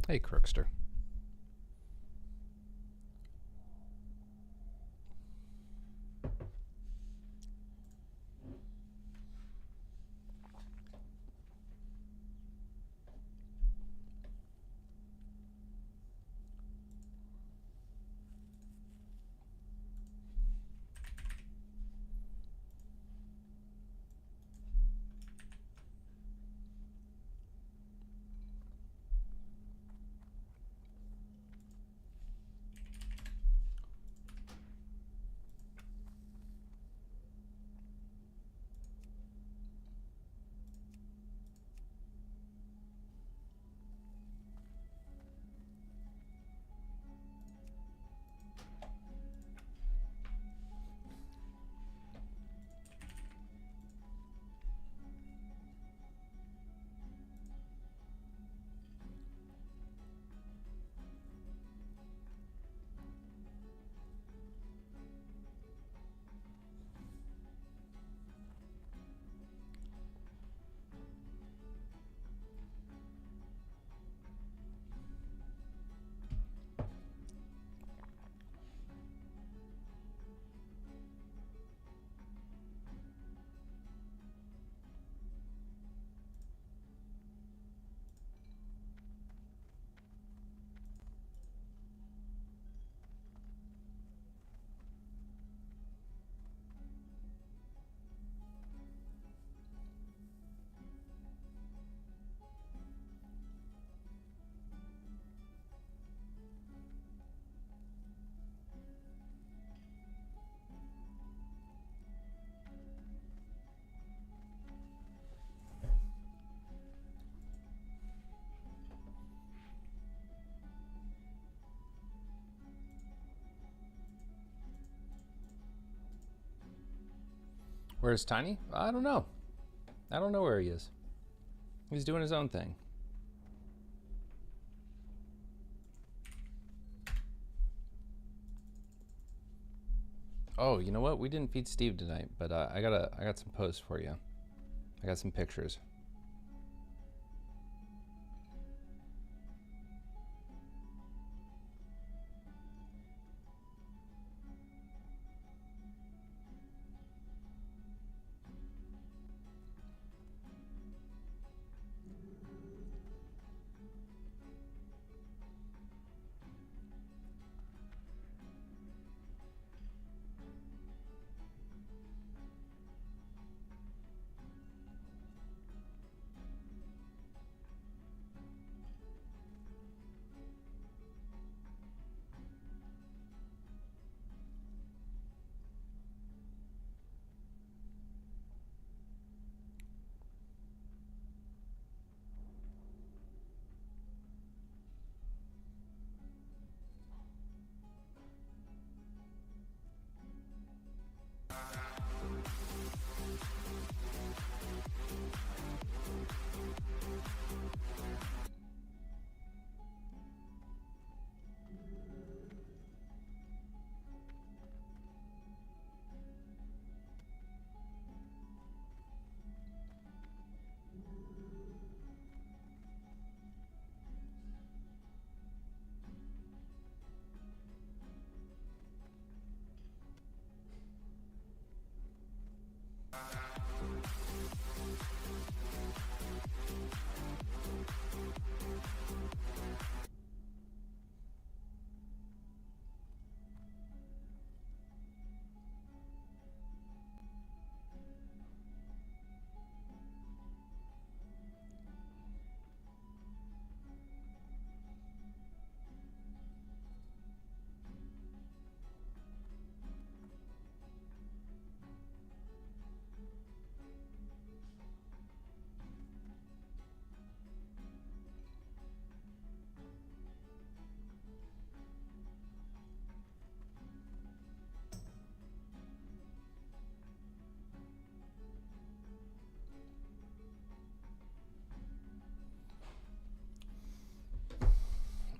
Hey, Crookster. Where's Tiny? I don't know. I don't know where he is. He's doing his own thing. Oh, you know what? We didn't feed Steve tonight, but I got some posts for you. I got some pictures.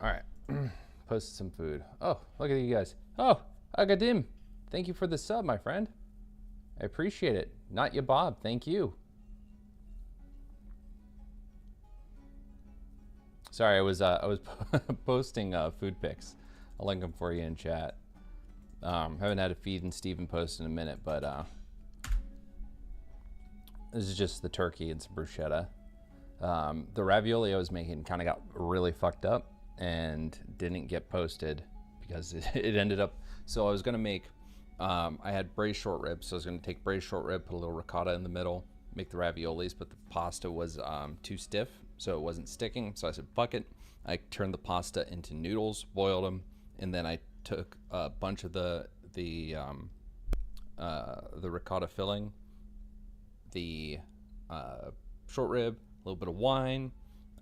All right. Posted some food. Oh, look at you guys. Oh, Agadim. Thank you for the sub, my friend. I appreciate it. Not ya, Bob. Thank you. Sorry, I was posting food pics. I'll link them for you in chat. Haven't had a feed and Steven post in a minute, but this is just the turkey and some bruschetta. The ravioli I was making kind of got really fucked up and didn't get posted because it ended up. So I was gonna make. I had braised short ribs, so I was gonna take braised short rib, put a little ricotta in the middle, make the raviolis, but the pasta was too stiff, so it wasn't sticking. So I said, fuck it. I turned the pasta into noodles, boiled them, and then I took a bunch of the ricotta filling, the short rib, a little bit of wine,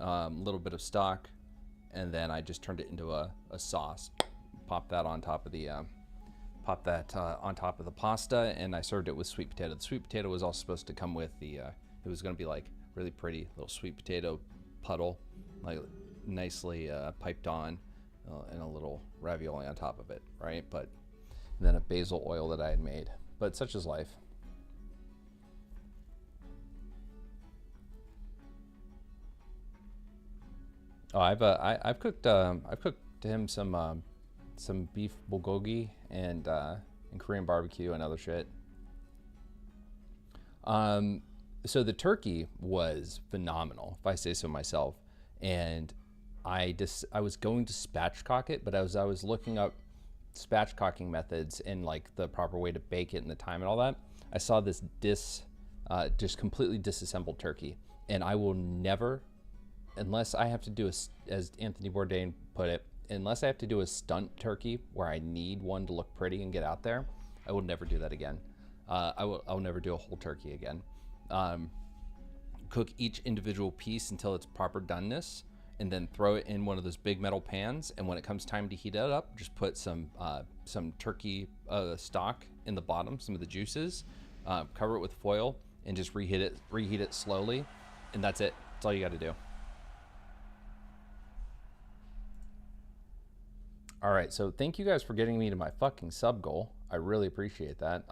a little bit of stock, and then I just turned it into a sauce. Popped that on top of the pasta, and I served it with sweet potato. The sweet potato was also supposed to come with the. It was going to be like really pretty little sweet potato puddle, like nicely piped on, and a little ravioli on top of it, right? But then a basil oil that I had made. But such is life. Oh, I've cooked him some beef bulgogi and Korean barbecue and other shit. So the turkey was phenomenal, if I say so myself. And I was going to spatchcock it, but as I was looking up spatchcocking methods and like the proper way to bake it and the time and all that, I saw this just completely disassembled turkey, and I will never, unless I have to do as Anthony Bourdain put it, unless I have to do a stunt turkey where I need one to look pretty and get out there, I will never do that again. I'll never do a whole turkey again. Cook each individual piece until it's proper doneness, and then throw it in one of those big metal pans. And when it comes time to heat it up, just put some turkey stock in the bottom, some of the juices, cover it with foil, and just reheat it slowly, and that's it. That's all you got to do. All right, so thank you guys for getting me to my fucking sub goal. I really appreciate that.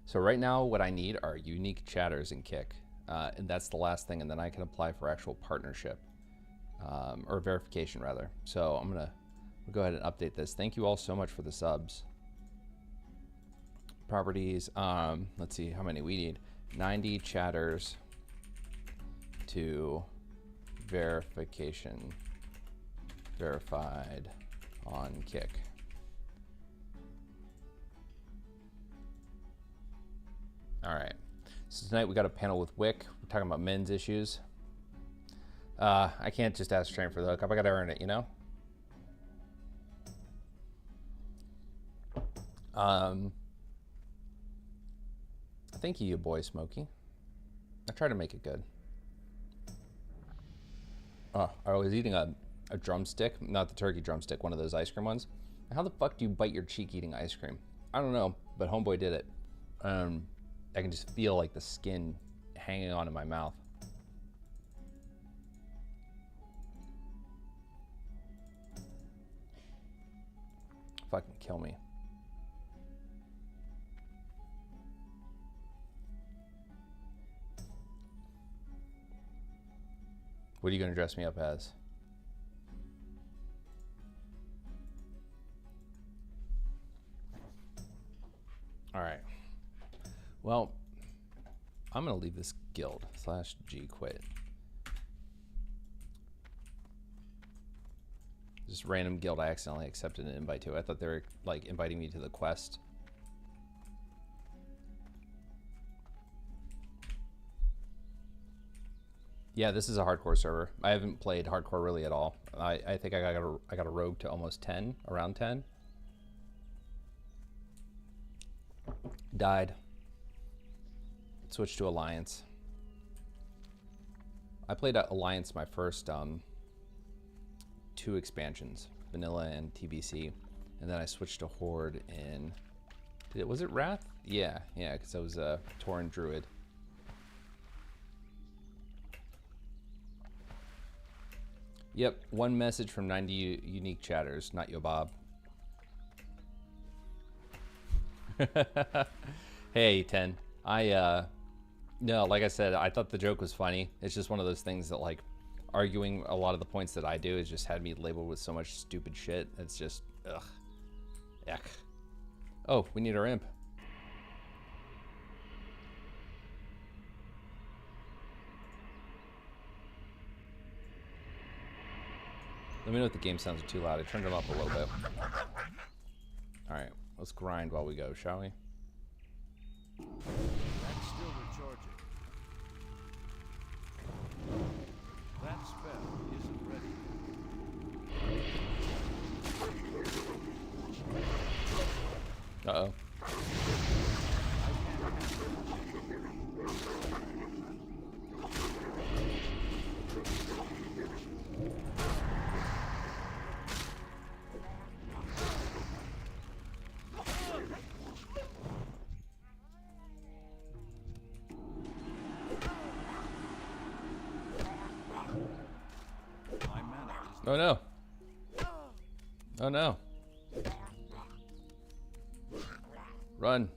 So right now what I need are unique chatters in Kick, and that's the last thing, and then I can apply for actual partnership, or verification rather. So I'm gonna go ahead and update this. Thank you all so much for the subs. Properties, let's see how many we need. 90 chatters to verification, verified on Kick. All right, so tonight we got a panel with Whick. We're talking about men's issues. I can't just ask Train for the hookup. I gotta earn it, you know? Thank you, boy, Smokey. I try to make it good. Oh, I was eating a drumstick, not the turkey drumstick, one of those ice cream ones. How the fuck do you bite your cheek eating ice cream? I don't know, but homeboy did it. I can just feel like the skin hanging on in my mouth. Fucking kill me. What are you gonna dress me up as? All right. Well, I'm gonna leave this guild /G quit. Just random guild I accidentally accepted an invite to. I thought they were like inviting me to the quest. Yeah, this is a hardcore server. I haven't played hardcore really at all. I think I got a rogue to almost 10, around 10. Died. Switched to Alliance. I played Alliance my first 2 expansions, Vanilla and TBC, and then I switched to Horde in. Was it Wrath? Yeah, because I was a Tauren Druid. Yep, 1 message from 90 unique chatters, not yo Bob. Hey, 10. No, like I said, I thought the joke was funny. It's just one of those things that, like, arguing a lot of the points that I do has just had me labeled with so much stupid shit. It's just, ugh. Yuck. Oh, we need our imp. Let me know if the game sounds too loud. I turned them up a little bit. Alright, let's grind while we go, shall we? That's still recharging. That spell isn't ready. Uh-oh. Oh no. Oh no. Run.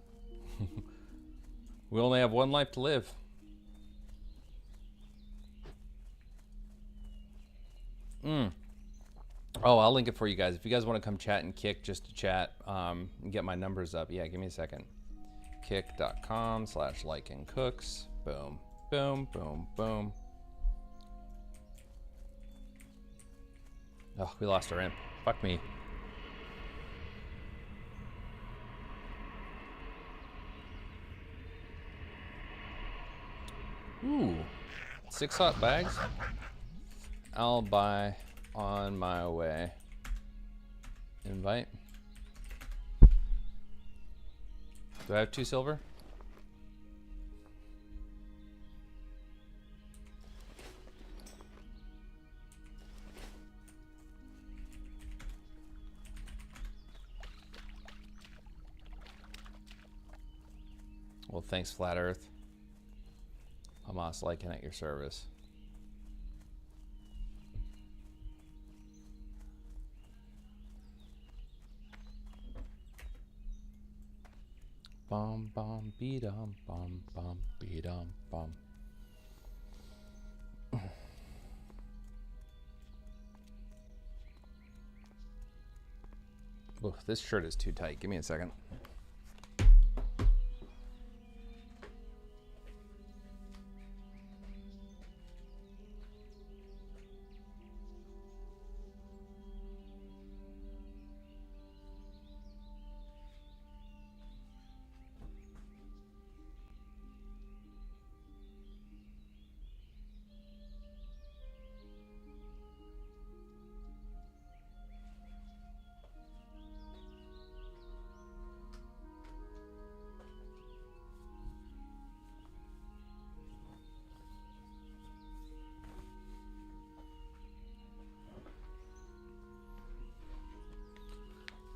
We only have one life to live. Oh, I'll link it for you guys. If you guys want to come chat and kick just to chat and get my numbers up. Yeah, give me a second. Kick.com/likeandcooks. Boom. Boom, boom, boom. Oh, we lost our imp. Fuck me. Ooh. 6 hot bags? I'll buy on my way. Invite. Do I have 2 silver? Well, thanks, Flat Earth. Hamas liking at your service. Bum bum be-dum bum bum be-dum bum. Ugh, this shirt is too tight. Give me a second.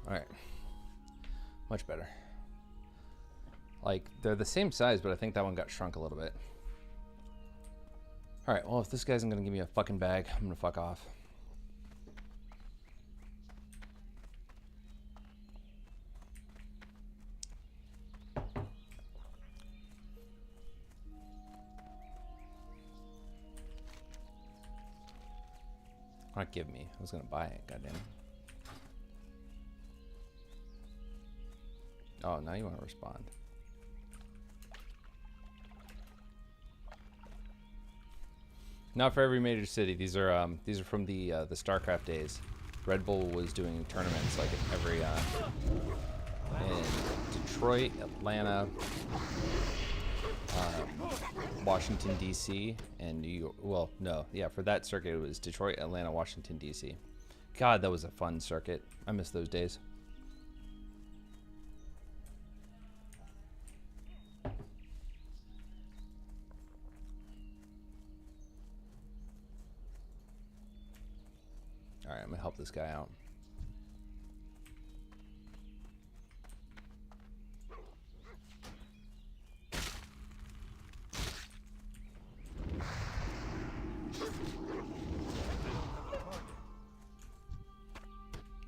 All right, much better. Like, they're the same size, but I think that one got shrunk a little bit. All right, well, if this guy isn't gonna give me a fucking bag, I'm gonna fuck off. Not give me, I was gonna buy it, goddamn. Oh, now you want to respond. Not for every major city. These are from the StarCraft days. Red Bull was doing tournaments like every in Detroit, Atlanta, Washington D.C. and New York. Well, no, yeah, for that circuit it was Detroit, Atlanta, Washington D.C. God, that was a fun circuit. I miss those days. All right, I'm gonna help this guy out.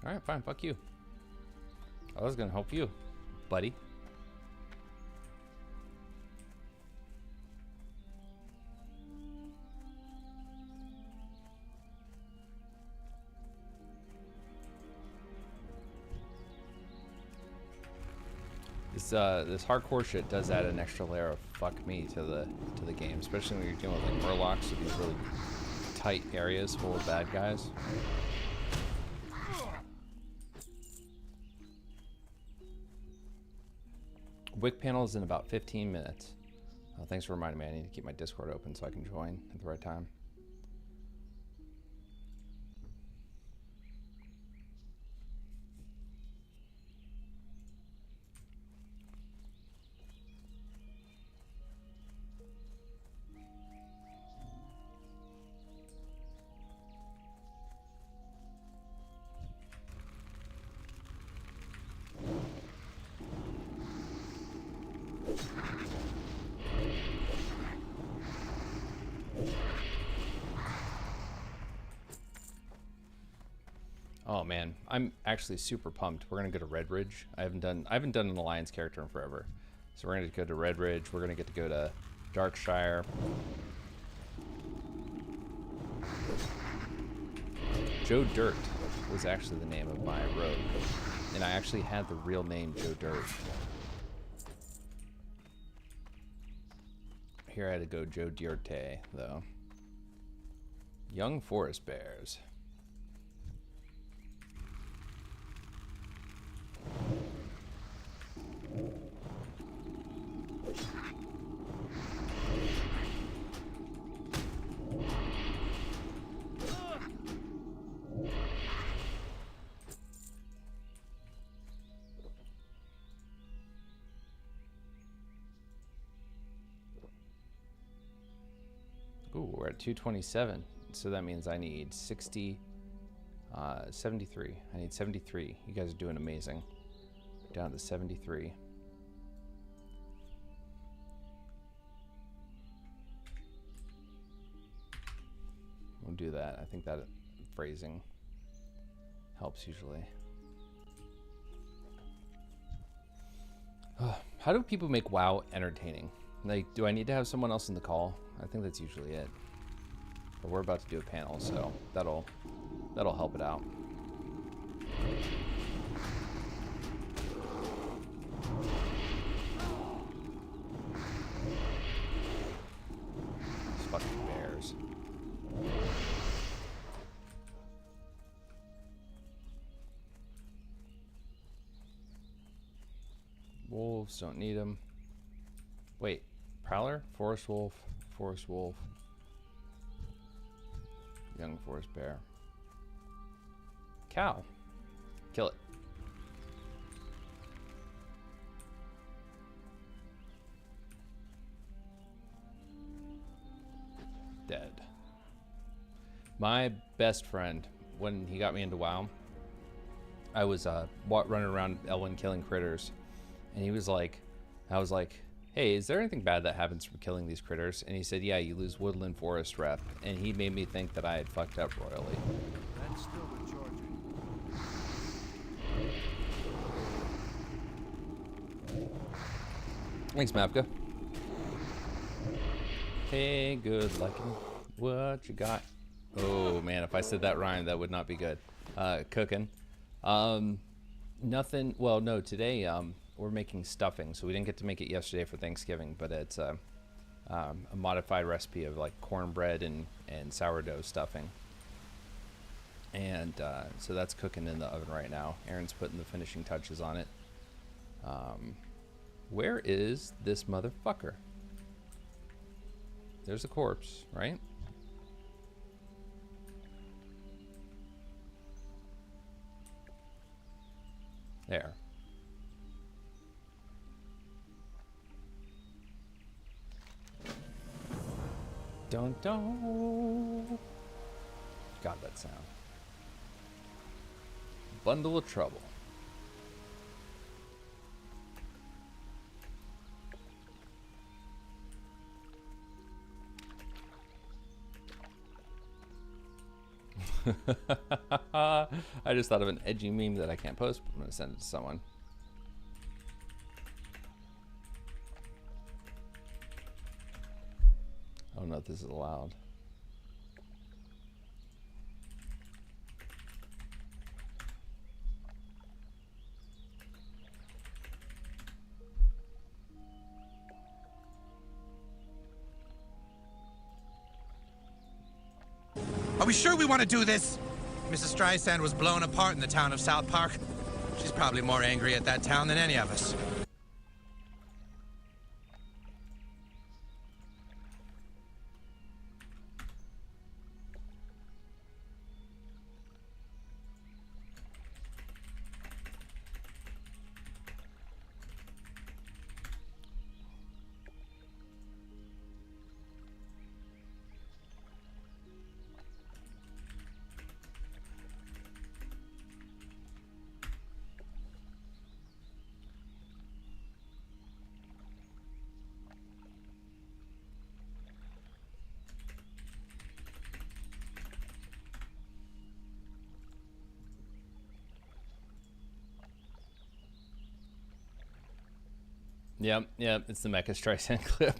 All right, fine, fuck you. I was gonna help you, buddy. This hardcore shit does add an extra layer of fuck me to the game, especially when you're dealing with like murlocs or these really tight areas full of bad guys. Wick panel is in about 15 minutes. Thanks for reminding me. I need to keep my Discord open so I can join at the right time. Oh man, I'm actually super pumped. We're gonna go to Red Ridge. I haven't done an Alliance character in forever, so we're gonna go to Red Ridge. We're gonna get to go to Darkshire. Joe Dirt was actually the name of my rogue, and I actually had the real name Joe Dirt. Here I had to go Joe Dierte though. Young Forest Bears. Ooh, we're at 227, so that means I need 73. I need 73. You guys are doing amazing. Down to 73. We'll do that. I think that phrasing helps usually. How do people make WoW entertaining? Like, do I need to have someone else in the call? I think that's usually it. But we're about to do a panel, so that'll help it out. These fucking bears. Wolves, don't need them. Wait, Prowler? Forest Wolf, Forest Wolf. Young Forest Bear. Cow. Kill it. Dead. My best friend, when he got me into WoW, I was running around Elwyn killing critters, and he was like, I was like, hey, is there anything bad that happens from killing these critters? And he said, yeah, you lose woodland forest rep. And he made me think that I had fucked up royally. And still recharging. Thanks, Mapka. Hey, good luck. What you got? Oh man, if I said that rhyme, that would not be good. Cooking. Nothing. Well, no. Today, we're making stuffing, so we didn't get to make it yesterday for Thanksgiving. But it's a modified recipe of like cornbread and sourdough stuffing. And so that's cooking in the oven right now. Aaron's putting the finishing touches on it. Where is this motherfucker? There's a corpse, right? There. Dun dun. Got that sound. Bundle of trouble. I just thought of an edgy meme that I can't post, but I'm going to send it to someone. I don't know if this is allowed. Are we sure we want to do this? Mrs. Streisand was blown apart in the town of South Park. She's probably more angry at that town than any of us. Yep, it's the Mecha Streisand clip.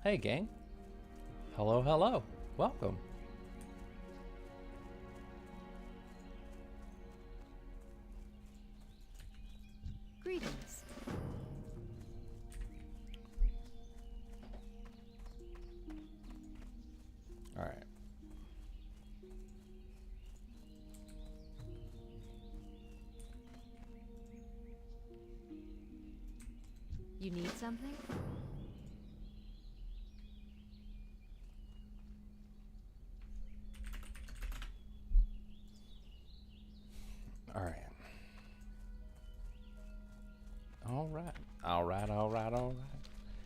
Hey, gang. Hello, hello. Welcome. Greetings. All right. You need something? All right. All right.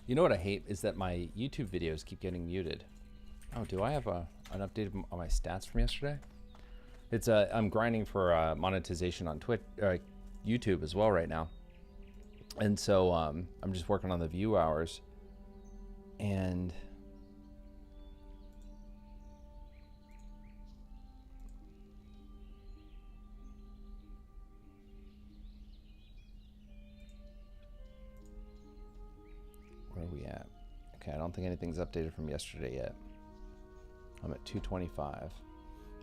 You know what I hate is that my YouTube videos keep getting muted. Oh, do I have an update on my stats from yesterday? It's I'm grinding for monetization on YouTube as well right now, and so I'm just working on the view hours, and where are we at? Okay, I don't think anything's updated from yesterday yet. I'm at 225,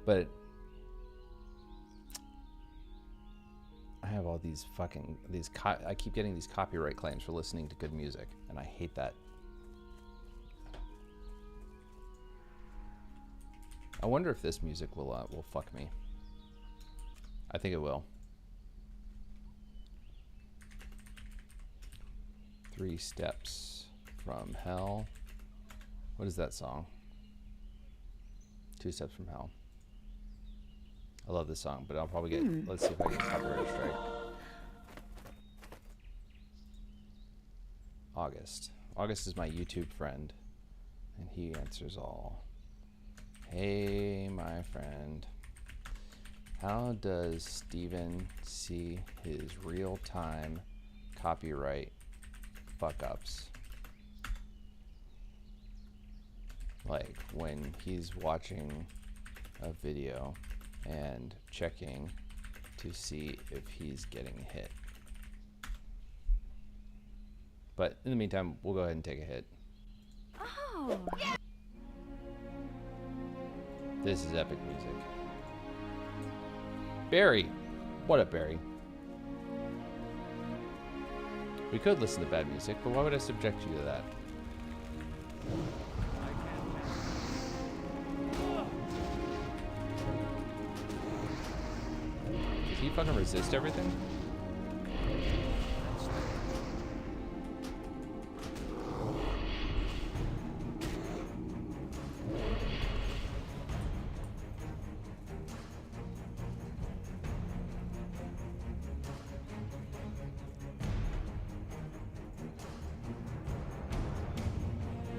but I have all these fucking I keep getting these copyright claims for listening to good music, and I hate that. I wonder if this music will fuck me. I think it will. 3 Steps from Hell. What is that song? 2 Steps from Hell. I love this song, but I'll probably get, let's see if I get a copyright strike. August. August is my YouTube friend, and he answers all. Hey, my friend. How does Steven see his real-time copyright fuck-ups? Like when he's watching a video and checking to see if he's getting hit. But in the meantime, we'll go ahead and take a hit. Oh. This is epic music. Barry. What up, Barry? We could listen to bad music, but why would I subject you to that? Did he fucking resist everything?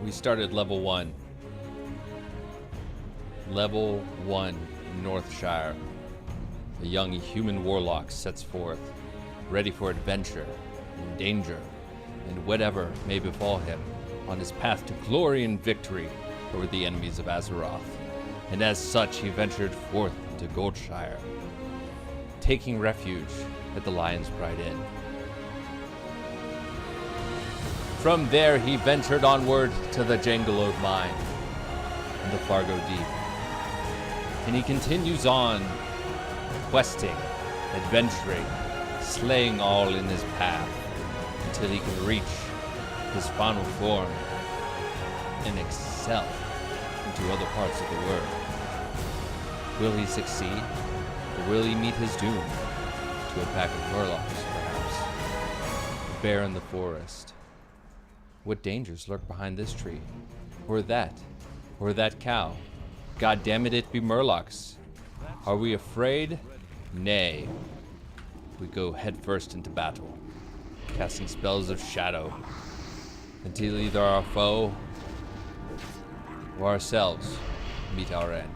We started level 1. Level 1 in Northshire. A young human warlock sets forth, ready for adventure and danger, and whatever may befall him on his path to glory and victory over the enemies of Azeroth. And as such, he ventured forth into Goldshire, taking refuge at the Lion's Pride Inn. From there, he ventured onward to the Jangalode mine and the Fargo Deep. And he continues on, questing, adventuring, slaying all in his path, until he can reach his final form and excel into other parts of the world. Will he succeed, or will he meet his doom to a pack of murlocs, perhaps? A bear in the forest. What dangers lurk behind this tree? Or that cow? God damn it be murlocs. Are we afraid? Nay. We go headfirst into battle, casting spells of shadow, until either our foe or ourselves meet our end.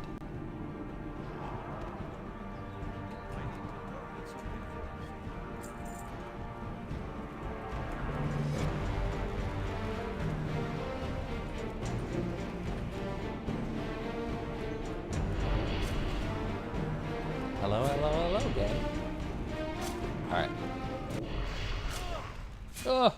Hello, gang. Alright. Ugh.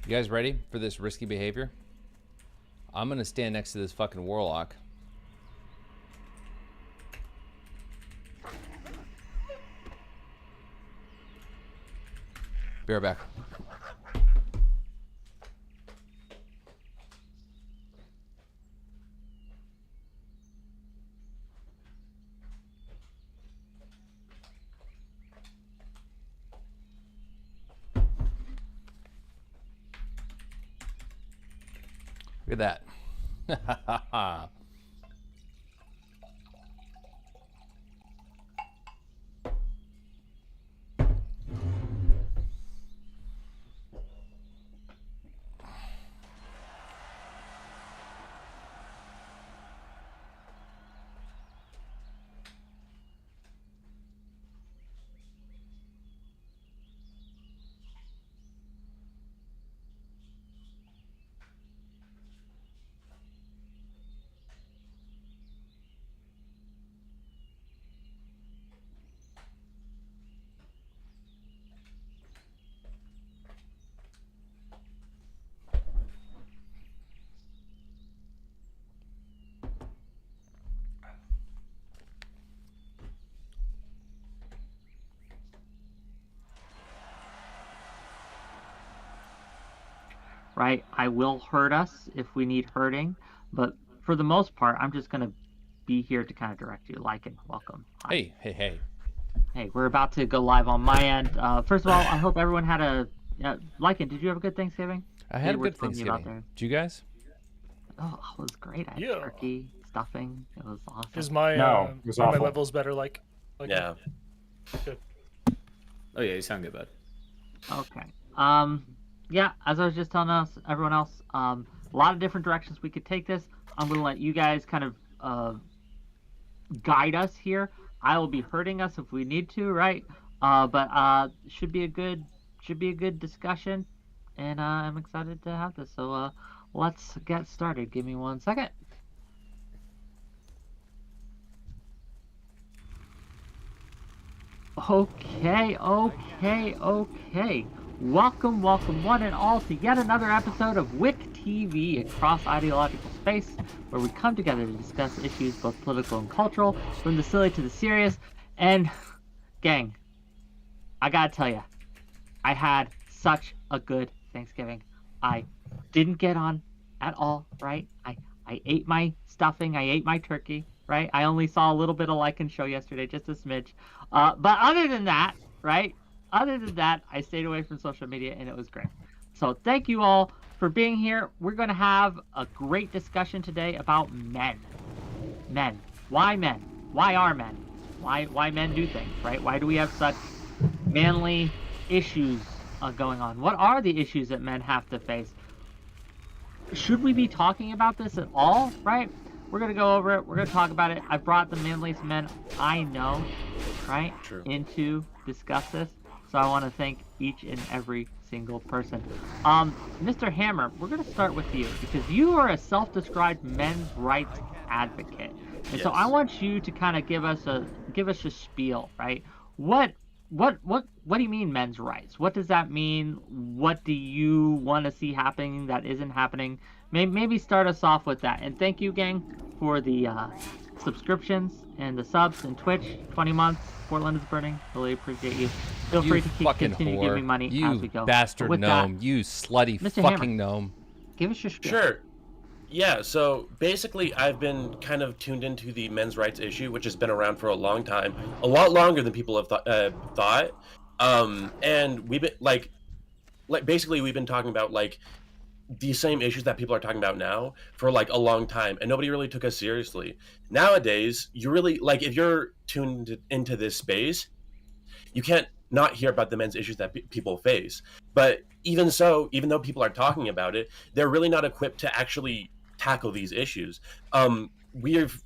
You guys ready for this risky behavior? I'm gonna stand next to this fucking warlock. Be right back. Look at that. Right? I will hurt us if we need hurting, but for the most part, I'm just going to be here to kind of direct you. Lycan, welcome. Hi. Hey. Hey, we're about to go live on my end. First of all, I hope everyone had a... Lycan, did you have a good Thanksgiving? I had a good Thanksgiving. Did you guys? Oh, it was great. I had turkey, stuffing. It was awesome. Is my it was awful. my levels better? Like Yeah. Good. Oh yeah, you sound good, bud. Okay. Yeah, as I was just telling everyone else, a lot of different directions we could take this. I'm going to let you guys kind of guide us here. I will be hurting us if we need to, right? But should be a good discussion, and I'm excited to have this. So let's get started. Give me 1 second. Okay. Welcome one and all to yet another episode of Whick TV, a cross-ideological space where we come together to discuss issues both political and cultural, from the silly to the serious. And, gang, I gotta tell you, I had such a good Thanksgiving. I didn't get on at all, right? I ate my stuffing, I ate my turkey, right? I only saw a little bit of Lycan show yesterday, just a smidge. But other than that, right? I stayed away from social media, and it was great. So thank you all for being here. We're going to have a great discussion today about men. Men. Why men? Why are men? Why men do things, right? Why do we have such manly issues going on? What are the issues that men have to face? Should we be talking about this at all, right? We're going to go over it. We're going to talk about it. I brought the manliest men I know, right, in to discuss this. So I want to thank each and every single person. Mr. Hammer, we're going to start with you because you are a self-described men's rights advocate. And so I want you to kind of give us a spiel, right? What do you mean men's rights? What does that mean? What do you want to see happening that isn't happening? Maybe start us off with that. And thank you, gang, for the subscriptions and the subs and Twitch. 20 months. Portland is burning. Really appreciate you. Feel free to continue giving money as we go. You bastard gnome. You slutty Mr. fucking Hammer, gnome. give us your spiel. Sure. Yeah, so basically I've been kind of tuned into the men's rights issue, which has been around for a long time, a lot longer than people have thought. And we've been basically we've been talking about like the same issues that people are talking about now for like a long time, and nobody really took us seriously. Nowadays, you really like if you're tuned into this space, you can't not hear about the men's issues that people face. But even so, even though people are talking about it, they're really not equipped to actually tackle these issues. We've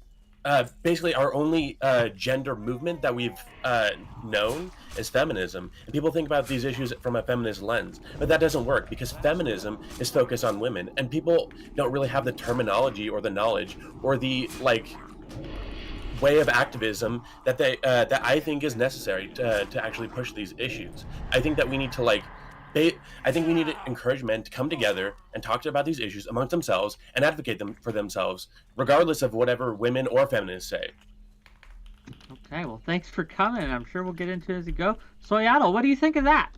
basically our only gender movement that we've known is feminism, and people think about these issues from a feminist lens, but that doesn't work because feminism is focused on women, and people don't really have the terminology or the knowledge or the way of activism that that I think is necessary to actually push these issues. I think that we need to I think we need to encourage men to come together and talk about these issues amongst themselves and advocate them for themselves, regardless of whatever women or feminists say. Okay, well, thanks for coming. I'm sure we'll get into it as we go. Soyato, what do you think of that?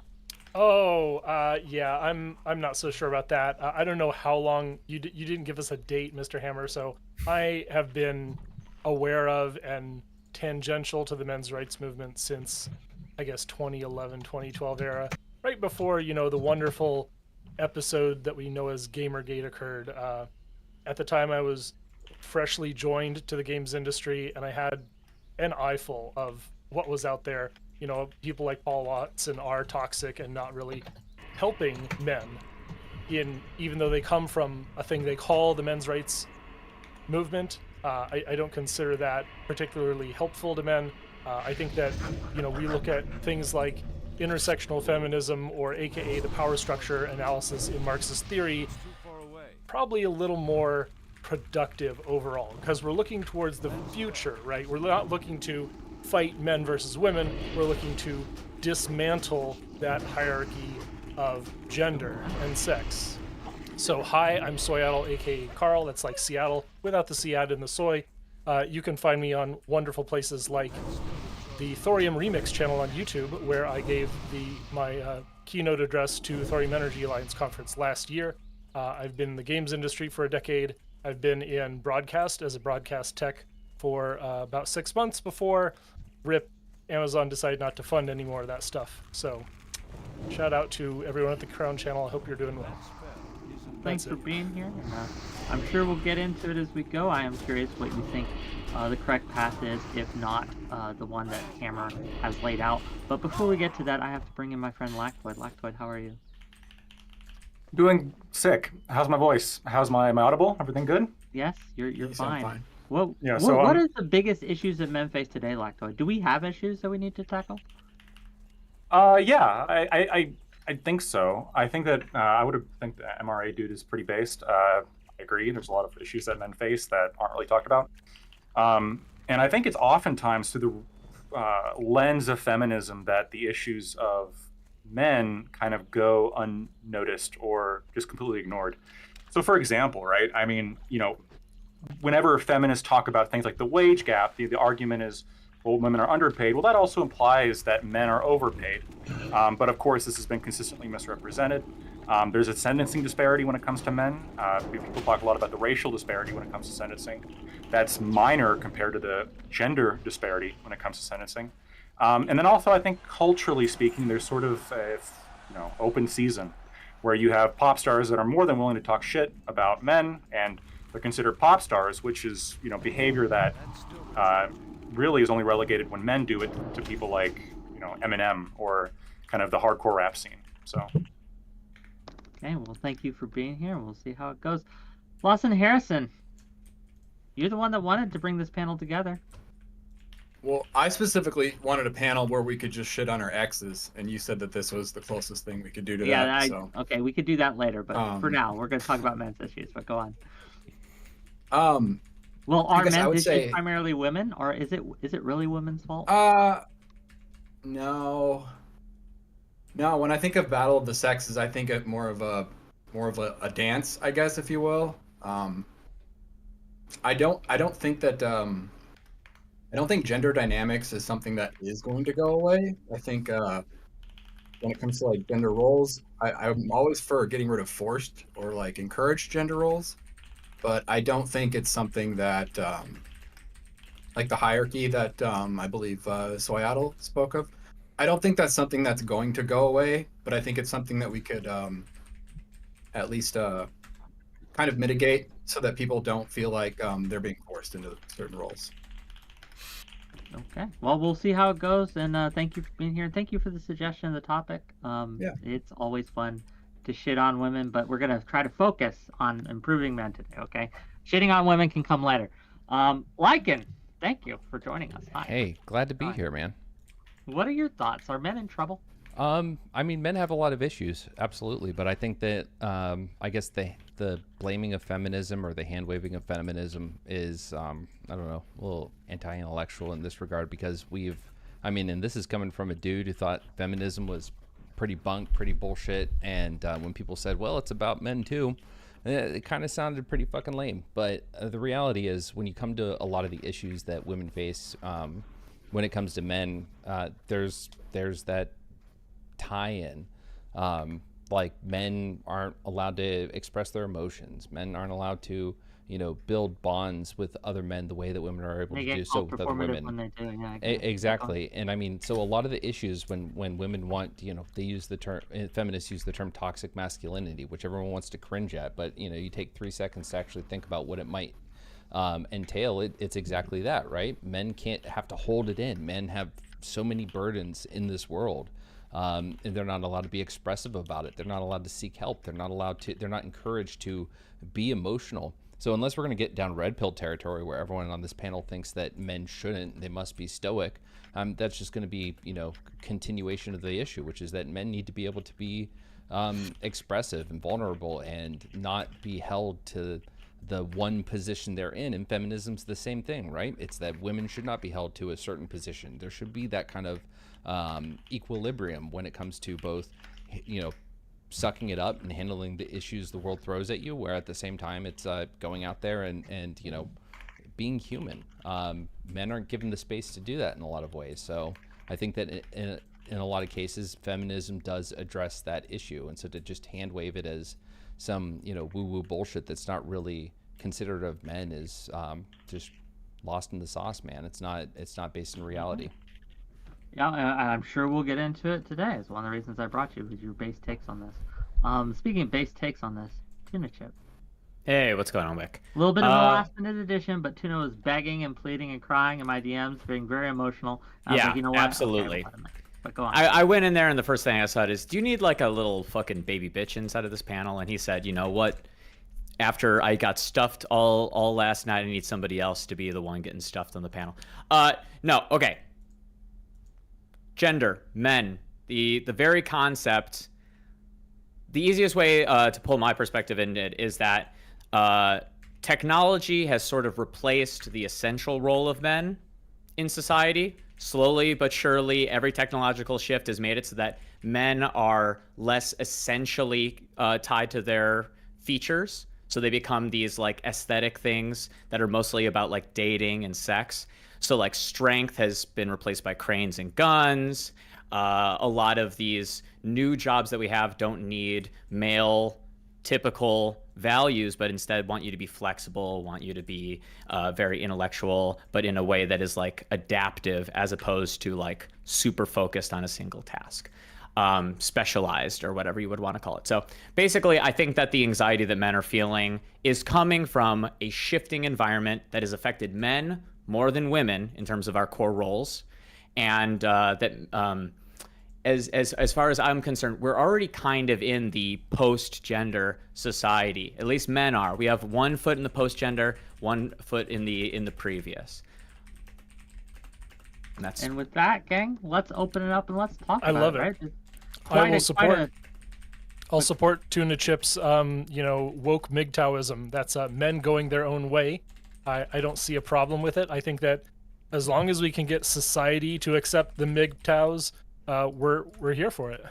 Yeah, I'm not so sure about that. I don't know how long you didn't give us a date, Mr. Hammer. So I have been aware of and tangential to the men's rights movement since, I guess, 2011, 2012 era. Right before, the wonderful episode that we know as Gamergate occurred. At the time, I was freshly joined to the games industry, and I had an eyeful of what was out there. People like Paul Watson are toxic and not really helping men, even though they come from a thing they call the men's rights movement. I don't consider that particularly helpful to men. I think that, we look at things like intersectional feminism, or AKA the power structure analysis in Marxist theory, probably a little more productive overall, because we're looking towards the future, right? We're not looking to fight men versus women. We're looking to dismantle that hierarchy of gender and sex. So hi, I'm Soyaddle, aka Carl. That's like Seattle without the Seat and the soy. You can find me on wonderful places like the Thorium Remix channel on YouTube, where I gave my keynote address to Thorium Energy Alliance conference last year. I've been in the games industry for a decade. I've been in broadcast as a broadcast tech for about 6 months before Amazon decided not to fund any more of that stuff. So shout out to everyone at the Crown channel. I hope you're doing well. Thanks for being here. And, I'm sure we'll get into it as we go. I am curious what you think the correct path is, if not the one that Hammer has laid out. But before we get to that, I have to bring in my friend Lactoid. Lactoid, how are you? Doing sick. How's my voice? How's my audible? Everything good? Yes, you're fine. fine. Well, Yeah, what is the biggest issues that men face today, Lactoid? Do we have issues that we need to tackle? Yeah, I think so. I think that I would think the MRA dude is pretty based. I agree. There's a lot of issues that men face that aren't really talked about. And I think it's oftentimes through the lens of feminism that the issues of men kind of go unnoticed or just completely ignored. So for example, right, I mean, whenever feminists talk about things like the wage gap, the argument is, well, women are underpaid. Well, that also implies that men are overpaid. But of course, this has been consistently misrepresented. There's a sentencing disparity when it comes to men. People talk a lot about the racial disparity when it comes to sentencing. That's minor compared to the gender disparity when it comes to sentencing. And then also, I think culturally speaking, there's sort of a, open season where you have pop stars that are more than willing to talk shit about men, and they're considered pop stars, which is, you know, behavior that really is only relegated when men do it to people like, you know, Eminem or kind of the hardcore rap scene. So. Okay, well, thank you for being here. We'll see how it goes. Lawson Harrison, you're the one that wanted to bring this panel together. Well, I specifically wanted a panel where we could just shit on our exes, and you said that this was the closest thing we could do to that. So. Okay, we could do that later, but for now, we're going to talk about men's issues. But go on. Well, are men's issues primarily women, or is it really women's fault? No. No, when I think of Battle of the Sexes, I think of more of a dance, I guess, if you will. I don't think gender dynamics is something that is going to go away. I think when it comes to like gender roles, I'm always for getting rid of forced or like encouraged gender roles, but I don't think it's something that like the hierarchy that I believe Soyatl spoke of. I don't think that's something that's going to go away, but I think it's something that we could at least kind of mitigate so that people don't feel like they're being forced into certain roles. Okay. Well, we'll see how it goes, and thank you for being here. Thank you for the suggestion of the topic. It's always fun to shit on women, but we're going to try to focus on improving men today, okay? Shitting on women can come later. Lycan, thank you for joining us. Hi. Hey, glad to be here, man. What are your thoughts? Are men in trouble? I mean, men have a lot of issues, absolutely, but I think that I guess the blaming of feminism or the hand waving of feminism is I don't know, a little anti-intellectual in this regard, because and this is coming from a dude who thought feminism was pretty bunk, pretty bullshit, and when people said, well, it's about men too, it kind of sounded pretty fucking lame. But the reality is, when you come to a lot of the issues that women face, when it comes to men, there's that tie-in. Like, men aren't allowed to express their emotions. Men aren't allowed to, build bonds with other men the way that women are able to do so with other women. When they do, yeah, exactly. And I mean, so a lot of the issues when women want, they use the term, feminists use the term toxic masculinity, which everyone wants to cringe at, but you take 3 seconds to actually think about what it might entail. It's exactly that, right? Men can't have to hold it in. Men have so many burdens in this world. And they're not allowed to be expressive about it. They're not allowed to seek help. They're not encouraged to be emotional. So unless we're going to get down red pill territory where everyone on this panel thinks that men shouldn't, they must be stoic, that's just going to be, continuation of the issue, which is that men need to be able to be expressive and vulnerable and not be held to the one position they're in. And feminism's the same thing, right? It's that women should not be held to a certain position. There should be that kind of equilibrium when it comes to both, sucking it up and handling the issues the world throws at you, where at the same time it's going out there and being human. Men aren't given the space to do that in a lot of ways. So I think that in a lot of cases, feminism does address that issue. And so to just hand wave it as some, woo-woo bullshit that's not really considerate of men is just lost in the sauce, man. It's not based in reality. Yeah, I'm sure we'll get into it today. It's one of the reasons I brought you, was your base takes on this. Speaking of base takes on this, Tuna Chip. Hey, what's going on, Whick? A little bit of a last-minute addition, but Tuna was begging and pleading and crying in my DMs, being very emotional. I was like, you know what? Absolutely. Okay, but go on. I went in there, and the first thing I said is, do you need like a little fucking baby bitch inside of this panel? And he said, you know what? After I got stuffed all last night, I need somebody else to be the one getting stuffed on the panel. No, okay. Gender, men, the very concept, the easiest way to pull my perspective in it is that technology has sort of replaced the essential role of men in society. Slowly but surely, every technological shift has made it so that men are less essentially tied to their features. So they become these like aesthetic things that are mostly about like dating and sex. So like strength has been replaced by cranes and guns. A lot of these new jobs that we have don't need male typical values, but instead want you to be flexible, want you to be very intellectual, but in a way that is like adaptive as opposed to like super focused on a single task. specialized or whatever you would want to call it. So basically, I think that the anxiety that men are feeling is coming from a shifting environment that has affected men more than women in terms of our core roles, and as far as I'm concerned, we're already kind of in the post-gender society. At least men are. We have one foot in the post-gender, one foot in the previous. And with that, gang, let's open it up and let's talk about love it. it. Right? I will support. I'll support Tuna Chip's, woke MGTOWism. That's men going their own way. I don't see a problem with it. I think that as long as we can get society to accept the MGTOWs, we're here for it.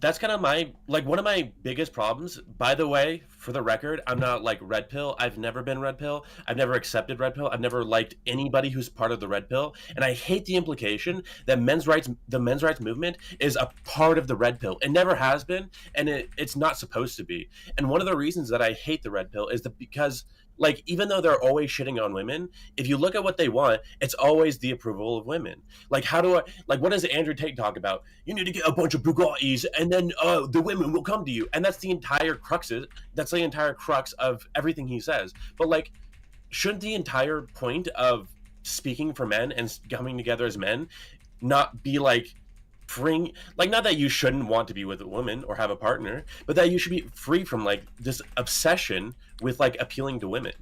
That's kind of one of my biggest problems. By the way, for the record, I'm not like red pill. I've never been red pill. I've never accepted red pill. I've never liked anybody who's part of the red pill. And I hate the implication that the men's rights movement is a part of the red pill. It never has been, and it's not supposed to be. And one of the reasons that I hate the red pill is because even though they're always shitting on women, if you look at what they want, it's always the approval of women. What does Andrew Tate talk about? You need to get a bunch of Bugattis and then the women will come to you. And that's the entire crux of everything he says. But shouldn't the entire point of speaking for men and coming together as men not be freeing, not that you shouldn't want to be with a woman or have a partner, but that you should be free from this obsession with appealing to women?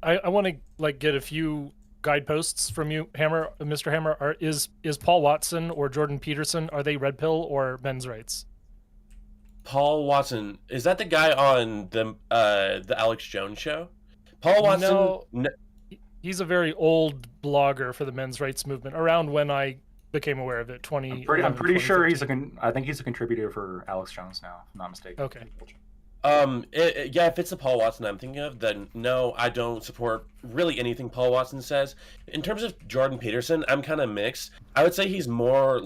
I want to get a few guideposts from you, Mr. Hammer. Is Paul Watson or Jordan Peterson, are they red pill or men's rights? Paul Watson, is that the guy on the Alex Jones show? Paul Watson, no, he's a very old blogger for the men's rights movement around when I became aware of it. I'm pretty sure I think he's a contributor for Alex Jones now, if I'm not mistaken. Okay. If it's the Paul Watson I'm thinking of, then no, I don't support really anything Paul Watson says. In terms of Jordan Peterson, I'm kind of mixed. I would say he's more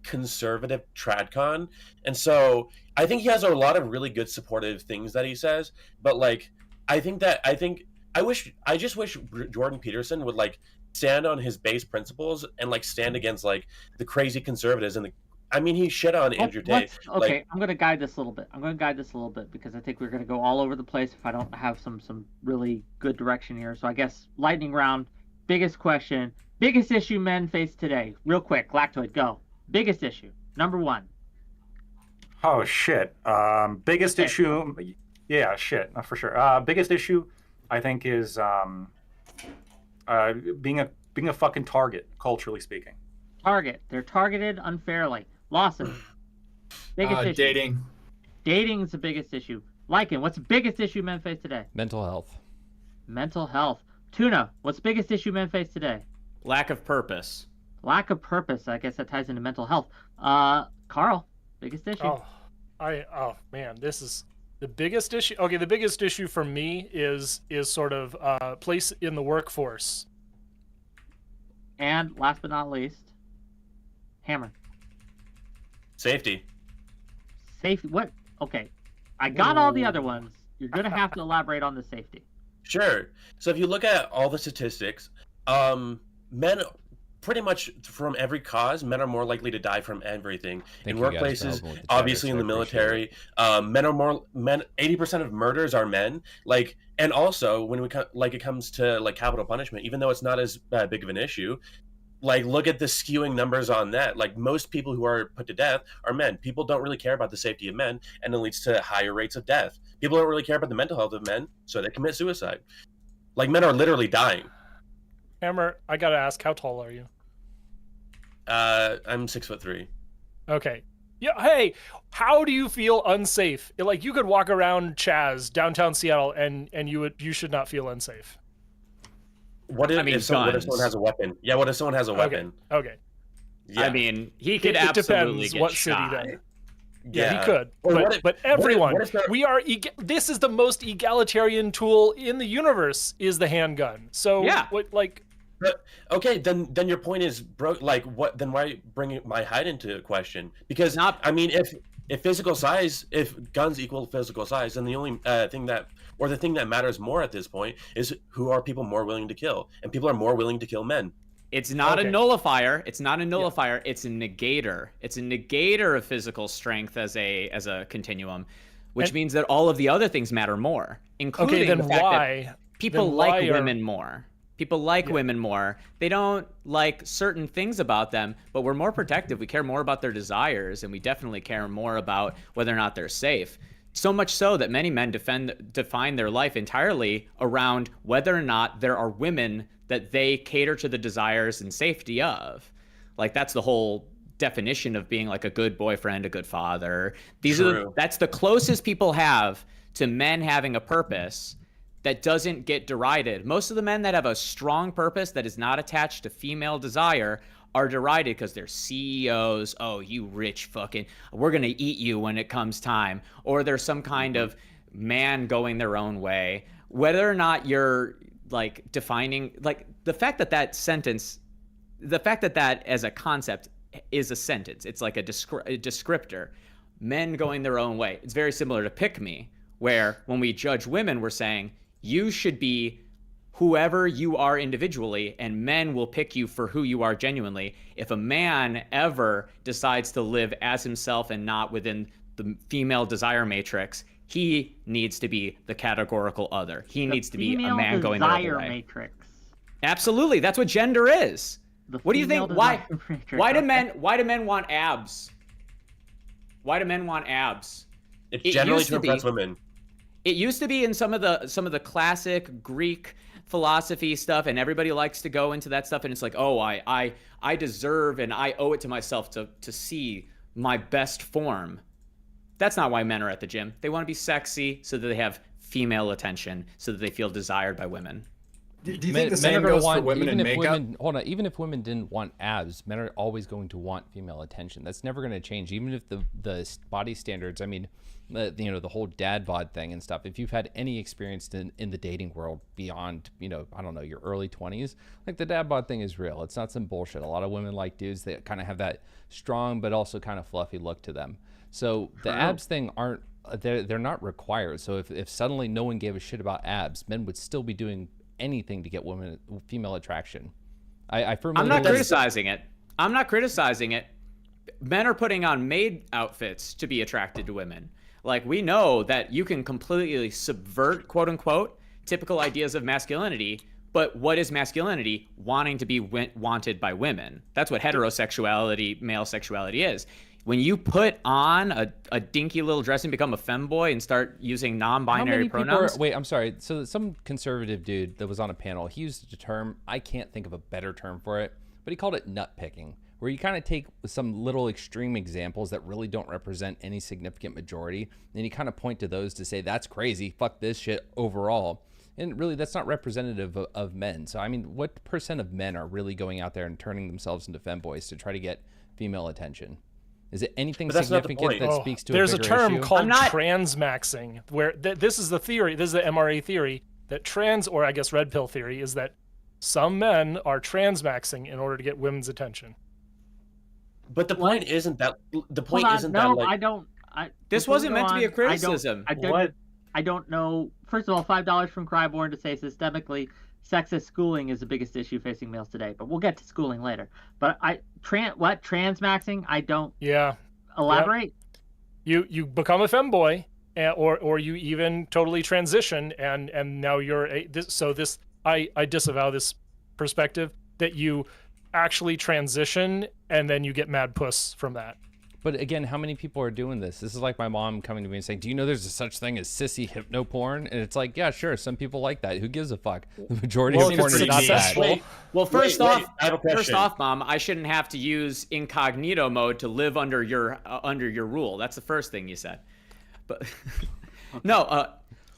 conservative tradcon, and so I think he has a lot of really good supportive things that he says. But I just wish Jordan Peterson would stand on his base principles and stand against the crazy conservatives and he shit on Andrew Tate. Okay, I'm going to guide this a little bit. Because I think we're going to go all over the place if I don't have some really good direction here. So I guess lightning round, biggest question, biggest issue men face today. Real quick, Lactoid, go. Biggest issue, number one. Oh shit. Biggest issue, yeah, shit, for sure. Biggest issue, I think, is being a fucking target, culturally speaking. Target. They're targeted unfairly. Lawson. Biggest issue. Dating. Dating is the biggest issue. Lycan, what's the biggest issue men face today? Mental health. Mental health. Tuna, what's the biggest issue men face today? Lack of purpose. Lack of purpose. I guess that ties into mental health. Carl, biggest issue. Oh man, this is the biggest issue. Okay, the biggest issue for me is sort of place in the workforce. And last but not least, Hammer. Safety. Safety. What? Okay, I got all the other ones. You're gonna have to elaborate on the safety. Sure. So if you look at all the statistics, men, pretty much from every cause, men are more likely to die from everything. In workplaces, obviously in the military, men 80% of murders are men. And also when it comes to capital punishment, even though it's not as big of an issue, look at the skewing numbers on that. Most people who are put to death are men. People don't really care about the safety of men, and it leads to higher rates of death. People don't really care about the mental health of men, so they commit suicide. Men are literally dying. Hammer, I gotta ask, how tall are you? I'm 6'3". Okay. Yeah. Hey, how do you feel unsafe? You could walk around Chaz, downtown Seattle, and you should not feel unsafe. What if someone has a weapon? Yeah. What if someone has a weapon? Okay. Yeah. I mean, he could absolutely depends get what shot. city then. Yeah, he could. But everyone, this is the most egalitarian tool in the universe is the handgun. So yeah. But, okay, then your point is broke. What? Then why bring my height into question? Because if physical size, if guns equal physical size, then the only thing that matters more at this point is who are people more willing to kill, and people are more willing to kill men. It's not a Okay. nullifier. It's not a nullifier. It's a negator. It's a negator of physical strength as a continuum, which means that all of the other things matter more, including then the fact why? that people Then like why are- women more. People like women more. They don't like certain things about them, but we're more protective. We care more about their desires, and we definitely care more about whether or not they're safe. So much so that many men define their life entirely around whether or not there are women that they cater to the desires and safety of. Like, that's the whole definition of being like a good boyfriend, a good father. That's the closest people have to men having a purpose that doesn't get derided. Most of the men that have a strong purpose that is not attached to female desire are derided because they're CEOs. Oh, you rich fucking, we're going to eat you when it comes time. Or there's some kind of man going their own way. Whether or not you're like defining, like the fact that that as a concept is a sentence, it's like a descriptor. Men going their own way. It's very similar to pick me, where when we judge women, we're saying you should be whoever you are individually, and men will pick you for who you are genuinely. If a man ever decides to live as himself and not within the female desire matrix, he needs to be the categorical other. He needs to be a man going the other desire way. matrix. Absolutely, that's what gender is. What do you think? Why do men want abs? Why do men want abs? It's generally to impress women. It used to be in some of the classic Greek philosophy stuff, and everybody likes to go into that stuff, and it's like, oh, I deserve and I owe it to myself to see my best form. That's not why men are at the gym. They want to be sexy so that they have female attention, so that they feel desired by women. Do you think the same goes for women in makeup? Even if women didn't want abs, men are always going to want female attention. That's never going to change. Even if the body standards, I mean, the whole dad bod thing and stuff. If you've had any experience in the dating world beyond, I don't know, your early 20s, like the dad bod thing is real. It's not some bullshit. A lot of women like dudes that kind of have that strong but also kind of fluffy look to them. So the abs thing they're not required. So if suddenly no one gave a shit about abs, men would still be doing anything to get female attraction. I firmly I'm not believe criticizing it. I'm not criticizing it. Men are putting on maid outfits to be attracted to women. Like, we know that you can completely subvert, quote unquote, typical ideas of masculinity. But what is masculinity? Wanting to be wanted by women. That's what heterosexuality, male sexuality is. When you put on a dinky little dress and become a femboy and start using non-binary pronouns. Wait, I'm sorry. So some conservative dude that was on a panel, he used a term, I can't think of a better term for it, but he called it nut picking, where you kind of take some little extreme examples that really don't represent any significant majority, and you kind of point to those to say, that's crazy, fuck this shit overall. And really, that's not representative of men. So, I mean, what percent of men are really going out there and turning themselves into femboys to try to get female attention? Is it anything significant that speaks to there's a a bigger term issue? called transmaxing, where this is the theory, this is the MRA theory, that or I guess red pill theory, is that some men are transmaxing in order to get women's attention. But the point isn't that. The point Hold on, isn't no, that. I don't. This before we wasn't go meant to be a on, criticism. I don't know. First of all, $5 from Cryborn to say systemically sexist schooling is the biggest issue facing males today. But we'll get to schooling later. But transmaxing? I don't. Yeah. Elaborate. Yep. You become a femboy, or you even totally transition, and now you're I disavow this perspective that you actually transition and then you get mad puss from that. But again, how many people are doing this? This is like my mom coming to me and saying, do you know there's a such thing as sissy hypno porn? And it's like, yeah, sure, some people like that. Who gives a fuck? The majority of porn is not that. Well, first off, I have a question. First off, Mom, I shouldn't have to use incognito mode to live under your rule. That's the first thing you said. But no,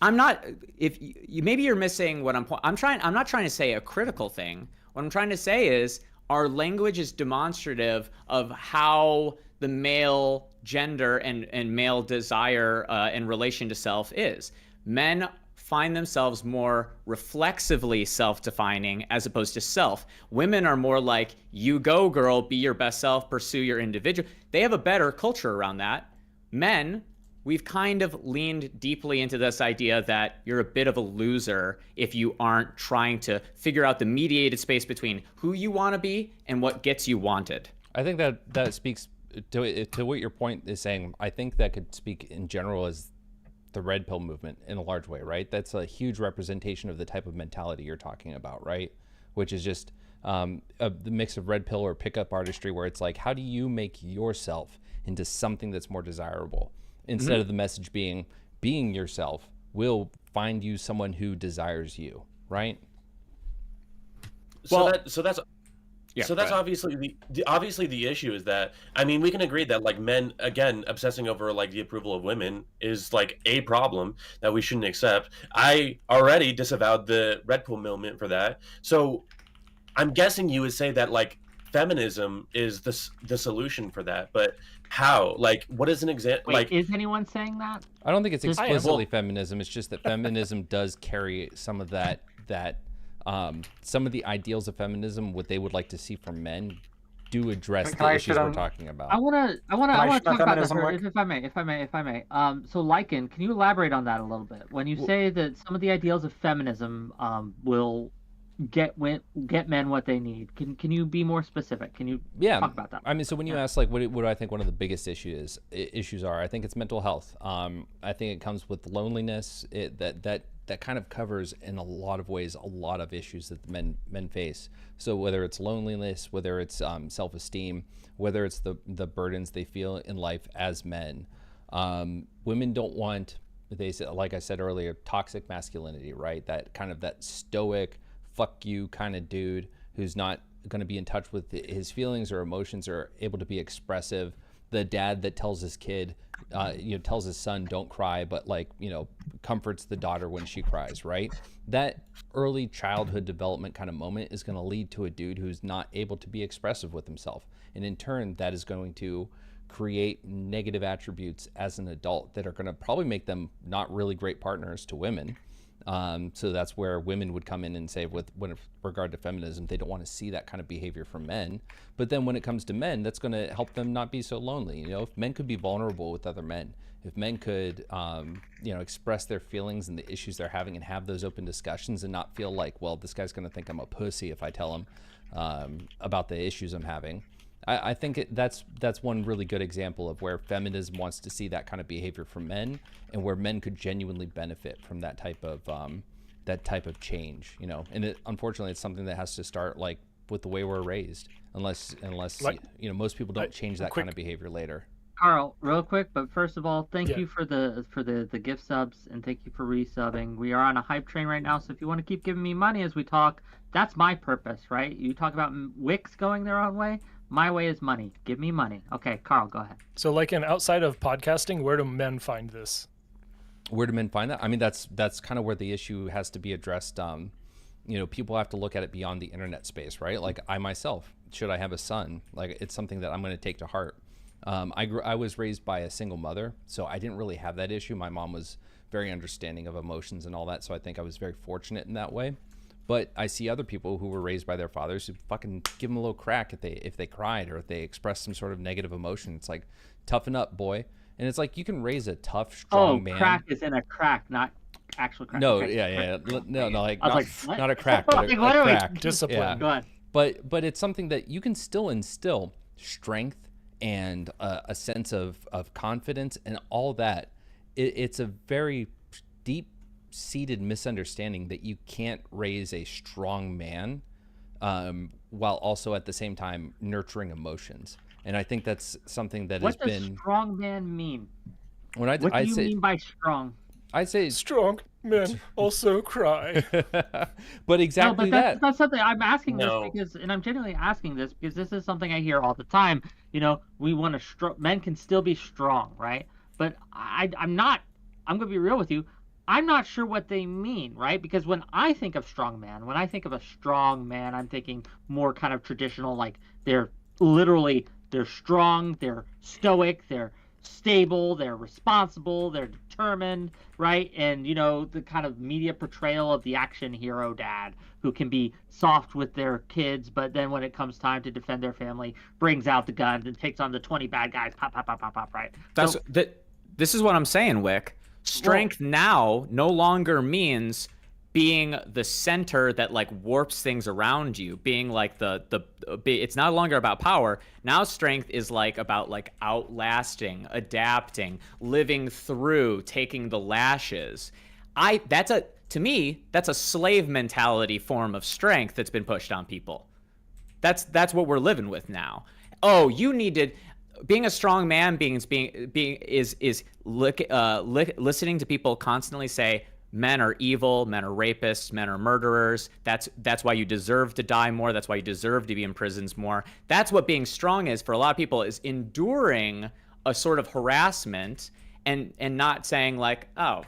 I'm not. If you maybe you're missing what I'm not trying to say a critical thing. What I'm trying to say is our language is demonstrative of how the male gender and male desire in relation to self is. Men find themselves more reflexively self-defining as opposed to self. Women are more like, you go girl, be your best self, pursue your individual. They have a better culture around that. Men we've kind of leaned deeply into this idea that you're a bit of a loser if you aren't trying to figure out the mediated space between who you want to be and what gets you wanted. I think that speaks to what your point is saying. I think that could speak in general as the red pill movement in a large way, right? That's a huge representation of the type of mentality you're talking about, right? Which is just the mix of red pill or pickup artistry, where it's like, how do you make yourself into something that's more desirable, instead of the message being yourself will find you someone who desires you, right? So that's obviously the issue is that, I mean, we can agree that like men, again, obsessing over like the approval of women is like a problem that we shouldn't accept. I already disavowed the red pill movement for that. So I'm guessing you would say that like feminism is the solution for that, but how? Like, what is an example? Wait, Like, is anyone saying that? I don't think it's Just- explicitly feminism. It's just that feminism does carry some of that some of the ideals of feminism, what they would like to see from men, do address the issues we're talking about. I wanna I talk shut about that feminism, for, Whick? if I may. So Lycan, can you elaborate on that a little bit? When you say that some of the ideals of feminism will get men what they need, can you be more specific? Can you talk about that? I mean, so when you ask like what do I think one of the biggest issues are, I think it's mental health. I think it comes with loneliness. That kind of covers in a lot of ways a lot of issues that the men face. So whether it's loneliness, whether it's self-esteem, whether it's the burdens they feel in life as men. Women don't want, they say, like I said earlier, toxic masculinity, right? That kind of that stoic, fuck you kind of dude who's not going to be in touch with his feelings or emotions or able to be expressive. The dad that tells his kid, tells his son, don't cry, but comforts the daughter when she cries, right? That early childhood development kind of moment is going to lead to a dude who's not able to be expressive with himself. And in turn, that is going to create negative attributes as an adult that are going to probably make them not really great partners to women. So that's where women would come in and say, with regard to feminism, they don't want to see that kind of behavior from men. But then when it comes to men, that's going to help them not be so lonely. If men could be vulnerable with other men, if men could, express their feelings and the issues they're having and have those open discussions and not feel like, well, this guy's going to think I'm a pussy if I tell him about the issues I'm having. I think that's one really good example of where feminism wants to see that kind of behavior from men, and where men could genuinely benefit from that type of change. And unfortunately, it's something that has to start like with the way we're raised, unless most people don't change that kind of behavior later. Carl, real quick, but first of all, thank Yeah. you for the gift subs, and thank you for resubbing. We are on a hype train right now, so if you want to keep giving me money as we talk, that's my purpose, right? You talk about Wicks going their own way. My way is money. Give me money. Okay, Carl, go ahead. So, like, outside of podcasting, where do men find this? Where do men find that? I mean, that's kind of where the issue has to be addressed. People have to look at it beyond the internet space, right? Like I myself, should I have a son? Like it's something that I'm going to take to heart. I was raised by a single mother, so I didn't really have that issue. My mom was very understanding of emotions and all that, so I think I was very fortunate in that way. But I see other people who were raised by their fathers who fucking give them a little crack if they cried or if they expressed some sort of negative emotion. It's like, toughen up, boy. And it's like, you can raise a tough, strong man. Crack is in a crack, not actual crack. No, okay. yeah. No, like, I was not, like, what? not a crack, but Like, a what are we- crack. Discipline. Yeah. Go ahead. But it's something that you can still instill strength and a sense of confidence and all that. It's a very deep-seated misunderstanding that you can't raise a strong man while also at the same time nurturing emotions. And I think that's something that What has does been. strong man mean? What What do you mean by strong? I'd say Strong men also cry. but exactly No, but that. that's something I'm asking No. this because, and I'm genuinely asking this because this is something I hear all the time. We want to men can still be strong, right? But I'm not. I'm gonna be real with you. I'm not sure what they mean, right? Because when I think of strong man, when I think of a strong man, I'm thinking more kind of traditional, like they're strong, they're stoic, they're stable, they're responsible, they're determined, right? And the kind of media portrayal of the action hero dad who can be soft with their kids, but then when it comes time to defend their family, brings out the guns and takes on the 20 bad guys, pop, pop, pop, pop, pop, right? That's So- this is what I'm saying, Wick. Strength now no longer means being the center that like warps things around you, being like it's no longer about power. Now strength is like about like outlasting, adapting, living through, taking the lashes. To me, that's a slave mentality form of strength that's been pushed on people. That's what we're living with now. Oh, you needed being a strong man listening to people constantly say men are evil, men are rapists, men are murderers. That's why you deserve to die more. That's why you deserve to be in prisons more. That's what being strong is for a lot of people, is enduring a sort of harassment and not saying like, oh,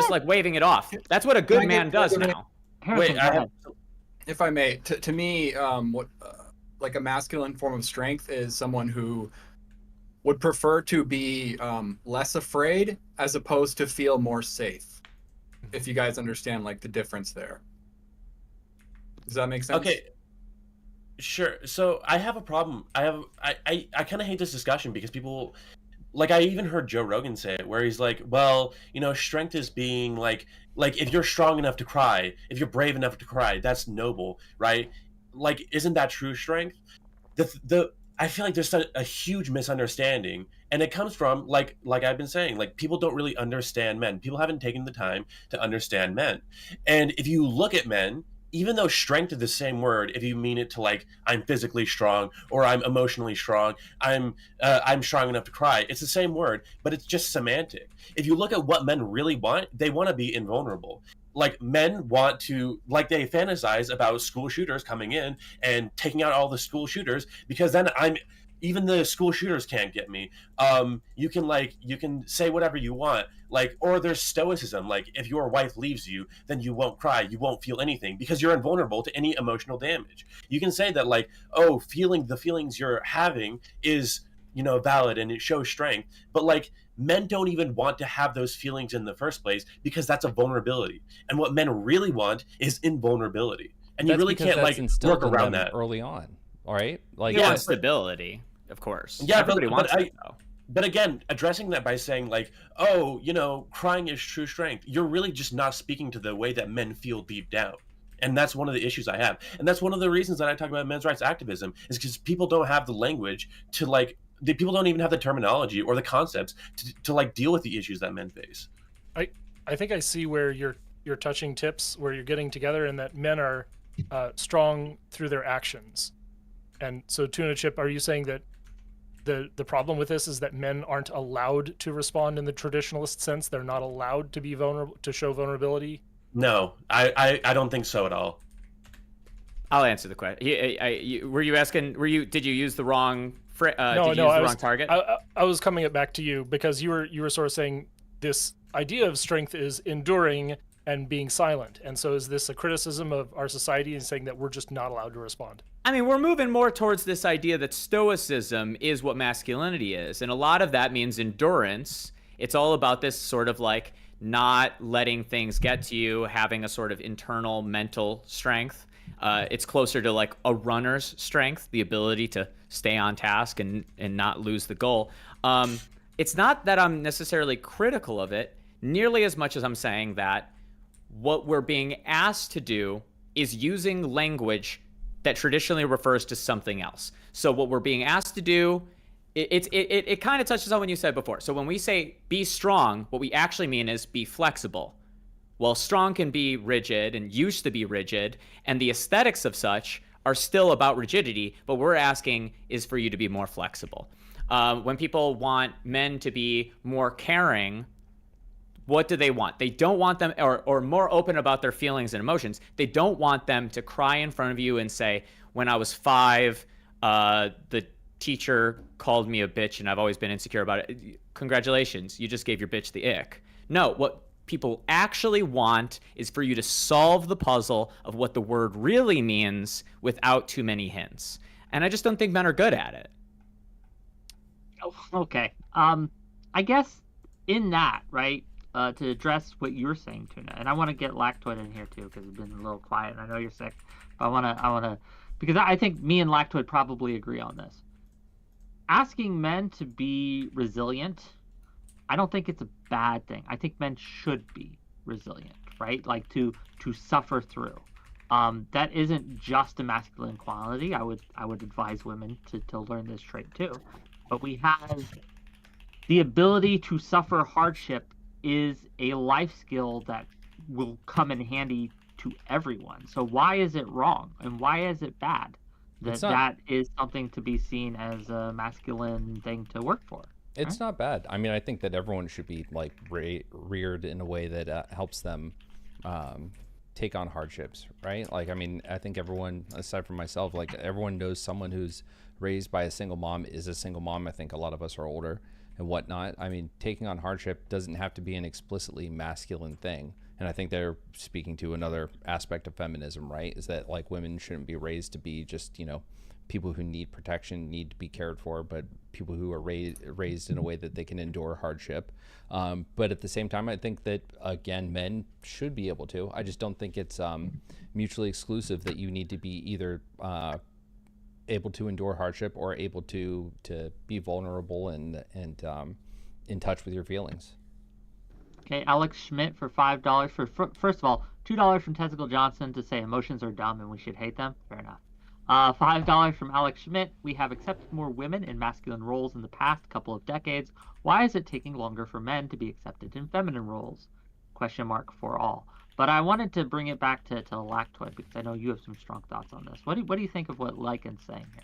like waving it off. That's what a good man does now. Wait, if I may, to me, what like a masculine form of strength is someone who would prefer to be less afraid as opposed to feel more safe. If you guys understand like the difference there. Does that make sense? Okay. Sure. So I have a problem. I kind of hate this discussion because people, like, I even heard Joe Rogan say it, where he's like, well, strength is being like if you're strong enough to cry, if you're brave enough to cry, that's noble, right? Like, isn't that true strength? I feel like there's a huge misunderstanding, and it comes from like I've been saying, like, people don't really understand men. People haven't taken the time to understand men. And if you look at men, even though strength is the same word, if you mean it to like I'm physically strong or I'm emotionally strong, I'm strong enough to cry, it's the same word, but it's just semantic. If you look at what men really want, they want to be invulnerable. Like, men want to, like, they fantasize about school shooters coming in and taking out all the school shooters, because then even the school shooters can't get me. You can say whatever you want, like, or there's stoicism, like if your wife leaves you, then you won't cry, you won't feel anything because you're invulnerable to any emotional damage. You can say that, like, oh, feeling the feelings you're having is valid and it shows strength, but like, men don't even want to have those feelings in the first place because that's a vulnerability, and what men really want is invulnerability, and you really can't like work around that early on. All right, like, you want stability, of course. Yeah, everybody wants it, though. But again, addressing that by saying like, oh, crying is true strength, you're really just not speaking to the way that men feel deep down. And that's one of the issues I have. And that's one of the reasons that I talk about men's rights activism, is because people don't have the language to like, the people don't even have the terminology or the concepts to like deal with the issues that men face. I think I see where you're touching tips, where you're getting together, and that men are strong through their actions. And so, Tuna Chip, are you saying that the problem with this is that men aren't allowed to respond in the traditionalist sense? They're not allowed to be vulnerable, to show vulnerability? No, I don't think so at all. I'll answer the question. Were you asking? Did you use the wrong? Wrong target? I was coming it back to you because you were sort of saying this idea of strength is enduring and being silent. And so is this a criticism of our society and saying that we're just not allowed to respond? I mean, we're moving more towards this idea that stoicism is what masculinity is. And a lot of that means endurance. It's all about this sort of like not letting things get to you, having a sort of internal mental strength. It's closer to like a runner's strength, the ability to stay on task and not lose the goal. It's not that I'm necessarily critical of it nearly as much as I'm saying that what we're being asked to do is using language that traditionally refers to something else. So what we're being asked to do, it kind of touches on what you said before. So when we say be strong, what we actually mean is be flexible. Well, strong can be rigid and used to be rigid, and the aesthetics of such are still about rigidity, but we're asking is for you to be more flexible. When people want men to be more caring, what do they want? They don't want them, or more open about their feelings and emotions. They don't want them to cry in front of you and say, when I was 5, the teacher called me a bitch and I've always been insecure about it. Congratulations, you just gave your bitch the ick. No, what people actually want is for you to solve the puzzle of what the word really means without too many hints. And I just don't think men are good at it. Oh, okay. I guess in that, right, to address what you're saying, Tuna, and I want to get Lactoid in here too, because it's been a little quiet and I know you're sick, but I want to, because I think me and Lactoid probably agree on this. Asking men to be resilient I don't think it's a bad thing. I think men should be resilient, right? Like to suffer through. That isn't just a masculine quality. I would advise women to learn this trait too. But we have the ability to suffer hardship is a life skill that will come in handy to everyone. So why is it wrong and why is it bad that is something to be seen as a masculine thing to work for? It's not bad. I mean, I think that everyone should be like reared in a way that helps them take on hardships, right? Like, I mean, I think everyone, aside from myself, like everyone knows someone who's raised by a single mom is a single mom. I think a lot of us are older and whatnot. I mean, taking on hardship doesn't have to be an explicitly masculine thing. And I think they're speaking to another aspect of feminism, right? Is that like women shouldn't be raised to be just, you know, people who need protection, need to be cared for, but people who are raised in a way that they can endure hardship. But at the same time, I think that, again, men should be able to. I just don't think it's mutually exclusive that you need to be either able to endure hardship or able to be vulnerable and in touch with your feelings. Okay, Alex Schmidt for $5. First of all, $2 from Testicle Johnson to say emotions are dumb and we should hate them. Fair enough. $5 from Alex Schmidt. We have accepted more women in masculine roles in the past couple of decades. Why is it taking longer for men to be accepted in feminine roles? Question mark for all. But I wanted to bring it back to Lactoid because I know you have some strong thoughts on this. What do you think of what Lycan's saying here?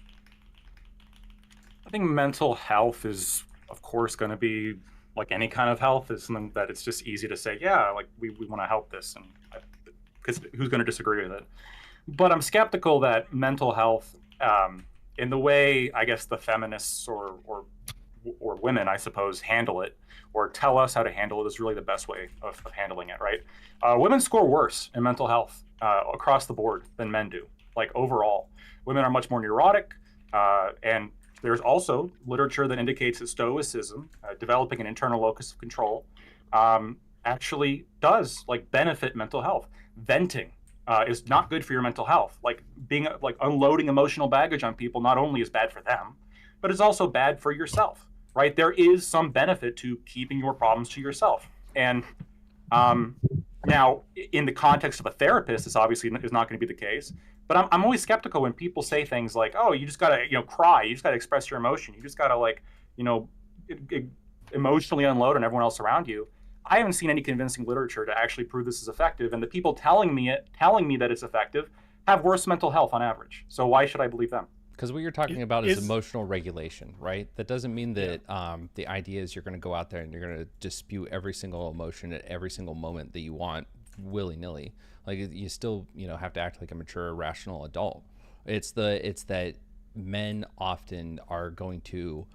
I think mental health is, of course, going to be like any kind of health. Is something that it's just easy to say, yeah, like we want to help this, and because who's going to disagree with it? But I'm skeptical that mental health, in the way I guess the feminists or women, I suppose, handle it or tell us how to handle it is really the best way of handling it, right? Women score worse in mental health across the board than men do. Like overall, women are much more neurotic, and there's also literature that indicates that stoicism, developing an internal locus of control, actually does like benefit mental health. Venting is not good for your mental health. Like unloading emotional baggage on people not only is bad for them, but it's also bad for yourself, right? There is some benefit to keeping your problems to yourself. And now, in the context of a therapist, this obviously is not going to be the case. But I'm always skeptical when people say things like, "Oh, you just gotta, cry. You just gotta express your emotion. You just gotta emotionally unload on everyone else around you." I haven't seen any convincing literature to actually prove this is effective, and the people telling me that it's effective have worse mental health on average. So why should I believe them? Because what you're talking about is emotional regulation, right? That doesn't mean that the idea is you're going to go out there and you're going to just spew every single emotion at every single moment that you want willy-nilly. Like you still, have to act like a mature, rational adult. It's that men often are going to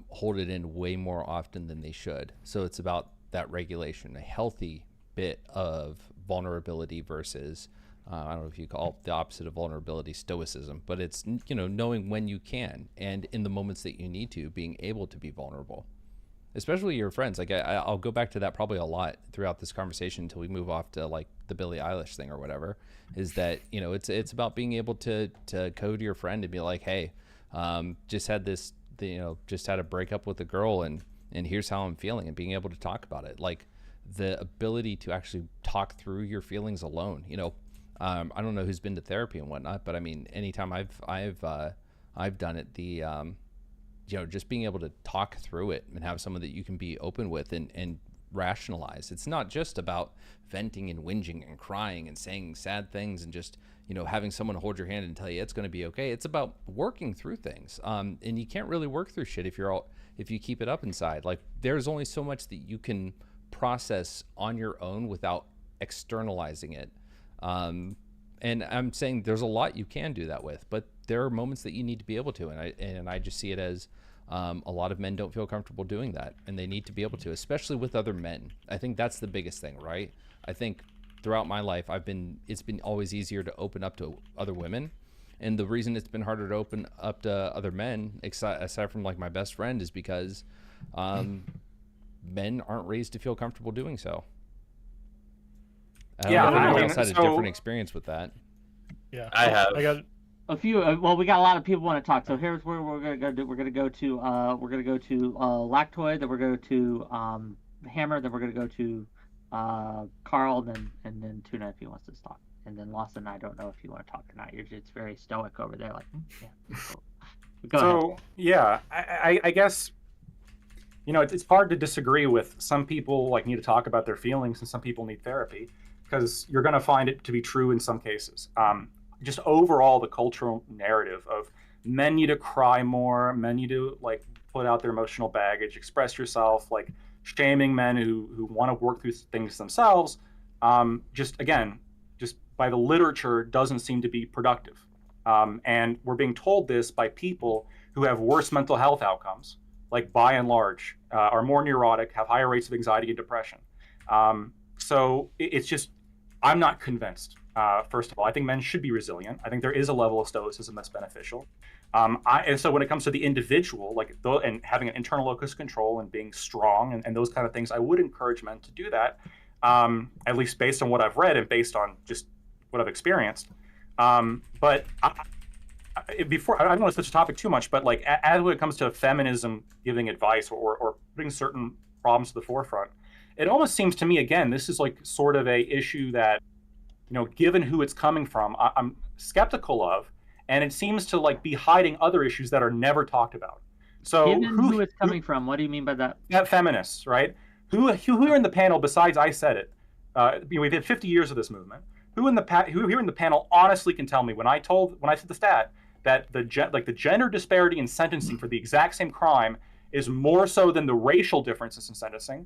hold it in way more often than they should. So it's about that regulation, a healthy bit of vulnerability versus I don't know if you call the opposite of vulnerability stoicism, but it's, knowing when you can and in the moments that you need to, being able to be vulnerable, especially your friends. Like I'll go back to that probably a lot throughout this conversation until we move off to like the Billie Eilish thing or whatever, is that, it's about being able to go to your friend and be like, hey, just had a breakup with a girl and here's how I'm feeling, and being able to talk about it. Like the ability to actually talk through your feelings alone, I don't know who's been to therapy and whatnot, but I mean, anytime I've done it, just being able to talk through it and have someone that you can be open with and rationalize. It's not just about venting and whinging and crying and saying sad things and just, having someone hold your hand and tell you it's going to be okay. It's about working through things. And you can't really work through shit if you keep it up inside. Like there's only so much that you can process on your own without externalizing it. And I'm saying there's a lot you can do that with, but there are moments that you need to be able to. And I just see it as a lot of men don't feel comfortable doing that, and they need to be able to, especially with other men. I think that's the biggest thing, right? I think throughout my life, it's been always easier to open up to other women. And the reason it's been harder to open up to other men, aside from like my best friend, is because men aren't raised to feel comfortable doing so. I don't know if anyone else had a different experience with that. Yeah, I have. a few. Well, we got a lot of people want to talk. So here's where we're gonna go. We're gonna go to Lactoid. Then we're going to go to Hammer. Then we're gonna go to Carl. And then Tuna if he wants to talk. And then Lawson, I don't know if you want to talk or not. You're just very stoic over there. Like, yeah. Go ahead. Yeah, I guess. It's hard to disagree with some people need to talk about their feelings and some people need therapy because you're going to find it to be true in some cases. Just overall, the cultural narrative of men need to cry more, men need to put out their emotional baggage, express yourself, shaming men who want to work through things themselves. Just by the literature doesn't seem to be productive. And we're being told this by people who have worse mental health outcomes, by and large, are more neurotic, have higher rates of anxiety and depression. So it's just, I'm not convinced. First of all, I think men should be resilient. I think there is a level of stoicism that's beneficial. And so when it comes to the individual, and having an internal locus control and being strong and those kind of things, I would encourage men to do that, at least based on what I've read and based on just what I've experienced. But before, I don't want to switch the topic too much, but as when it comes to feminism giving advice or putting certain problems to the forefront, it almost seems to me, again, this is sort of a issue that, given who it's coming from, I'm skeptical of, and it seems to be hiding other issues that are never talked about. So given who it's coming from, what do you mean by that? Feminists, right? Who are in the panel besides I said it? We've had 50 years of this movement. Who here in the panel honestly can tell me when I said the stat that the gender disparity in sentencing for the exact same crime is more so than the racial differences in sentencing?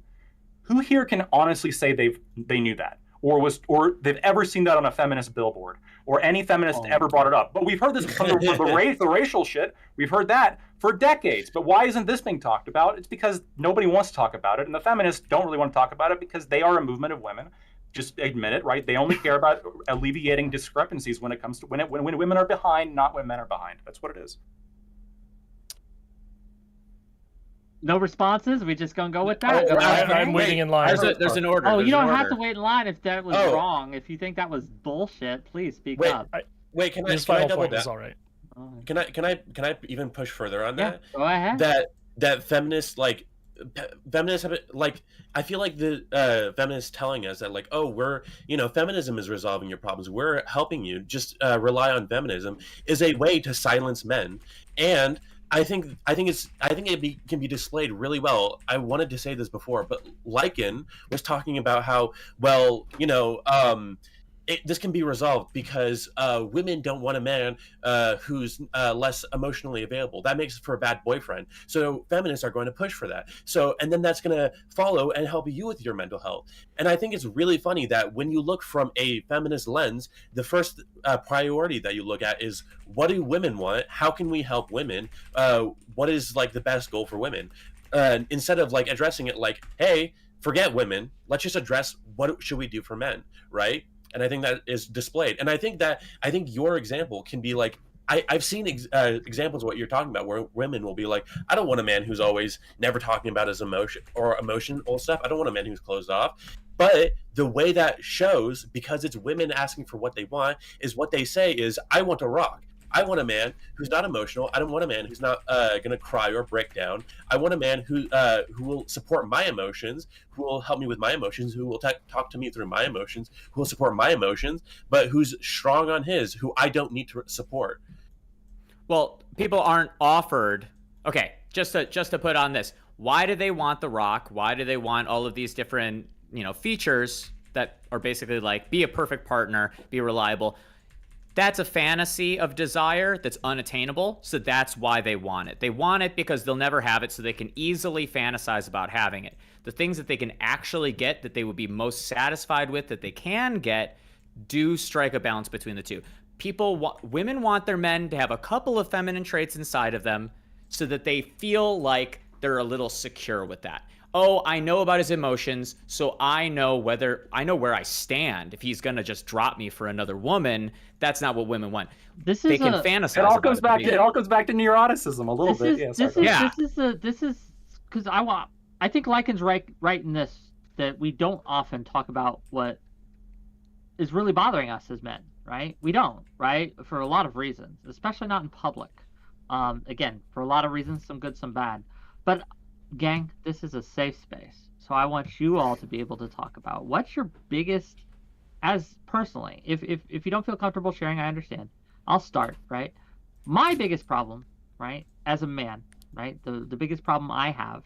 Who here can honestly say they knew that, or they've ever seen that on a feminist billboard, or any feminist ever brought it up? But we've heard this from the racial shit. We've heard that for decades. But why isn't this being talked about? It's because nobody wants to talk about it, and the feminists don't really want to talk about it because they are a movement of women. Just admit it, right? They only care about alleviating discrepancies when it comes to when women are behind, not when men are behind. That's what it is. No responses? We just gonna go with that? I'm waiting in line. There's an order. Oh, There's you don't an have to order. wait in line if that was wrong. If you think that was bullshit, please speak up. Can I double down? All right. Can I even push further on that? Go ahead. That feminists feminists have I feel like the feminists telling us that we're feminism is resolving your problems, we're helping you, just rely on feminism, is a way to silence men. And I think it can be displayed really well. I wanted to say this before, but Lycan was talking about how this can be resolved because women don't want a man who's less emotionally available. That makes for a bad boyfriend. So feminists are going to push for that. And then that's going to follow and help you with your mental health. And I think it's really funny that when you look from a feminist lens, the first priority that you look at is, what do women want? How can we help women? What is the best goal for women? Instead of addressing it hey, forget women. Let's just address what should we do for men, right? And I think that is displayed. And I think your example can be I've seen examples of what you're talking about, where women will be I don't want a man who's always never talking about his emotional stuff. I don't want a man who's closed off. But the way that shows, because it's women asking for what they want, is what they say is, I want to rock. I want a man who's not emotional. I don't want a man who's not going to cry or break down. I want a man who will support my emotions, who will help me with my emotions, who will talk to me through my emotions, who will support my emotions, but who's strong on his, who I don't need to support. Well, people aren't offered. Okay, just to put on this, why do they want the rock? Why do they want all of these different features that are basically be a perfect partner, be reliable? That's a fantasy of desire that's unattainable, so that's why they want it. They want it because they'll never have it, so they can easily fantasize about having it. The things that they can actually get, that they would be most satisfied with, that they can get, do strike a balance between the two. Women want their men to have a couple of feminine traits inside of them so that they feel like they're a little secure with that. Oh, I know about his emotions, so I know where I stand. If he's gonna just drop me for another woman, that's not what women want. They can fantasize. It all comes back to neuroticism a little bit. This is because I think Lycan's right in this, that we don't often talk about what is really bothering us as men. right? We don't, right? For a lot of reasons, especially not in public. Again, for a lot of reasons, some good, some bad. But gang, this is a safe space. So I want you all to be able to talk about what's your biggest, as personally, if you don't feel comfortable sharing, I understand. I'll start, right? My biggest problem, right, as a man, right, the biggest problem I have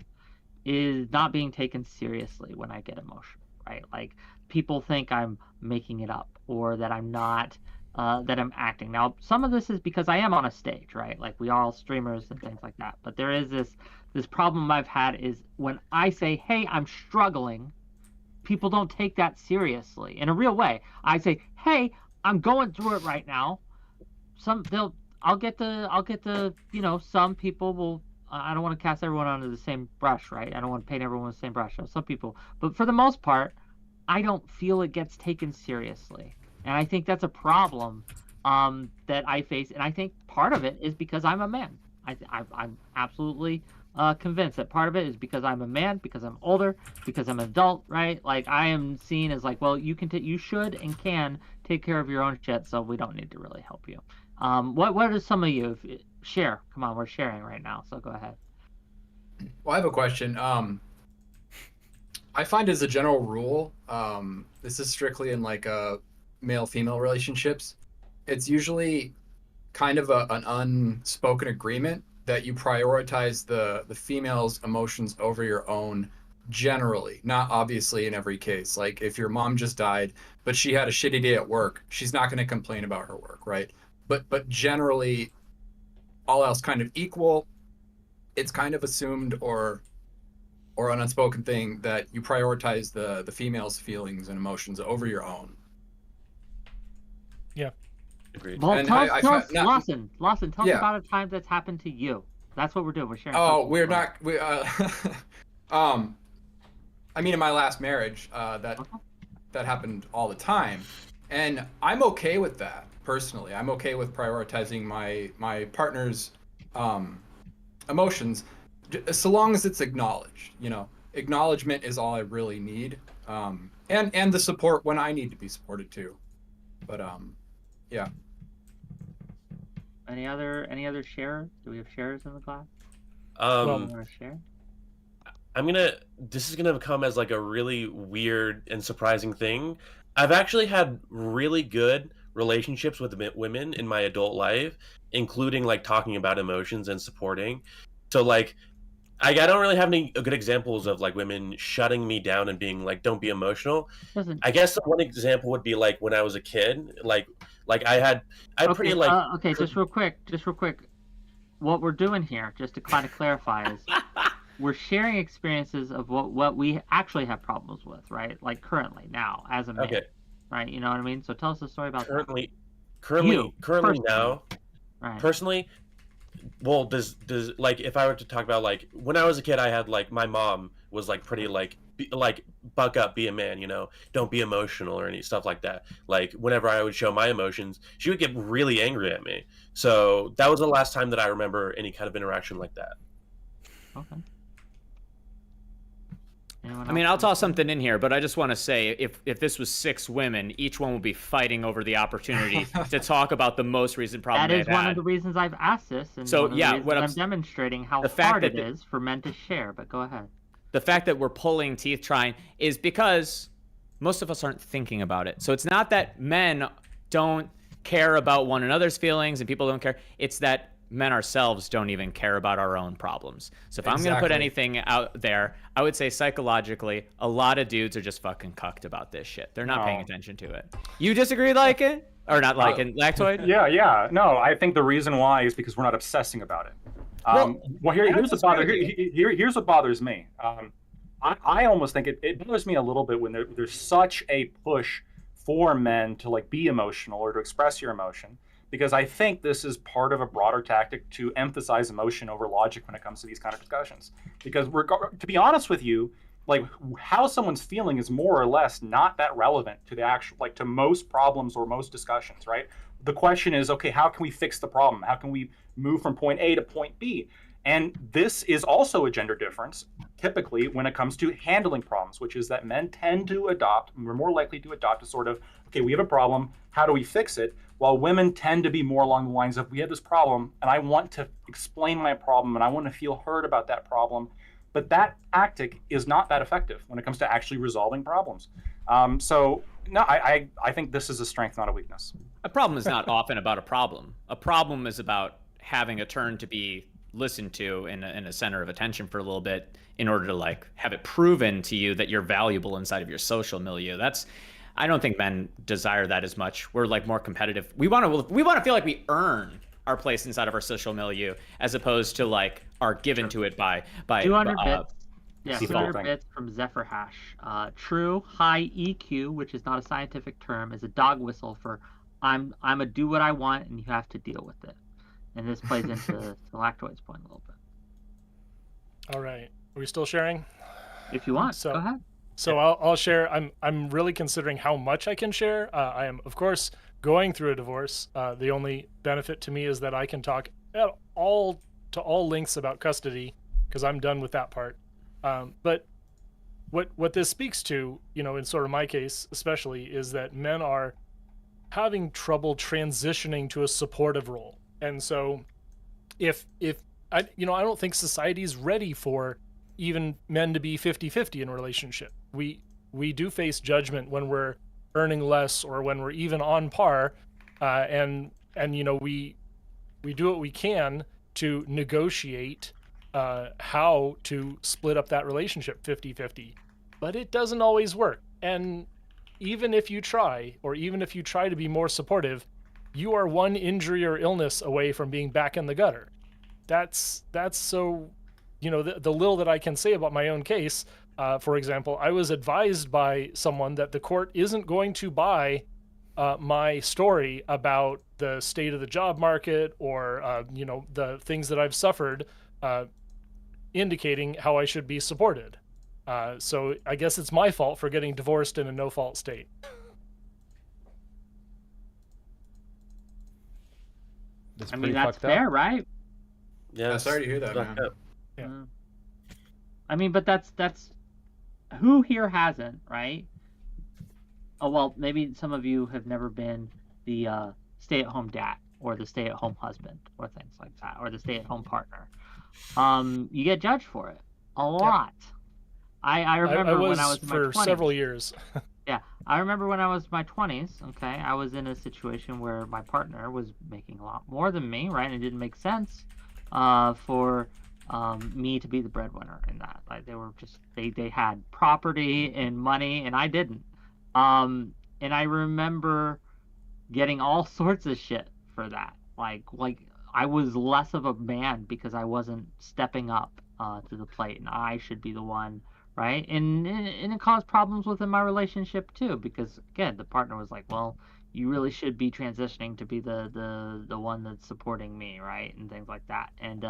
is not being taken seriously when I get emotional, right? Like people think I'm making it up or that I'm not, that I'm acting. Now, some of this is because I am on a stage, right? Like we are all streamers and things like that. But there is this problem I've had is when I say, "Hey, I'm struggling," people don't take that seriously in a real way. I say, "Hey, I'm going through it right now." I'll get the some people will. I don't want to cast everyone under the same brush, right? I don't want to paint everyone with the same brush. Some people, but for the most part, I don't feel it gets taken seriously, and I think that's a problem that I face. And I think part of it is because I'm a man. I'm absolutely convinced that part of it is because I'm a man, because I'm older, because I'm an adult, right? Like I am seen as like, well, you should and can take care of your own shit, so we don't need to really help you. What are some of you share? Come on, we're sharing right now, so go ahead. Well, I have a question. I find as a general rule, this is strictly in like male-female relationships. It's usually kind of an unspoken agreement that you prioritize the female's emotions over your own generally, not obviously in every case. Like if your mom just died, but she had a shitty day at work, she's not going to complain about her work, right? But generally, all else kind of equal, it's kind of assumed or an unspoken thing that you prioritize the female's feelings and emotions over your own. Yeah. Agreed. Well, And tell us, not- Lawson, tell us Yeah. about a time that's happened to you. That's what we're doing. We're sharing. Oh, personal we're stories. not. I mean, in my last marriage, that happened all the time, and I'm okay with that personally. I'm okay with prioritizing my partner's emotions, so long as it's acknowledged. Acknowledgement is all I really need, and the support when I need to be supported too. But yeah. Any other sharers? Do we have sharers in the class? Um, Want to share? This is gonna come as like a really weird and surprising thing. I've actually had really good relationships with women in my adult life, including like talking about emotions and supporting. So like I don't really have any good examples of like women shutting me down and being like, "Don't be emotional." Doesn't. I guess one example would be like when I was a kid, like I Okay, pretty like okay, just real quick. What we're doing here, just to kind of clarify, is we're sharing experiences of what we actually have problems with, right? Like currently, now, as a man, okay. right? You know what I mean? So tell us a story about Currently You, personally. now, that. Right. personally, well, does like if I were to talk about like when I was a kid, I had like my mom was like pretty like like buck up, be a man, don't be emotional or any stuff like that. Like whenever I would show my emotions, she would get really angry at me. So that was the last time that I remember any kind of interaction like that. Okay. I mean, I'll toss something in here, but I just want to say, if this was 6 women, each one would be fighting over the opportunity to talk about the most recent problem That is they've one had. of the reasons I've asked this, and So, one of the yeah, reasons what I'm I'm demonstrating how the fact hard that it is for men to share. But go ahead. The fact that we're pulling teeth trying is because most of us aren't thinking about it. So it's not that men don't care about one another's feelings and people don't care. It's that men ourselves don't even care about our own problems. So if I'm going to put anything out there, I would say psychologically, a lot of dudes are just fucking cucked about this shit. They're not paying attention to it. You disagree, like it? Or not like it, Lactoid? Yeah. No, I think the reason why is because we're not obsessing about it. Here's what bothers me. I almost think it bothers me a little bit when there's such a push for men to like be emotional or to express your emotion, because I think this is part of a broader tactic to emphasize emotion over logic when it comes to these kind of discussions. Because to be honest with you, like how someone's feeling is more or less not that relevant to the actual, like to most problems or most discussions, right? The question is, okay, how can we fix the problem? How can we move from point A to point B? And this is also a gender difference. typically when it comes to handling problems, which is that men tend to adopt, and we're more likely to adopt a sort of, okay, we have a problem, how do we fix it? While women tend to be more along the lines of, we have this problem and I want to explain my problem and I want to feel heard about that problem. But that tactic is not that effective when it comes to actually resolving problems. So no, I think this is a strength, not a weakness. A problem is not often about a problem. A problem is about having a turn to be listened to in a center of attention for a little bit in order to like have it proven to you that you're valuable inside of your social milieu. I don't think men desire that as much. We're like more competitive. We want to feel like we earn our place inside of our social milieu as opposed to like are given to it by 200 bits. Yeah, Default 200 thing. bits from Zephyr Hash. True high EQ, which is not a scientific term, is a dog whistle for I'm a do what I want and you have to deal with it. And this plays into the Lactoid's point a little bit. All right. Are we still sharing? If you want, So- go ahead. So I'll share. I'm really considering how much I can share. I am, of course, going through a divorce. The only benefit to me is that I can talk to all lengths about custody because I'm done with that part. But what this speaks to, in sort of my case especially, is that men are having trouble transitioning to a supportive role. And so if I don't think society is ready for even men to be 50-50 in a relationship. We do face judgment when we're earning less or when we're even on par, and we do what we can to negotiate how to split up that relationship 50-50, but it doesn't always work. And even if you try, or even if you try to be more supportive, you are one injury or illness away from being back in the gutter. That's so, the little that I can say about my own case. For example, I was advised by someone that the court isn't going to buy my story about the state of the job market or, the things that I've suffered, indicating how I should be supported. So I guess it's my fault for getting divorced in a no-fault state. That's I mean, pretty that's fucked up. fair, right? Yeah, sorry to hear that, fucked man. up. Yeah. I mean, but that's who here hasn't, right? Oh, well, maybe some of you have never been the stay-at-home dad or the stay-at-home husband or things like that, or the stay-at-home partner. You get judged for it a lot. I remember I was when I was in my for 20s. several years. Yeah, I remember when I was in my 20s, okay, I was in a situation where my partner was making a lot more than me, right? And it didn't make sense for me to be the breadwinner in that. Like, they were just, they had property and money, and I didn't. And I remember getting all sorts of shit for that. Like I was less of a man because I wasn't stepping up to the plate, and I should be the one, right? And it caused problems within my relationship too, because again, the partner was like, well, you really should be transitioning to be the one that's supporting me, right? And things like that. And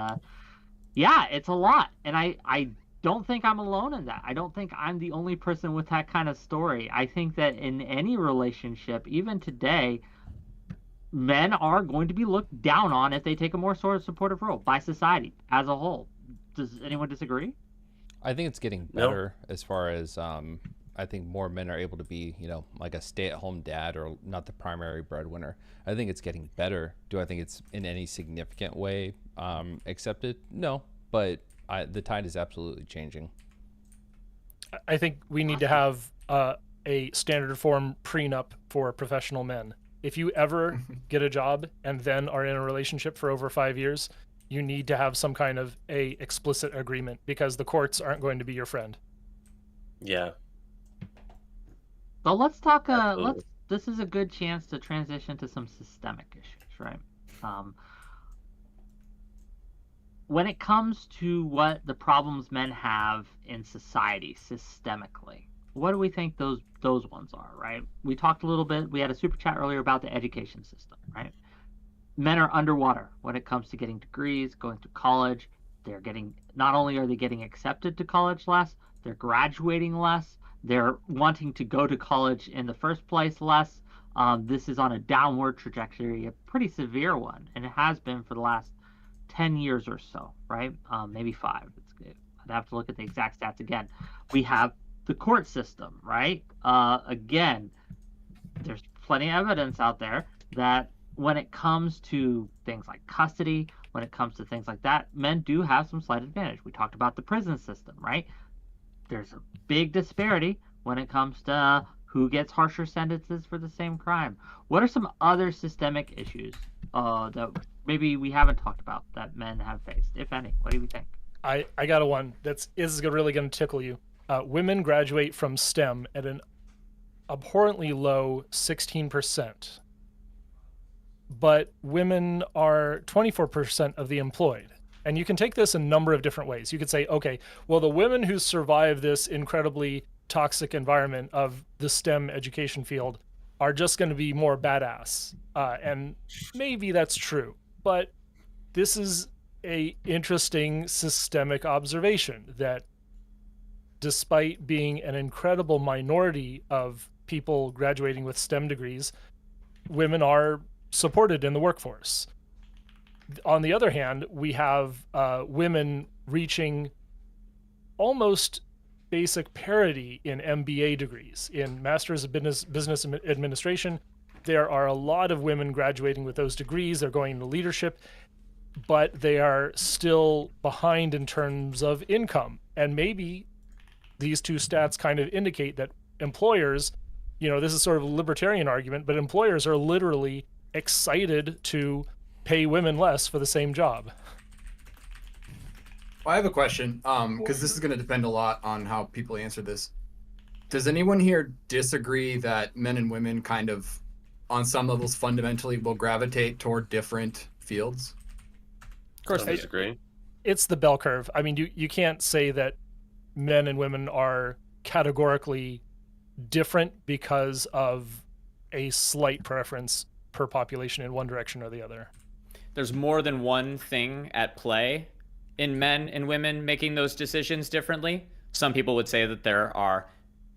yeah, it's a lot. And I don't think I'm alone in that. I don't think I'm the only person with that kind of story. I think that in any relationship, even today, men are going to be looked down on if they take a more sort of supportive role by society as a whole. Does anyone disagree? I think it's getting better as far as I think more men are able to be, like a stay-at-home dad or not the primary breadwinner. I think it's getting better. Do I think it's in any significant way accepted? No, but the tide is absolutely changing. I think we need to have a standard form prenup for professional men. If you ever get a job and then are in a relationship for over 5 years, you need to have some kind of a explicit agreement, because the courts aren't going to be your friend. Yeah. So let's talk. Absolutely. This is a good chance to transition to some systemic issues, right? When it comes to what the problems men have in society systemically, what do we think those ones are, right? We talked a little bit. We had a super chat earlier about the education system, right? Men are underwater when it comes to getting degrees, going to college. They're getting, not only are they getting accepted to college less, they're graduating less. They're wanting to go to college in the first place less. This is on a downward trajectory, a pretty severe one, and it has been for the last 10 years or so, right? Maybe 5. have to look at the exact stats again. We have the court system, right? Again, there's plenty of evidence out there that when it comes to things like custody, when it comes to things like that, men do have some slight advantage. We talked about the prison system, right? There's a big disparity when it comes to who gets harsher sentences for the same crime. What are some other systemic issues that maybe we haven't talked about that men have faced, if any? What do you think? I got a one is really going to tickle you. Women graduate from STEM at an abhorrently low 16%, but women are 24% of the employed. And you can take this a number of different ways. You could say, okay, well, the women who survive this incredibly toxic environment of the STEM education field are just going to be more badass. And maybe that's true, but this is a interesting systemic observation that despite being an incredible minority of people graduating with STEM degrees, women are supported in the workforce. On the other hand, we have women reaching almost basic parity in MBA degrees. In Masters of Business Administration, there are a lot of women graduating with those degrees. They're going into leadership, but they are still behind in terms of income. And maybe these two stats kind of indicate that employers, this is sort of a libertarian argument, but employers are literally excited to pay women less for the same job. Well, I have a question, because this is going to depend a lot on how people answer this. Does anyone here disagree that men and women kind of, on some levels, fundamentally will gravitate toward different fields? Of course, I disagree. It's the bell curve. I mean, you can't say that men and women are categorically different because of a slight preference per population in one direction or the other. There's more than one thing at play in men and women making those decisions differently. Some people would say that there are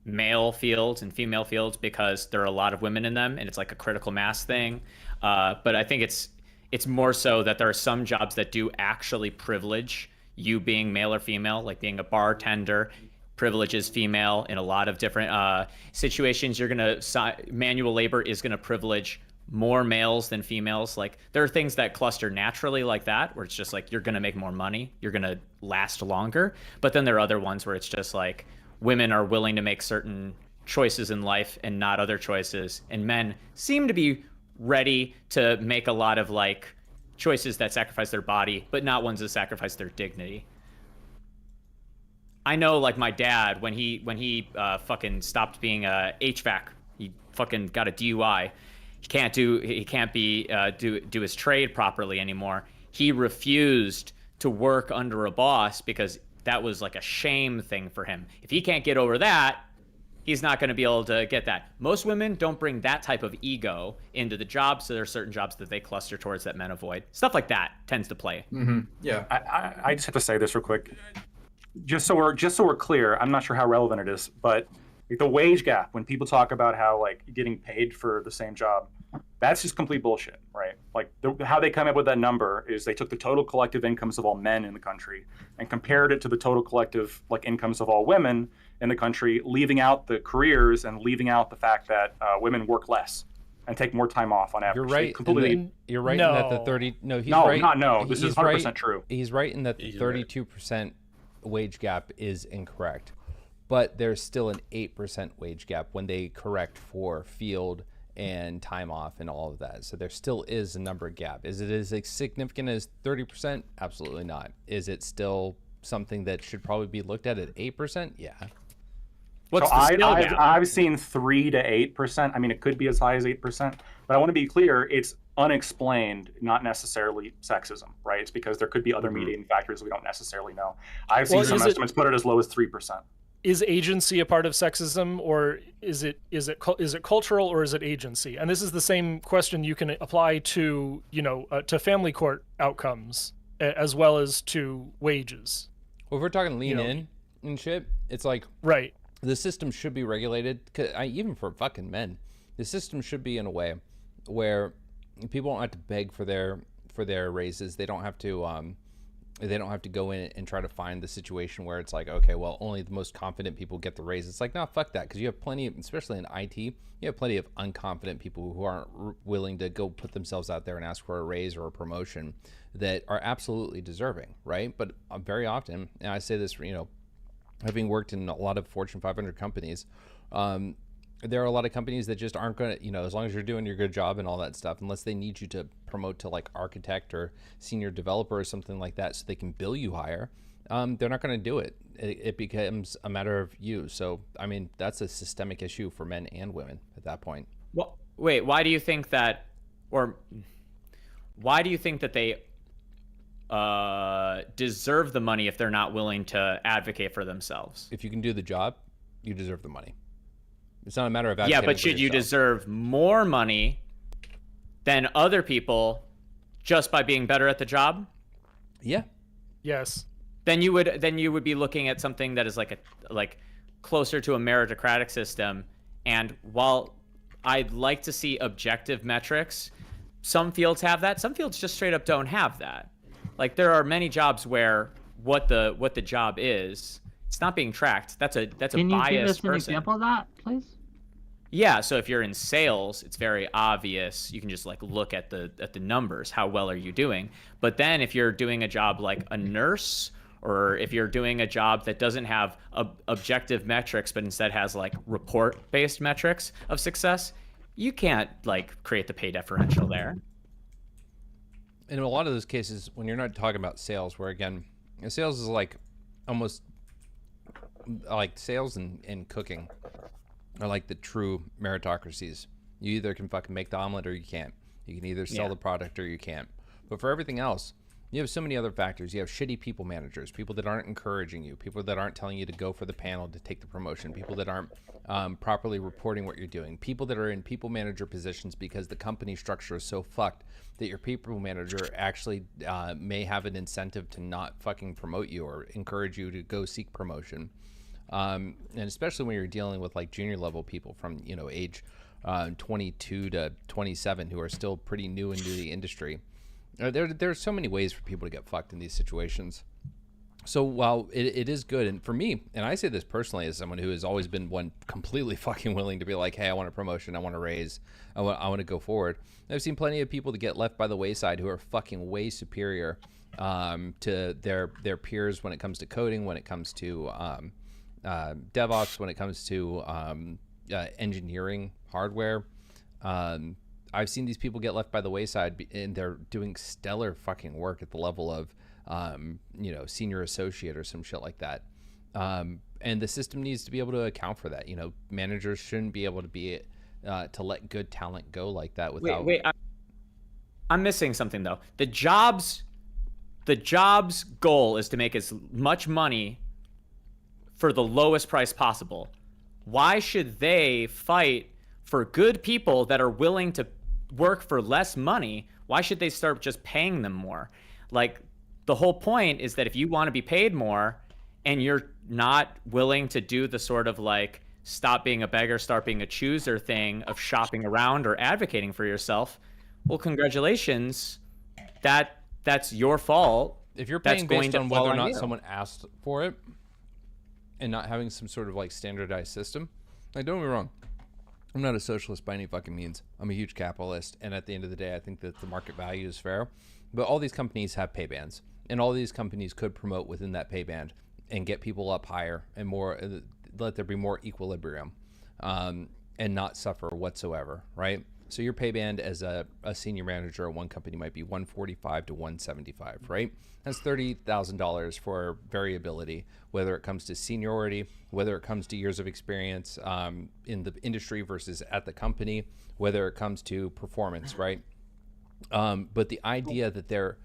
male fields and female fields because there are a lot of women in them and it's like a critical mass thing. But I think it's more so that there are some jobs that do actually privilege you being male or female, like being a bartender privileges female in a lot of different situations. Manual labor is gonna privilege more males than females. Like there are things that cluster naturally like that, where it's just like, you're going to make more money, you're going to last longer. But then there are other ones where it's just like women are willing to make certain choices in life and not other choices. And men seem to be ready to make a lot of like choices that sacrifice their body, but not ones that sacrifice their dignity. I know like my dad, when he fucking stopped being a HVAC, he fucking got a DUI. He can't do his trade properly anymore. He refused to work under a boss because that was like a shame thing for him. If he can't get over that, he's not going to be able to get that. Most women don't bring that type of ego into the job, so there are certain jobs that they cluster towards that men avoid. Stuff like that tends to play. Mm-hmm. Yeah. I just have to say this real quick, just so we're clear. I'm not sure how relevant it is, but the wage gap, when people talk about how like getting paid for the same job, that's just complete bullshit, right? Like how they come up with that number is they took the total collective incomes of all men in the country and compared it to the total collective like incomes of all women in the country, leaving out the careers and leaving out the fact that women work less and take more time off on average. You're right. You're right No. in that the 30. No, he's No, right. not no. This He's is 100% right. true. He's right in that the 32% wage gap is incorrect, but there's still an 8% wage gap when they correct for field and time off and all of that. So there still is a number gap. Is it as significant as 30%? Absolutely not. Is it still something that should probably be looked at 8%? Yeah. What's So the skill gap? I've seen 3 to 8%. I mean, it could be as high as 8%, but I want to be clear, it's unexplained, not necessarily sexism, right? It's because there could be other mediating factors we don't necessarily know. I've seen some estimates put it as low as 3%. Is agency a part of sexism, or is it cultural, or is it agency? And this is the same question you can apply to to family court outcomes as well as to wages. Well, if we're talking lean in and shit, it's like right. The system should be regulated, even for fucking men. The system should be in a way where people don't have to beg for their raises. They don't have to They don't have to go in and try to find the situation where it's like, okay, well, only the most confident people get the raise. It's like, no, fuck that, because you have plenty of, especially in IT, you have plenty of unconfident people who aren't willing to go put themselves out there and ask for a raise or a promotion that are absolutely deserving, right? But very often, and I say this, having worked in a lot of Fortune 500 companies, there are a lot of companies that just aren't going to, as long as you're doing your good job and all that stuff, unless they need you to promote to like architect or senior developer or something like that so they can bill you higher, they're not going to do it. It becomes a matter of you. So, I mean, that's a systemic issue for men and women at that point. Well, wait, why do you think that, or why do you think that they deserve the money if they're not willing to advocate for themselves? If you can do the job, you deserve the money. It's not a matter of yeah, advocating but for should you yourself. deserve more money than other people just by being better at the job? Yeah. Yes. Then you would be looking at something that is like closer to a meritocratic system. And while I'd like to see objective metrics, some fields have that. Some fields just straight up don't have that. Like there are many jobs where what the job is, it's not being tracked. That's a biased person. Can you give us an example of that, please? Yeah, so if you're in sales, it's very obvious. You can just like look at the numbers. How well are you doing? But then if you're doing a job like a nurse, or if you're doing a job that doesn't have objective metrics, but instead has like report-based metrics of success, you can't like create the pay differential there. In a lot of those cases, when you're not talking about sales, where again, sales is like almost like sales and cooking are like the true meritocracies. You either can fucking make the omelet or you can't. You can either sell the product or you can't. But for everything else, you have so many other factors. You have shitty people managers, people that aren't encouraging you, people that aren't telling you to go for the panel to take the promotion, people that aren't properly reporting what you're doing, people that are in people manager positions because the company structure is so fucked that your people manager actually may have an incentive to not fucking promote you or encourage you to go seek promotion. And especially when you're dealing with like junior level people from, age 22 to 27 who are still pretty new into the industry. There's so many ways for people to get fucked in these situations. So while it is good, and for me, and I say this personally as someone who has always been one completely fucking willing to be like, hey, I want a promotion, I want a raise, I want to go forward. I've seen plenty of people to get left by the wayside who are fucking way superior to their peers when it comes to coding, when it comes to DevOps, when it comes to engineering hardware. I've seen these people get left by the wayside, and they're doing stellar fucking work at the level of, senior associate or some shit like that. And the system needs to be able to account for that. Managers shouldn't be able to be to let good talent go like that without. Wait, I'm missing something though. The job's goal is to make as much money for the lowest price possible. Why should they fight for good people that are willing to work for less money? Why should they start just paying them more? Like, the whole point is that if you want to be paid more and you're not willing to do the sort of like stop being a beggar, start being a chooser thing of shopping around or advocating for yourself, well, congratulations. That's your fault. If you're paying based on whether or not you. someone asked for it and not having some sort of like standardized system, like, don't get me wrong, I'm not a socialist by any fucking means. I'm a huge capitalist, and at the end of the day, I think that the market value is fair. But all these companies have pay bands, and all these companies could promote within that pay band and get people up higher and more, let there be more equilibrium, and not suffer whatsoever, right? So your pay band as a senior manager at one company might be 145 to 175, right? That's $30,000 for variability, whether it comes to seniority, whether it comes to years of experience in the industry versus at the company, whether it comes to performance, right? But the idea that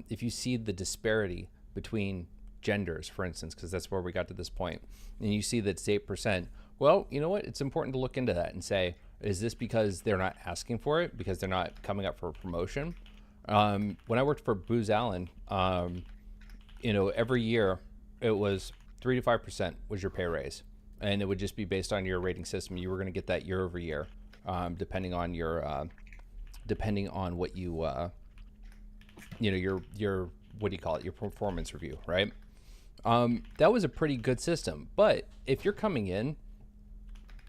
if you see the disparity between genders, for instance, because that's where we got to this point, and you see that it's 8%, well, you know what? It's important to look into that and say, is this because they're not asking for it, because they're not coming up for a promotion? When I worked for Booz Allen, every year it was 3 to 5% was your pay raise, and it would just be based on your rating system. You were going to get that year over year, depending on what you, your what do you call it, your performance review, right? That was a pretty good system. But if you're coming in,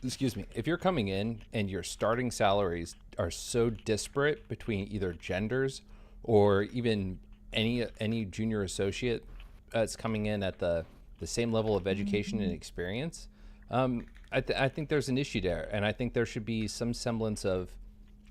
and your starting salaries are so disparate between either genders or even any junior associate that's coming in at the same level of education and experience, I think there's an issue there. And I think there should be some semblance of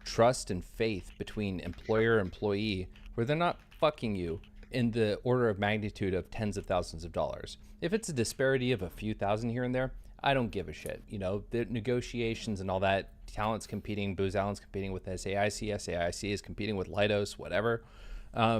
trust and faith between employer and employee, where they're not fucking you in the order of magnitude of tens of thousands of dollars. If it's a disparity of a few thousand here and there, I don't give a shit. You know, the negotiations and all that, talent's competing, Booz Allen's competing with SAIC is competing with Leidos, whatever. I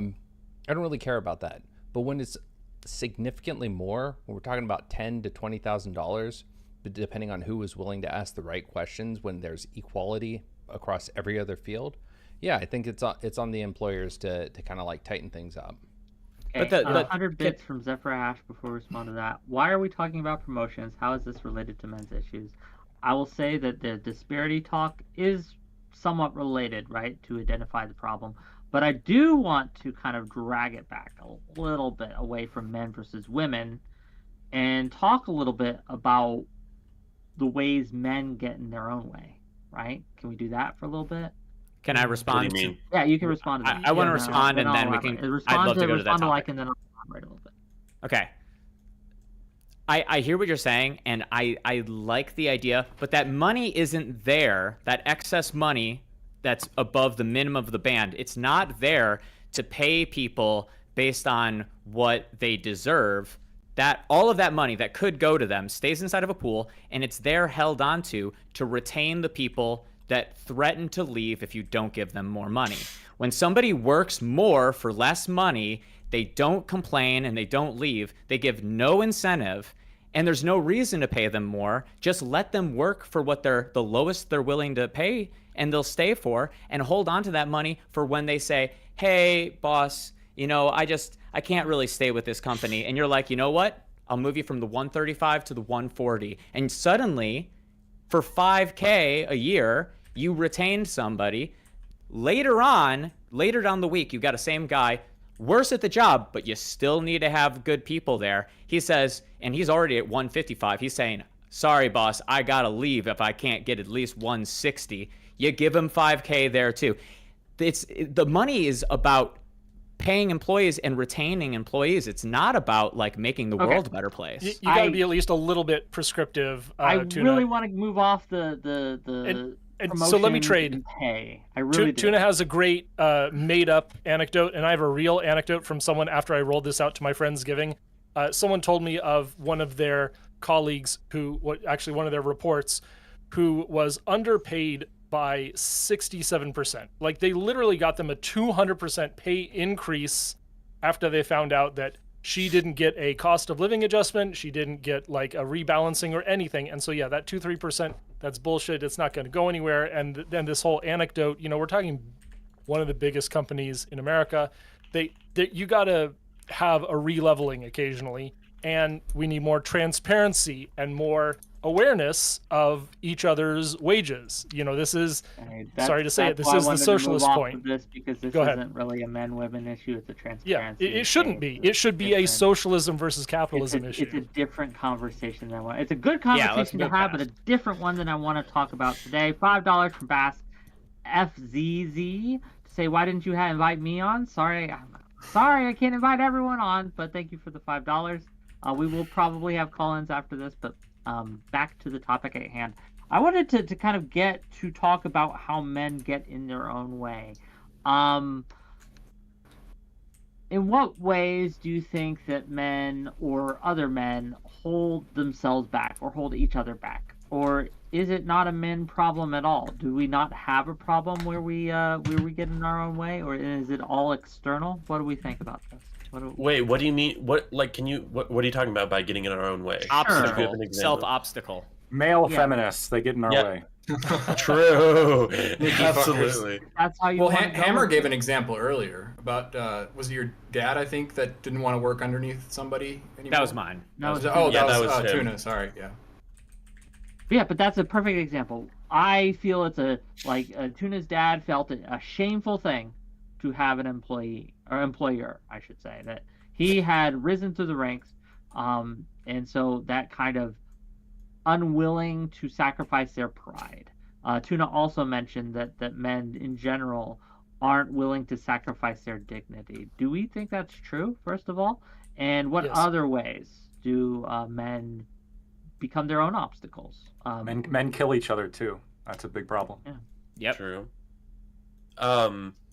don't really care about that. But when it's significantly more, when we're talking about $10,000 to $20,000, depending on who is willing to ask the right questions, when there's equality across every other field, yeah, I think it's on the employers to kind of like tighten things up. Okay, 100 bits from Zephyr Ash before we respond to that. Why are we talking about promotions? How is this related to men's issues? I will say that the disparity talk is somewhat related, right, to identify the problem. But I do want to kind of drag it back a little bit away from men versus women and talk a little bit about the ways men get in their own way, right? Can we do that for a little bit? Can I respond? What do you mean? Yeah, you can respond to that. I want to respond, and then we can. I'd love to go to that topic. And then I'll elaborate a little bit. Okay. I hear what you're saying, and I like the idea, but that money isn't there. That excess money that's above the minimum of the band, it's not there to pay people based on what they deserve. That all of that money that could go to them stays inside of a pool, and it's there held onto to retain the people that threaten to leave if you don't give them more money. When somebody works more for less money, they don't complain and they don't leave. They give no incentive, and there's no reason to pay them more. Just let them work for what the lowest they're willing to pay, and they'll stay for, and hold on to that money for when they say, hey, boss, you know, I can't really stay with this company. And you're like, you know what? I'll move you from the 135 to the 140. And suddenly, for $5K a year, you retained somebody. Later down the week, you've got the same guy, worse at the job, but you still need to have good people there. He says, and he's already at 155. He's saying, sorry, boss, I got to leave if I can't get at least 160. You give him $5K there too. The money is about paying employees and retaining employees. It's not about like making the world a better place. You got to be at least a little bit prescriptive. I Tuna. really want to move off the and so let me trade. Pay. I really do. Tuna has a great made-up anecdote, and I have a real anecdote from someone after I rolled this out to my Friendsgiving. Someone told me of one of their colleagues one of their reports, who was underpaid by 67%. Like, they literally got them a 200% pay increase after they found out that she didn't get a cost of living adjustment, she didn't get like a rebalancing or anything. And so yeah, that 2-3%, that's bullshit. It's not going to go anywhere. And then this whole anecdote, you know, we're talking one of the biggest companies in America. You got to have a re-leveling occasionally, and we need more transparency and more awareness of each other's wages. You know, this is, sorry to say it, this is the socialist point. This because this Go ahead. Isn't really a men-women issue, it's a transparency. Yeah, it shouldn't be. It should be a socialism versus capitalism issue. It's a different conversation than it's a good conversation to have, but a different one than I want to talk about today. $5 from Bass FZZ to say, why didn't you invite me on? Sorry, I can't invite everyone on, but thank you for the $5. We will probably have call-ins after this, but back to the topic at hand. I wanted to kind of get to talk about how men get in their own way. In what ways do you think that men or other men hold themselves back or hold each other back? Or is it not a men problem at all? Do we not have a problem where we get in our own way, or is it all external? What do we think about this? Wait, what do you mean? What are you talking about by getting in our own way? Obstacle, self-obstacle. Male feminists, they get in our way. True. Absolutely. That's how you. Well, Hammer gave an example earlier about was it your dad? I think that didn't want to work underneath somebody anymore. That was mine. That was Tuna. Sorry, yeah. Yeah, but that's a perfect example. I feel it's Tuna's dad felt it a shameful thing to have an employee or employer, I should say, that he had risen through the ranks, and so that kind of unwilling to sacrifice their pride. Tuna also mentioned that men in general aren't willing to sacrifice their dignity. Do we think that's true, first of all? And what Yes. other ways do men become their own obstacles? Men kill each other too. That's a big problem. Yeah. Yep. True.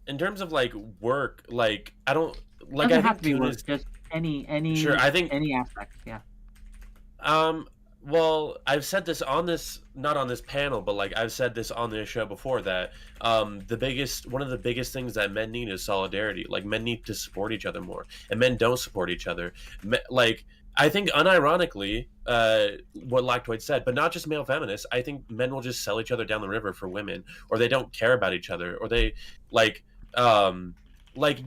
In terms of like work, like I don't like. Doesn't I have think to be Tuna work, is just any. Sure, I think- any aspect. Yeah. Well, I've said this on this, not on this panel, but like I've said this on this show before that one of the biggest things that men need is solidarity. Like men need to support each other more, and men don't support each other. Like I think unironically, what Lactoid said, but not just male feminists. I think men will just sell each other down the river for women, or they don't care about each other, or they like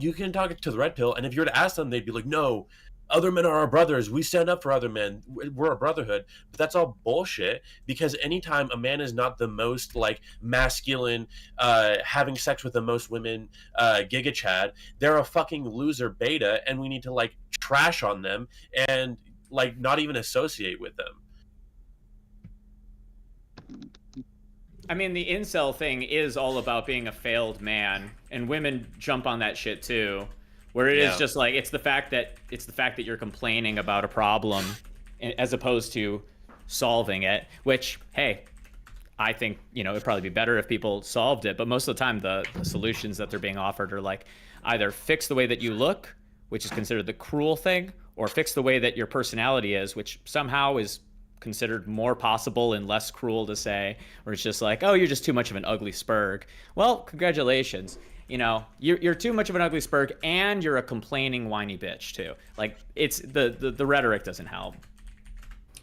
you can talk to the red pill, and if you were to ask them, they'd be like, no. Other men are our brothers. We stand up for other men. We're a brotherhood. But that's all bullshit, because anytime a man is not the most like masculine, having sex with the most women, Giga Chad, they're a fucking loser beta, and we need to like trash on them and like not even associate with them. I mean, the incel thing is all about being a failed man, and women jump on that shit too. Where it is just like it's the fact that you're complaining about a problem as opposed to solving it, which, hey, I think, it'd probably be better if people solved it, but most of the time the solutions that they're being offered are like either fix the way that you look, which is considered the cruel thing, or fix the way that your personality is, which somehow is considered more possible and less cruel to say, or it's just like, oh, you're just too much of an ugly spurg. Well, congratulations. You're too much of an ugly spurg, and you're a complaining, whiny bitch too. Like it's the rhetoric doesn't help.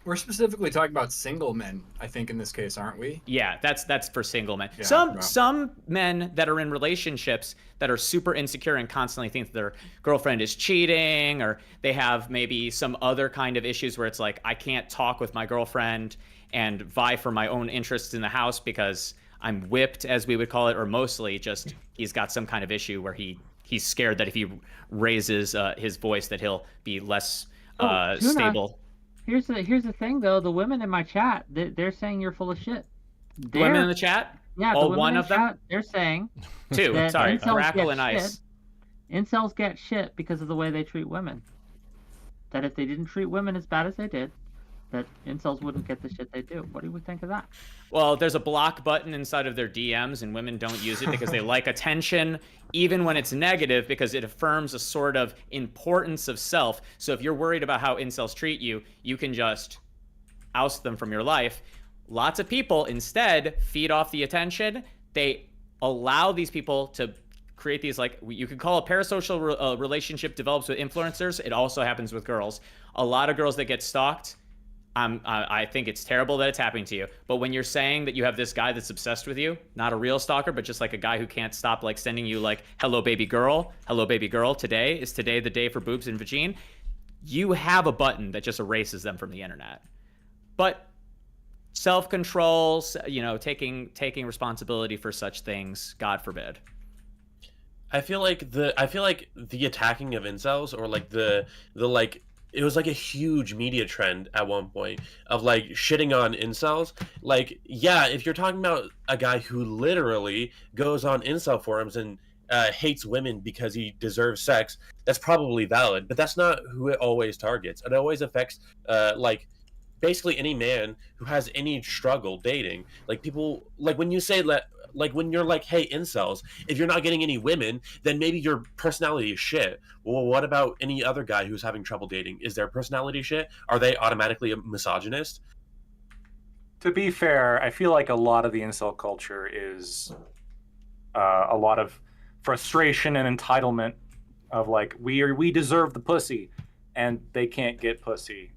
We're specifically talking about single men, I think, in this case, aren't we? Yeah, that's for single men. Yeah, Some men that are in relationships that are super insecure and constantly think that their girlfriend is cheating, or they have maybe some other kind of issues where it's like, I can't talk with my girlfriend and vie for my own interests in the house because I'm whipped, as we would call it, or mostly just he's got some kind of issue where he's scared that if he raises his voice that he'll be less stable. Here's the thing, though. The women in my chat, they're saying you're full of shit. The women in the chat? Yeah, oh, the women one in of them? chat, they're saying two. that Sorry, incels Grackle get and Ice. Incels get shit because of the way they treat women. That if they didn't treat women as bad as they did, that incels wouldn't get the shit they do. What do we think of that? Well, there's a block button inside of their DMs, and women don't use it because they like attention, even when it's negative, because it affirms a sort of importance of self. So if you're worried about how incels treat you, you can just oust them from your life. Lots of people instead feed off the attention. They allow these people to create these, like, you could call a parasocial relationship develops with influencers. It also happens with girls. A lot of girls that get stalked, I think it's terrible that it's happening to you. But when you're saying that you have this guy that's obsessed with you, not a real stalker, but just like a guy who can't stop like sending you like, hello baby girl, today is today the day for boobs and vagine, you have a button that just erases them from the internet. But self-control, taking responsibility for such things, God forbid. I feel like the attacking of incels, or like the like, it was like a huge media trend at one point of like shitting on incels. Like, yeah, if you're talking about a guy who literally goes on incel forums and hates women because he deserves sex, that's probably valid, but that's not who it always targets. It always affects like basically any man who has any struggle dating. Like people, like when you say like when you're like, hey, incels, if you're not getting any women, then maybe your personality is shit. Well, what about any other guy who's having trouble dating? Is their personality shit? Are they automatically a misogynist? To be fair, I feel like a lot of the incel culture is a lot of frustration and entitlement of like, we deserve the pussy, and they can't get pussy.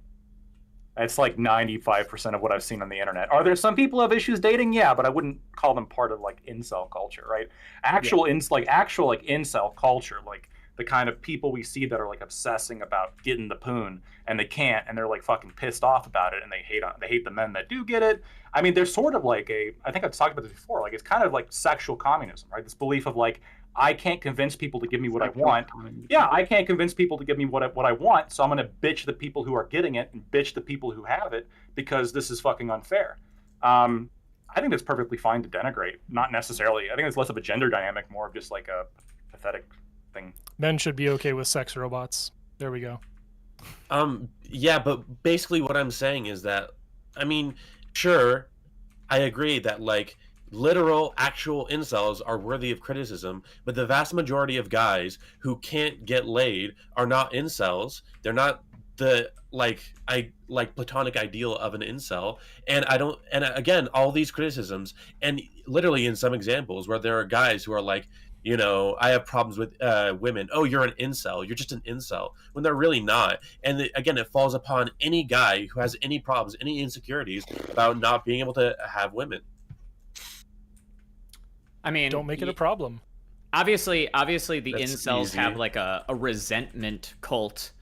It's like 95% of what I've seen on the internet. Are there some people who have issues dating? Yeah, but I wouldn't call them part of like incel culture, right? Actual incel culture, like the kind of people we see that are like obsessing about getting the poon and they can't, and they're like fucking pissed off about it, and they hate the men that do get it. I mean, there's sort of like I think I've talked about this before, like it's kind of like sexual communism, right? This belief of like, I can't convince people to give me what I want. Yeah, I can't convince people to give me what I want, so I'm going to bitch the people who are getting it and bitch the people who have it because this is fucking unfair. I think that's perfectly fine to denigrate. Not necessarily. I think it's less of a gender dynamic, more of just like a pathetic thing. Men should be okay with sex robots. There we go. Yeah, but basically what I'm saying is that, I mean, sure, I agree that like literal actual incels are worthy of criticism, but the vast majority of guys who can't get laid are not incels. They're not the like platonic ideal of an incel. And I don't, and again, all these criticisms, and literally in some examples where there are guys who are like, you know, I have problems with women. Oh, you're an incel. You're just an incel. When they're really not. And again, it falls upon any guy who has any problems, any insecurities about not being able to have women. I mean, Don't make it a problem. obviously the That's incels easy. have like a resentment cult.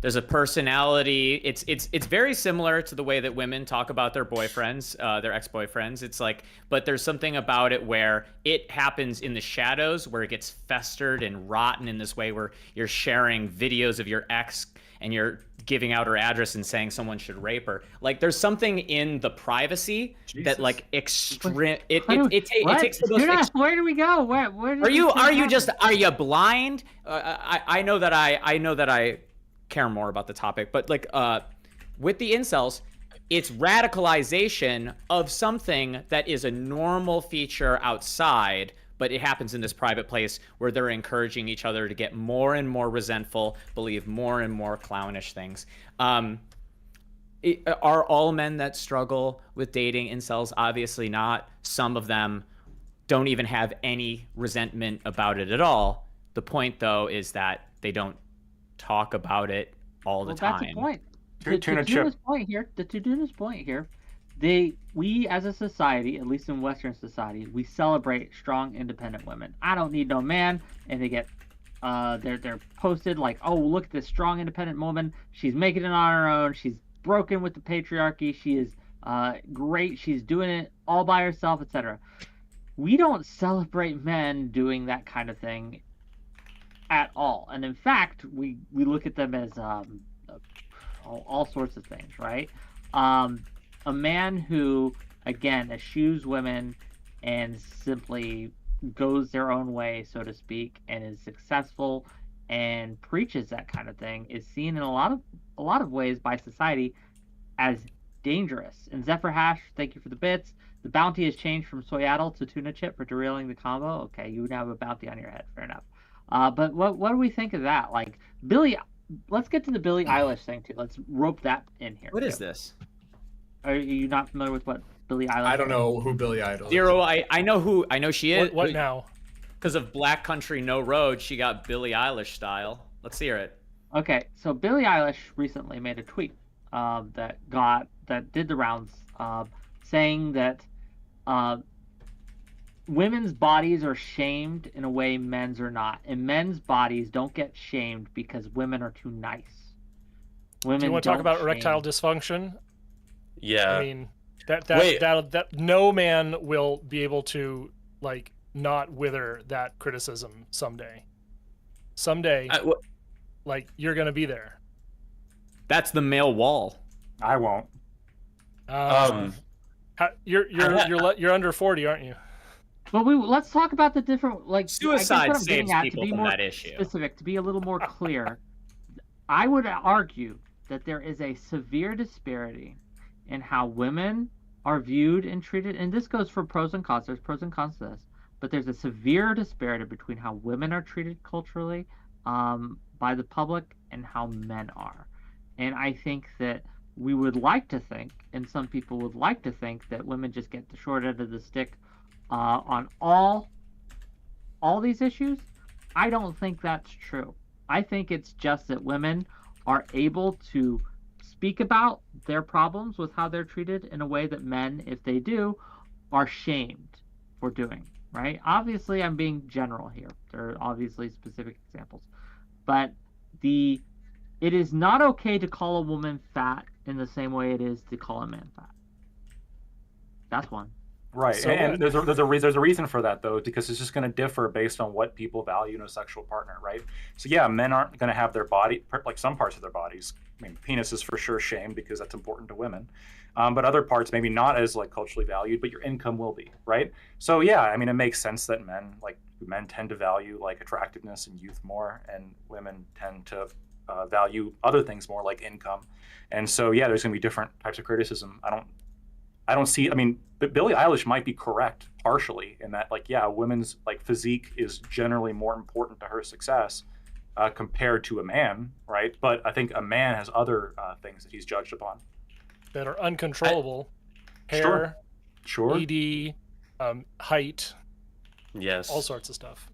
There's a personality. It's very similar to the way that women talk about their boyfriends, their ex-boyfriends. It's like, but there's something about it where it happens in the shadows, where it gets festered and rotten in this way, where you're sharing videos of your ex and you're giving out her address and saying someone should rape her. Like, there's something in the privacy that like extreme. It takes the most. Where do we go? Where Are you blind? I know that I care more about the topic, but like with the incels, it's radicalization of something that is a normal feature outside, but it happens in this private place where they're encouraging each other to get more and more resentful, believe more and more clownish things. Are all men that struggle with dating incels? Obviously not. Some of them don't even have any resentment about it at all. The point, though, is that they don't talk about it all the time. That's the point. Tuna To chip. Duna's point here, we as a society, at least in Western society, we celebrate strong, independent women. I don't need no man, and they get they're posted like, oh, look at this strong, independent woman. She's making it on her own. She's broken with the patriarchy. She is great. She's doing it all by herself, etc. We don't celebrate men doing that kind of thing at all, and in fact, we look at them as all sorts of things, right? A man who, again, eschews women and simply goes their own way, so to speak, and is successful and preaches that kind of thing is seen in a lot of ways by society as dangerous. And Zephyr Hash, thank you for the bits. The bounty has changed from Soyaddle to Tuna Chip for derailing the combo. Okay, you would have a bounty on your head. Fair enough. But what do we think of that? Like, let's get to the Billie Eilish thing too. Let's rope that in here. What is this? Are you not familiar with what Billie Eilish? I don't know who Billie Eilish is. Zero. I know she is. What now? Because of Black Country No Road, she got Billie Eilish style. Let's hear it. Okay, so Billie Eilish recently made a tweet that did the rounds, saying that women's bodies are shamed in a way men's are not, and men's bodies don't get shamed because women are too nice. Women. Do you want to talk don't about shame. erectile dysfunction? Yeah. I mean, that no man will be able to like not wither that criticism someday. Like, you're gonna be there. That's the male wall. I won't. You're under 40, aren't you? But let's talk about the different, like, Suicide I guess what I'm saves getting at, people to be from more that issue. specific, to be a little more clear. I would argue that there is a severe disparity in how women are viewed and treated, and this goes for pros and cons. There's pros and cons to this, but there's a severe disparity between how women are treated culturally by the public and how men are. And I think that we would like to think, and some people would like to think, that women just get the short end of the stick on all these issues. I don't think that's true. I think it's just that women are able to speak about their problems with how they're treated in a way that men, if they do, are shamed for doing, right? Obviously, I'm being general here. There are obviously specific examples. But it is not okay to call a woman fat in the same way it is to call a man fat. That's one. Right, So and there's a reason for that though, because it's just going to differ based on what people value in a sexual partner, right? So yeah, men aren't going to have their body, like some parts of their bodies. I mean, penis is for sure shamed because that's important to women, but other parts maybe not as like culturally valued, but your income will be, right? So yeah, I mean, it makes sense that men tend to value like attractiveness and youth more, and women tend to value other things more, like income. And so yeah, there's going to be different types of criticism. I don't see. I mean, Billie Eilish might be correct partially in that, like, yeah, a women's like physique is generally more important to her success compared to a man, right? But I think a man has other things that he's judged upon. that are uncontrollable. Hair, Sure. ED, height, Yes. all sorts of stuff.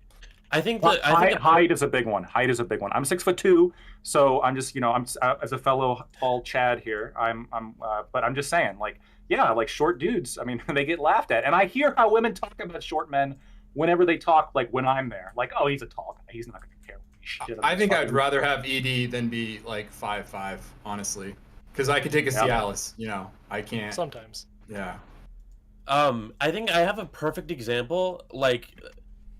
I think But that I think height is a big one. Height is a big one. I'm 6'2", so I'm just, I'm as a fellow tall Chad here. But I'm just saying, like, yeah, like short dudes. I mean, they get laughed at, and I hear how women talk about short men whenever they talk, like when I'm there, like, oh, he's a tall guy. He's not going to care. Shit, I think I'd rather have ED than be like 5'5", honestly, because I could take a Cialis. I can't. Sometimes. Yeah. I think I have a perfect example. Like,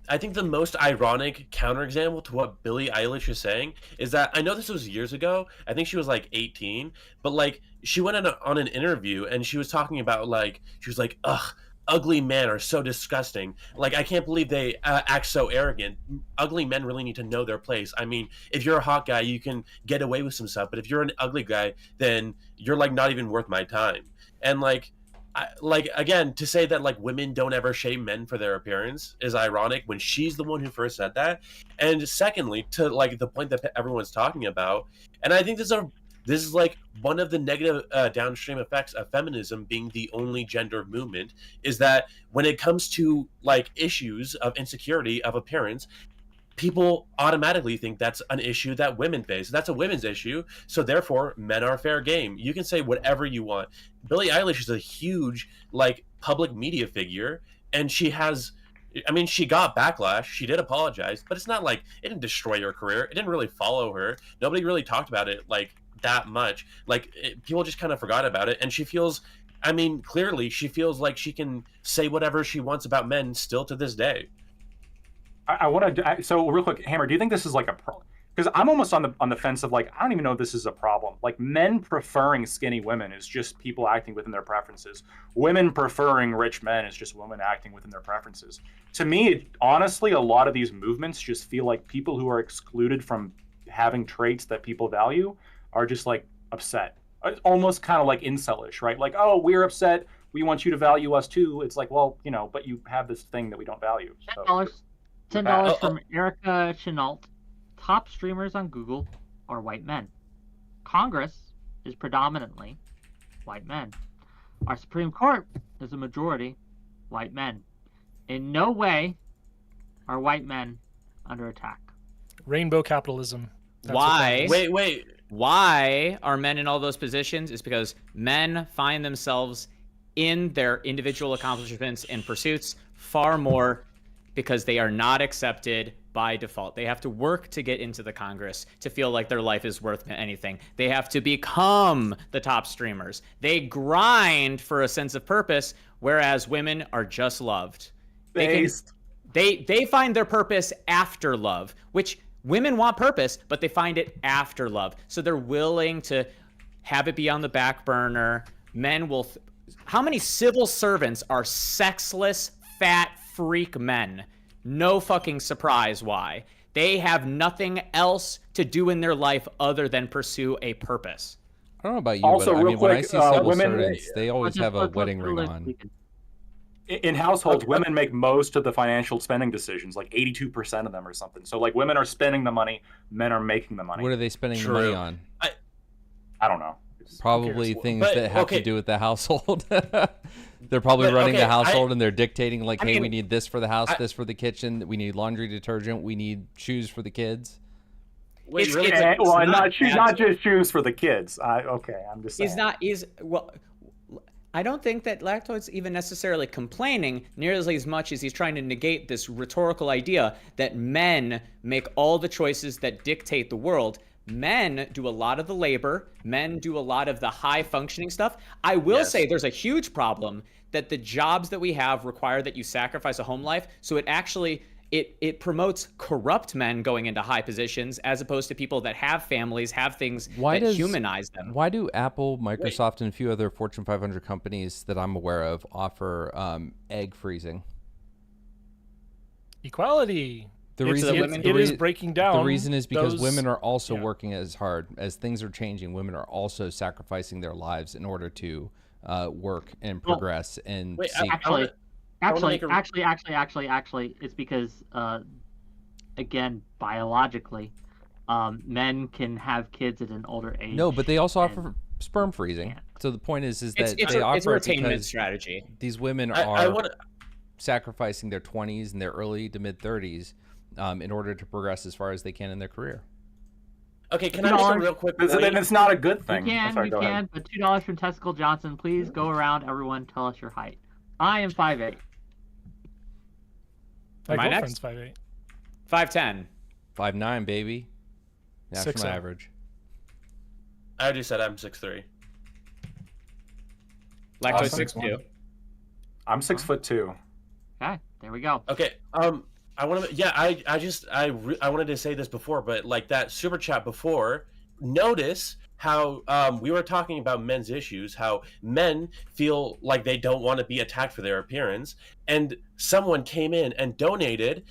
I think the most ironic counterexample to what Billie Eilish is saying is that I know this was years ago. I think she was like 18, but like she went on an interview and she was talking about like she was like, ugh, ugly men are so disgusting. Like, I can't believe they act so arrogant. Ugly men really need to know their place. I mean, if you're a hot guy, you can get away with some stuff, but if you're an ugly guy, then you're like not even worth my time. And like, again, to say that like women don't ever shame men for their appearance is ironic when she's the one who first said that. And secondly, to like the point that everyone's talking about, and I think this is like one of the negative downstream effects of feminism being the only gender movement, is that when it comes to like issues of insecurity of appearance, people automatically think that's an issue that women face. That's a women's issue, so therefore men are fair game. You can say whatever you want. Billie Eilish is a huge like public media figure, and she has, I mean, she got backlash. She did apologize, but it's not like it didn't destroy her career. It didn't really follow her. Nobody really talked about it like that much. Like people just kind of forgot about it, and she feels, I mean, clearly she feels like she can say whatever she wants about men still to this day. I want to. So real quick, Hammer, do you think this is like a problem? Because I'm almost on the fence of like, I don't even know if this is a problem. Like, men preferring skinny women is just people acting within their preferences. Women preferring rich men is just women acting within their preferences. To me, honestly, a lot of these movements just feel like people who are excluded from having traits that people value are just like upset. It's almost kind of like incelish, right? Like, oh, we're upset. We want you to value us too. It's like, well, but you have this thing that we don't value. So. $10 from Erica Chenault. Top streamers on Google are white men. Congress is predominantly white men. Our Supreme Court is a majority white men. In no way are white men under attack. Rainbow capitalism. That's Why? Wait. Why are men in all those positions? Is because men find themselves in their individual accomplishments and pursuits far more because they are not accepted by default. They have to work to get into the Congress to feel like their life is worth anything. They have to become the top streamers. They grind for a sense of purpose, whereas women are just loved. They find their purpose after love, which women want purpose, but they find it after love. So they're willing to have it be on the back burner. Men will... How many civil servants are sexless, fat, freak men? No fucking surprise why. They have nothing else to do in their life other than pursue a purpose. I don't know about you, Also, but I real mean, when I quick, see civil women- servants, they always have a wedding ring on. In households, women make most of the financial spending decisions, like 82% of them or something. So like, women are spending the money, men are making the money. What are they spending the money on? I don't know. Probably things But, that have okay. to do with the household. They're probably running the household and they're dictating like, hey, we need this for the house, this for the kitchen. We need laundry detergent. We need shoes for the kids. Wait, really? Not just shoes for the kids. Okay, I'm just saying. I don't think that Lactoid's even necessarily complaining nearly as much as he's trying to negate this rhetorical idea that men make all the choices that dictate the world. Men do a lot of the labor. Men do a lot of the high functioning stuff. I will say there's a huge problem that the jobs that we have require that you sacrifice a home life. So it actually it promotes corrupt men going into high positions as opposed to people that have families, have things that humanize them. Why do Apple, Microsoft, and a few other Fortune 500 companies that I'm aware of offer egg freezing? Equality. The It is breaking down. The reason is because those, women are also working as hard. As things are changing, women are also sacrificing their lives in order to work and progress and seek. Actually, it's because, again, biologically, men can have kids at an older age. No, but they also offer sperm freezing. So the point is that they offer it's a retainment strategy. These women are sacrificing their 20s and their early to mid 30s in order to progress as far as they can in their career. Okay, can I make a real quick point? Then it's not a good thing. You can, but $2 from Testicle Johnson. Please go around, everyone, tell us your height. I am 5'8". My girlfriend's 5'8". 5'10". 5'9", baby. National 6'0". average. I already said I'm 6'3". Lactose 6'2". I'm 6'2". Okay, there we go. Okay, I want to. Yeah, I wanted to say this before, but like that super chat before. Notice how we were talking about men's issues, how men feel like they don't want to be attacked for their appearance, and someone came in and donated,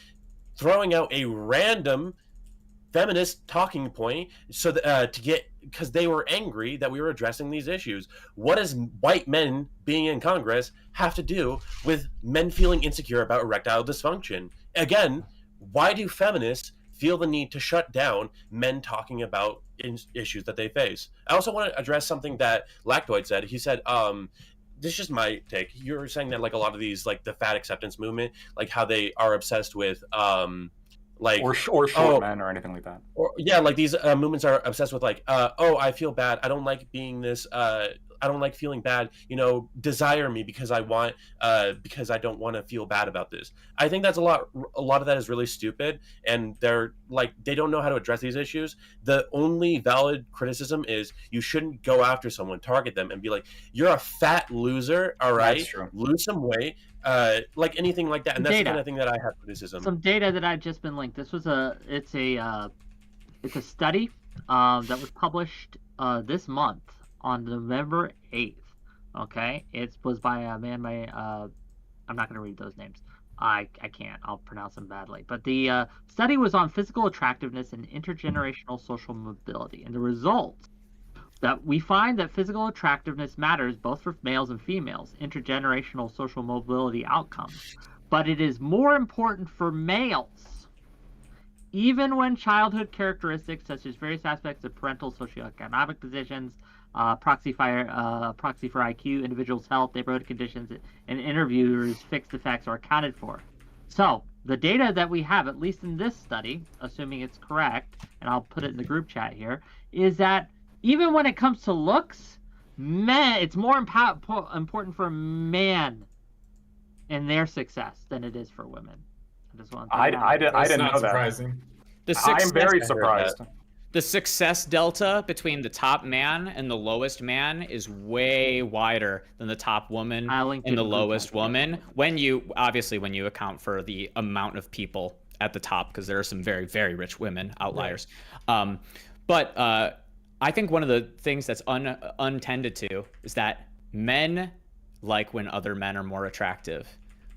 throwing out a random feminist talking point so that, because they were angry that we were addressing these issues. What does white men being in Congress have to do with men feeling insecure about erectile dysfunction? Again, why do feminists feel the need to shut down men talking about issues that they face? I also want to address something that Lactoid said. He said, this is just my take. You're saying that like a lot of these, like the fat acceptance movement, like how they are obsessed with, like or short men or anything like that. Or yeah, like these movements are obsessed with like, oh, I feel bad. I don't like being this. I don't like feeling bad. You know, desire me because I want, because I don't want to feel bad about this. I think that's a lot of that is really stupid, and they're like they don't know how to address these issues. The only valid criticism is you shouldn't go after someone, target them, and be like, you're a fat loser. All right, That's true. Lose some weight. Like anything like that, and that's the kind of thing that I have criticism. Some data that I've just been linked. This was it's a study that was published this month on November 8th. Okay, it was by a man by I'm not going to read those names. I can't. I'll pronounce them badly. But the study was on physical attractiveness and intergenerational social mobility, and the results that we find that physical attractiveness matters both for males and females, intergenerational social mobility outcomes, but it is more important for males, even when childhood characteristics such as various aspects of parental socioeconomic positions, proxy for IQ, individuals' health, neighborhood conditions, and interviewers' fixed effects are accounted for. So the data that we have, at least in this study, assuming it's correct, and I'll put it in the group chat here, is that even when it comes to looks, it's more important for men in their success than it is for women. I just want to I didn't know surprising. that. I'm very surprised. The success delta between the top man and the lowest man is way wider than the top woman and the lowest woman. When you account for the amount of people at the top, because there are some very, very rich women outliers. Right. But I think one of the things that's untended to is that men like when other men are more attractive.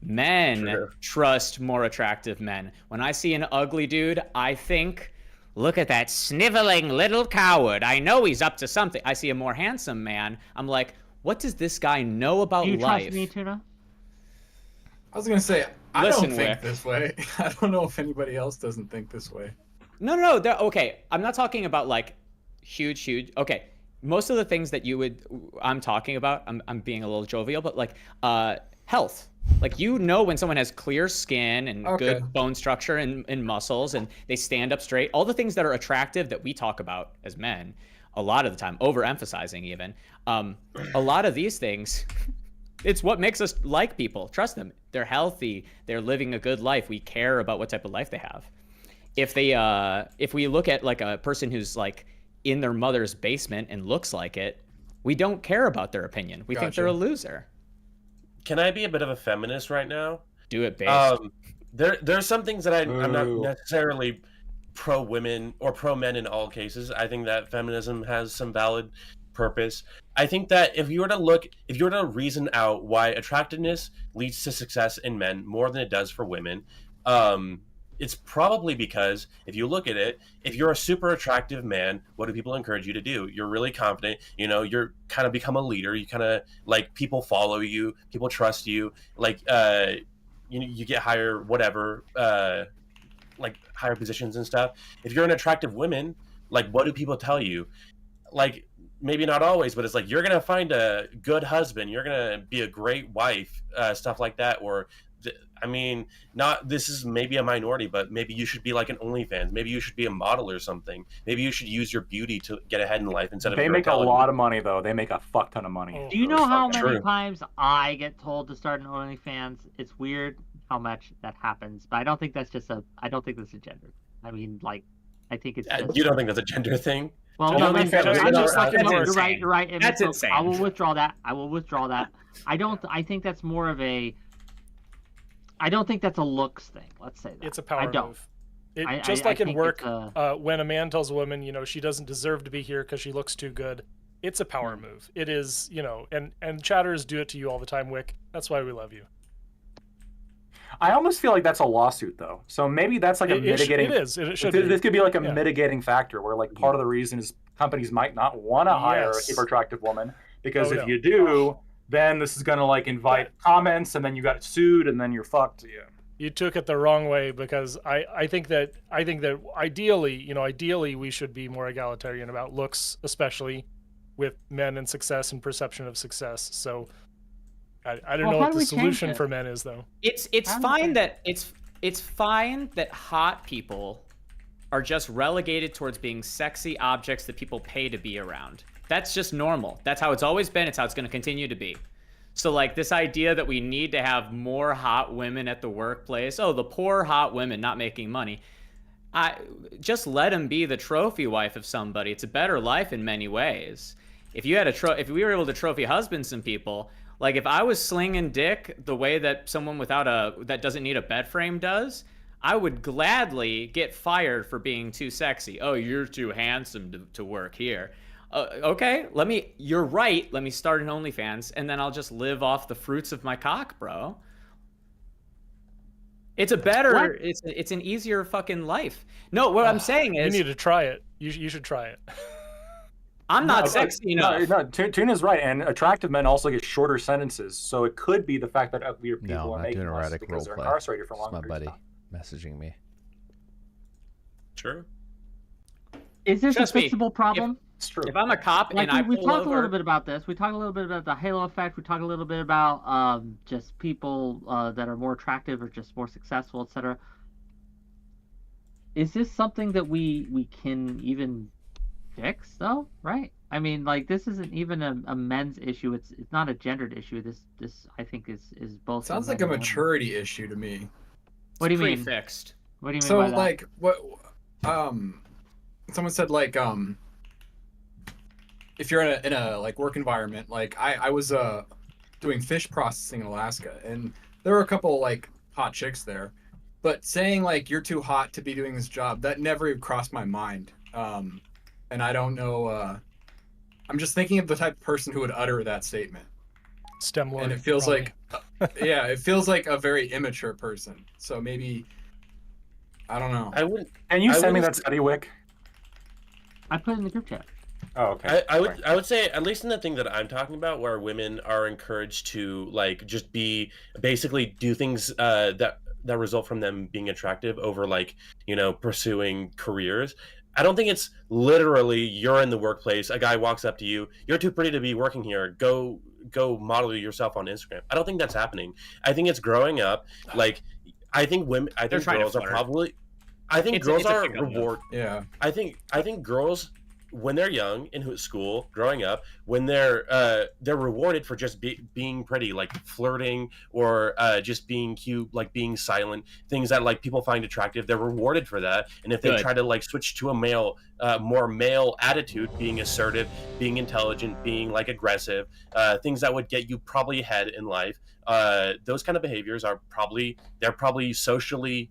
Men trust more attractive men. When I see an ugly dude, I think, look at that sniveling little coward. I know he's up to something. I see a more handsome man. I'm like, what does this guy know about life? Do you trust me, Tuna? I was going to say, I don't think Whick. this way. I don't know if anybody else doesn't think this way. No. Okay, I'm not talking about like huge. Okay, most of the things that I'm talking about, I'm being a little jovial, but like health. Like, you know, when someone has clear skin and good bone structure and muscles and they stand up straight, all the things that are attractive that we talk about as men a lot of the time, overemphasizing even, a lot of these things, it's what makes us like people. Trust them. They're healthy. They're living a good life. We care about what type of life they have. If we look at like a person who's like in their mother's basement and looks like it, we don't care about their opinion. We think they're a loser. can I be a bit of a feminist right now? Do it, based. There's some things that I'm not Ooh. necessarily pro women or pro men in all cases. I think that feminism has some valid purpose. I think that if you were to reason out why attractiveness leads to success in men more than it does for women, it's probably because if you look at it, if you're a super attractive man, what do people encourage you to do? You're really confident, you're kind of become a leader. You kind of like people follow you, people trust you, like you get higher whatever like higher positions and stuff. If you're an attractive woman, like what do people tell you? Like maybe not always, but it's like you're gonna find a good husband, you're gonna be a great wife, stuff like that. Or I mean, not this is maybe a minority, but maybe you should be like an OnlyFans. Maybe you should be a model or something. Maybe you should use your beauty to get ahead in life instead of. They make a lot of money though. They make a fuck ton of money. Do you know how many True. times I get told to start an OnlyFans? It's weird how much that happens, but I don't think that's I don't think that's a gender. I mean, like, I think it's. Just, You don't think that's a gender thing? Well, You no, don't think listen, that's I'm gender- just like that's you're insane. right. You're right. And That's so insane. I will withdraw that. I don't. I think that's more of a. I don't think that's a looks thing. Let's say that. It's a power I don't. move. It, I- just I like in think work, it's when a man tells a woman, she doesn't deserve to be here because she looks too good, it's a power move. It is, and chatters do it to you all the time, Wick. That's why we love you. I almost feel like that's a lawsuit though. So maybe that's like a mitigating. It is. It should be. This could be like a Yeah. mitigating factor where like part of the reason is companies might not want to hire a Yes. super attractive woman because Oh, if no. you do, then this is going to like invite comments and then you got sued and then you're fucked. Yeah. You took it the wrong way because I think that ideally we should be more egalitarian about looks, especially with men and success and perception of success. So I don't Well, know how what do the we change solution it? for men is though. It's How fine do that it's fine that hot people are just relegated towards being sexy objects that people pay to be around. That's just normal. That's how it's always been. It's how it's going to continue to be. So like this idea that we need to have more hot women at the workplace. Oh, the poor hot women not making money. I just let them be the trophy wife of somebody. It's a better life in many ways. If you had if we were able to trophy husband some people, like if I was slinging dick the way that someone that doesn't need a bed frame does, I would gladly get fired for being too sexy. Oh, you're too handsome to work here. Okay, you're right. Let me start an OnlyFans, and then I'll just live off the fruits of my cock, bro. It's a better, it's an easier fucking life. No, what I'm saying is, You need to try it. You should try it. I'm not sexy enough. No, Tuna's right, and attractive men also get shorter sentences. So it could be the fact that weird people No, are I'm not making doing less erratic because they're roleplay. incarcerated for It's longer my periods buddy of time. messaging me. Sure. Is this Trust a me, fixable problem? It's true. If I'm a cop Like and I we pull talked over, a little bit about this. We talked a little bit about the halo effect. We talked a little bit about just people that are more attractive or just more successful, etc. Is this something that we can even fix though? Right? I mean, like this isn't even a men's issue. It's not a gendered issue. This I think is both. Sounds men like a and women. maturity issue to me. What do you mean? Fixed. What do you mean So by that? like what someone said like if you're in a like work environment, like I was doing fish processing in Alaska and there were a couple like hot chicks there, but saying like you're too hot to be doing this job, that never even crossed my mind. And I don't know, I'm just thinking of the type of person who would utter that statement. STEM Lord, And it feels probably. like yeah, it feels like a very immature person. So maybe I don't know. I wouldn't. Can you I send me wouldn't- that study, Wick? I put it in the group chat. Oh, okay. I would say at least in the thing that I'm talking about, where women are encouraged to like just basically do things that result from them being attractive over like pursuing careers. I don't think it's literally you're in the workplace, a guy walks up to you, you're too pretty to be working here, go model yourself on Instagram. I don't think that's happening. I think it's growing up. Like I think They're trying to girls are flirt. probably. I think It's girls a are pickup move. reward. Yeah. I think girls when they're in school, growing up, when they're rewarded for just being pretty, like flirting or just being cute, like being silent, things that like people find attractive. They're rewarded for that, and if they Good. try to like switch to a more male attitude, being assertive, being intelligent, being like aggressive, things that would get you probably ahead in life, those kind of behaviors are probably socially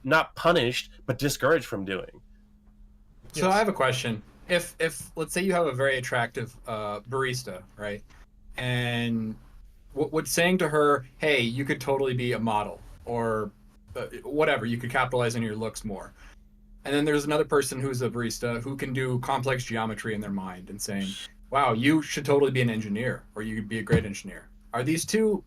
not punished but discouraged from doing. So I have a question. If let's say you have a very attractive barista, right? And would saying to her, "Hey, you could totally be a model," or whatever, you could capitalize on your looks more. And then there's another person who's a barista who can do complex geometry in their mind and saying, "Wow, you should totally be an engineer, or you could be a great engineer." Are these two?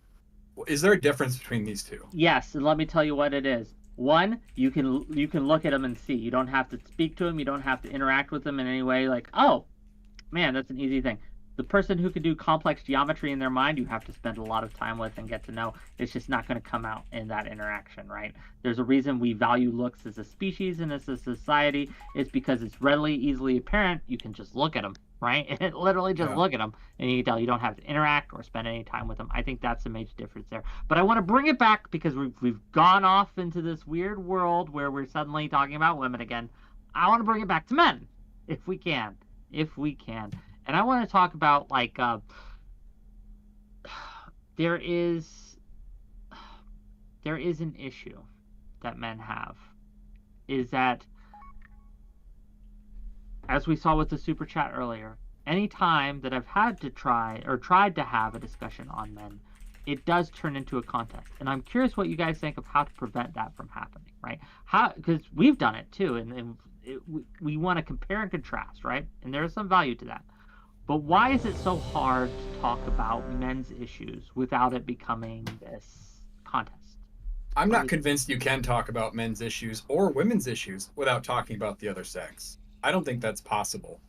Is there a difference between these two? Yes, and let me tell you what it is. One, you can look at them and see. You don't have to speak to them. You don't have to interact with them in any way. Like, oh, man, that's an easy thing. The person who can do complex geometry in their mind, you have to spend a lot of time with and get to know. It's just not going to come out in that interaction, right? There's a reason we value looks as a species and as a society. It's because it's readily, easily apparent. You can just look at them, right? And literally just look at them, and you can tell you don't have to interact or spend any time with them. I think that's a major difference there. But I want to bring it back because we've gone off into this weird world where we're suddenly talking about women again. I want to bring it back to men, if we can. And I want to talk about, like, there is an issue that men have, is that, as we saw with the super chat earlier, any time that I've had to tried to have a discussion on men, it does turn into a contest. And I'm curious what you guys think of how to prevent that from happening, right? Because we've done it too, and we want to compare and contrast, right? And there is some value to that. But why is it so hard to talk about men's issues without it becoming this contest? I'm not convinced you can talk about men's issues or women's issues without talking about the other sex. I don't think that's possible.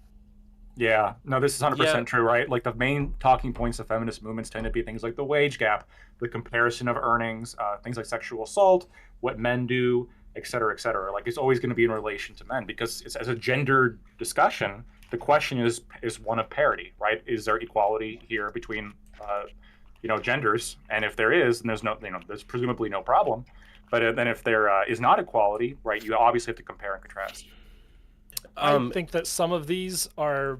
Yeah, no, this is 100% true, right? Like the main talking points of feminist movements tend to be things like the wage gap, the comparison of earnings, things like sexual assault, what men do, et cetera, et cetera. Like it's always going to be in relation to men because it's as a gendered discussion. The question is one of parity, right? Is there equality here between, genders? And if there is, then there's presumably no problem. But then if there is not equality, right, you obviously have to compare and contrast. I think that some of these are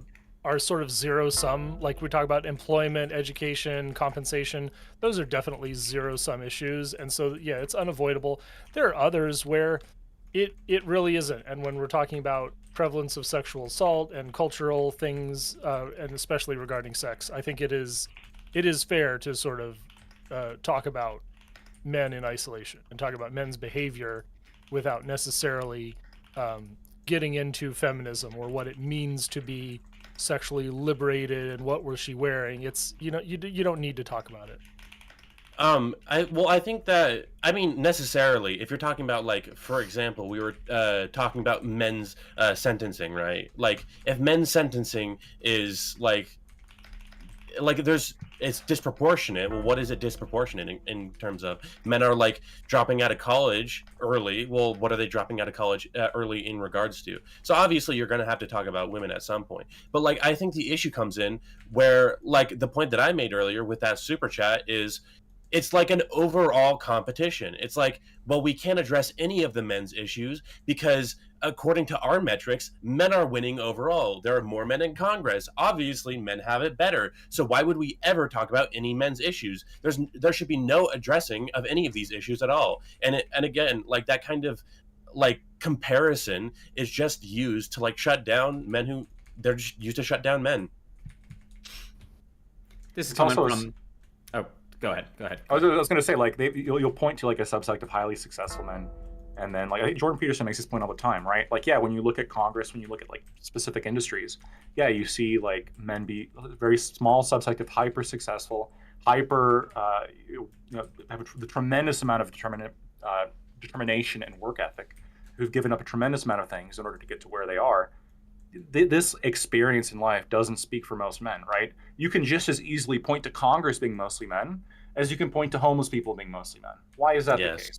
sort of zero sum. Like we talk about employment, education, compensation. Those are definitely zero sum issues, and so yeah, it's unavoidable. There are others where it really isn't. And when we're talking about prevalence of sexual assault and cultural things, and especially regarding sex, I think it is fair to sort of talk about men in isolation and talk about men's behavior without necessarily getting into feminism or what it means to be sexually liberated and what was she wearing. It's you don't need to talk about it. I think that, I mean, necessarily, if you're talking about, like, for example, we were talking about men's sentencing, right? Like, if men's sentencing is like it's disproportionate. Well, what is it disproportionate in terms of? Men are like dropping out of college early. Well, what are they dropping out of college early in regards to? So obviously you're going to have to talk about women at some point. But like, I think the issue comes in where, like, the point that I made earlier with that super chat is, it's like an overall competition. It's like, well, we can't address any of the men's issues because according to our metrics, men are winning overall. There are more men in Congress. Obviously, men have it better. So why would we ever talk about any men's issues? There should be no addressing of any of these issues at all. And again, like that kind of like comparison is just used to like shut down men they're just used to shut down men. This is coming from. Oh, go ahead. I was going to say, like, you'll point to like a subsect of highly successful men, and then like I think Jordan Peterson makes this point all the time, right? Like, yeah, when you look at Congress, when you look at like specific industries, yeah, you see like men be a very small subsect of hyper successful, have the tremendous amount of determination and work ethic, who've given up a tremendous amount of things in order to get to where they are. This experience in life doesn't speak for most men, right? You can just as easily point to Congress being mostly men as you can point to homeless people being mostly men. Why is that the case?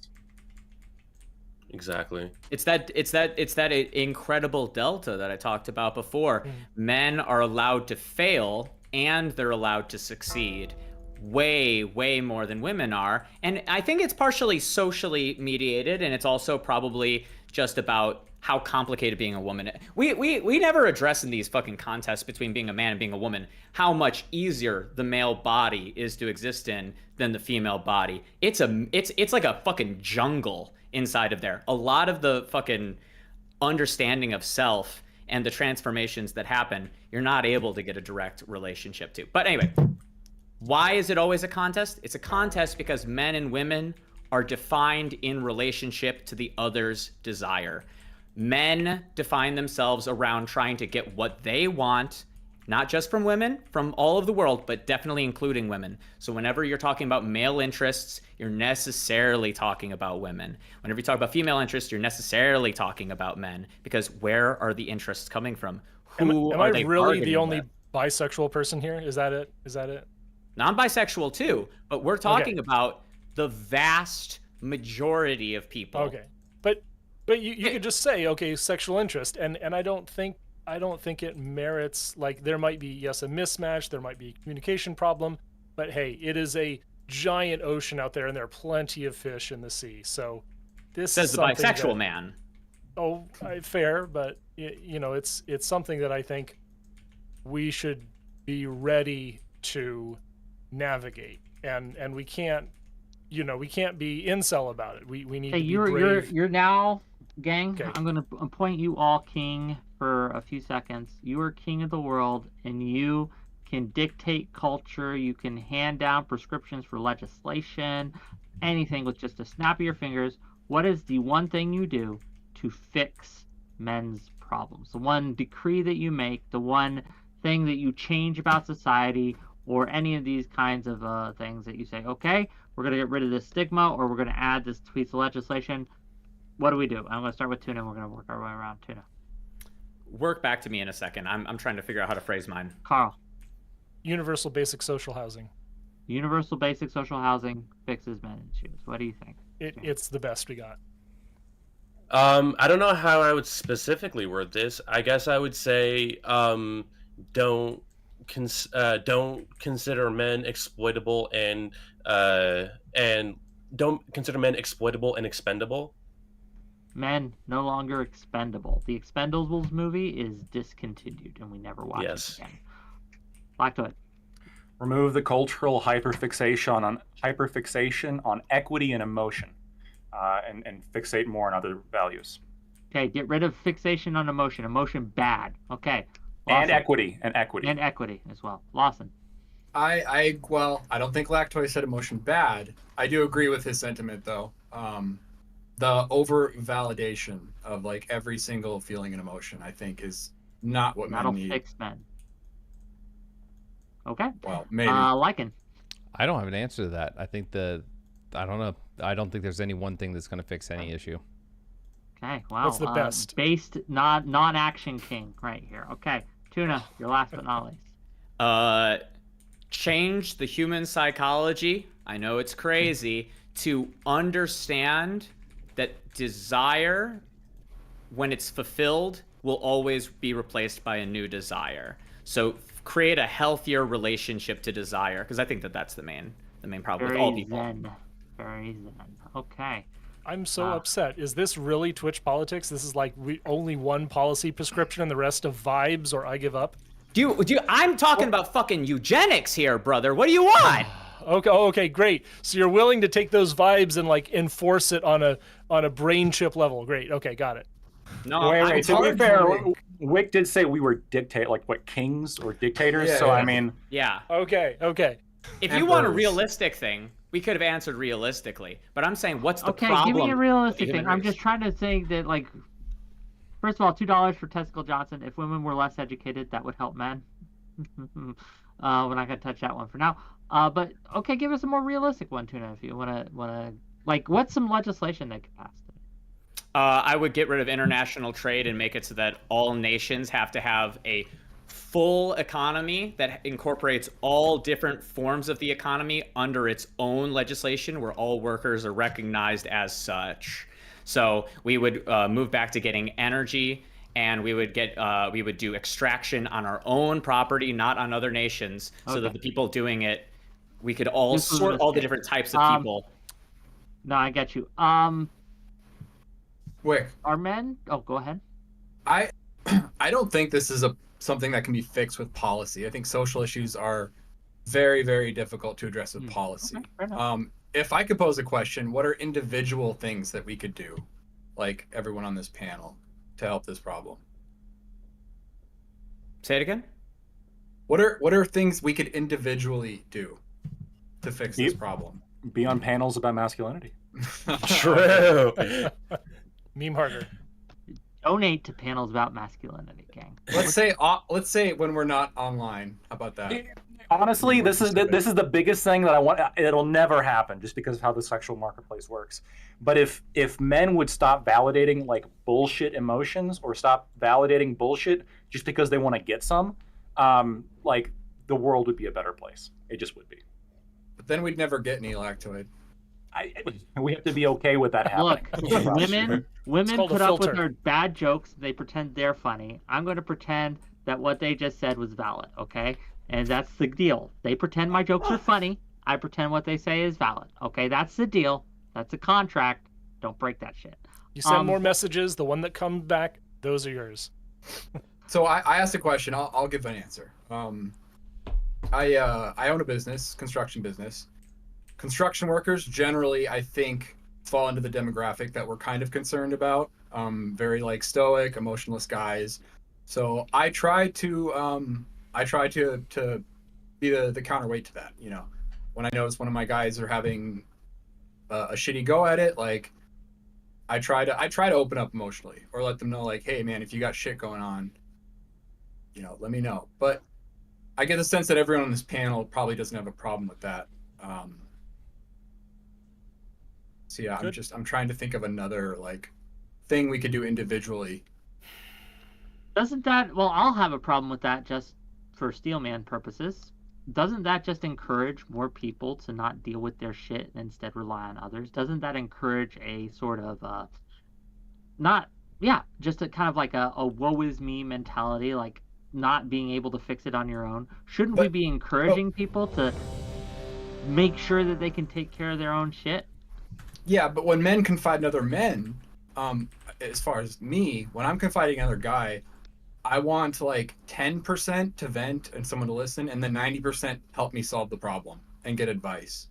Exactly. It's that incredible delta that I talked about before. Men are allowed to fail and they're allowed to succeed way more than women are. And I think it's partially socially mediated, and it's also probably just about how complicated being a woman is. We never address in these fucking contests between being a man and being a woman how much easier the male body is to exist in than the female body. It's like a fucking jungle inside of there. A lot of the fucking understanding of self and the transformations that happen, you're not able to get a direct relationship to. But anyway, why is it always a contest? It's a contest because men and women are defined in relationship to the other's desire. Men define themselves around trying to get what they want, not just from women, from all of the world, but definitely including women. So whenever you're talking about male interests, you're necessarily talking about women. Whenever you talk about female interests, you're necessarily talking about men, because where are the interests coming from? Who am are I they really the bargaining only with? bisexual person here? Is that it? I'm bisexual too, but we're talking about the vast majority of people. Okay, but you could just say, okay, sexual interest, and I don't think it merits, like, there might be, yes, a mismatch, there might be a communication problem, but hey, it is a giant ocean out there, and there are plenty of fish in the sea. So this Says is the bisexual man. Oh, fair, but it's something that I think we should be ready to navigate, and we can't be incel about it. We need to be brave. You're now, gang. Okay. I'm gonna appoint you all king for a few seconds. You are king of the world, and you can dictate culture. You can hand down prescriptions for legislation, anything with just a snap of your fingers. What is the one thing you do to fix men's problems? The one decree that you make, the one thing that you change about society, or any of these kinds of things that you say, okay, we're going to get rid of this stigma, or we're going to add this piece of legislation. What do we do? I'm going to start with Tuna, and we're going to work our way around. Tuna. Work back to me in a second. I'm trying to figure out how to phrase mine. Carl. Universal basic social housing. Universal basic social housing fixes men's issues. What do you think? It's the best we got. I don't know how I would specifically word this. I guess I would say don't consider men exploitable and don't consider men exploitable and expendable. Men no longer expendable. The Expendables movie is discontinued, and we never watch it again. Black to it. Remove the cultural hyperfixation on equity and emotion, and fixate more on other values. Okay, get rid of fixation on emotion. Emotion bad. Okay. And Lawson. equity. And equity as well. Lawson. I don't think Lactoy said emotion bad. I do agree with his sentiment though. The over validation of like every single feeling and emotion, I think, is not what That'll men need. fix men. Okay. Well, maybe. Lycan. I don't have an answer to that. I think I don't know. I don't think there's any one thing that's going to fix any issue. Okay, wow. What's the best? Based non-action king right here. Okay, Tuna, your last but not least. Change the human psychology. I know it's crazy to understand that desire, when it's fulfilled, will always be replaced by a new desire. So create a healthier relationship to desire, because I think that's the main problem with all people. Very zen. Okay. I'm so upset. Is this really Twitch politics? This is like only one policy prescription and the rest of vibes, or I give up? I'm talking about fucking eugenics here, brother. What do you want? Okay, great. So you're willing to take those vibes and like enforce it on a brain chip level. Great. Okay, got it. No, Wait. To be fair, Whick did say we were kings or dictators. So I mean, yeah. Okay. If you want a realistic thing, we could have answered realistically. But I'm saying, what's the problem? Okay, give me a realistic thing. I'm just trying to say that, like, first of all, $2 for Testicle Johnson. If women were less educated, that would help men. We're not gonna touch that one for now. But okay, give us a more realistic one, Tuna, if you wanna like, what's some legislation that could pass? I would get rid of international trade and make it so that all nations have to have a full economy that incorporates all different forms of the economy under its own legislation, where all workers are recognized as such. So we would move back to getting energy, and we would do extraction on our own property, not on other nations, so that the people doing it, we could all This was a sort all the mistake. different types of people. No, I get you. Wick, Are men? Oh, go ahead. I don't think this is something that can be fixed with policy. I think social issues are very, very difficult to address with policy. Okay, fair enough. If I could pose a question, what are individual things that we could do, like everyone on this panel, to help this problem? Say it again. What are things we could individually do to fix this problem? Be on panels about masculinity. True. Meme harder. Donate to panels about masculinity, gang. Let's say when we're not online. How about that? Honestly, this is the biggest thing that I want. It'll never happen just because of how the sexual marketplace works. But if men would stop validating like bullshit emotions, or stop validating bullshit just because they want to get some, like the world would be a better place. It just would be. But then we'd never get any lactoid. We have to be okay with that happening. Look, women called a put up with filter. their bad jokes. They pretend they're funny. I'm going to pretend that what they just said was valid, okay? And that's the deal. They pretend my jokes are funny. I pretend what they say is valid, okay? That's the deal. That's a contract. Don't break that shit. You send more messages. The one that comes back, those are yours. So I asked a question. I'll give an answer. I own a business, construction business. Construction workers generally, I think, fall into the demographic that we're kind of concerned about. Very like stoic, emotionless guys. So I try to be the counterweight to that. You know, when I notice one of my guys are having a shitty go at it, like I try to open up emotionally, or let them know like, hey man, if you got shit going on, you know, let me know. But I get the sense that everyone on this panel probably doesn't have a problem with that. So yeah, Good. I'm trying to think of another like thing we could do individually. Doesn't that, well, I'll have a problem with that just for Steelman purposes. Doesn't that just encourage more people to not deal with their shit and instead rely on others? Doesn't that encourage a sort of, just a kind of like a woe is me mentality, like not being able to fix it on your own? Shouldn't we be encouraging people to make sure that they can take care of their own shit? Yeah, but when men confide in other men, as far as me, when I'm confiding in another guy, I want like 10% to vent and someone to listen, and then 90% help me solve the problem and get advice.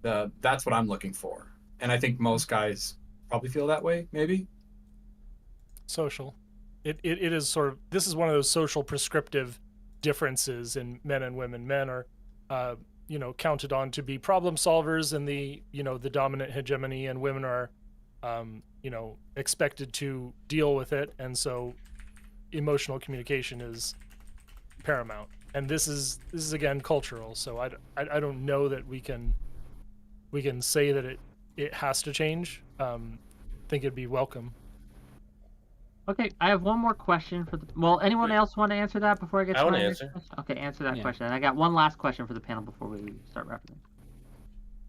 That's what I'm looking for. And I think most guys probably feel that way, maybe. Social. It is sort of, this is one of those social prescriptive differences in men and women. Men are, counted on to be problem solvers in the dominant hegemony, and women are, expected to deal with it. And so emotional communication is paramount. And this is again cultural. So I don't know that we can say that it has to change. I think it'd be welcome. Okay, I have one more question for the. Well, anyone else want to answer that before I get to I my wanna next answer. question? Okay, answer that question. And I got one last question for the panel before we start wrapping.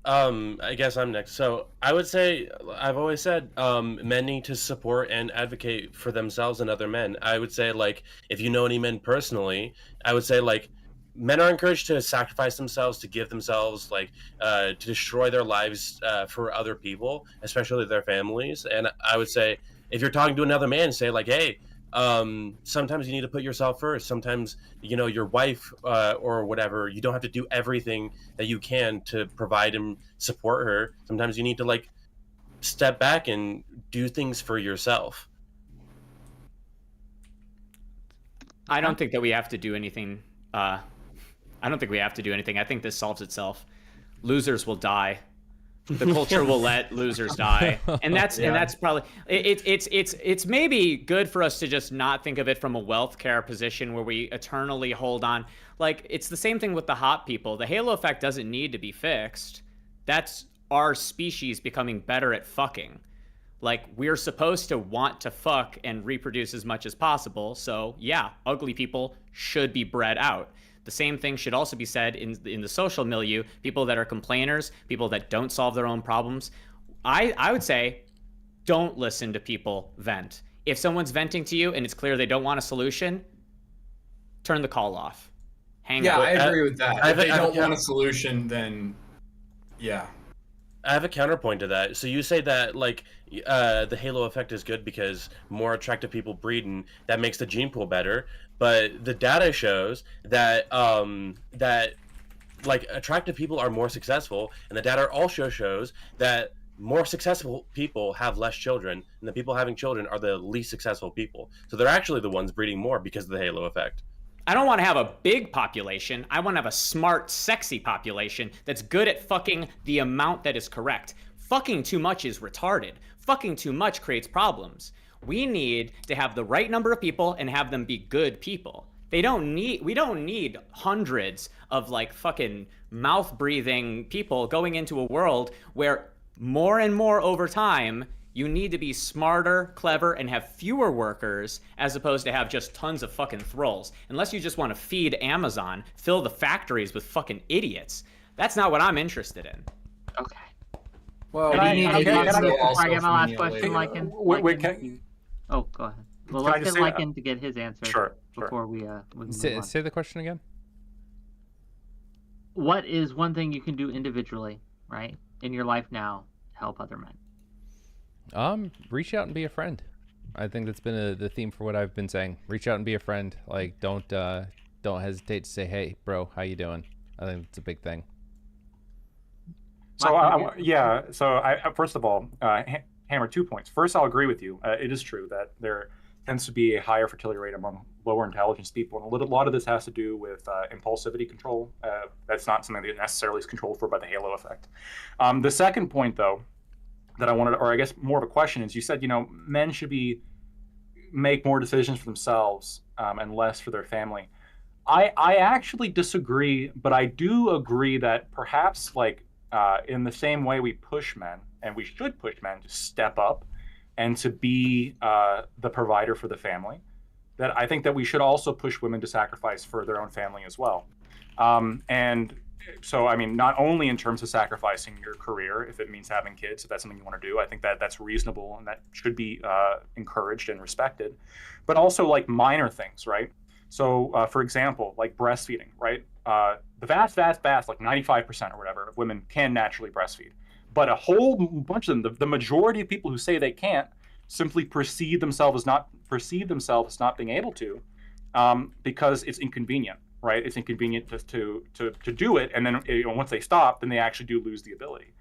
I guess I'm next. So I would say, I've always said, men need to support and advocate for themselves and other men. I would say, like, if you know any men personally, I would say, like, men are encouraged to sacrifice themselves, to give themselves, like, to destroy their lives for other people, especially their families. And I would say, if you're talking to another man, say, like, hey, sometimes you need to put yourself first. Sometimes, your wife or whatever, you don't have to do everything that you can to provide and support her. Sometimes you need to, like, step back and do things for yourself. I don't think that we have to do anything. I don't think we have to do anything. I think this solves itself. Losers will die. The culture will let losers die, and that's probably it's maybe good for us to just not think of it from a wealth care position where we eternally hold on. Like, it's the same thing with the hot people. The halo effect doesn't need to be fixed. That's our species becoming better at fucking. Like, we're supposed to want to fuck and reproduce as much as possible. So yeah, ugly people should be bred out. The same thing should also be said in the social milieu. People that are complainers, people that don't solve their own problems. I would say don't listen to people vent. If someone's venting to you and it's clear they don't want a solution, turn the call off. Hang Yeah, up. I agree with that. I If they have a- don't want a solution, then yeah. I have a counterpoint to that. So you say that like the halo effect is good because more attractive people breed, and that makes the gene pool better. But the data shows that that like attractive people are more successful, and the data also shows that more successful people have less children, and the people having children are the least successful people. So they're actually the ones breeding more because of the halo effect. I don't want to have a big population. I want to have a smart, sexy population that's good at fucking the amount that is correct. Fucking too much is retarded. Fucking too much creates problems. We need to have the right number of people and have them be good people. We don't need hundreds of like fucking mouth breathing people going into a world where more and more over time you need to be smarter, clever, and have fewer workers as opposed to have just tons of fucking thralls. Unless you just want to feed Amazon, fill the factories with fucking idiots. That's not what I'm interested in. Okay. Well, Do you need okay, anything can I- before I get my last Neil question, later. Lycan? Wait, Lycan, oh, go ahead. Well, Can I let's just get say, Lycan to get his answer Sure. before we can move Say, on. say the question again. What is one thing you can do individually, right, in your life now to help other men? Reach out and be a friend. I think that's been the theme for what I've been saying. Reach out and be a friend. Like, don't hesitate to say, "Hey, bro, how you doing?" I think it's a big thing. So first of all, Hammer, 2 points. First, I'll agree with you. It is true that there tends to be a higher fertility rate among lower intelligence people, and a lot of this has to do with impulsivity control. That's not something that necessarily is controlled for by the halo effect. The second point, though, that I wanted, or I guess more of a question, is you said men should make more decisions for themselves and less for their family. I actually disagree, but I do agree that perhaps in the same way we push men, and we should push men to step up and to be the provider for the family, that I think that we should also push women to sacrifice for their own family as well. And so, I mean, not only in terms of sacrificing your career, if it means having kids, if that's something you want to do, I think that that's reasonable and that should be encouraged and respected, but also like minor things, right? So, for example, like breastfeeding, right? The vast, like 95% or whatever of women can naturally breastfeed. But a whole bunch of them, the majority of people who say they can't, simply perceive themselves as not being able to, because it's inconvenient, right? It's inconvenient to do it, and then once they stop, then they actually do lose the ability.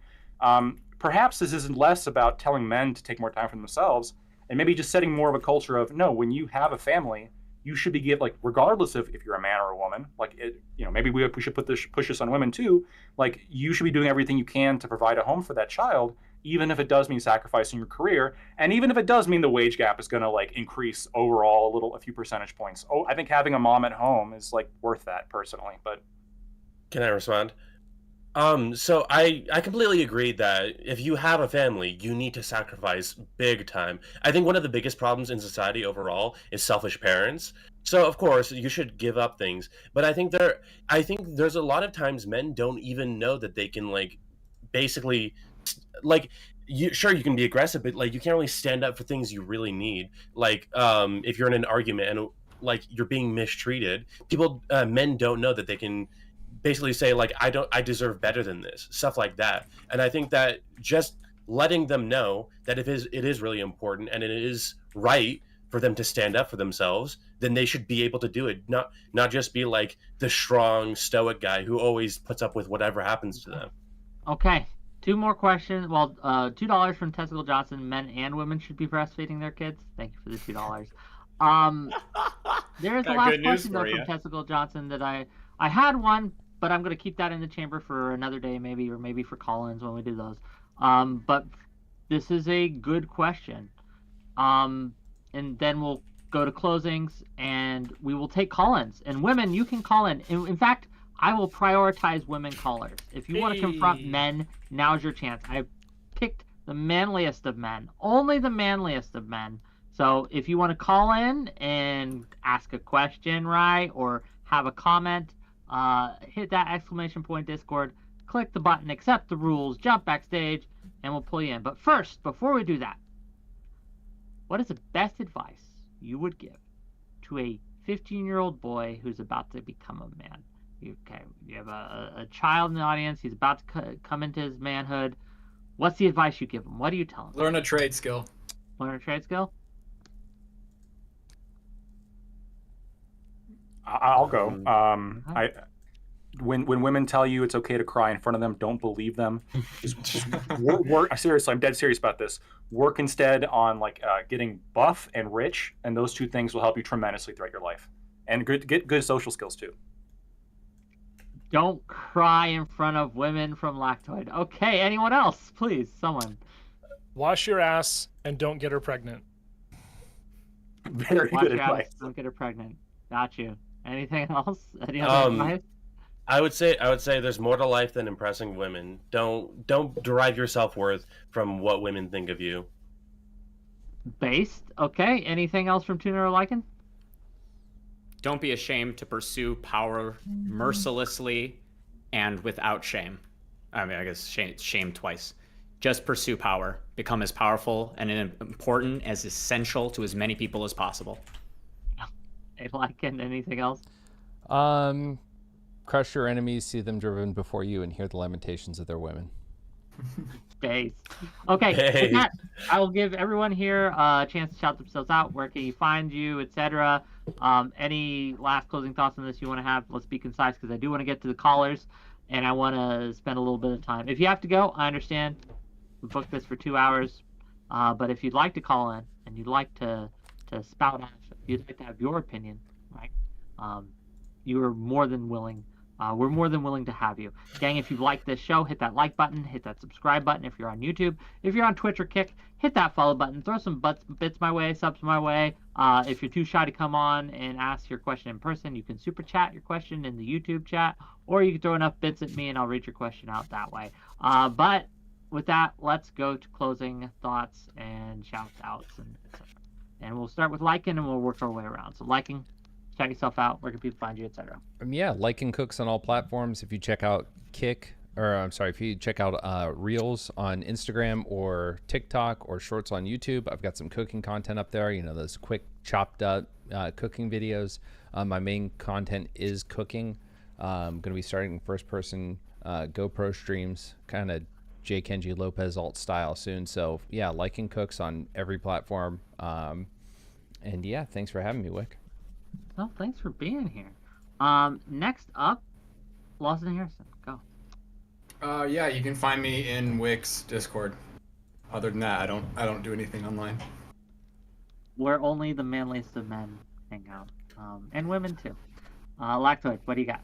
Perhaps this isn't less about telling men to take more time for themselves, and maybe just setting more of a culture of no, when you have a family, you should be regardless of if you're a man or a woman, maybe we should push this on women too. Like, you should be doing everything you can to provide a home for that child, even if it does mean sacrificing your career, and even if it does mean the wage gap is going to increase overall a few percentage points. Oh, I think having a mom at home is worth that personally. But Can I respond? So I completely agree that if you have a family, you need to sacrifice big time. I think one of the biggest problems in society overall is selfish parents. So of course you should give up things, but I think there's a lot of times men don't even know that they can basically you can be aggressive, but you can't really stand up for things you really need. If you're in an argument and you're being mistreated, men don't know that they can basically say I deserve better than this, stuff like that. And I think that just letting them know that it is really important and it is right for them to stand up for themselves, then they should be able to do it, not just be the strong stoic guy who always puts up with whatever happens to them. Okay, 2 more questions. Well, $2 from Testicle Johnson. Men and women should be breastfeeding their kids. Thank you for the $2. There is a Got last good news question though for from ya. Testicle Johnson that I had one, but I'm going to keep that in the chamber for another day, maybe for call-ins when we do those. But this is a good question. And then we'll go to closings, and we will take call-ins. And women, you can call in. In fact, I will prioritize women callers. If you want to confront men, now's your chance. I picked the manliest of men, only the manliest of men. So if you want to call in and ask a question, right, or have a comment, hit that exclamation point Discord, click the button, accept the rules, jump backstage, and we'll pull you in. But first, before we do that, what is the best advice you would give to a 15-year-old boy who's about to become a man? You have a child in the audience. He's about to come into his manhood. What's the advice you give him? What do you tell him? Learn a trade skill. Learn a trade skill? I'll go. When women tell you it's okay to cry in front of them, don't believe them. Just work. Seriously, I'm dead serious about this. Work instead on getting buff and rich, and those two things will help you tremendously throughout your life. And get good social skills too. Don't cry in front of women from Lactoid. Okay, anyone else? Please, someone. Wash your ass and don't get her pregnant. Very Wash good your ass, advice. don't get her pregnant. Got you. Anything else? Any other advice? I would say there's more to life than impressing women. Don't derive your self-worth from what women think of you. Based. Okay. Anything else from Tuner or Lycan? Don't be ashamed to pursue power mercilessly and without shame. I mean, I guess shame twice. Just pursue power. Become as powerful and important, as essential to as many people as possible. Hey, Lycan, anything else? Crush your enemies, see them driven before you, and hear the lamentations of their women. Based. Okay. With that, I will give everyone here a chance to shout themselves out. Where can you find you, etc. Any last closing thoughts on this you want to have? Let's be concise, because I do want to get to the callers, and I want to spend a little bit of time. If you have to go, I understand. We booked this for 2 hours, but if you'd like to call in and you'd like to spout off, if you'd like to have your opinion, right? You are more than willing. We're more than willing to have you. Gang, if you've liked this show, hit that like button, hit that subscribe button if you're on YouTube. If you're on Twitch or Kick, hit that follow button. Throw some bits my way, subs my way. If you're too shy to come on and ask your question in person, you can super chat your question in the YouTube chat, or you can throw enough bits at me and I'll read your question out that way. But with that, let's go to closing thoughts and shout outs and etc. And we'll start with Lycan and we'll work our way around. So Lycan, check yourself out. Where can people find you, etc.? Yeah, Lycan cooks on all platforms. If you check out if you check out Reels on Instagram or TikTok or Shorts on YouTube, I've got some cooking content up there. You know, those quick chopped up cooking videos. My main content is cooking. I'm going to be starting first person GoPro streams, kind of J. Kenji Lopez alt style soon. So yeah, Lycan cooks on every platform. And yeah, thanks for having me, Whick. Well, thanks for being here. Next up, Lawson Harrison, go. Yeah, you can find me in Wick's Discord. Other than that, I don't do anything online. Where only the manliest of men hang out, and women too. Lactoid, what do you got?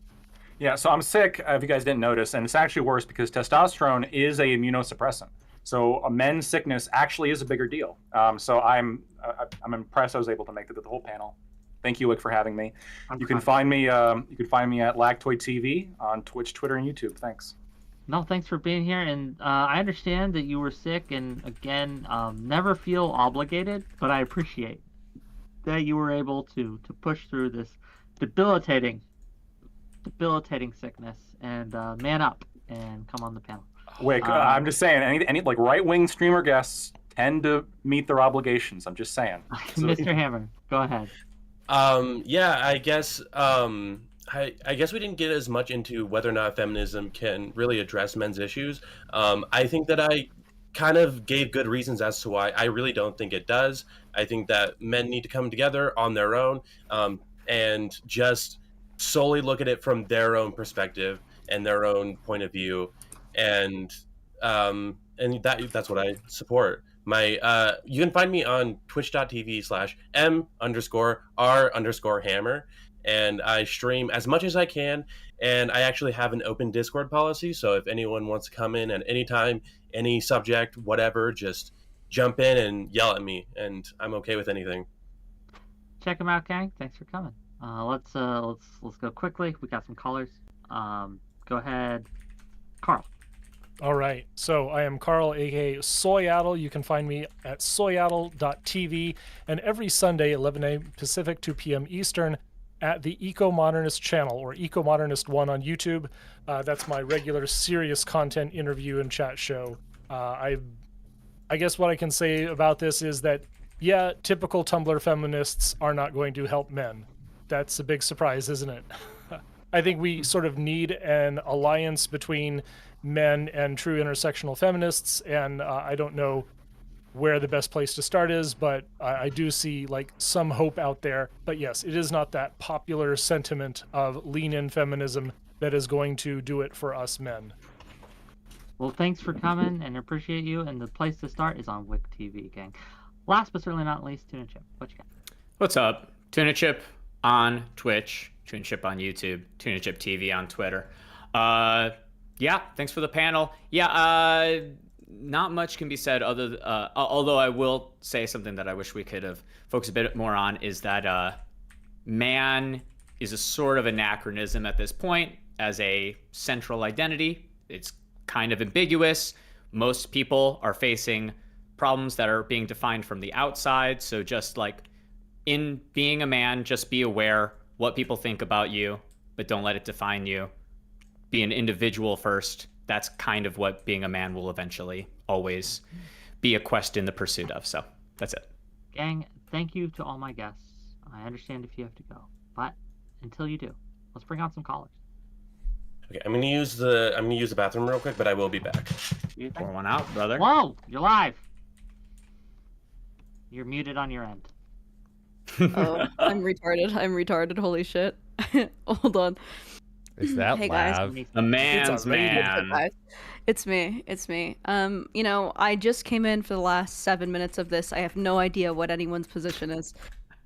Yeah, so I'm sick, if you guys didn't notice, and it's actually worse because testosterone is a immunosuppressant. So a men's sickness actually is a bigger deal. So I'm impressed I was able to make it to the whole panel. Thank you, Wick, for having me. You can find me at Lactoid TV on Twitch, Twitter, and YouTube. Thanks. No, thanks for being here. And I understand that you were sick, and again, never feel obligated, but I appreciate that you were able to push through this debilitating sickness and man up and come on the panel. Wick, I'm just saying, any like right-wing streamer guests tend to meet their obligations. I'm just saying. Mr. Hammer, go ahead. Yeah, I guess I guess we didn't get as much into whether or not feminism can really address men's issues. I think that I kind of gave good reasons as to why I really don't think it does. I think that men need to come together on their own and just solely look at it from their own perspective and their own point of view, and that's what I support. You can find me on twitch.tv/m_r_hammer, and I stream as much as I can, and I actually have an open Discord policy, so if anyone wants to come in at any time, any subject, whatever, just jump in and yell at me, and I'm okay with anything. Check them out, gang. Thanks for coming. Let's go quickly. We got some callers. Go ahead, Carl. All right. So I am Carl, aka Soyaddle. You can find me at soyaddle.tv, and every Sunday, 11 a.m. Pacific, 2 p.m. Eastern, at the Eco-Modernist channel, or Eco-Modernist 1 on YouTube. That's my regular serious content interview and chat show. I guess what I can say about this is that yeah, typical Tumblr feminists are not going to help men. That's a big surprise, isn't it? I think we sort of need an alliance between men and true intersectional feminists, and I don't know where the best place to start is, but I do see like some hope out there. But yes, it is not that popular sentiment of lean-in feminism that is going to do it for us men. Well, thanks for coming and appreciate you. And the place to start is on Whick TV, gang. Last but certainly not least, Tuna Chip. What you got? What's up? Tuna Chip on Twitch, Tuna Chip on YouTube, Tuna Chip TV on Twitter. Yeah, thanks for the panel. Yeah, not much can be said although I will say something that I wish we could have focused a bit more on, is that man is a sort of anachronism at this point as a central identity. It's kind of ambiguous. Most people are facing problems that are being defined from the outside. So just like in being a man, just be aware what people think about you, but don't let it define you. Be an individual first. That's kind of what being a man will eventually always be a quest in the pursuit of. So that's it. Gang, thank you to all my guests. I understand if you have to go, but until you do, let's bring on some callers. Okay, I'm gonna use the bathroom real quick, but I will be back. Pour one out, brother. Whoa, you're live. You're muted on your end. Oh, I'm retarded. Holy shit. Hold on. Is that Hey, guys. lav? A man's man. It's me. You know, I just came in for the last 7 minutes of this. I have no idea what anyone's position is.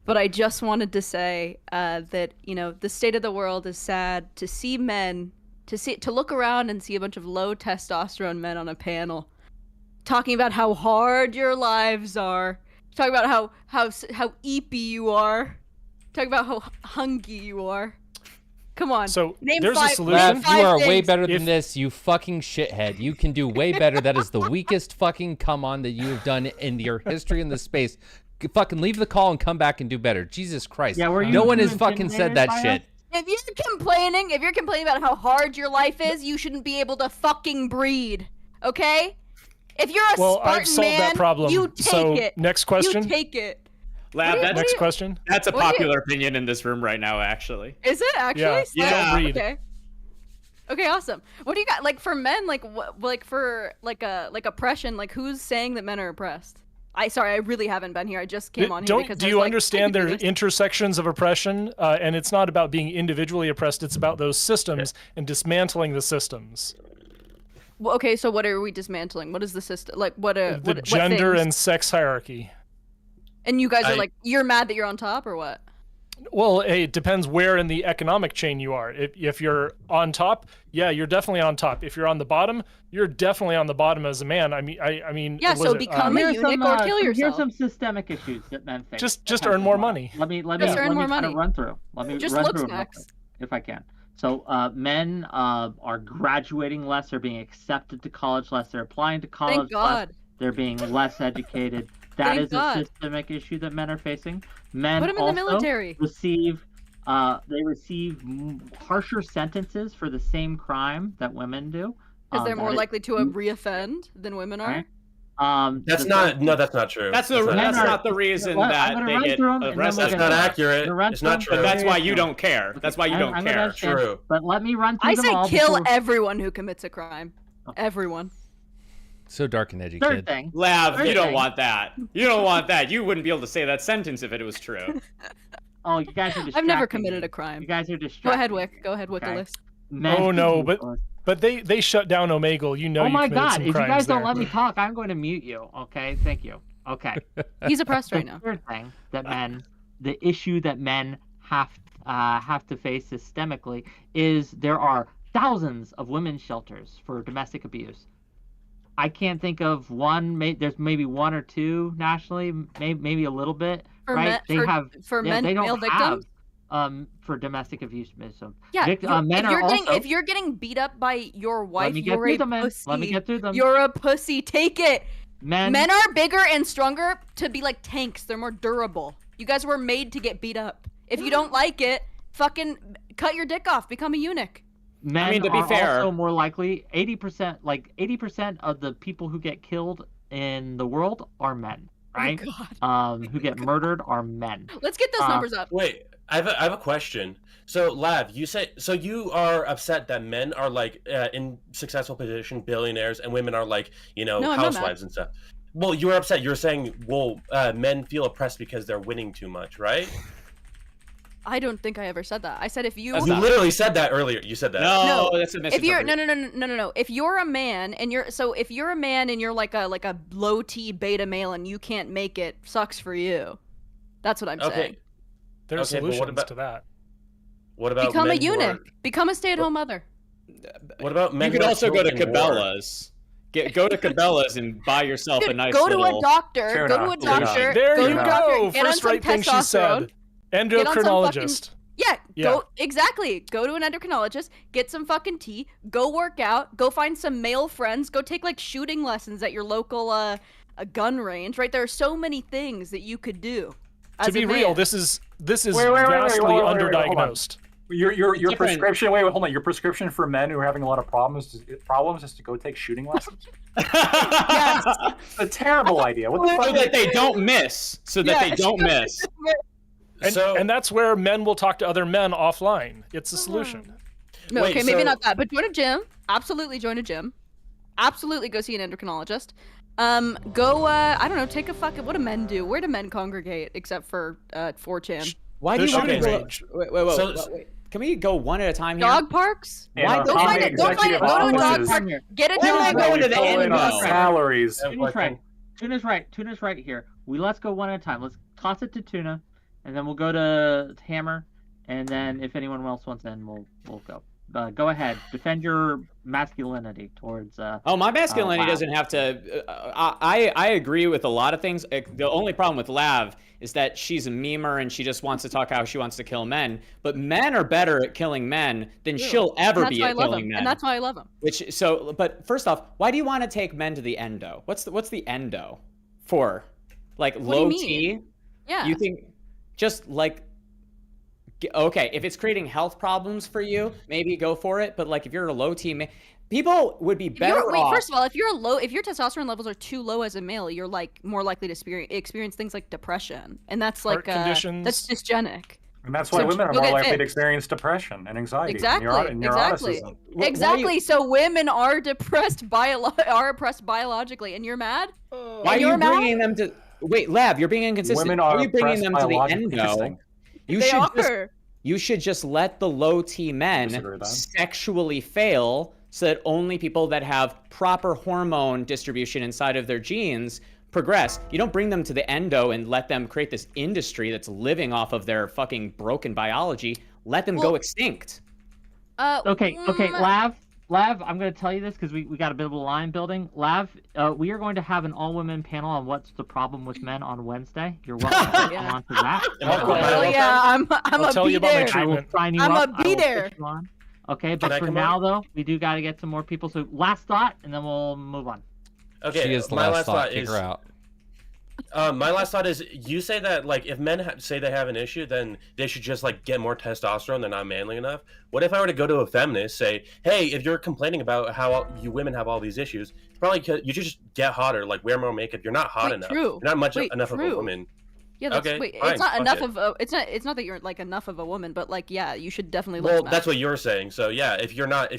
But I just wanted to say that, you know, the state of the world is sad. To see men, to look around and see a bunch of low testosterone men on a panel talking about how hard your lives are, talking about how eepy you are, talking about how hungry you are. Come on. So name there's five, a solution. name Lav, you are five way things. better than this, you fucking shithead. You can do way better. That is the weakest fucking come on that you have done in your history in this space. Fucking leave the call and come back and do better. Jesus Christ. Yeah, no one has fucking said that shit. If you're complaining about how hard your life is, you shouldn't be able to fucking breed. Okay? If you're a Well, Spartan I've solved man, that problem. you take So, it. next question. You take it. Lab, Next question. that's a what do you- popular opinion in this room right now, actually. Is it actually? Yeah, Yeah. don't breed. Okay. Okay, awesome. What do you got? Like for men, like what? Like for like oppression. Like who's saying that men are oppressed? I really haven't been here. I just came on here because Do you understand there are intersections of oppression? And it's not about being individually oppressed. It's about those systems and dismantling the systems. Well, okay, so what are we dismantling? What is the system? Like what? The gender what things? and sex hierarchy. And you guys are like, you're mad that you're on top, or what? Well, hey, it depends where in the economic chain you are. If you're on top, yeah, you're definitely on top. If you're on the bottom, you're definitely on the bottom as a man. I mean. Yeah, so become a eunuch or kill yourself. Here's some systemic issues that men face. Just earn more money. Let me earn more money. Kind of run through. Let me Just run looks through them real next. quick, if I can. So men are graduating less, they're being accepted to college less, they're applying to college Thank God. less, they're being less educated. That Thank is God. a systemic issue that men are facing. Men Put 'em in also the military. receive harsher sentences for the same crime that women do. Because they're more that is- likely to reoffend than women are. Right. That's the- not true. That's Men are- not the reason Well, I'm that gonna they run get through 'em, and then arrested. we'll That's get not to- accurate. Run It's through not them. true. But that's why Okay. you don't care. That's why you don't I'm gonna care. understand, True. But let me run through I them say all kill before- everyone who commits a crime. Everyone. So dark and edgy, Third kid. thing. Lav, Third you don't thing. want that. You don't want that. You wouldn't be able to say that sentence if it was true. Oh, you guys are distracting. I've never committed me. a crime. You guys are Go distracting. ahead, Wick. Go ahead, Okay. Wickalist. Men Oh, no, who- But they shut down Omegle. You know oh you my committed God! some If you crimes guys don't there. let me talk, I'm going to mute you. Okay, thank you. Okay. He's oppressed right The now. third thing that the issue that men have to face systemically is there are thousands of women's shelters for domestic abuse. I can't think of one. There's maybe one or two nationally, maybe a little bit. For right? men- They for- have for yeah, men- they don't male have, victims? For domestic abuse victims. Yeah, Men are also. if you're getting beat up by your wife, Let me get you're through a them, man. pussy. Let me get through them. You're a pussy. Take it. Men are bigger and stronger to be like tanks. They're more durable. You guys were made to get beat up. If you don't like it, fucking cut your dick off. Become a eunuch. Men I mean, to be are fair- also more likely. 80% of the people who get killed in the world are men. right? Who get murdered are men. Let's get those numbers up. Wait, I have a question. So, Lav, you say so you are upset that men are like in successful position, billionaires, and women are like No, I'm not housewives and stuff. Well, you were upset. You're saying, well, men feel oppressed because they're winning too much, right? I don't think I ever said that. I said if you. You literally said that earlier. You said that. No, that's a If you're misinterpretation. no. If you're a man and you're like a low T beta male and you can't make it, sucks for you. That's what I'm saying. There are Okay, but what solutions about- to that. What about Become a men who are- eunuch. Become a stay-at-home mother. What about men? You could who are also go to killed in war? Cabela's. Go to Cabela's and buy yourself a Dude, nice go to little... a doctor. Go to a doctor. There go you to a doctor, go. get on First some right thing she said. testosterone. Get on some Endocrinologist. Yeah, Yeah. go exactly. Go to an endocrinologist, get some fucking tea, go work out, go find some male friends, go take like shooting lessons at your local a gun range, right? There are so many things that you could do. To be real, this is vastly Hold on. underdiagnosed. Your Different- prescription. Wait, hold on. Your prescription for men who are having a lot of problems is to go take shooting lessons. It's a terrible idea. What the So fuck? that they don't miss. So that they don't miss. And that's where men will talk to other men offline. It's a solution. No, Wait, okay, maybe so- not that, but join a gym. Absolutely join a gym. Absolutely go see an endocrinologist. Go I don't know, take a fucking, what do men do? Where do men congregate except for 4chan? Why do you want to shooting go? range. Wait. Can we go one at a time here? Dog parks? Why Go find it. Go find it. Go to a dog park. Get a Why am I dog. going to the Fill in end on though? salaries. Tuna's right. Tuna's right here. Let's go one at a time. Let's toss it to Tuna, and then we'll go to Hammer, and then if anyone else wants in, we'll go. Go ahead. Defend your masculinity towards. Oh, my masculinity Lav. doesn't have to. I agree with a lot of things. The only problem with Lav is that she's a memer and she just wants to talk how she wants to kill men. But men are better at killing men than she'll ever And that's be why I at love killing him. men. And that's why I love him. But first off, why do you want to take men to the endo? What's the endo for? Like What do you low mean? T? Yeah. You think just like. Okay, if it's creating health problems for you, maybe go for it. But like, if you're a low T, people would be better off. First of all, if your testosterone levels are too low as a male, you're like more likely to experience things like depression, and that's like Heart conditions. that's dysgenic. And that's why So women are go more get likely fit. to experience depression and anxiety Exactly. and Exactly. neuroticism. Exactly. So women are depressed are oppressed biologically, and you're mad. Why are you you're mad? bringing them to? Wait, Lav, you're being inconsistent. Women Why are are you bringing them to the oppressed endo? biologically. You should just let the low T men Disagree with that. sexually fail so that only people that have proper hormone distribution inside of their genes progress. You don't bring them to the endo and let them create this industry that's living off of their fucking broken biology. Let them go extinct. Okay, Lav, I'm going to tell you this because we got a bit of a line building. Lav, we are going to have an all-women panel on what's the problem with men on Wednesday. You're welcome to come on to that. Hell yeah, I'm I'll a tell you be about my there. I will treatment. sign you I'm up. a I be will there. put you on. Okay, but I for come now on? though, we do got to get some more people. So last thought, and then we'll move on. Okay, She is the my last thought. Kick is her out. my last thought is you say that like if men say they have an issue, then they should just like get more testosterone. They're not manly enough. What if I were to go to a feminist, say, hey, if you're complaining about how you women have all these issues, probably you should just get hotter, like wear more makeup. You're not hot Wait, enough. true. You're not much Wait, enough of true. a woman. Yeah, that's Okay, wait. fine, It's not fuck enough it. of a. It's not that you're like enough of a woman, but like yeah, you should definitely look. Well, smash. that's what you're saying. So yeah, if you're like a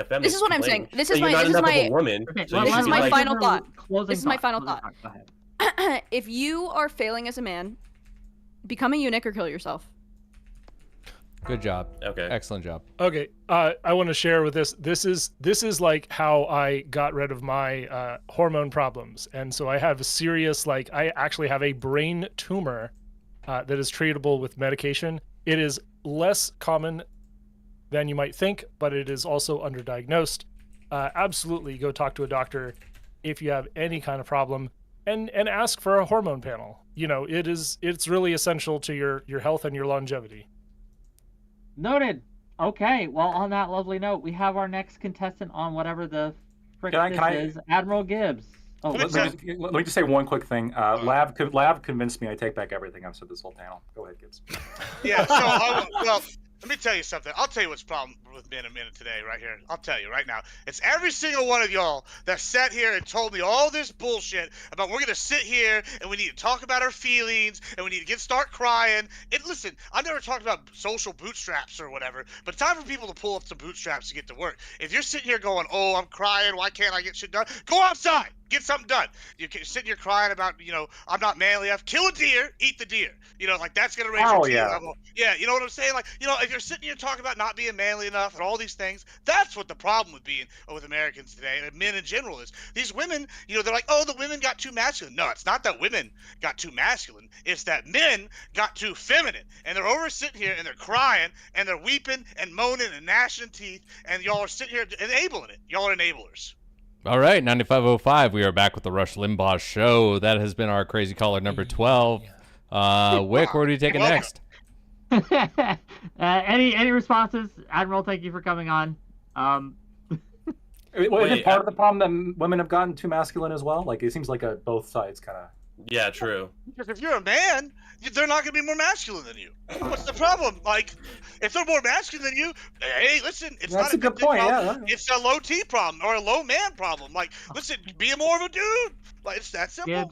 feminist, This is what I'm complaining saying. This that is you're my- not this is enough my- of a woman. Okay, So you this should is be my like, final thought. Closing This is my thought. final Closing thought. Go ahead. If you are failing as a man, become a eunuch or kill yourself. Good job. Okay. Excellent job. Okay, I want to share with this. This is like how I got rid of my hormone problems, and so I have a serious I actually have a brain tumor that is treatable with medication. It is less common than you might think, but it is also underdiagnosed. Absolutely, go talk to a doctor if you have any kind of problem, and ask for a hormone panel. You know, it's really essential to your health and your longevity. Noted. Okay, well, on that lovely note, we have our next contestant on whatever the frick Can this I- is, Admiral Gibbs. Oh, Let me just say one quick thing. Lab convinced me I take back everything I've said this whole panel. Go ahead, Gibbs. Yeah. So, well, Let me tell you something. I'll tell you what's the problem with men and men today right here. I'll tell you right now. It's every single one of y'all that sat here and told me all this bullshit about we're going to sit here and we need to talk about our feelings and we need to start crying. And listen, I never talked about social bootstraps or whatever, but it's time for people to pull up some bootstraps to get to work. If you're sitting here going, oh, I'm crying, why can't I get shit done? Go outside. Get something done. You're sitting here crying about, I'm not manly enough. Kill a deer, eat the deer. Like that's gonna raise your T level. Yeah, you know what I'm saying? Like, if you're sitting here talking about not being manly enough and all these things, that's what the problem with Americans today, and men in general is. These women, they're like, oh, the women got too masculine. No, it's not that women got too masculine. It's that men got too feminine, and they're over sitting here and they're crying and they're weeping and moaning and gnashing teeth, and y'all are sitting here enabling it. Y'all are enablers. All right, 9505. We are back with the Rush Limbaugh Show. That has been our crazy caller number 12. Wick, where do you take it next? Any responses? Admiral, thank you for coming on. Is it part of the problem that women have gotten too masculine as well? Like, it seems like both sides kind of. Yeah, true. Because if you're a man, they're not going to be more masculine than you. What's the problem? Like, if they're more masculine than you, hey, listen, it's That's not a good point. problem. Yeah. It's a low T problem or a low man problem. Like, listen, be more of a dude. Like, it's that simple.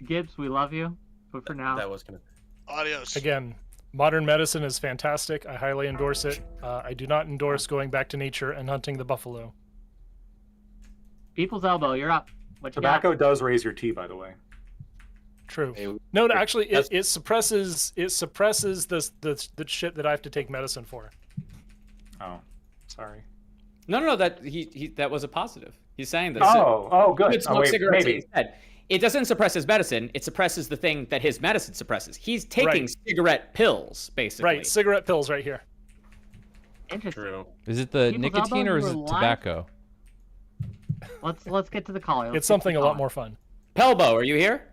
Gibbs, we love you. But for now, that was gonna. Adios. Again, modern medicine is fantastic. I highly endorse it. I do not endorse going back to nature and hunting the buffalo. People's Elbow, you're up. What you Tobacco got? does raise your T, by the way. True. No, actually, it suppresses the shit that I have to take medicine for. Oh, sorry. No, that was a positive. He's saying this. Oh, good. He could smoke cigarettes maybe. instead. It doesn't suppress his medicine. It suppresses the thing that his medicine suppresses. He's taking cigarette pills, basically. Right, cigarette pills right here. Interesting. True. Is it the People's nicotine Elbow, or is you it were live? tobacco? Let's get to the caller. It's something a lot more fun. Pelbo, are you here?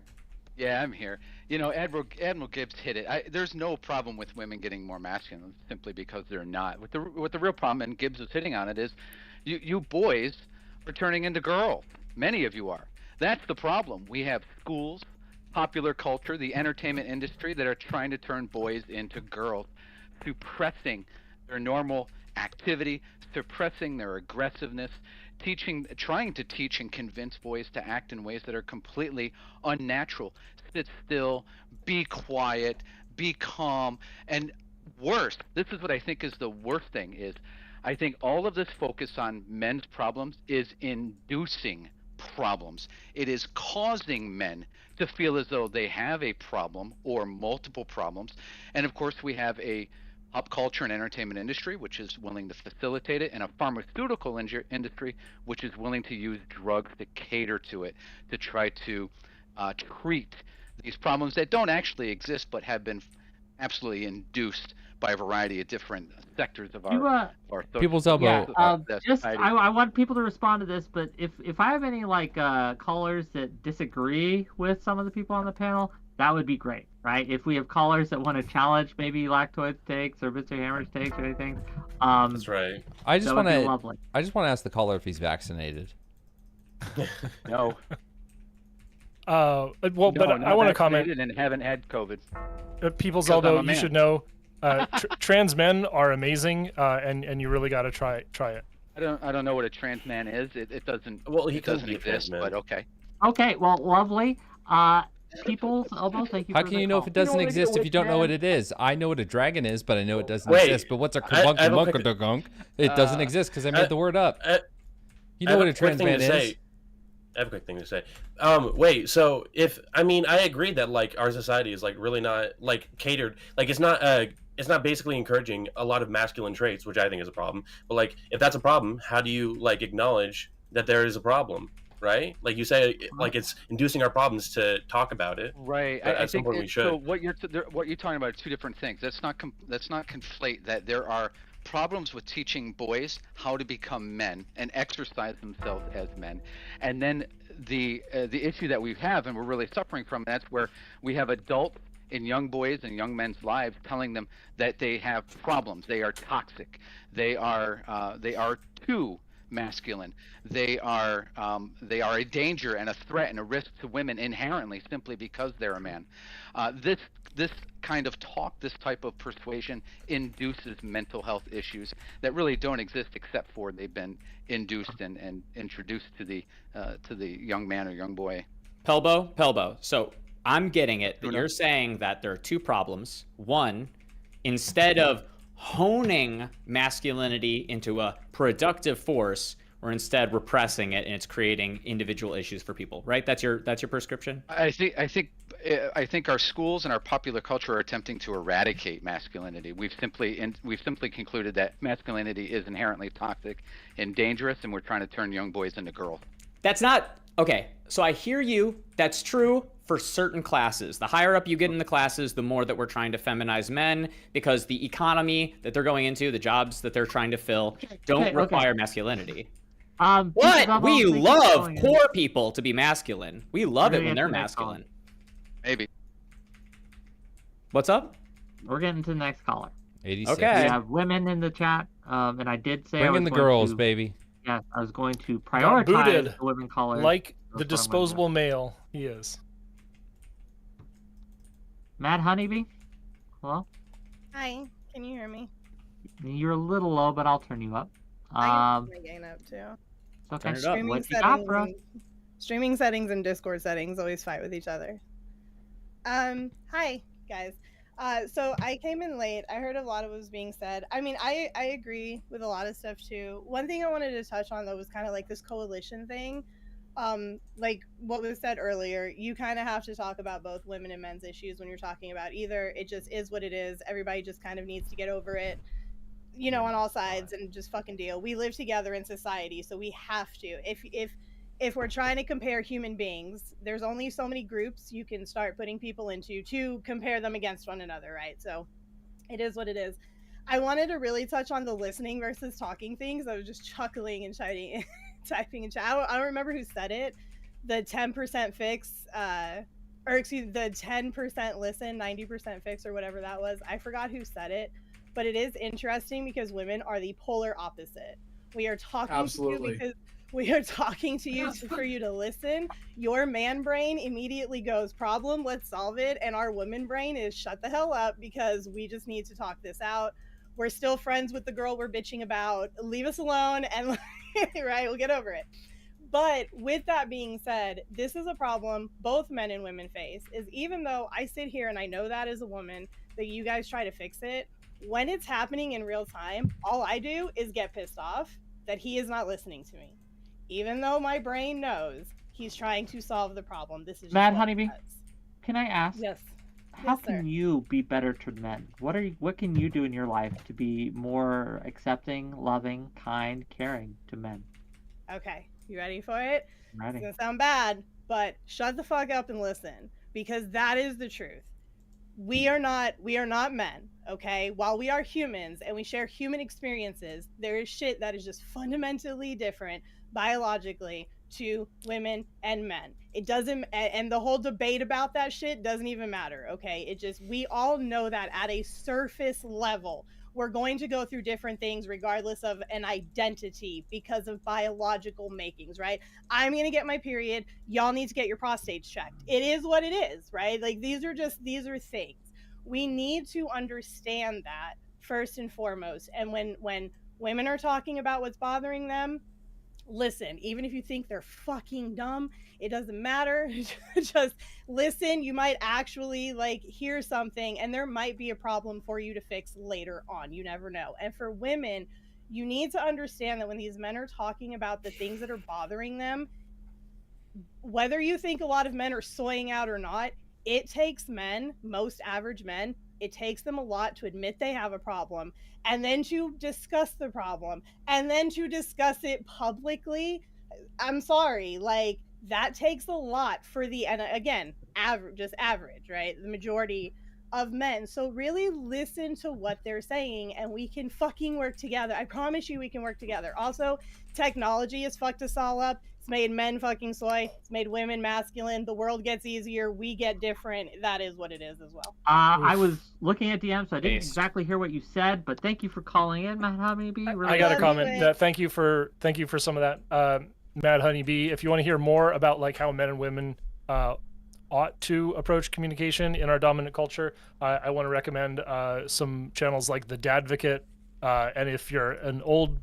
Yeah, I'm here. Admiral Gibbs hit it. There's no problem with women getting more masculine simply because they're not. What the real problem, and Gibbs is hitting on it, is you boys are turning into girls. Many of you are. That's the problem. We have schools, popular culture, the entertainment industry that are trying to turn boys into girls, suppressing their normal activity, suppressing their aggressiveness, trying to teach and convince boys to act in ways that are completely unnatural. Sit still, be quiet, be calm, and worse, this is what I think is the worst thing, is I think all of this focus on men's problems is inducing problems. It is causing men to feel as though they have a problem or multiple problems. And of course, we have a pop culture and entertainment industry which is willing to facilitate it, and a pharmaceutical industry which is willing to use drugs to cater to it, to try to treat these problems that don't actually exist but have been absolutely induced by a variety of different sectors of our People's Elbow. I want people to respond to this, but if I have any callers that disagree with some of the people on the panel, that would be great, right? If we have callers that want to challenge maybe Lactoid's takes or Mr. Hammer's takes or anything, that's right. I just want to ask the caller if he's vaccinated. No. Well, but I want to comment. And haven't had COVID. People's Elbow, you should know, trans men are amazing, and you really got to try it. I don't know what a trans man is. It doesn't. Well, he doesn't be a trans exist, man. but okay. Okay, well, lovely. People's Elbow, thank you. How for can the you know call. if it doesn't exist if you don't know what it is? I know what a dragon is, but I know it doesn't exist. But what's a kabunk? It doesn't exist because I made the word up. You know what a trans man is? I have a quick thing to say. Wait, so I agree that our society is really not catered, it's not basically encouraging a lot of masculine traits, which I think is a problem. But if that's a problem, how do you acknowledge that there is a problem, right? Like you say, it's inducing our problems to talk about it. Right. But I at some think point we should. So what you're talking about are two different things. Let's not conflate that there are problems with teaching boys how to become men and exercise themselves as men, and then the issue that we have and we're really suffering from, that's where we have adults in young boys and young men's lives telling them that they have problems, they are toxic, they are too masculine. They are a danger and a threat and a risk to women inherently, simply because they're a man. This kind of talk, this type of persuasion, induces mental health issues that really don't exist, except for they've been induced and introduced to the young man or young boy. Pelbo. So I'm getting it that you're saying that there are two problems. One, instead of honing masculinity into a productive force, we're instead repressing it, and it's creating individual issues for people, right? That's your prescription? I think our schools and our popular culture are attempting to eradicate masculinity. We've simply concluded that masculinity is inherently toxic and dangerous, and we're trying to turn young boys into girls. That's not okay. So I hear you. That's true for certain classes. The higher up you get in the classes, the more that we're trying to feminize men, because the economy that they're going into, the jobs that they're trying to fill, don't require masculinity. What? We love poor people to be masculine. We love it when they're masculine. Maybe. What's up? We're getting to the next caller. 86. Okay. We have women in the chat, and I did say Bring in the girls, baby. Yeah, I was going to Got prioritize booted the women callers. like the disposable male he is. Mad Honeybee? Hello? Hi, can you hear me? You're a little low, but I'll turn you up. I can turn my gain up too. Okay. Turn it up. What you got, bro? Streaming settings and Discord settings always fight with each other. Hi guys. So I came in late. I heard a lot of what was being said. I mean, I agree with a lot of stuff too. One thing I wanted to touch on though was kind of like this coalition thing. Like what was said earlier, you kind of have to talk about both women and men's issues when you're talking about either. It just is what it is. Everybody just kind of needs to get over it, you know, on all sides and just fucking deal. We live together in society, so we have to. If we're trying to compare human beings, there's only so many groups you can start putting people into to compare them against one another, right? So it is what it is. I wanted to really touch on the listening versus talking things. I was just chuckling and typing in chat. I don't remember who said it. The 10% fix, or excuse me, the 10% listen, 90% fix, or whatever that was. I forgot who said it, but it is interesting because women are the polar opposite. We are talking to you because we are talking to you for you to listen. Your man brain immediately goes, problem, let's solve it. And our woman brain is shut the hell up because we just need to talk this out. We're still friends with the girl we're bitching about. Leave us alone and right, we'll get over it. But with that being said, this is a problem both men and women face, is even though I sit here and I know that as a woman, that you guys try to fix it, when it's happening in real time, all I do is get pissed off that he is not listening to me. Even though my brain knows he's trying to solve the problem. This is Mad Honeybee. Can I ask? Yes. How can you be better to men? What can you do in your life to be more accepting, loving, kind, caring to men? Okay, you ready for it? I'm ready. It's gonna sound bad, but shut the fuck up and listen, because that is the truth. We are not men, okay? While we are humans and we share human experiences, there is shit that is just fundamentally different biologically to women and men. It doesn't, and the whole debate about that shit doesn't even matter, okay? It just, we all know that at a surface level, we're going to go through different things regardless of an identity because of biological makings, right? I'm gonna get my period, y'all need to get your prostates checked. It is what it is, right? Like these are things. We need to understand that first and foremost. And when women are talking about what's bothering them, listen. Even if you think they're fucking dumb, it doesn't matter. Just listen. You might actually like hear something and there might be a problem for you to fix later on. You never know. And for women, you need to understand that when these men are talking about the things that are bothering them, whether you think a lot of men are soying out or not, it takes men, most average men, it takes them a lot to admit they have a problem and then to discuss the problem and then to discuss it publicly. I'm sorry, like that takes a lot for the, and again, average, right? The majority of men. So really listen to what they're saying and we can fucking work together. I promise you we can work together. Also, technology has fucked us all up. It's made men fucking soy. It's made women masculine. The world gets easier. We get different. That is what it is as well. I was looking at DM, so I didn't Based. exactly hear what you said, but thank you for calling in, Matt Honeybee. Really I got a Love comment. you. Thank you for some of that, Mad Honeybee. If you want to hear more about like how men and women ought to approach communication in our dominant culture, I want to recommend some channels like the Dadvocate. And if you're an old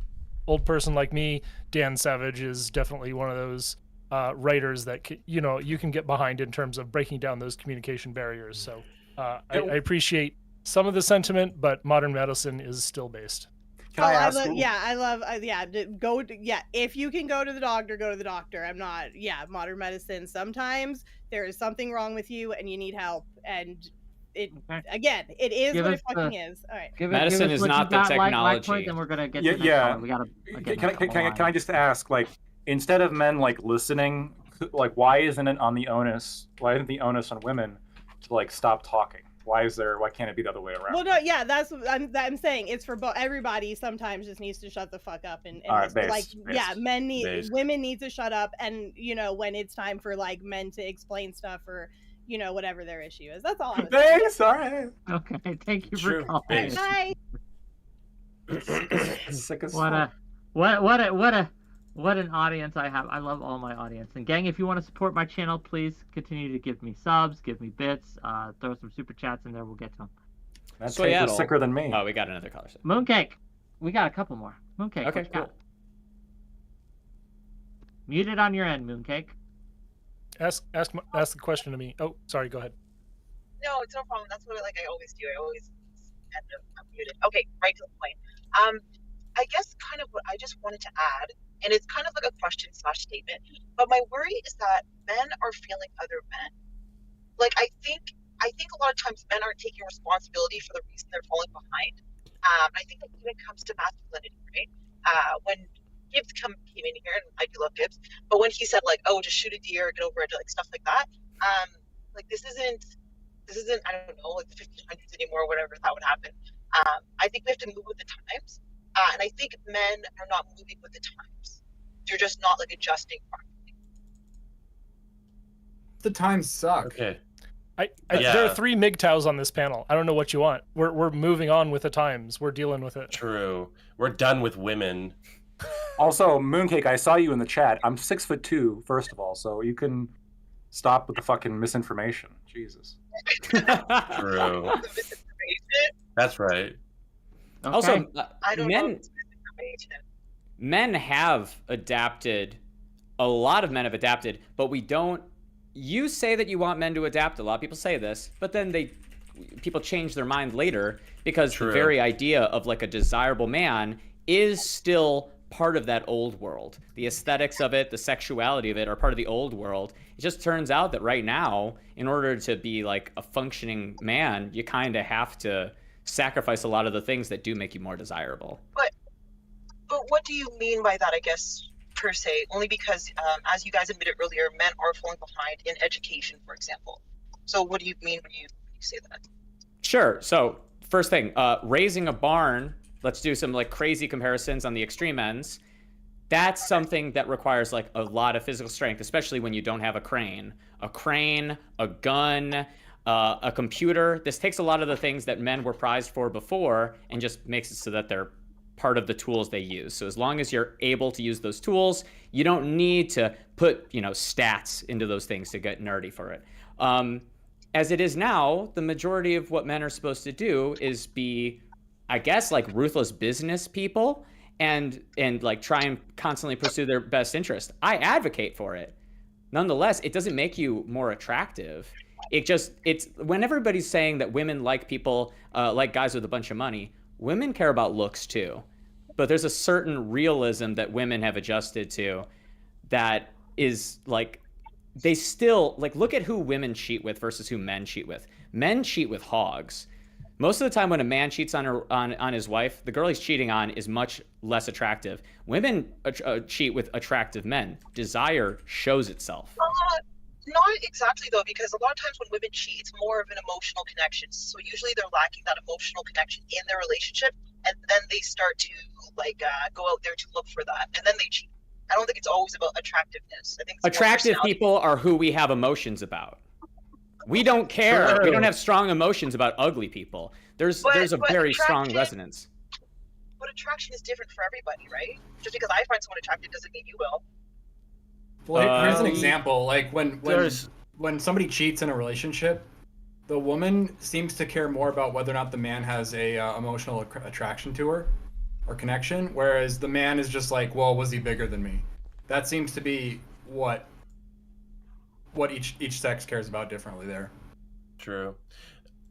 person like me, Dan Savage is definitely one of those writers that you can get behind in terms of breaking down those communication barriers. So I appreciate some of the sentiment, but modern medicine is still based. Can I ask? If you can go to the doctor, go to the doctor. I'm not, modern medicine. Sometimes there is something wrong with you and you need help. And it is Give what us it fucking is. All right. Medicine is not the technology. Then we're gonna get Yeah, to the next caller. We gotta. Can I just ask, like, instead of men like listening, like, why isn't it on the onus? Why isn't the onus on women to like stop talking? Why can't it be the other way around? Well, no, yeah, that's what I'm saying. It's for everybody. Sometimes just needs to shut the fuck up and All right, women need to shut up, and when it's time for like men to explain stuff or whatever their issue is. That's all. Base, all right. Okay, thank you True. for calling. Base. Bye. Sick as What fuck. an audience I have. I love all my audience. And gang, if you want to support my channel, please continue to give me subs, give me bits, throw some super chats in there. We'll get to them. That So tape yeah, was sicker than me. Oh, we got another caller. Mooncake, we got a couple more. Mooncake, Okay, what you got? cool. Muted on your end, Mooncake. Ask the question to me. Oh, sorry. Go ahead. No, it's no problem. That's what I always do. I always end up muted. Okay, right to the point. I guess kind of what I just wanted to add, and it's kind of like a question / statement, but my worry is that men are failing other men. Like I think a lot of times men aren't taking responsibility for the reason they're falling behind. I think that when it comes to masculinity, right? When Gibbs came in here, and I do love Gibbs, but when he said like, oh, just shoot a deer, get over it, like stuff like that, like this isn't I don't know, like the 1500s anymore, or whatever that would happen. I think we have to move with the times, and I think men are not moving with the times. They're just not like adjusting properly. The times suck. Okay. There are 3 MGTOWs on this panel. I don't know what you want. We're moving on with the times. We're dealing with it. True. We're done with women. Also, Mooncake, I saw you in the chat. I'm 6'2", first of all, so you can stop with the fucking misinformation. Jesus. True. That's right. Okay. Also, I don't know. men have adapted. A lot of men have adapted, but we don't. You say that you want men to adapt. A lot of people say this, but then people change their mind later because True. the very idea of like a desirable man is still part of that old world. The aesthetics of it, the sexuality of it are part of the old world. It just turns out that right now, in order to be like a functioning man, you kind of have to sacrifice a lot of the things that do make you more desirable. But what do you mean by that, I guess, per se? Only because, as you guys admitted earlier, men are falling behind in education, for example. So what do you mean when you say that? Sure. So first thing, raising a barn, let's do some like crazy comparisons on the extreme ends. That's something that requires like a lot of physical strength, especially when you don't have a crane, a gun, a computer. This takes a lot of the things that men were prized for before and just makes it so that they're part of the tools they use. So as long as you're able to use those tools, you don't need to put, stats into those things to get nerdy for it. As it is now, the majority of what men are supposed to do is be, I guess, like ruthless business people and like try and constantly pursue their best interest. I advocate for it. Nonetheless, it doesn't make you more attractive. It's when everybody's saying that women like people, like guys with a bunch of money, women care about looks too. But there's a certain realism that women have adjusted to that is like, they still, like, look at who women cheat with versus who men cheat with. Men cheat with hogs. Most of the time when a man cheats on his wife, the girl he's cheating on is much less attractive. Women cheat with attractive men. Desire shows itself. Not exactly, though, because a lot of times when women cheat, it's more of an emotional connection. So usually they're lacking that emotional connection in their relationship, and then they start to, like, go out there to look for that, and then they cheat. I don't think it's always about attractiveness. I think it's more Attractive personality. people are who we have emotions about. We don't care. We True. don't have strong emotions about ugly people. There's a But very strong attraction- resonance. But attraction is different for everybody, right? Just because I find someone attractive doesn't mean you will. Well, here's an Um, example. Like when there's- when somebody cheats in a relationship, the woman seems to care more about whether or not the man has a emotional attraction to her or connection, whereas the man is just like, well, was he bigger than me? That seems to be what each sex cares about differently there. True.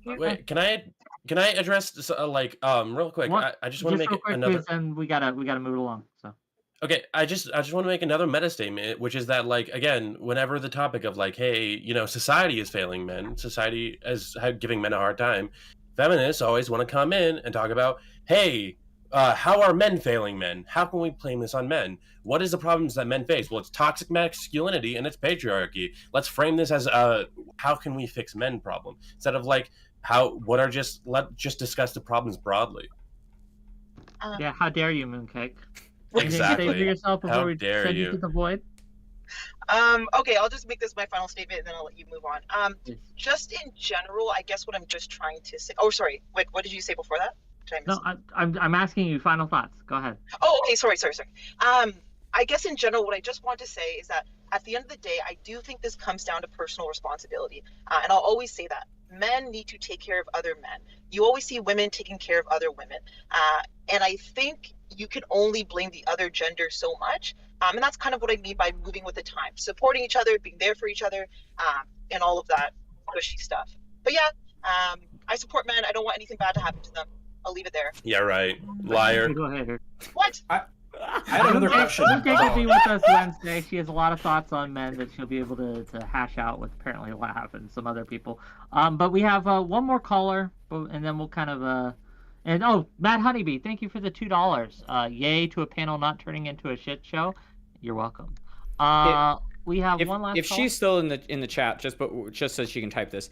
Wait, can I address this, real quick? I just want to make real quick, another. please, and we gotta move it along. So. Okay, I just want to make another meta statement, which is that, like, again, whenever the topic of, like, hey, society is failing men, society is giving men a hard time, feminists always want to come in and talk about, hey, how are men failing men? How can we blame this on men? What is the problems that men face? Well, it's toxic masculinity and it's patriarchy. Let's frame this as how can we fix men problem instead of like let's just discuss the problems broadly. Yeah, how dare you, Mooncake? Exactly. Anything to say for yourself before How we dare send you you. to the void? Okay, I'll just make this my final statement and then I'll let you move on. Just in general, I guess what I'm just trying to say. Oh, sorry. Wait, what did you say before that? Did I miss No, I'm asking you final thoughts. Go ahead. Oh, okay. Sorry. I guess in general, what I just want to say is that at the end of the day, I do think this comes down to personal responsibility. And I'll always say that men need to take care of other men. You always see women taking care of other women. And I think you can only blame the other gender so much. And that's kind of what I mean by moving with the times, supporting each other, being there for each other, and all of that pushy stuff. But yeah, I support men. I don't want anything bad to happen to them. I'll leave it there. Yeah, right. Liar. Go ahead. What? I have another question. Mooncake will be with us Wednesday. She has a lot of thoughts on men that she'll be able to hash out with apparently Laugh and some other people. But we have one more caller, and then we'll kind of and Matt Honeybee, thank you for the $2. Yay to a panel not turning into a shit show. You're welcome. We have one last. If caller. she's still in the chat, just so she can type this.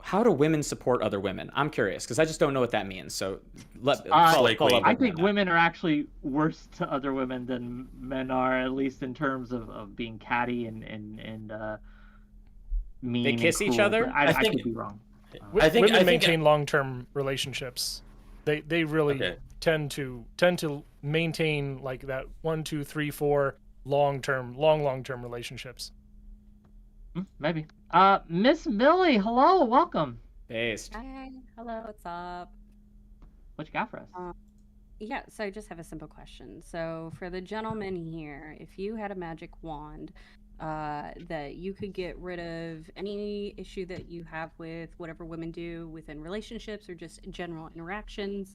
How do women support other women? I'm curious because I just don't know what that means. So follow up I with think that. women are actually worse to other women than men are, at least in terms of being catty and mean. They kiss and each cruel, other? but I could be wrong. Women maintain long-term relationships. They really tend to maintain like that 1, 2, 3, 4 long-term relationships. Maybe. Miss Millie, hello, welcome. Based. Hi, hello, what's up? What you got for us? Yeah, so I just have a simple question. So for the gentleman here, if you had a magic wand that you could get rid of any issue that you have with whatever women do within relationships or just general interactions,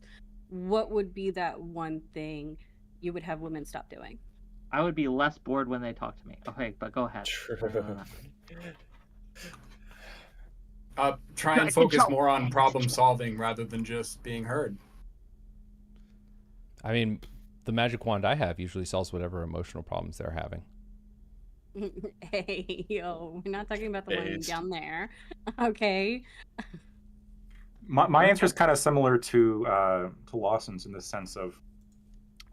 what would be that one thing you would have women stop doing? I would be less bored when they talk to me. Okay, but go ahead. Try and focus more on problem solving rather than just being heard. I mean, the magic wand I have usually solves whatever emotional problems they're having. Hey, yo, we're not talking about the one Based. down there. Okay. My answer is kind of similar to Lawson's in the sense of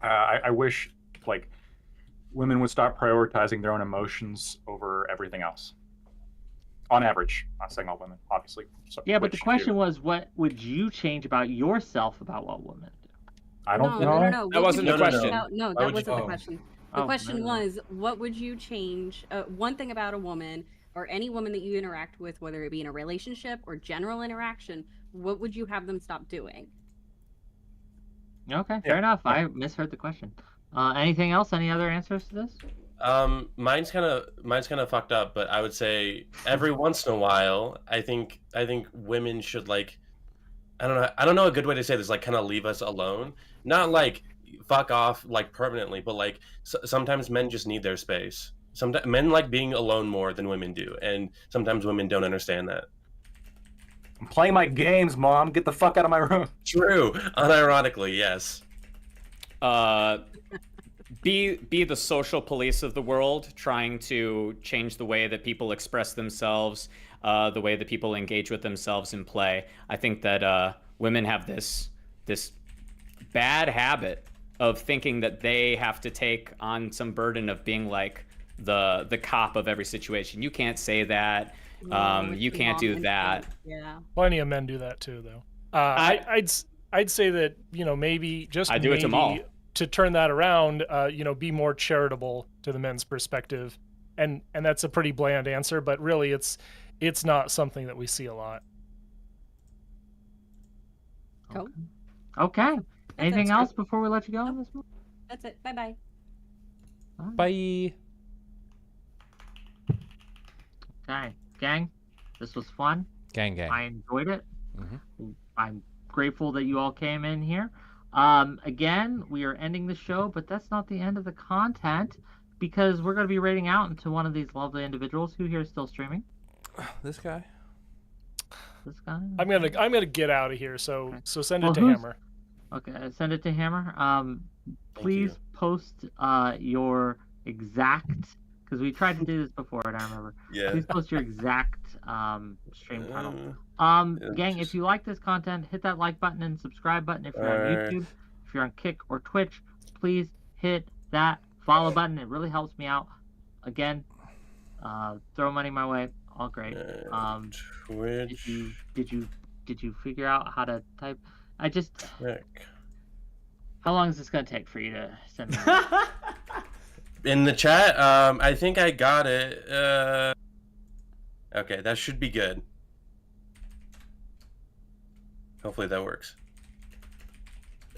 I wish like women would stop prioritizing their own emotions over everything else. On average, not saying all women, obviously. Yeah, but the which question do. was, what would you change about yourself about what women do? I don't No. That What wasn't would the you question. change about- No, Why that would you- wasn't the question. The Oh, question no. was, what would you change? One thing about a woman or any woman that you interact with, whether it be in a relationship or general interaction, what would you have them stop doing? Okay, fair enough. I misheard the question. Anything else? Any other answers to this? Mine's kind of fucked up, but I would say every once in a while, I think women should like, I don't know a good way to say this, like kind of leave us alone, not like fuck off like permanently, but like sometimes men just need their space. Sometimes men like being alone more than women do, and sometimes women don't understand that. I'm playing my games, Mom. Get the fuck out of my room. True, unironically, yes. Be the social police of the world, trying to change the way that people express themselves, the way that people engage with themselves in play. I think that women have this bad habit of thinking that they have to take on some burden of being like the cop of every situation. You can't say that. No, it's You the can't mom do that. instinct, yeah. Plenty of men do that too, though. I'd say that, you know, maybe just I do it to Maul. to turn that around, you know, be more charitable to the men's perspective, and that's a pretty bland answer, but really it's not something that we see a lot. Cool. Okay. Anything That's else great. before we let you go on this one? That's it. Bye bye. Bye. Okay, gang, this was fun. Gang. I enjoyed it. Mhm. I'm grateful that you all came in here. Again, we are ending the show, but that's not the end of the content because we're going to be raiding out into one of these lovely individuals. Who here is still streaming? This guy. This guy. I'm gonna get out of here, so send it Well, to who's- Hammer. Okay, send it to Hammer. Please post your exact, because we tried to do this before and I remember. Yeah. Please post your exact stream title. Gang, if you like this content, hit that like button and subscribe button if you're on YouTube. If you're on Kick or Twitch, please hit that follow button. It really helps me out. Again, throw money my way. All great. Twitch. Did you figure out how to type? I just. Rick. How long is this gonna take for you to send me? In the chat, I think I got it. Okay, that should be good. Hopefully that works.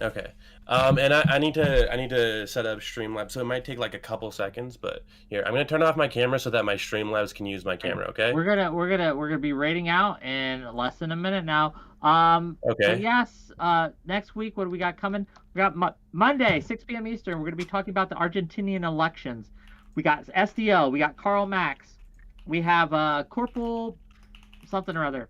Okay. And I need to set up Streamlabs, so it might take like a couple seconds, but here, I'm gonna turn off my camera so that my Streamlabs can use my camera, okay? We're gonna be rating out in less than a minute now. Okay. But yes, next week, what do we got coming? We got Monday, 6 p.m. Eastern. We're gonna be talking about the Argentinian elections. We got SDO. We got Karl Marx. We have Corporal something or other.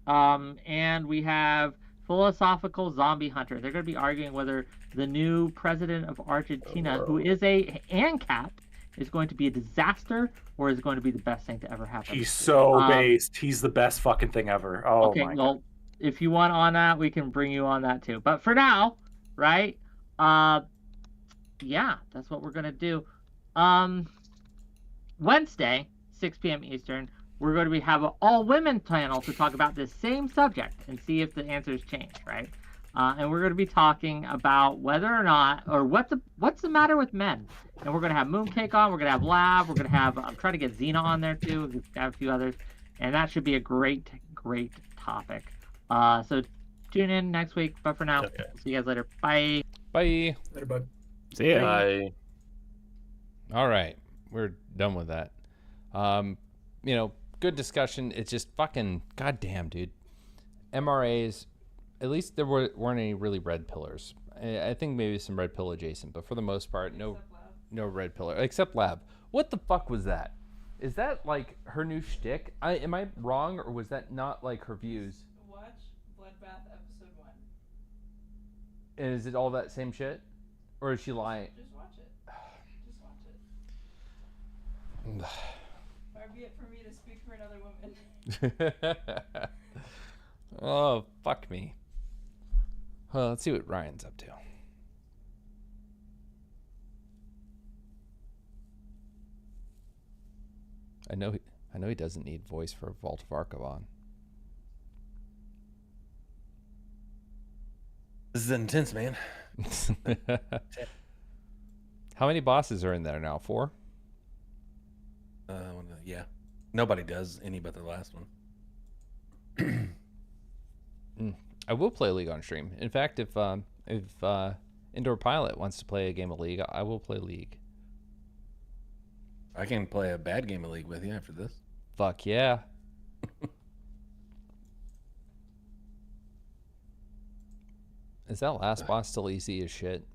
And we have Philosophical Zombie Hunter. They're gonna be arguing whether the new president of Argentina, who is a ANCAP, is going to be a disaster or is going to be the best thing to ever happen. He's so based. He's the best fucking thing ever. Oh okay, my well, god. if you want on that, we can bring you on that too. But for now, right? Yeah, that's what we're gonna do. Wednesday, 6 p.m. Eastern, we're going to have an all-women panel to talk about this same subject and see if the answers change, right? And we're going to be talking about whether or not, or what's the matter with men. And we're going to have Mooncake on, we're going to have Lav, we're going to have, I'm trying to get Xena on there too, we've got a few others, and that should be a great topic. So tune in next week, but for now, see you guys later. Bye. Bye. Later, bud. See ya. Bye. All right, we're done with that. You know, good discussion. It's just fucking goddamn, dude. MRAs, at least there weren't any really red pillars. I think maybe some red pill adjacent, but for the most part, no red pillar except Lab. What the fuck was that? Is that like her new shtick? Am I wrong, or was that not like her views? Watch Bloodbath episode 1. And is it all that same shit, or is she lying? Just watch it. Just watch it. Far be it for me to speak for another woman. Oh, fuck me. Well, let's see what Ryan's up to. I know he doesn't need voice for Vault of Archivon. This is intense, man. How many bosses are in there now? 4? Yeah. Nobody does any but the last one. I will play League on stream. In fact, if Indoor Pilot wants to play a game of League, I will play League. I can play a bad game of League with you after this. Fuck yeah. Is that last boss still easy as shit?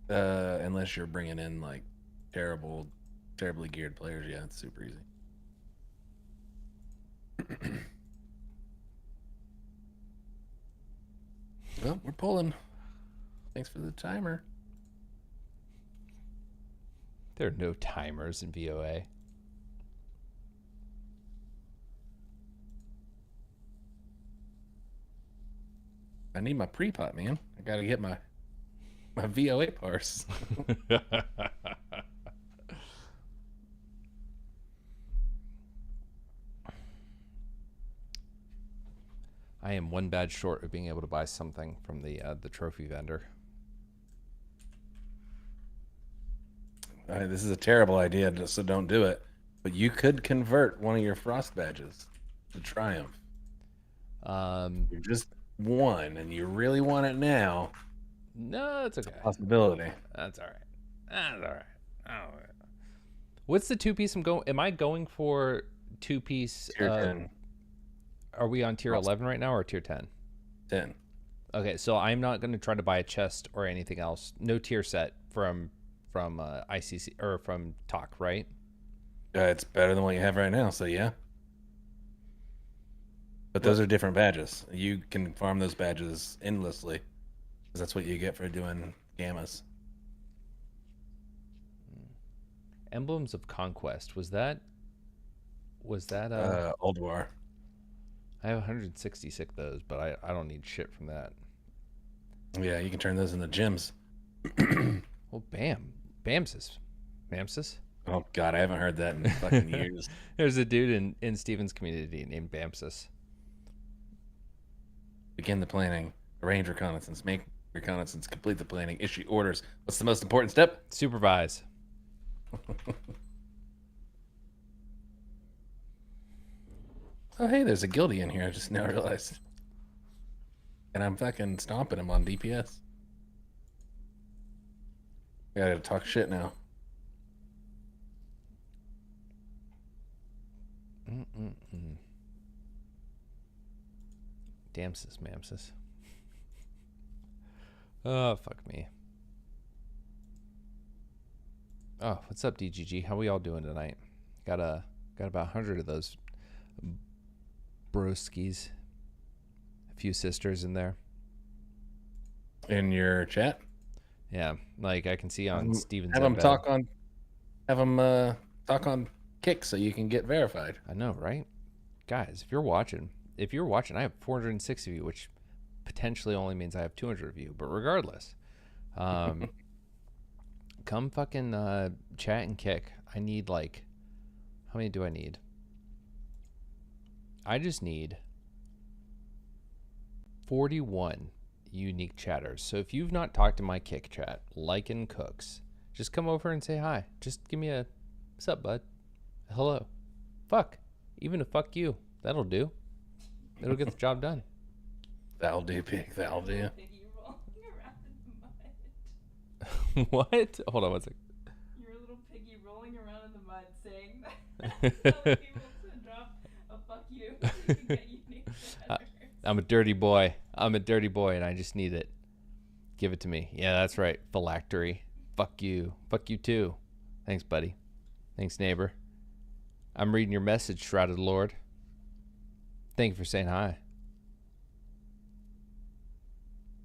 Unless you're bringing in like terribly geared players, yeah, it's super easy. Well, we're pulling. Thanks for the timer. There are no timers in VOA. I need my pre-pot, man. I gotta get my My VOA parse. I am one badge short of being able to buy something from the trophy vendor. This is a terrible idea, so don't do it. But you could convert one of your frost badges to triumph. You're just one, and you really want it now. No, it's okay. It's a possibility. That's all right. That's all right. Oh, what's the two-piece I'm going? Am I going for two-piece? Tier 10. Are we on tier 11 right now or tier 10? 10. Okay, so I'm not going to try to buy a chest or anything else. No tier set from ICC or from Talk, right? It's better than what you have right now, so yeah. But those are different badges. You can farm those badges endlessly, because that's what you get for doing gammas. Emblems of Conquest, was that Old War? I have 166 of those, but I don't need shit from that. Yeah, you can turn those into gems. Well, Bamsis. Oh God, I haven't heard that in fucking years. There's a dude in Steven's community named Bamsis. Begin the planning. Arrange reconnaissance. Make reconnaissance. Complete the planning. Issue orders. What's the most important step? Supervise. Oh, hey, there's a guildie in here. I just now realized. And I'm fucking stomping him on DPS. I gotta talk shit now. Damsis, Mamsis. Oh, fuck me. Oh, what's up, DGG? How we all doing tonight? Got about 100 of those broskies. A few sisters in there. In your chat? Yeah, like I can see on Steven's. Have them talk on Kick so you can get verified. I know, right? Guys, if you're watching, I have 406 of you, which potentially only means I have 200 of you. But regardless, come fucking chat and Kick. I need how many do I need? I just need 41 unique chatters. So if you've not talked to my Kick chat, Lycan Cooks, just come over and say hi. Just give me a what's up, bud? Hello. Fuck. Even a fuck you. That'll do. It'll get the job done. That'll do, pig. That'll do. What? Hold on one second. You're a little piggy rolling around in the mud saying that. Telling people to drop a fuck you so you can get unique chatters. I'm a dirty boy. And I just need it. Give it to me. Yeah, that's right. Phylactery. Fuck you. Fuck you too. Thanks, buddy. Thanks, neighbor. I'm reading your message, Shrouded Lord. Thank you for saying hi.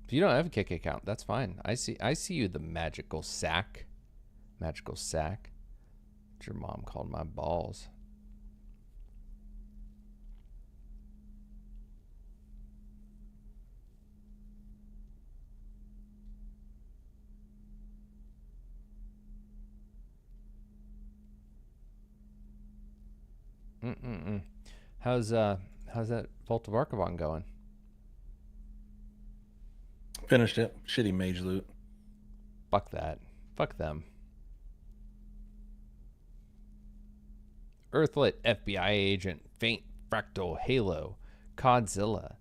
If you don't have a Kick account, that's fine. I see you, the magical sack. Magical sack. What your mom called my balls. How's that Vault of Archivon going? Finished it. Shitty mage loot. Fuck that. Fuck them. Earthlit, FBI agent, Faint, Fractal, Halo, Codzilla.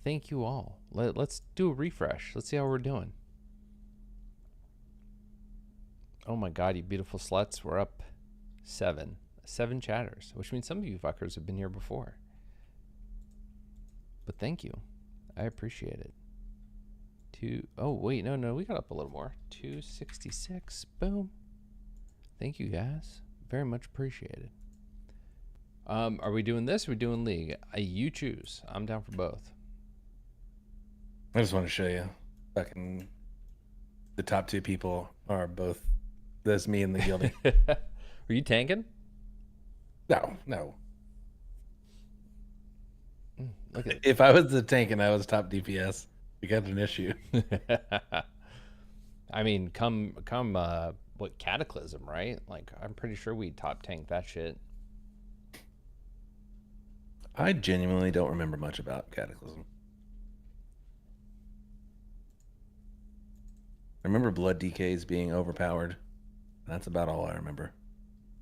Thank you all. Let's do a refresh. Let's see how we're doing. Oh my god, you beautiful sluts. We're up 7 chatters, which means some of you fuckers have been here before. But thank you. I appreciate it. Oh, wait, no, we got up a little more. 266. Boom. Thank you, guys. Very much appreciated. Are we doing this? Or are we doing League? You choose. I'm down for both. I just want to show you. Fucking the top 2 people are both. That's me and the guildie. Are you tanking? No. Look at if I was the tank and I was top DPS, we got an issue. I mean, come what Cataclysm, right? Like, I'm pretty sure we top tanked that shit. I genuinely don't remember much about Cataclysm. I remember Blood DKs being overpowered. That's about all I remember.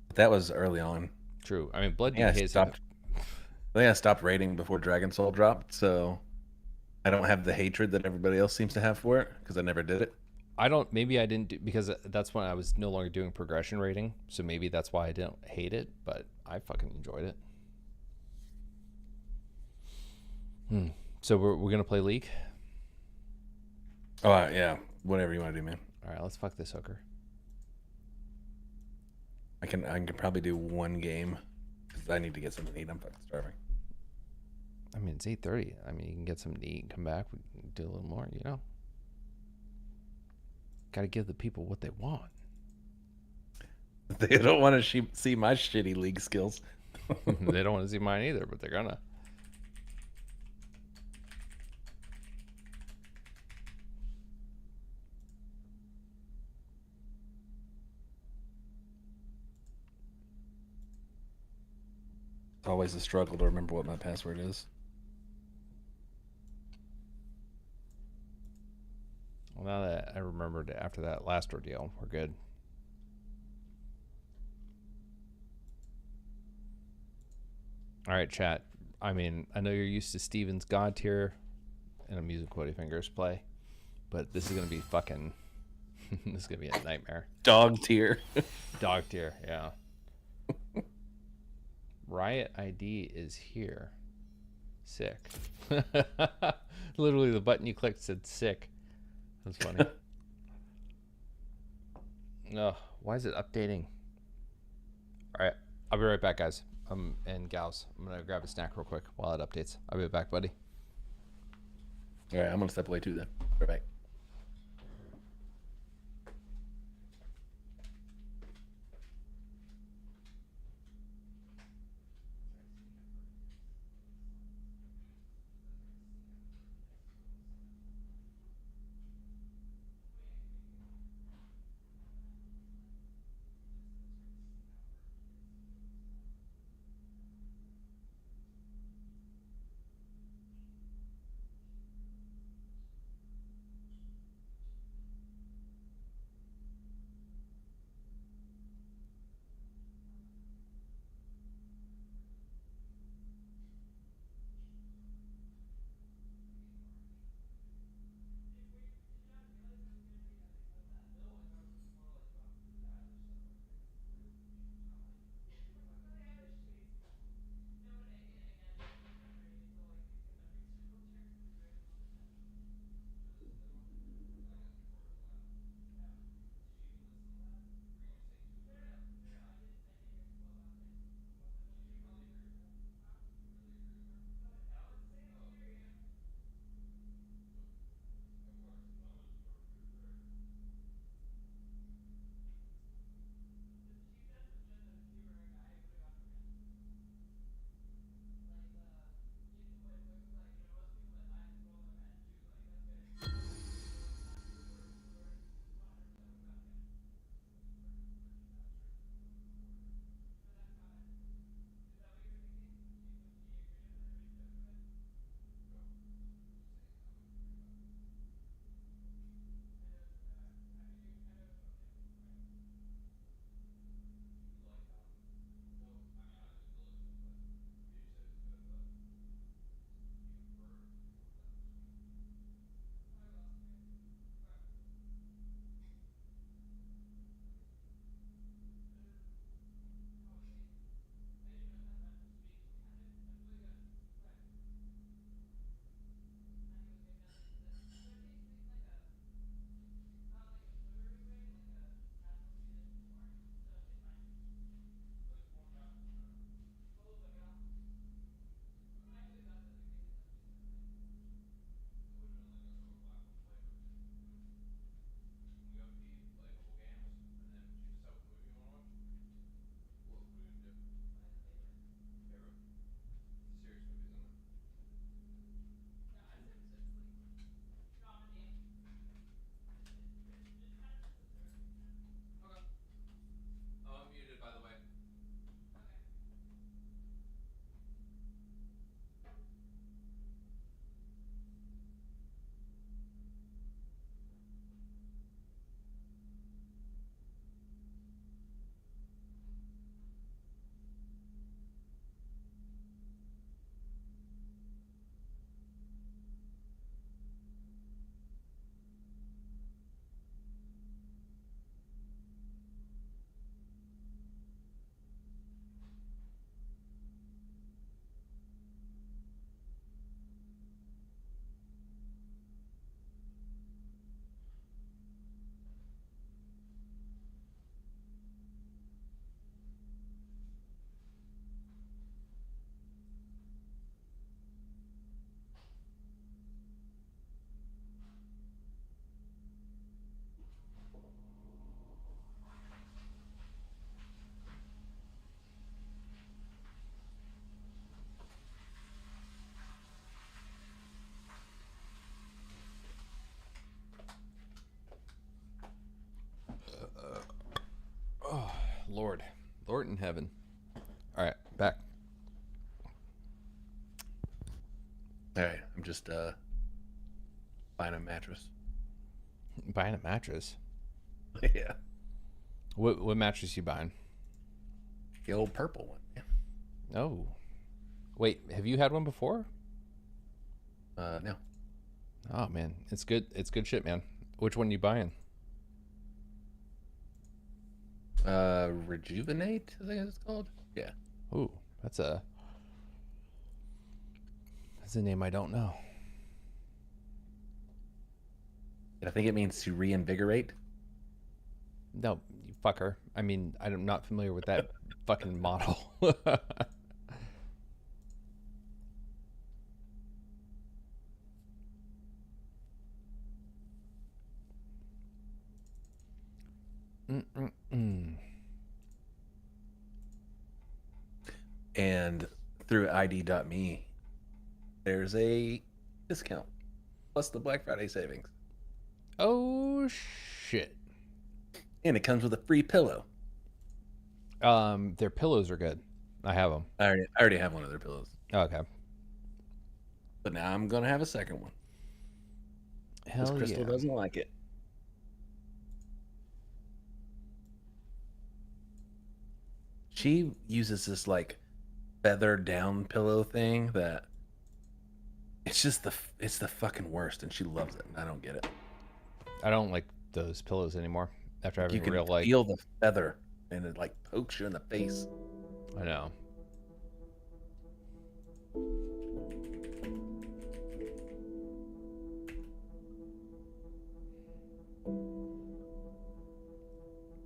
But that was early on. True. I mean, Blood Yeah, I DKs stopped. I think I stopped raiding before Dragon Soul dropped, so I don't have the hatred that everybody else seems to have for it because I never did it. I don't. Maybe I didn't do, because that's when I was no longer doing progression rating. So maybe that's why I didn't hate it. But I fucking enjoyed it. So we're gonna play League. Oh yeah, whatever you want to do, man. All right, let's fuck this hooker. I can probably do one game because I need to get something to eat. I'm fucking starving. I mean, it's 8:30. I mean, you can get something to eat and come back. We can do a little more, you know. Got to give the people what they want. They don't want to see my shitty League skills. They don't want to see mine either, but they're gonna. It's always a struggle to remember what my password is. Well, now that I remembered after that last ordeal, we're good. All right, chat. I mean, I know you're used to Steven's God tier and I'm using Quotey Fingers play, but this is going to be fucking... this is going to be a nightmare. Dog tier. Dog tier, yeah. Riot ID is here. Sick. Literally, the button you clicked said sick. That's funny. Oh, why is it updating? All right, I'll be right back, guys. And gals, I'm gonna grab a snack real quick while it updates. I'll be back, buddy. All right, I'm gonna step away too then. Right back. Lord in heaven. All right, back. All right, I'm just buying a mattress. Buying a mattress? Yeah. What mattress you buying? The old purple one. Yeah. Oh. Wait, have you had one before? No. Oh man, it's good. It's good shit, man. Which one you buying? Rejuvenate, I think it's called. Yeah. Ooh, that's a name I don't know. I think it means to reinvigorate. No, you fucker. I mean, I'm not familiar with that fucking model. And through ID.me, there's a discount plus the Black Friday savings. Oh shit! And it comes with a free pillow. Their pillows are good. I have them. I already have one of their pillows. Okay. But now I'm gonna have a second one. Hell Because Crystal doesn't like it. She uses this like feather down pillow thing that it's just it's the fucking worst, and she loves it, and I don't get it. I don't like those pillows anymore. After having You can real like feel the feather, and it like pokes you in the face. I know.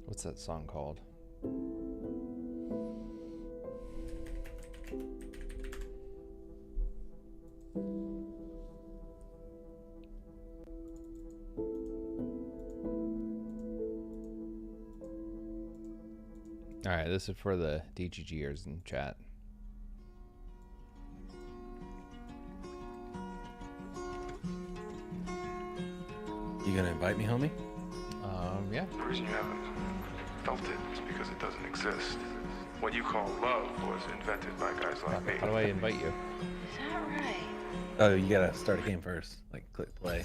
What's that song called? All right, this is for the DGGers in chat. You gonna invite me, homie? Yeah. The reason you haven't felt it is because it doesn't exist. What you call love was invented by guys like me. How do I invite you? Is that right? Oh, you gotta start a game first. Like, click play.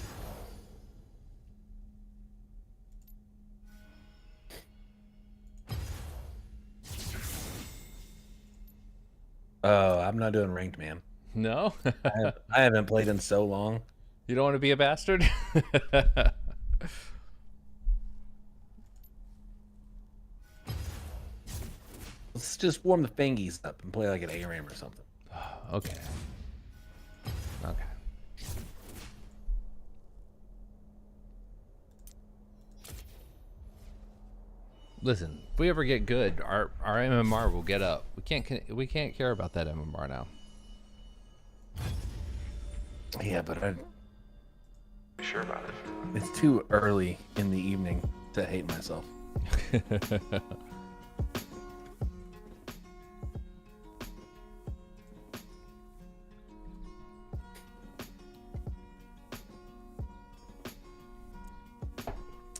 Oh, I'm not doing ranked, man. No? I haven't played in so long. You don't want to be a bastard? Let's just warm the fingies up and play like an ARAM or something. Okay. Okay. Listen, if we ever get good, our MMR will get up. We can't care about that MMR now. Yeah, but You sure about it? it's too early in the evening to hate myself.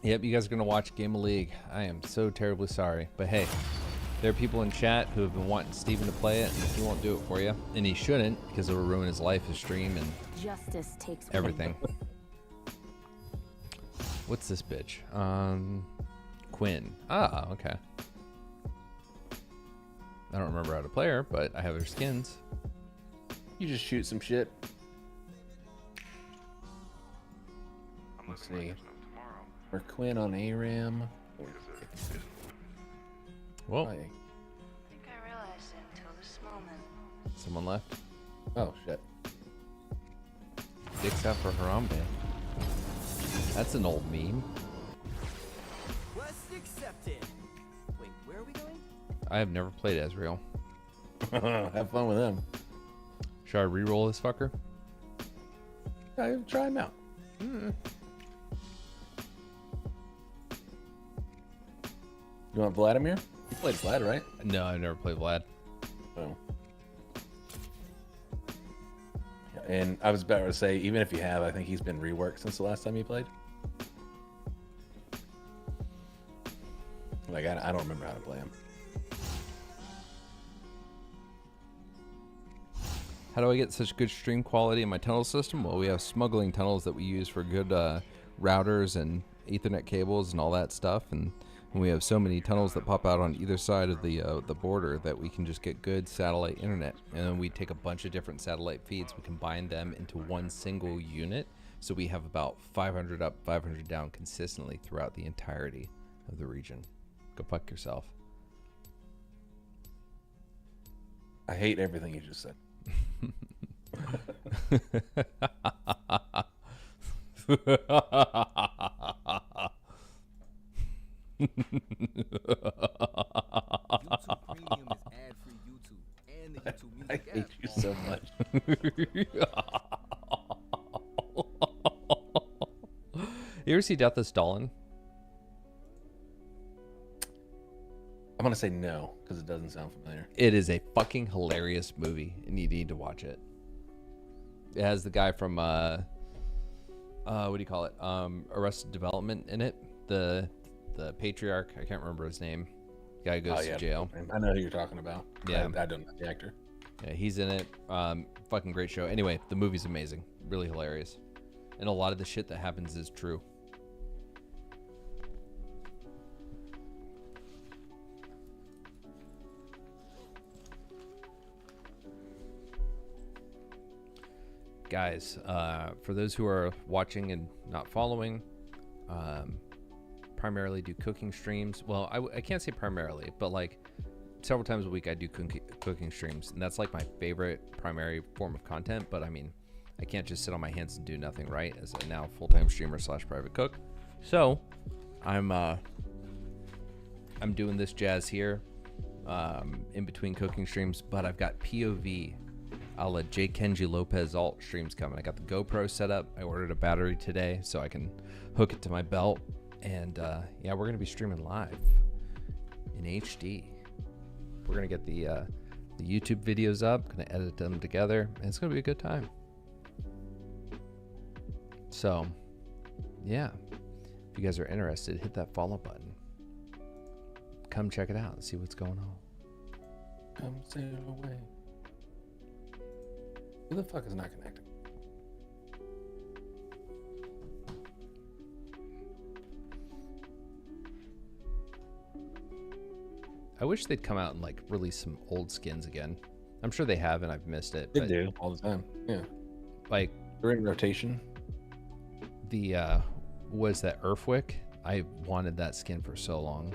Yep, you guys are going to watch Game of League. I am so terribly sorry. But hey, there are people in chat who have been wanting Steven to play it, and he won't do it for you. And he shouldn't, because it will ruin his life, his stream, and Justice takes everything. What's this bitch? Quinn. Ah, okay. I don't remember how to play her, but I have her skins. You just shoot some shit. Let's see. We're Quinn on ARAM. Whoa. I think I realized it until this moment. Someone left. Oh, shit. Dicks out for Harambe. That's an old meme. Quest accepted. Wait, where are we going? I have never played Ezreal. Have fun with them. Should I re-roll this fucker? Try him out. You want Vladimir? You played Vlad, right? No, I've never played Vlad. Oh. And I was about to say, even if you have, I think he's been reworked since the last time you played. Like, I don't remember how to play him. How do I get such good stream quality in my tunnel system? Well, we have smuggling tunnels that we use for good routers and Ethernet cables and all that stuff, and we have so many tunnels that pop out on either side of the border that we can just get good satellite internet. And then we take a bunch of different satellite feeds, we combine them into one single unit, so we have about 500 up, 500 down consistently throughout the entirety of the region. Go fuck yourself. I hate everything you just said. I hate you so much. You ever see Death of Stalin? I'm gonna say no because it doesn't sound familiar. It is a fucking hilarious movie, and you need to watch it. It has the guy from what do you call it? Arrested Development in it. The patriarch. I can't remember his name. Guy who goes to jail. I know who you're talking about. Yeah, I don't know the actor. Yeah, he's in it. Fucking great show. Anyway, the movie's amazing. Really hilarious, and a lot of the shit that happens is true. Guys, for those who are watching and not following, primarily do cooking streams. Well, I can't say primarily, but like several times a week I do cooking streams, and that's like my favorite primary form of content. But I mean, I can't just sit on my hands and do nothing, right? As a now full-time streamer / private cook. So I'm doing this jazz here in between cooking streams, but I've got POV a la J. Kenji Lopez alt streams coming. I got the GoPro set up. I ordered a battery today so I can hook it to my belt. And yeah, we're going to be streaming live in HD. We're going to get the YouTube videos up, going to edit them together, and it's going to be a good time. So, yeah, if you guys are interested, hit that follow button. Come check it out and see what's going on. Come sail away. Who the fuck is not connected? I wish they'd come out and like release some old skins again. I'm sure they have, and I've missed it. They do all the time. Yeah, like they're in rotation. The was that Whick? I wanted that skin for so long.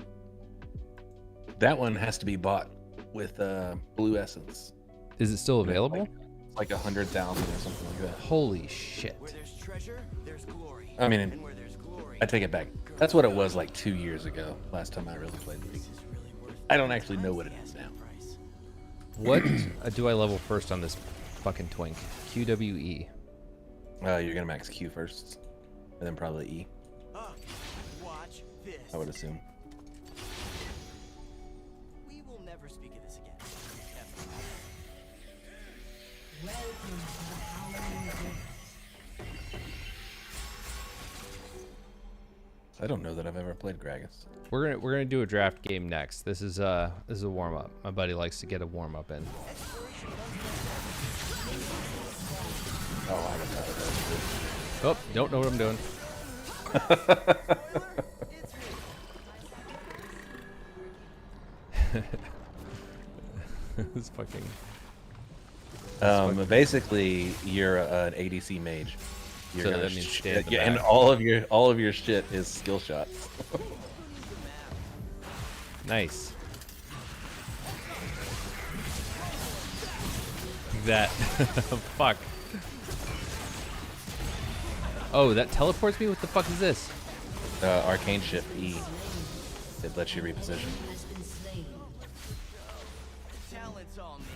That one has to be bought with blue essence. Is it still available? Like 100,000 or something like that. Holy shit! Where there's treasure, there's glory. I mean, I take it back. That's what it was like 2 years ago. Last time I really played the game. I don't actually know what it is now. What do I level first on this fucking twink? QWE. You're gonna max Q first, and then probably E. Watch this. I would assume. We will never speak of this again. I don't know that I've ever played Gragas. We're gonna do a draft game next. This is a warm up. My buddy likes to get a warm up in. Oh, I got that. Oh, don't know what I'm doing. It's fucking. Basically, you're an ADC mage. You're So gonna that means stay at the and back. all of your shit is skill shots. Nice. That fuck. Oh, that teleports me? What the fuck is this? Arcane shift E. It lets you reposition. Talent's on me.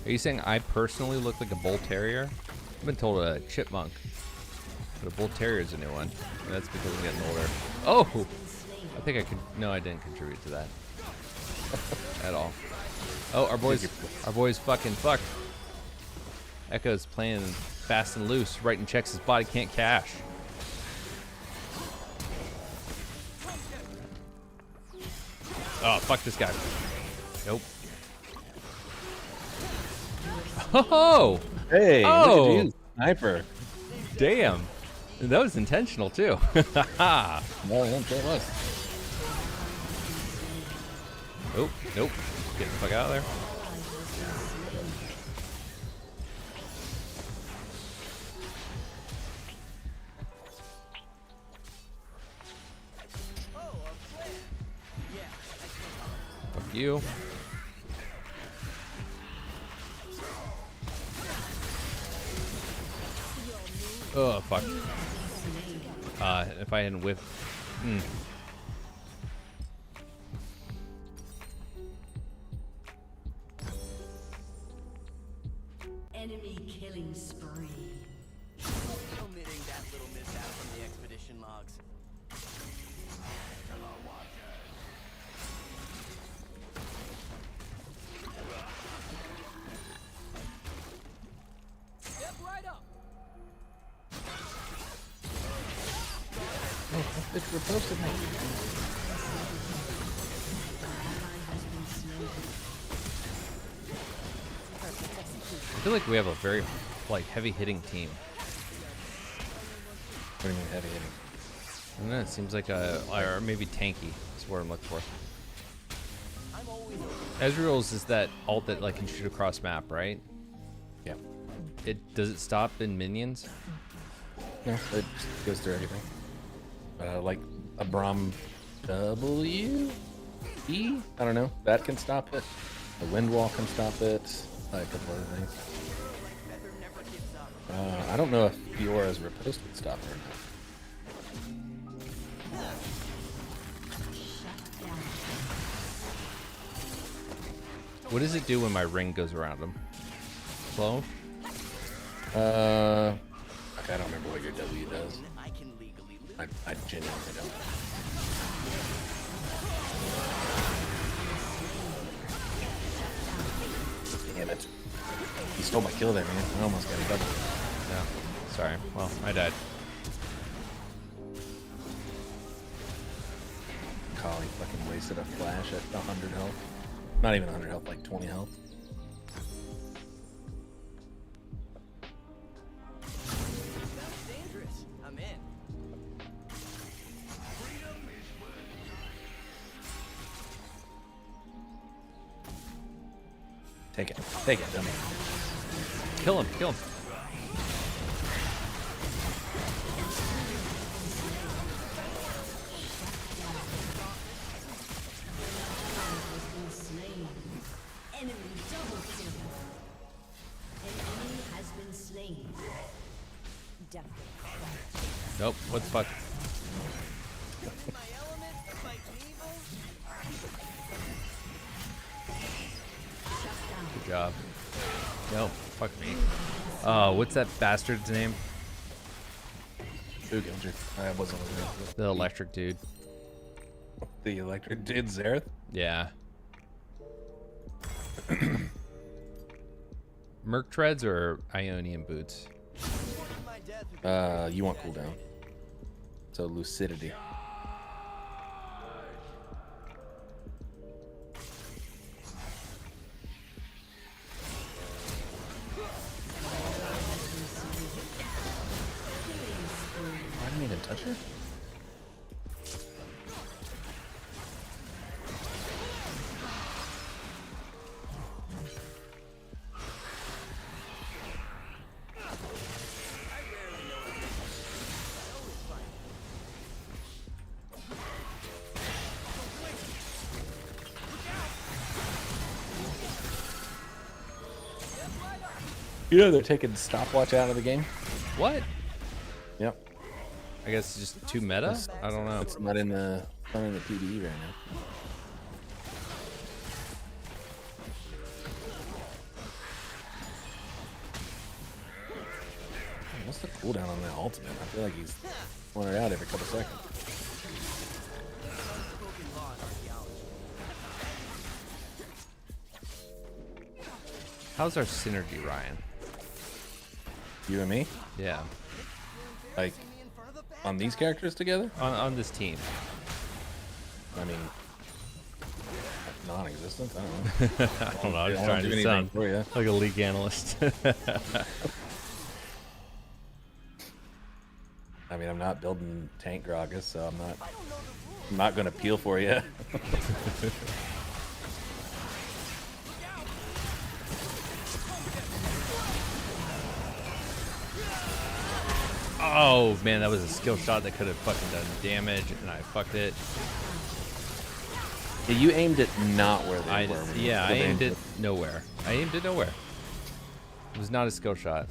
Are you saying I personally look like a bull terrier? I've been told a chipmunk. But a bull terrier is a new one. And that's because I'm getting older. Oh! I think I could. No, I didn't contribute to that. At all. Oh, our boys fucking fucked. Echo's playing fast and loose. Writing checks his body can't cash. Oh, fuck this guy. Nope. Oh! Hey, oh! look at you, sniper. Damn. That was intentional, too. Well, yeah, it was. Oh, nope. Get the fuck out of there. Fuck you. Oh, fuck. If I hadn't whipped... Enemy killing spree. Omitting that little mishap from the expedition logs. Step right up. Oh, it's reposted me. I feel like we have a very, like, heavy-hitting team. What do you mean heavy-hitting? I don't know, it seems like or maybe tanky is what I'm looking for. Ezreal's is that ult that, like, can shoot across map, right? Yeah. Does it stop in minions? No, it goes through everything. Like a Braum W? E? I don't know. That can stop it. The wind wall can stop it. A couple other things. I don't know if Fiora's riposte would stop it or not. What does it do when my ring goes around him? Slow? I don't remember what your W does. I genuinely don't. Damn it. He stole my kill there, man. I almost got a double. Yeah. Sorry. Well, I died. Collie fucking wasted a flash at 100 health. Not even 100 health, like 20 health. Dangerous. I'm in. Take it. Take it, dummy. Kill him. Kill him. Enemy double kill. An enemy has been slain. Death. Nope. What the fuck? Good job. No, fuck me. Oh, what's that bastard's name? Who killed you? I wasn't aware. The electric dude. The electric dude, Zereth? Yeah. Merc treads or Ionian boots? You want cooldown. So lucidity. I didn't even touch her? You know they're taking stopwatch out of the game? What? Yep. I guess it's just too meta? I don't know. It's not in the PvE right now. What's the cooldown on that ultimate? I feel like he's pulling it out every couple seconds. How's our synergy, Ryan? You and me? Yeah. Like, on these characters together? On this team. I mean, non-existent. I don't know. I don't know. I was don't trying do to anything sound for you. like a league analyst. I mean, I'm not building tank Gragas, so I'm not going to peel for you. Oh man, that was a skill shot that could have fucking done damage, and I fucked it. Yeah, you aimed it not where they were. Yeah, I aimed it nowhere. I aimed it nowhere. It was not a skill shot.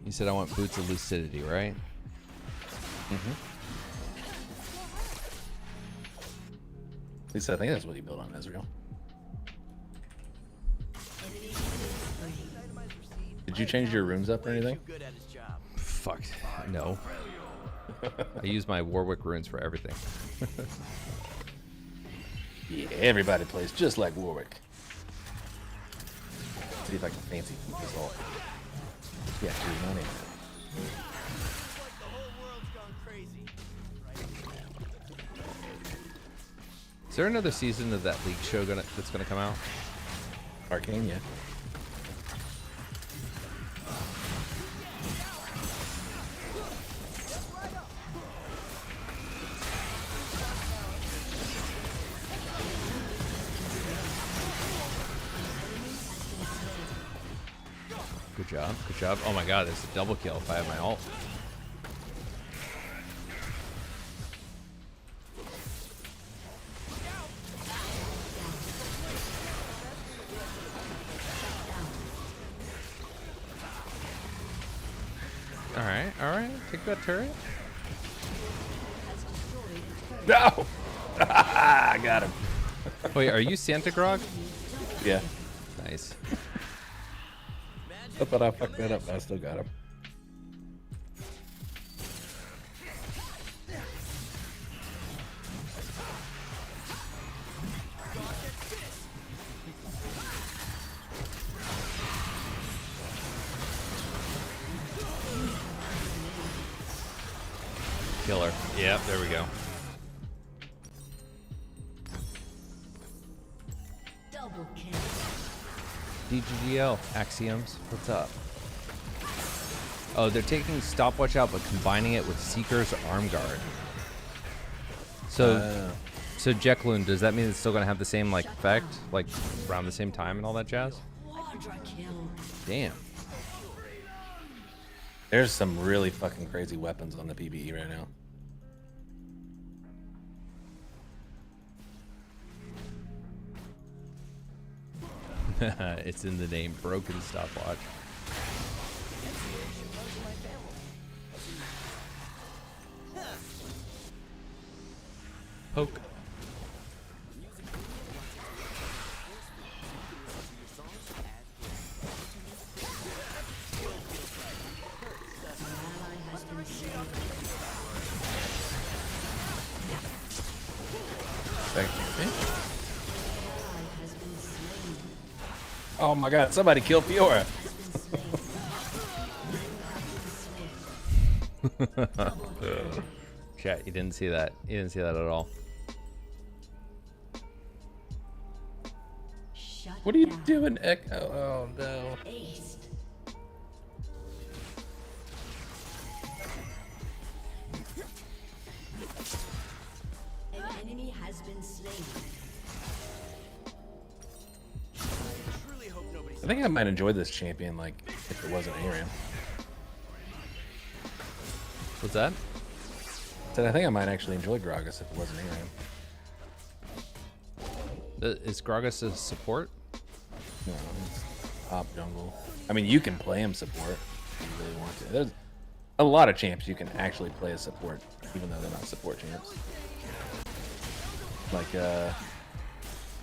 You said I want Boots of Lucidity, right? Mm-hmm. At least I think that's what you built on Ezreal. Did you change your rooms up or anything? Fuck, no. I use my Warwick runes for everything. Yeah, everybody plays just like Warwick. See if I can fancy this all. Yeah, here's money. Is there another season of that league show that's gonna come out? Arcane, yeah. Good job, good job. Oh my god, there's a double kill if I have my ult. Alright, take that turret. No! I got him. Wait, are you Santa Grog? Yeah. Nice. I thought I fucked that up, but I still got him. Killer. Yep, there we go. Double kill. DGGL, Axioms, what's up? Oh, they're taking Stopwatch out, but combining it with Seeker's Arm Guard. So, so Jeklun, does that mean it's still gonna have the same like effect, like around the same time and all that jazz? Quadra kill. Damn. There's some really fucking crazy weapons on the PvE right now. It's in the name, Broken Stopwatch. Poke. Thank you. Oh my god, somebody kill Fiora. Chat, you didn't see that. You didn't see that at all. What are you doing, Echo? Oh no. An enemy has been slain. I think I might enjoy this champion, like, if it wasn't Aram. What's that? I think I might actually enjoy Gragas if it wasn't Aram. Is Gragas a support? No, it's top jungle. I mean, you can play him support if you really want to. There's a lot of champs you can actually play as support, even though they're not support champs. Like,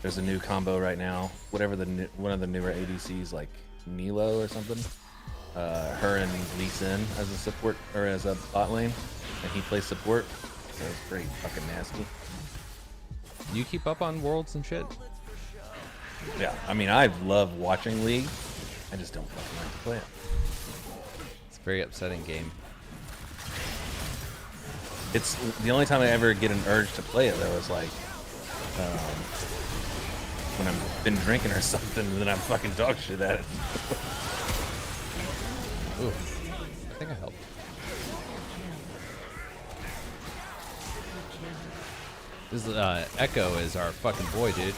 there's a new combo right now. Whatever one of the newer ADCs, like Nilo or something. Her and Lee Sin as a support or as a bot lane, and he plays support. So it's pretty fucking nasty. You keep up on worlds and shit? Yeah, I mean, I love watching League. I just don't fucking like to play it. It's a very upsetting game. It's the only time I ever get an urge to play it though is like when I've been drinking or something, and then I'm fucking dog shit at it. Ooh, I think I helped. This Echo is our fucking boy, dude.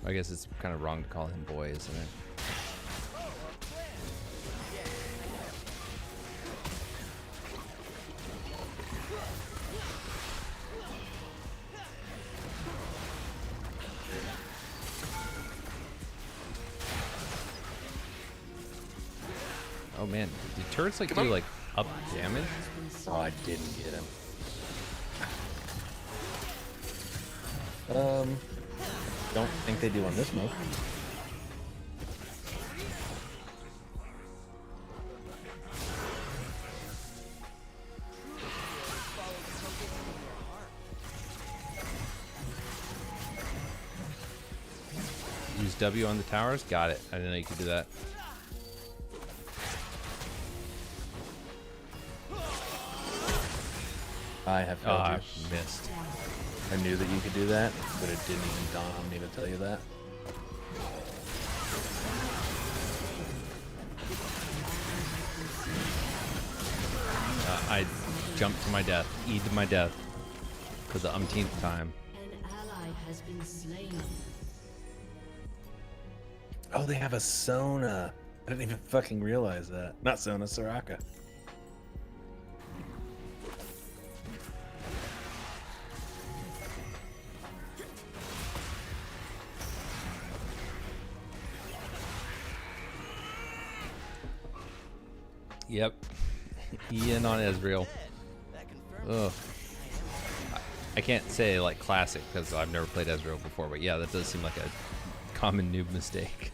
I guess it's kind of wrong to call him boy, isn't it? Oh man, did turrets like do like up damage? Oh, I didn't get him. Don't think they do on this mode. Use W on the towers? Got it. I didn't know you could do that. I have failed I you. missed. I knew that you could do that, but it didn't even dawn on me to tell you that. I jumped to my death, E'd to my death, for the umpteenth time. An ally has been slain. Oh, they have a Sona. I didn't even fucking realize that. Not Sona, Soraka. Yep. Ian on Ezreal. Ugh. I can't say like classic because I've never played Ezreal before, but yeah, that does seem like a common noob mistake.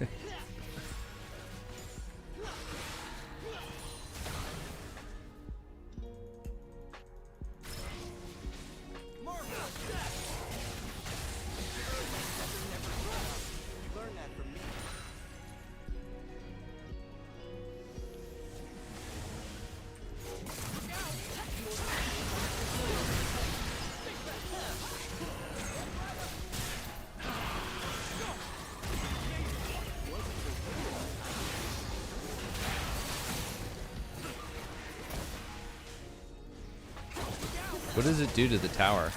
What does it do to the tower?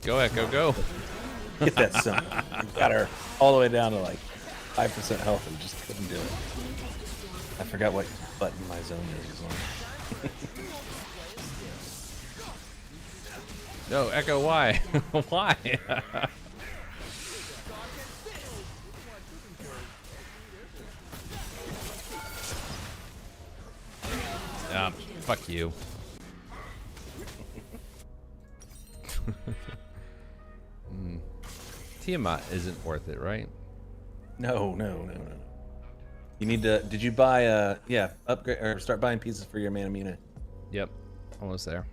Go Echo, go! Get that son. Got her all the way down to like 5% health and just couldn't do it. I forgot what button my zone is on. No, Echo, why? Why? Fuck you. Tiamat isn't worth it, right? No. You need to. Did you buy upgrade or start buying pieces for your Manamina? Yep, almost there.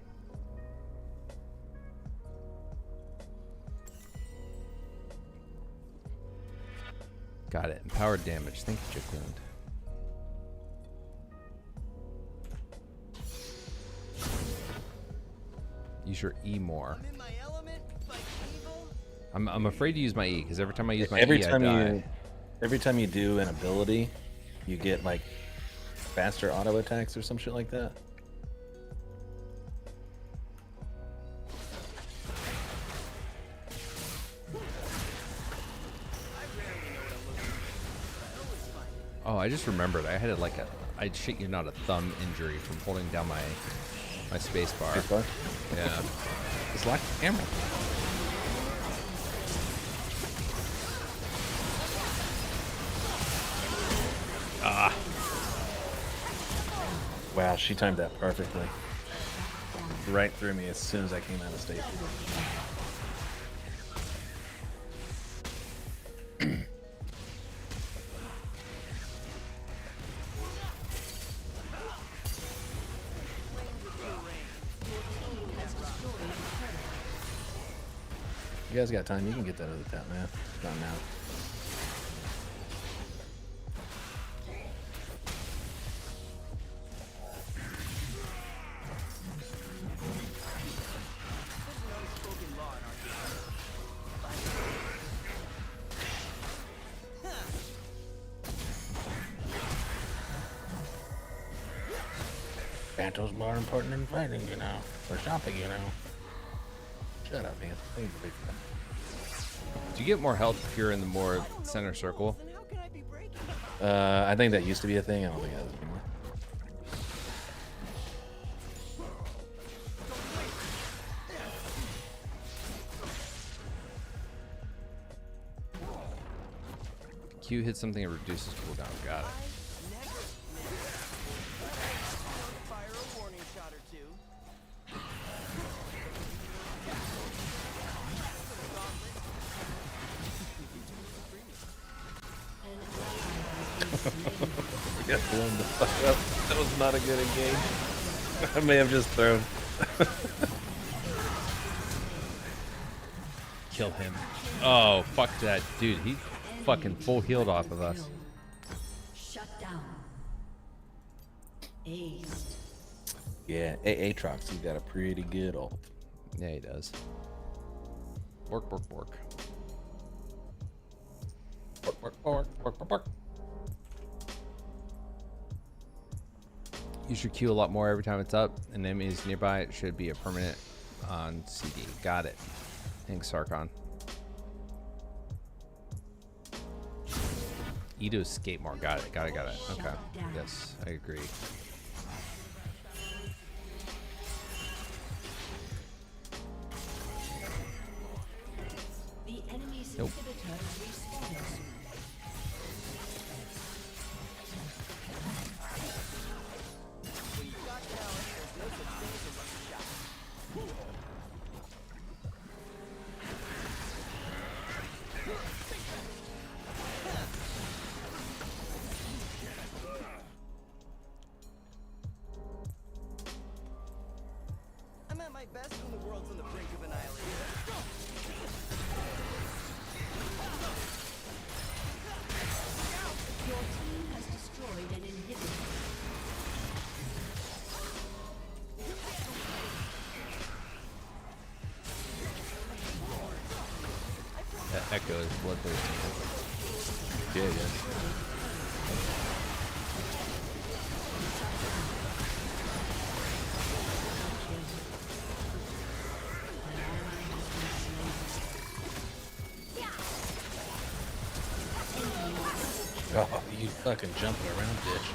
Got it. Empowered damage. Thank you, Chickland. Use your E more. I'm afraid to use my E because every time I use my E, I die. Every time you do an ability, you get like faster auto attacks or some shit like that. Oh, I just remembered. I had like I shit you not, a thumb injury from holding down my space bar. Yeah. Just lock the camera. Ah. Wow, she timed that perfectly. Right through me as soon as I came out of stage. You guys got time. You can get that other tap, man. It's not now. Santos more important than fighting, you know, or shopping, you know. Shut up, man. Thank you, big fan. Do you get more health if you're in the more center circle? I think that used to be a thing. I don't think that is anymore. Q hits something that reduces cooldown. Got it. Got blown the fuck up. That was not a good engage. I may have just thrown. Kill him. Oh, fuck that. Dude, he fucking full healed off of us. Shut down. Ace. Yeah, Aatrox, he's got a pretty good ult. Yeah, he does. Work, work, work. Work, work, work, work, work, work. Use your Q a lot more every time it's up. An enemy is nearby. It should be a permanent on CD. Got it. Thanks, Sarkon. E to escape more. Got it. Got it. Got it. Okay. Yes, I agree. The enemy's Nope. inhibitor respawned. I'm at my best when the world's on the brink of annihilation. Your team has destroyed an inhibitor. That Echo is bloodthirsty. Yeah, yeah. Oh, you fucking jumping around, bitch.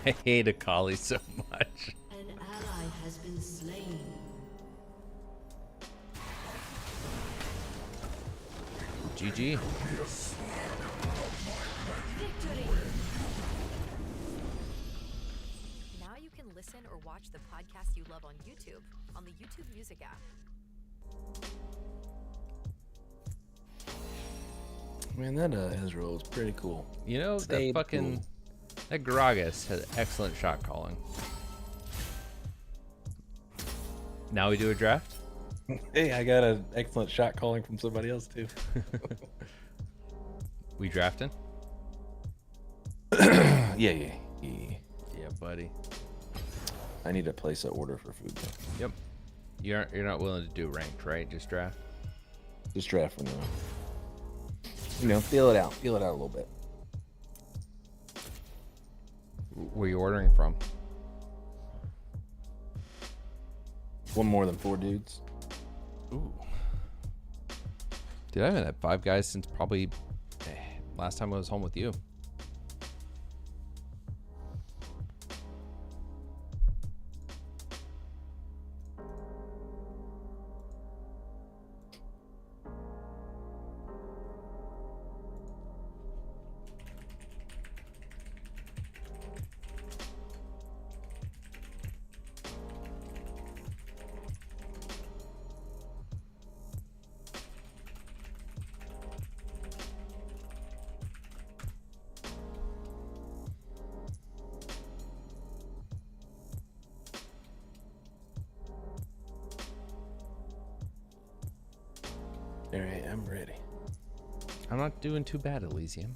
I hate Akali so much. An ally has been slain. GG. Now you can listen or watch the podcast you love on YouTube on the YouTube Music app. Man, that Ezreal is pretty cool. You know, that Stayed fucking... cool. That Gragas has excellent shot calling. Now we do a draft? Hey, I got an excellent shot calling from somebody else, too. We drafting? Yeah, buddy. I need to place an order for food, though. Yep. You're not willing to do ranked, right? Just draft? Just draft for now. You know, feel it out a little bit. Where are you ordering from? One more than 4 dudes. Ooh. Dude, I haven't had 5 guys since probably last time I was home with you. All right, I'm ready. I'm not doing too bad, Elysium.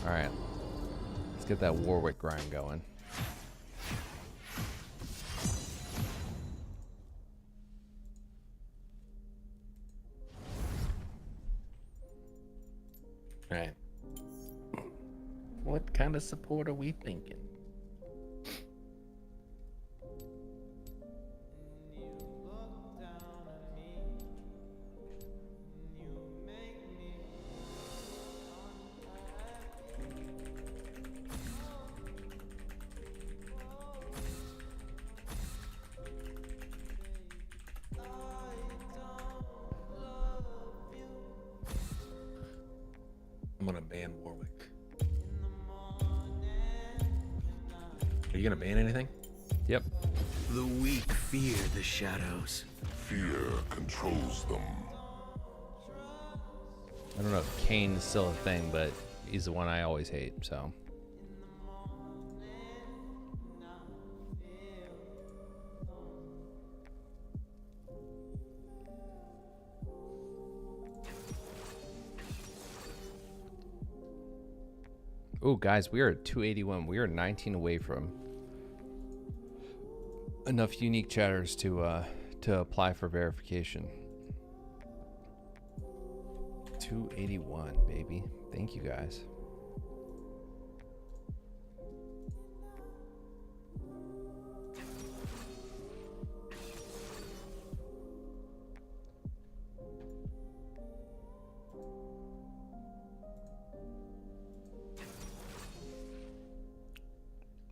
All right, let's get that Warwick grind going. All right. What kind of support are we thinking? I'm gonna ban Warwick. Are you gonna ban anything? Yep. The weak fear the shadows. Fear controls them. I don't know if Kane's still a thing, but he's the one I always hate, so. Oh, guys, we are at 281. We are 19 away from enough unique chatters to apply for verification. 281, baby. Thank you, guys.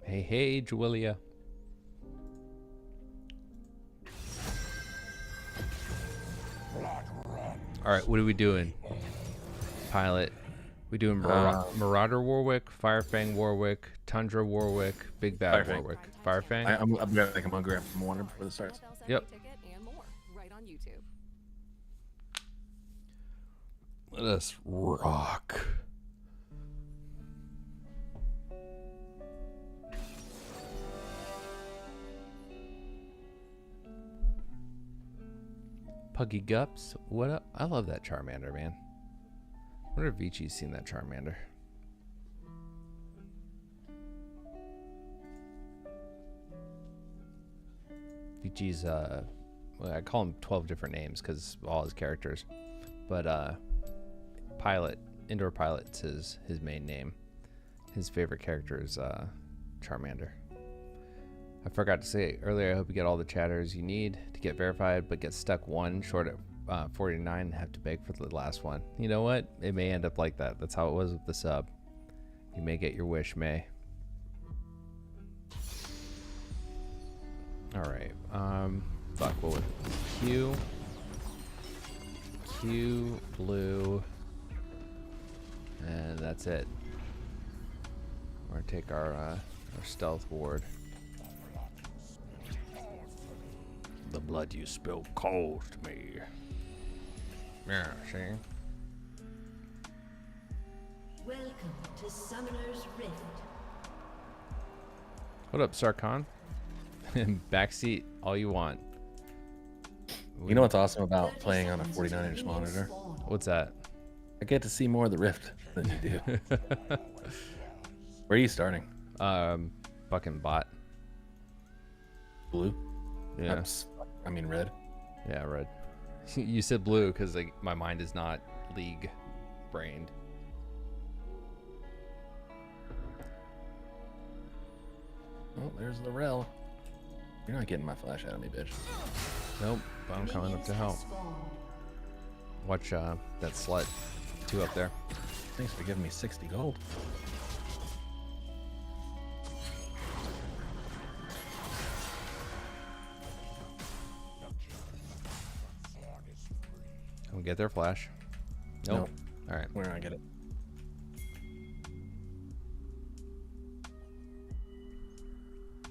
Hey, Julia. All right, what are we doing? Pilot. We doing Marauder Warwick, Firefang Warwick, Tundra Warwick, Big Bad Firefang. Warwick. Firefang? I'm gonna grab some water before this starts. Yep. And more, right on YouTube. Let us rock. Puggy Gups, what up? I love that Charmander, man. I wonder if Vichi's seen that Charmander. Vichi's, well, I call him 12 different names because of all his characters. But, Pilot, Indoor Pilot's his main name. His favorite character is, Charmander. I forgot to say earlier, I hope you get all the chatters you need to get verified, but get stuck one short at 49 and have to beg for the last one. You know what? It may end up like that. That's how it was with the sub. You may get your wish, May. All right. Fuck, what was it? Q, blue, and that's it. We're gonna take our stealth ward. The blood you spilled caused me. Yeah, see? Welcome to Summoner's Rift. What up, Sarkhan? Backseat all you want. You know what's awesome about playing on a 49-inch monitor? What's that? I get to see more of the Rift than you do. Where are you starting? Fucking bot. Blue? Yeah. I mean red. Yeah, red. You said blue because like my mind is not league brained. Oh, there's Lorel. You're not getting my flash out of me, bitch. Nope, but I'm coming up to help. Watch that slut 2 up there. Thanks for giving me 60 gold. Can we get their flash? Nope. All right. Where do I get it?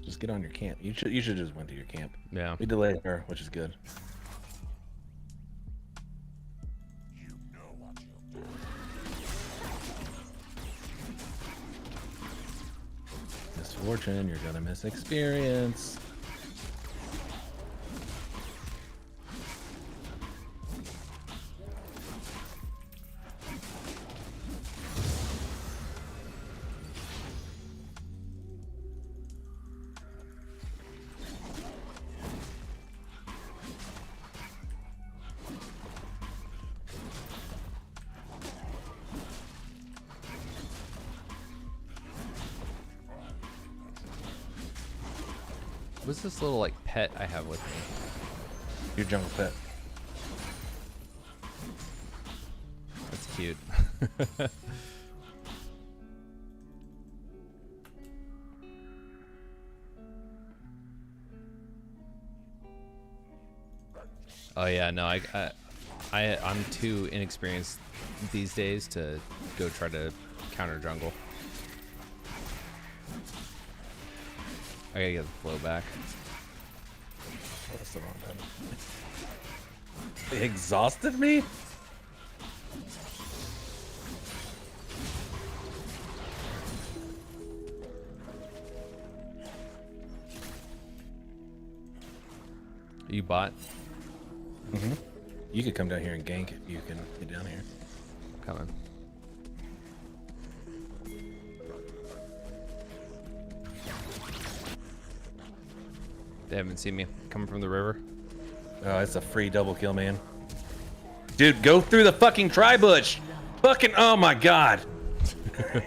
Just get on your camp. You should just went to your camp. Yeah. We delayed her, which is good. This Fortune, you're gonna miss experience. What's this little like pet I have with me? Your jungle pet. That's cute. Oh yeah, no, I'm too inexperienced these days to go try to counter jungle. I gotta get the flow back. Oh, that's the wrong time. They exhausted me? You bot? Mm-hmm. You could come down here and gank if you can get down here. Coming. They haven't seen me coming from the river. Oh, it's a free double kill, man. Dude, go through the fucking tri-bush. Fucking, oh my god.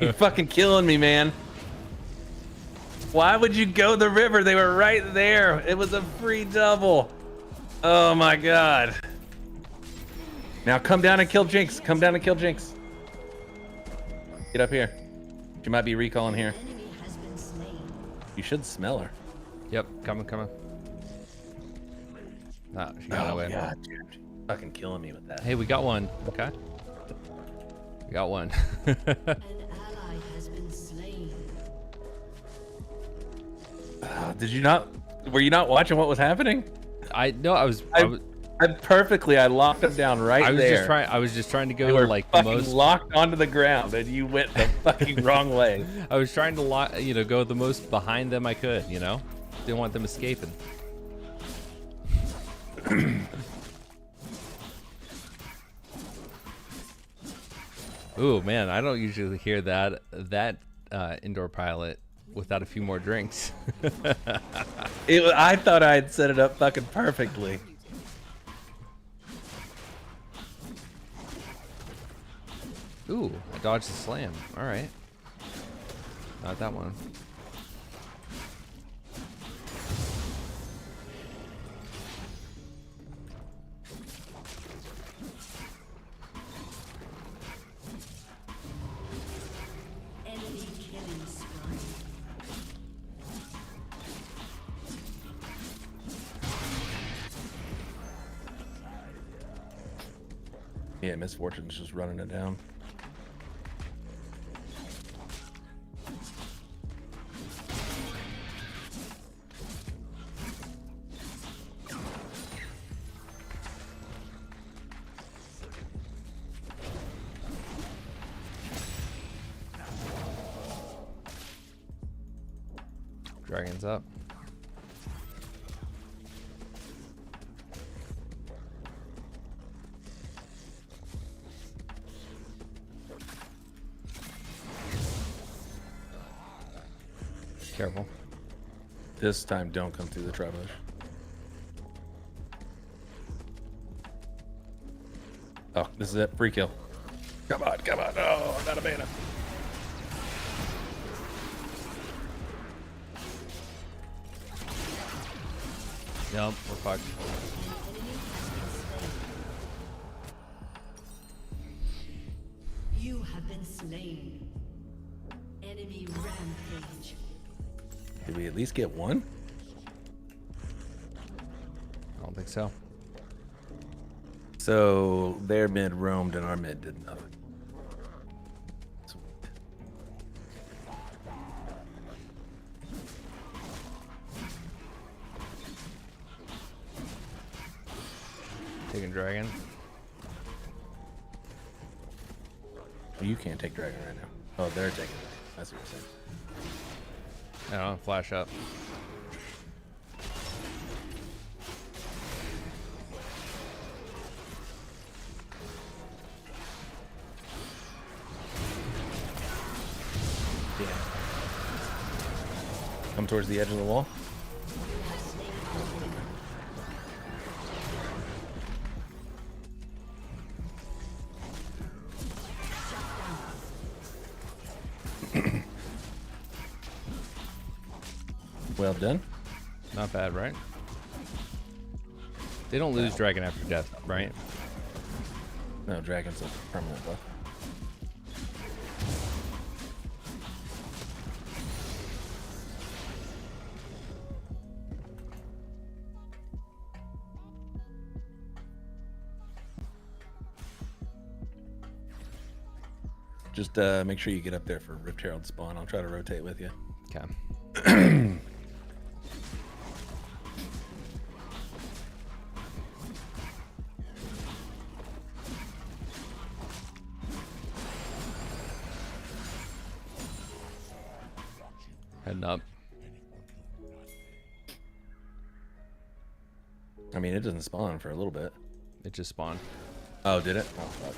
You're fucking killing me, man. Why would you go the river? They were right there. It was a free double. Oh my god. Now come down and kill Jinx. Come down and kill Jinx. Get up here. She might be recalling here. You should smell her. Yep, coming. Ah, she got away. God, dude. Fucking killing me with that. Hey, we got one. Okay. We got one. Did you not? Were you not watching what was happening? I was perfectly. I locked him down right there. I was just trying to go They were like the fucking most locked onto the ground, and you went the fucking wrong way. I was trying to go the most behind them I could. Didn't want them escaping. Ooh, man, I don't usually hear that indoor pilot without a few more drinks. I thought I had set it up fucking perfectly. Ooh, I dodged the slam. All right. Not that one. Yeah, Miss Fortune's just running it down. Dragon's up. Careful. This time, don't come through the tri-bush. Oh, this is it. Free kill. Come on. Oh, I'm out of mana. Nope, we're fucked. You have been slain. Enemy rampage. Did we at least get one? I don't think so. So their mid roamed and our mid did nothing. Taking dragon. You can't take dragon right now. Oh, they're taking it. That's what you're saying. I don't know, flash up. Yeah. Come towards the edge of the wall. Well done. Not bad, right? They don't lose dragon after death, right? No, dragon's a permanent buff. Just make sure you get up there for Rift Herald spawn. I'll try to rotate with you. Okay. Heading up. I mean, it doesn't spawn for a little bit. It just spawned. Oh, did it? Oh, fuck.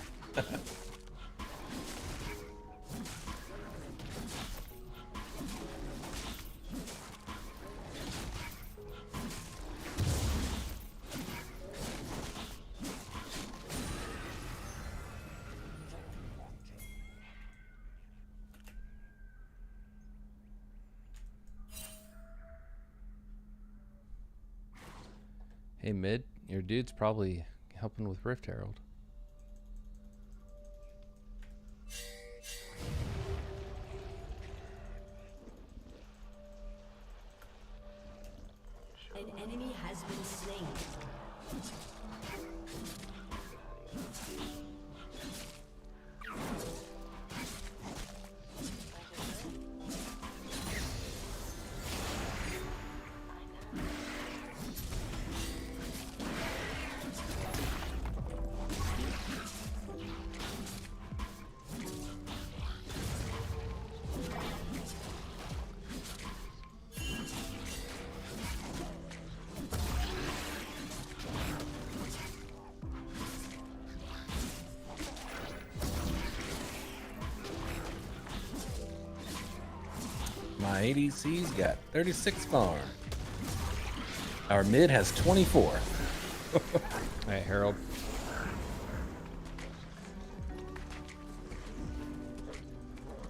Hey, mid, your dude's probably helping with Rift Herald. An enemy has been slain. My ADC's got 36 farm. Our mid has 24. Alright, Herald.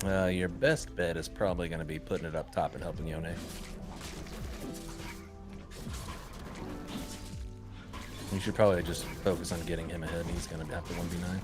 Your best bet is probably going to be putting it up top and helping Yone. You should probably just focus on getting him ahead. He's going to have to 1v9.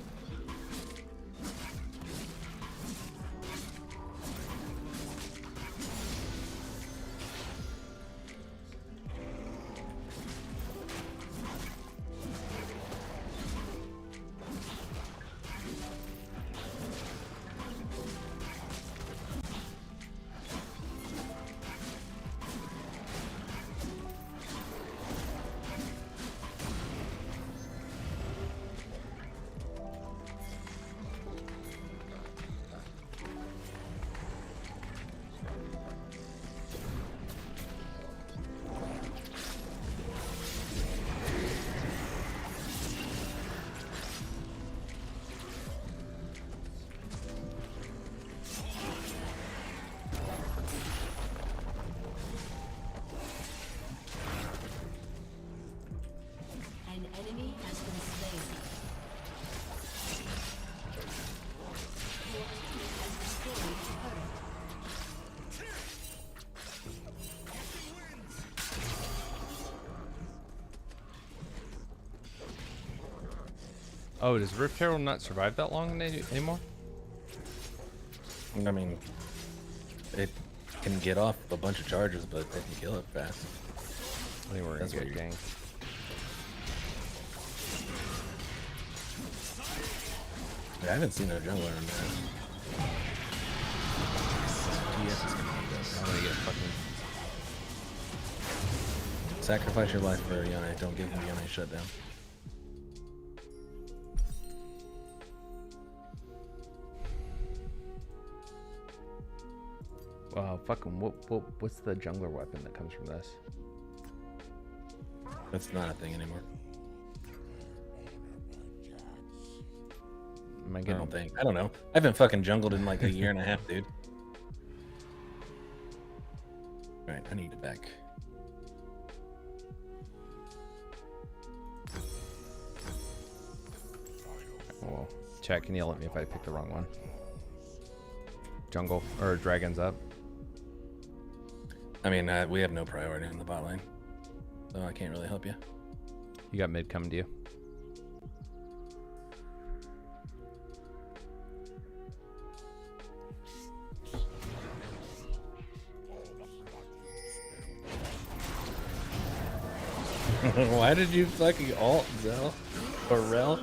An enemy has been slain. Your team has destroyed a turret. Oh, does Rift Herald not survive that long anymore? I mean, it can get off a bunch of charges, but they can kill it fast. I think we're gonna get ganked. Yeah, I haven't seen a jungler in that. TS is gonna be this. I'm gonna get fucking. Sacrifice your life for Yone. Don't give him Yone shutdown. Fucking what's the jungler weapon that comes from this? That's not a thing anymore. Am I I getting? don't think. I don't know. I haven't fucking jungled in like a year and a half, dude. All right, I need it back. Well, chat, can you yell at me if I pick the wrong one? Jungle or dragons up? I mean, we have no priority in the bot lane, so I can't really help you. You got mid coming to you. Why did you fucking alt Zell or Rel?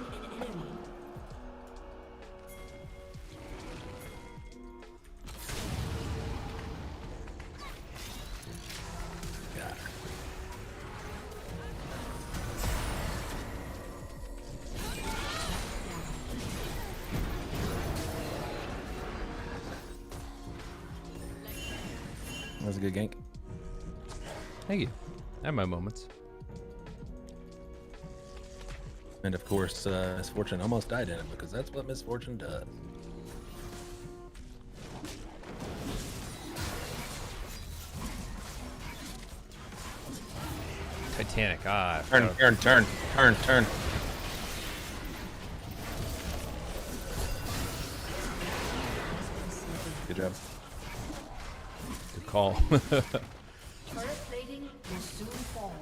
That was a good gank. Thank you. I have my moments. And of course, Miss Fortune almost died in it because that's what Miss Fortune does. Titanic. Ah. Turn. Good job. Good call. Turret plating will soon fall.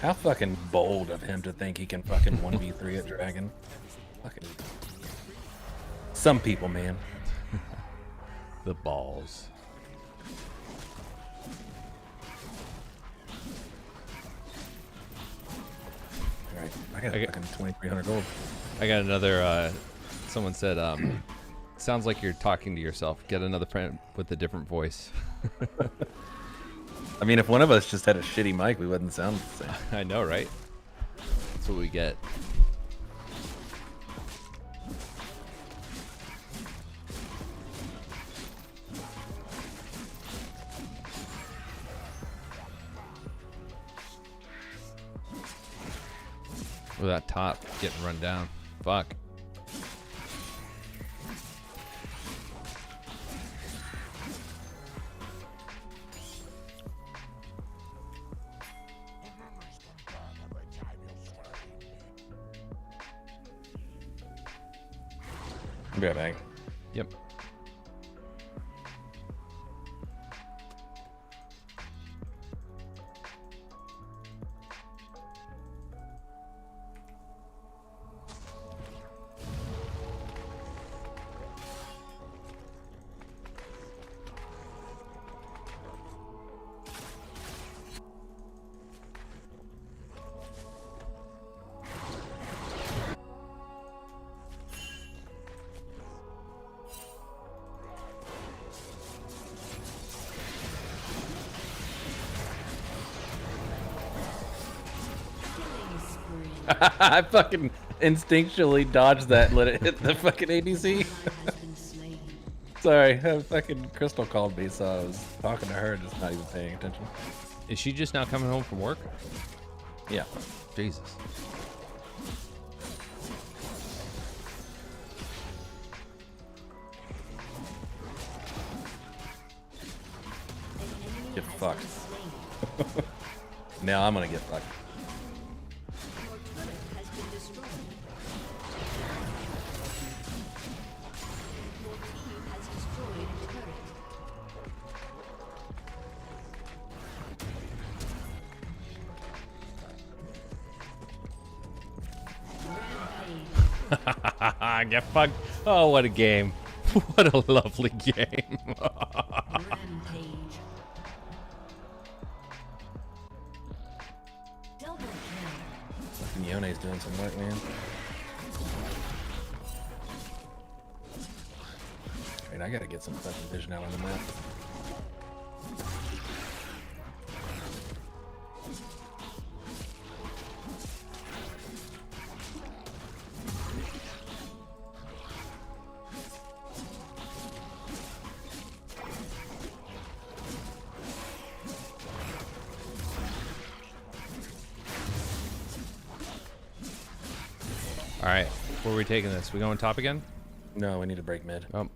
How fucking bold of him to think he can fucking 1v3 a dragon. Fucking. Some people, man. The balls. Alright, I got fucking 2,300 gold. I got another, someone said, sounds like you're talking to yourself. Get another friend with a different voice. I mean, if one of us just had a shitty mic, we wouldn't sound the same. I know, right? That's what we get. With that top getting run down. Fuck. I'll be right back. Yep. I fucking instinctually dodged that and let it hit the fucking ADC. Sorry, fucking Crystal called me, so I was talking to her, just not even paying attention. Is she just now coming home from work? Yeah. Jesus. Get fucked. Now I'm gonna get fucked. Get fucked. Oh, what a game. What a lovely game. Fucking Yone's doing some work, man. Wait, I gotta get some fucking vision out on the map. All right, where are we taking this? We going top again? No, we need to break mid. Oh.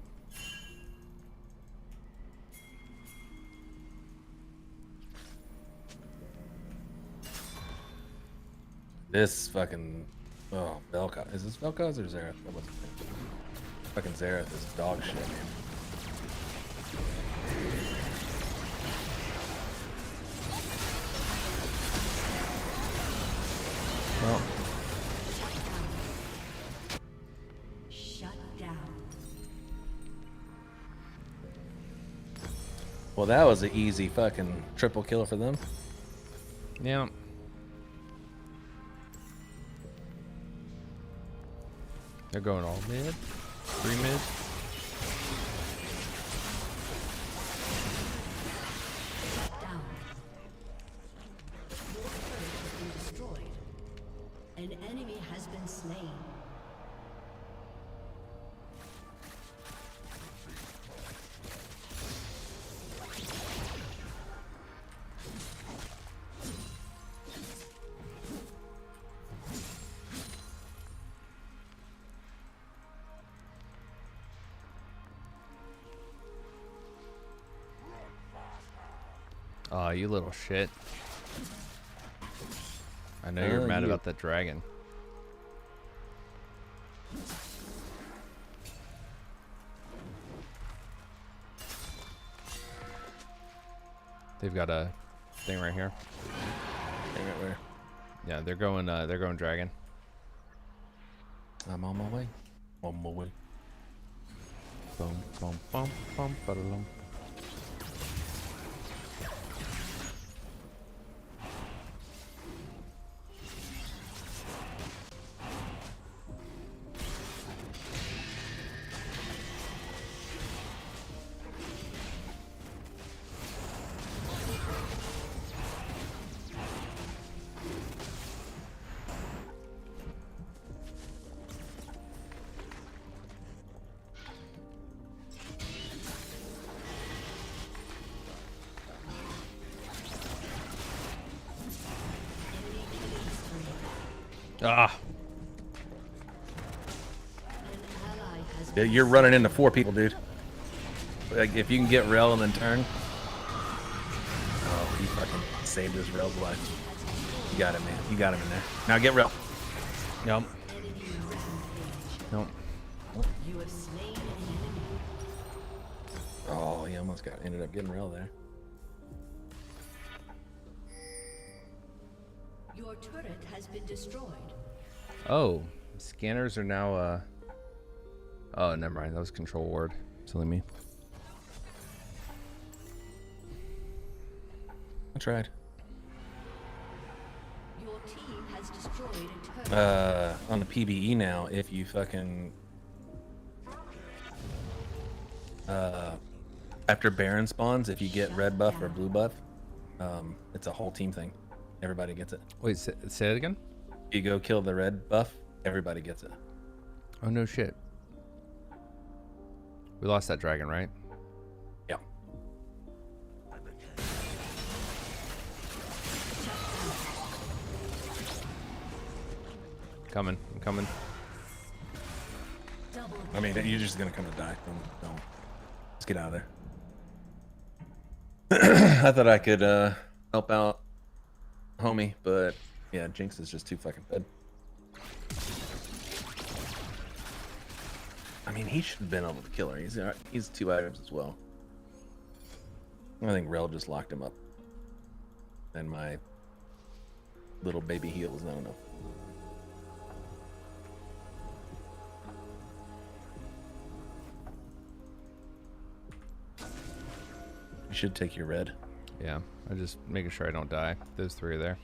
This fucking Velka. Is this Velka's or Xerath? Fucking Xerath is dog shit, man. Well. Shut down. Well, that was an easy fucking triple kill for them. Yeah. They're going all mid. 3 mid. Down. Your turret has been destroyed. An enemy has been slain. Oh, you little shit. I know you're mad about that dragon. They've got a thing right here. Thing right where? Yeah, they're going dragon. I'm on my way. On my way. Boom, boom, boom, boom, ba-da-dum. Ah. Yeah, you're running into 4 people, dude. Like, if you can get Rel and then turn. Oh, he fucking saved his Rel's life. You got him, man. You got him in there. Now get Rel. Nope. Nope. You have slain an enemy. Oh, he almost ended up getting Rel there. Your turret has been destroyed. Oh, scanners are now, oh, never mind. That was control ward. Silly me. I tried. Your team has destroyed a turret. On the PBE now, if you fucking after Baron spawns, if you get red buff or blue buff, it's a whole team thing. Everybody gets it. Wait, say it again? You go kill the red buff, everybody gets it. Oh, no shit. We lost that dragon, right? Yeah. Coming. I'm coming. I mean, you're just gonna come to die. Don't. Let's get out of there. I thought I could help out homie, but yeah, Jinx is just too fucking good. I mean, he should have been able to kill her. He's 2 items as well. I think Rel just locked him up. And my little baby heal is not enough. You should take your red. Yeah, I'm just making sure I don't die. Those 3 are there.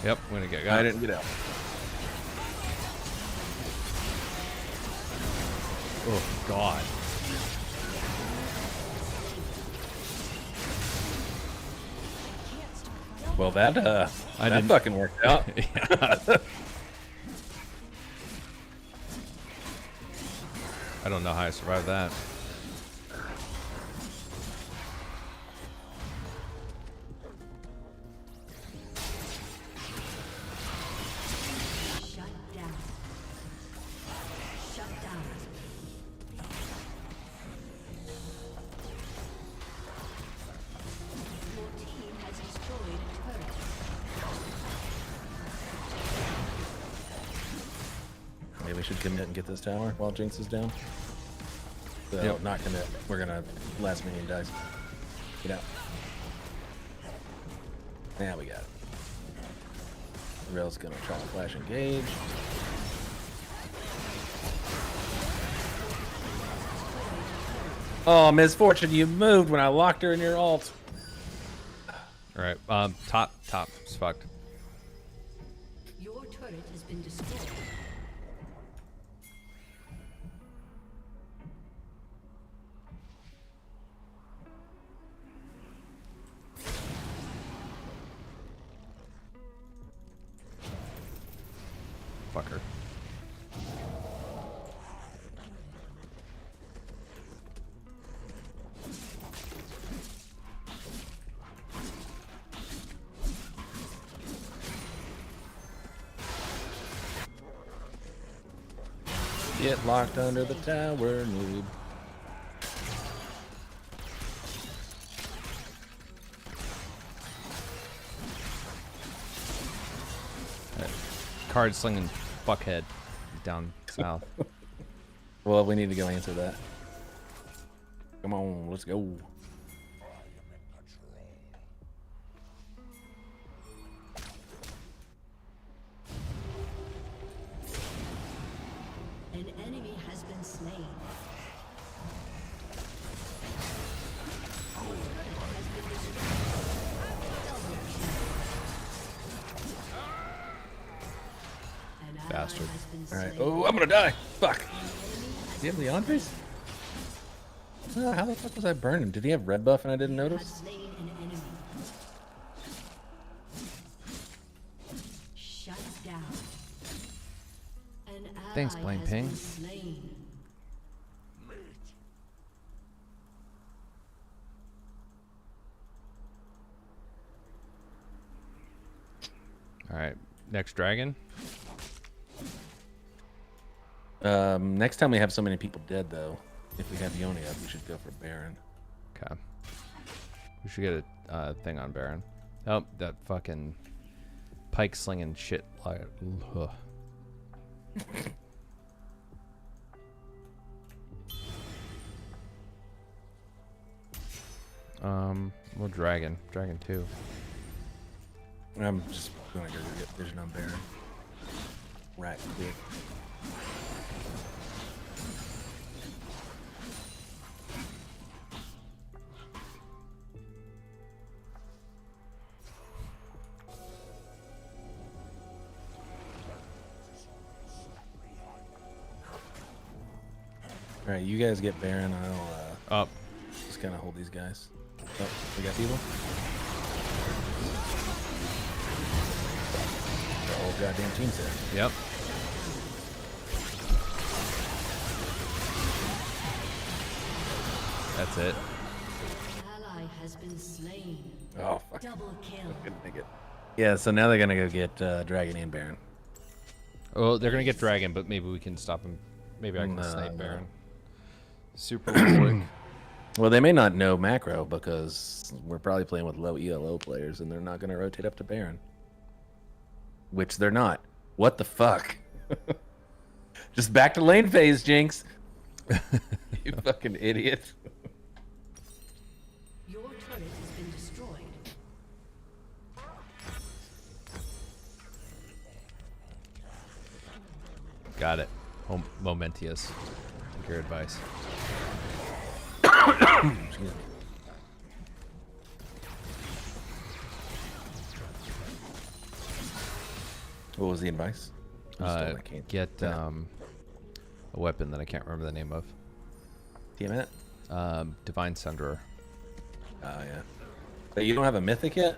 Yep, I'm gonna get. I didn't get out. Oh God. Well, that fucking worked out. Yeah. I don't know how I survived that. Maybe we should commit and get this tower while Jinx is down. So, Yep. not commit. We're gonna last minion dies. Get out. Yeah, we got it. Rail's gonna try to flash engage. Oh, misfortune! You moved when I locked her in your ult. All right. Top is fucked. Your turret has been destroyed. Fucker. Get locked under the tower, noob. Card slinging fuckhead down south. Well, we need to go answer that. Come on, let's go. An enemy has been slain. Bastard. All right. Oh, I'm gonna die. Fuck. Does he have the on face? How the fuck was I burning? Did he have red buff and I didn't notice? Shut down. An Thanks, ally Blaine has Ping. been slain. All right. Next dragon. Next time we have so many people dead, though, if we have Yoni up, we should go for Baron. Okay. We should get a thing on Baron. Oh, that fucking pike slinging shit. Ugh. Well, dragon 2. I'm just gonna go get vision on Baron. Right quick. All right, you guys get Baron. I'll up. Just kind of hold these guys. Oh, we got people. The whole goddamn team's there. Yep. That's it. Ally has been slain. Oh, fuck. Double kill. Couldn't make it. Yeah, so now they're gonna go get Dragon and Baron. Oh, they're gonna get dragon, but maybe we can stop him. Maybe I can snipe No. Baron. Super quick. Well, they may not know macro because we're probably playing with low ELO players, and they're not gonna rotate up to Baron. Which they're not. What the fuck? Just back to lane phase, Jinx. You fucking idiot. Your turret has been destroyed. Got it. Momentous. Take your advice. Excuse me. What was the advice? Get a weapon that I can't remember the name of. Tiamat? Divine Sunderer. Oh, yeah. But you don't have a mythic yet?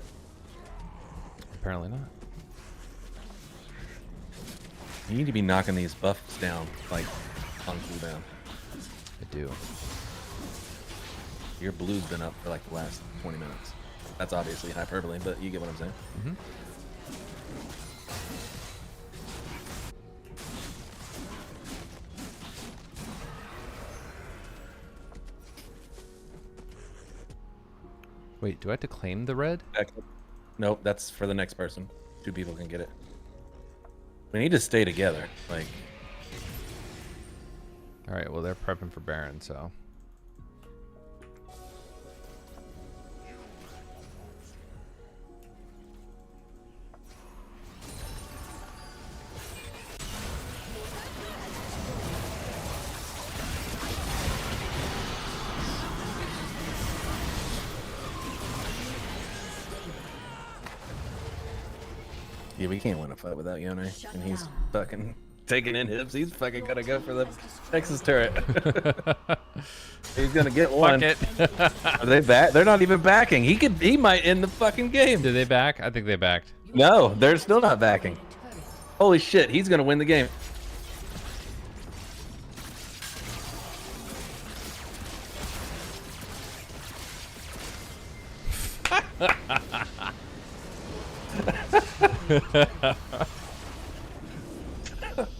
Apparently not. You need to be knocking these buffs down, like, on cooldown. I do. Your blue's been up for, like, the last 20 minutes. That's obviously hyperbole, but you get what I'm saying. Mm-hmm. Wait, do I have to claim the red? Nope, that's for the next person. 2 people can get it. We need to stay together. Like, All right, well, they're prepping for Baron, so. Yeah, we can't win a fight without Yone, and he's fucking taking in hips. He's fucking gonna go for the Texas turret. He's gonna get one. Are they back? They're not even backing. He might end the fucking game. Did they back? I think they backed. No, they're still not backing. Holy shit, he's gonna win the game.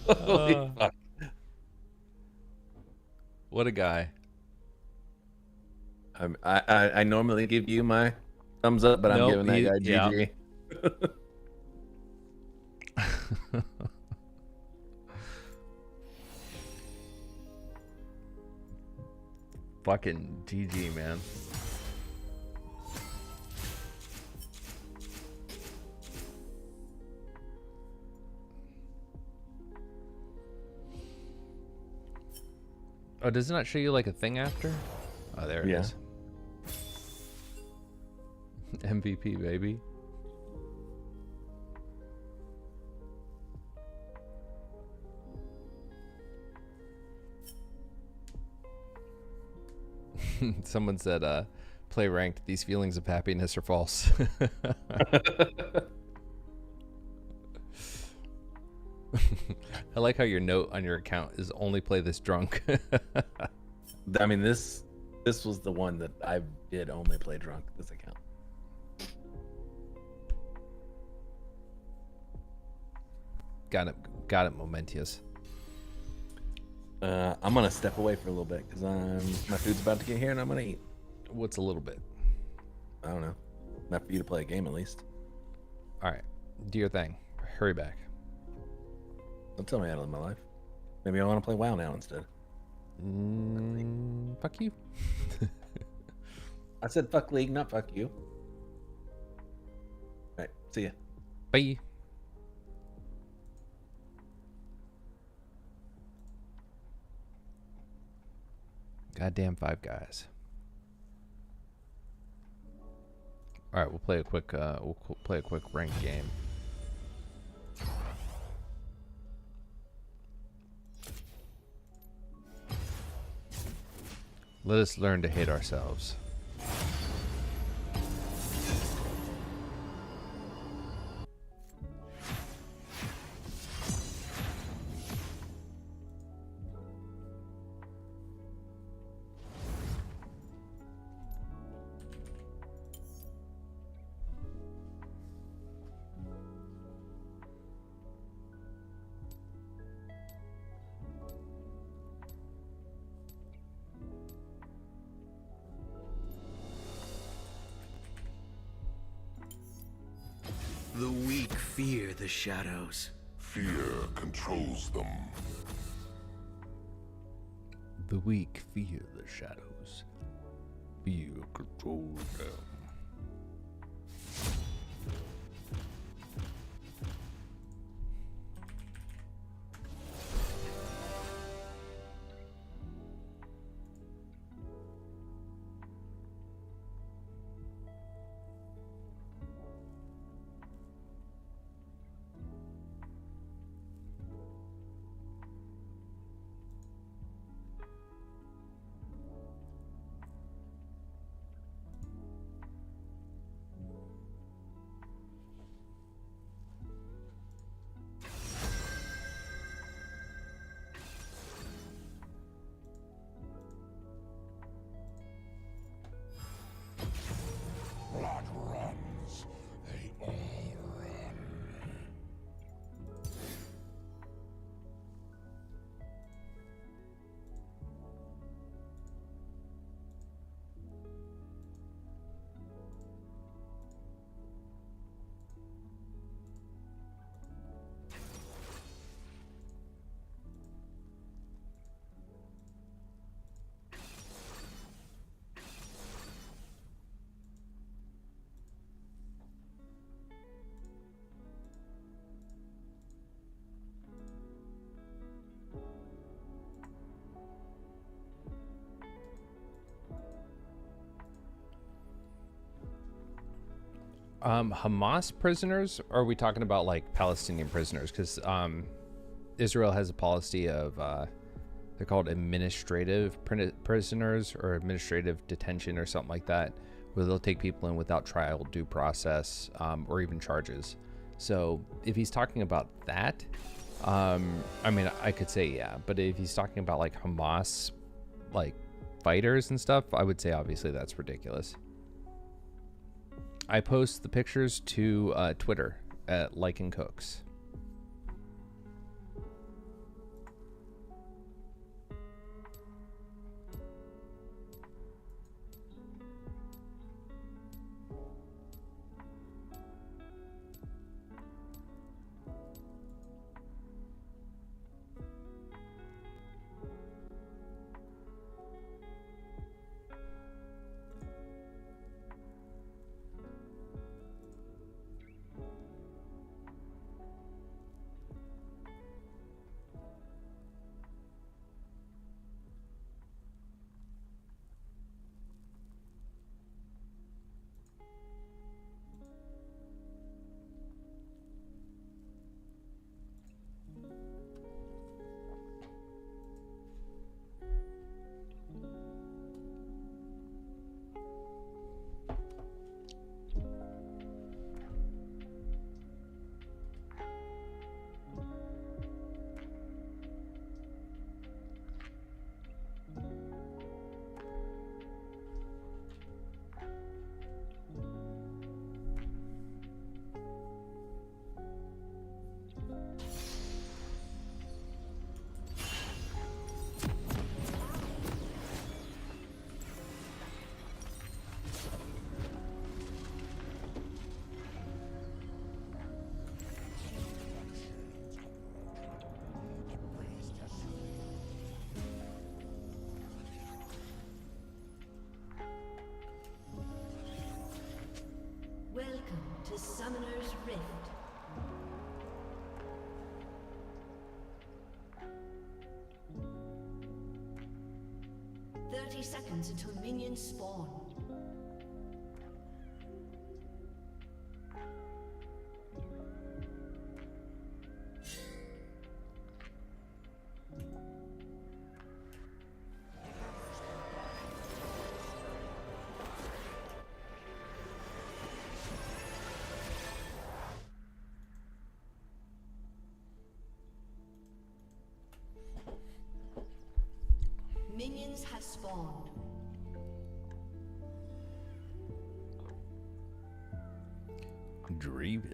Holy fuck. What a guy. I normally give you my thumbs up, but I'm Nope, giving that guy GG. Fucking GG, man. Oh, does it not show you like a thing after? Oh, there it is. MVP, baby. Someone said, play ranked. These feelings of happiness are false. I like how your note on your account is only play this drunk. I mean, this was the one that I did only play drunk, this account. Got it, Momentious. I'm gonna step away for a little bit because my food's about to get here and I'm gonna eat. What's a little bit? I don't know. Enough for you to play a game at least. All right, do your thing. Hurry back. Don't tell me how to live my life. Maybe I want to play WoW now instead. Fuck you. I said fuck League, not fuck you. All right, see ya. Bye. Goddamn Five Guys. All right, we'll play a quick ranked game. Let us learn to hate ourselves. The weak fear the shadows. Fear controls them. The weak fear the shadows. Fear controls them. Hamas prisoners, or are we talking about like Palestinian prisoners? Because Israel has a policy of they're called administrative prisoners or administrative detention or something like that, where they'll take people in without trial, due process, or even charges. So if he's talking about that, I mean, I could say yeah, but if he's talking about like Hamas, like fighters and stuff, I would say obviously that's ridiculous. I post the pictures to Twitter at Lycan Cooks. Welcome to Summoner's Rift. Seconds until minions spawn. Minions have spawned. Draven.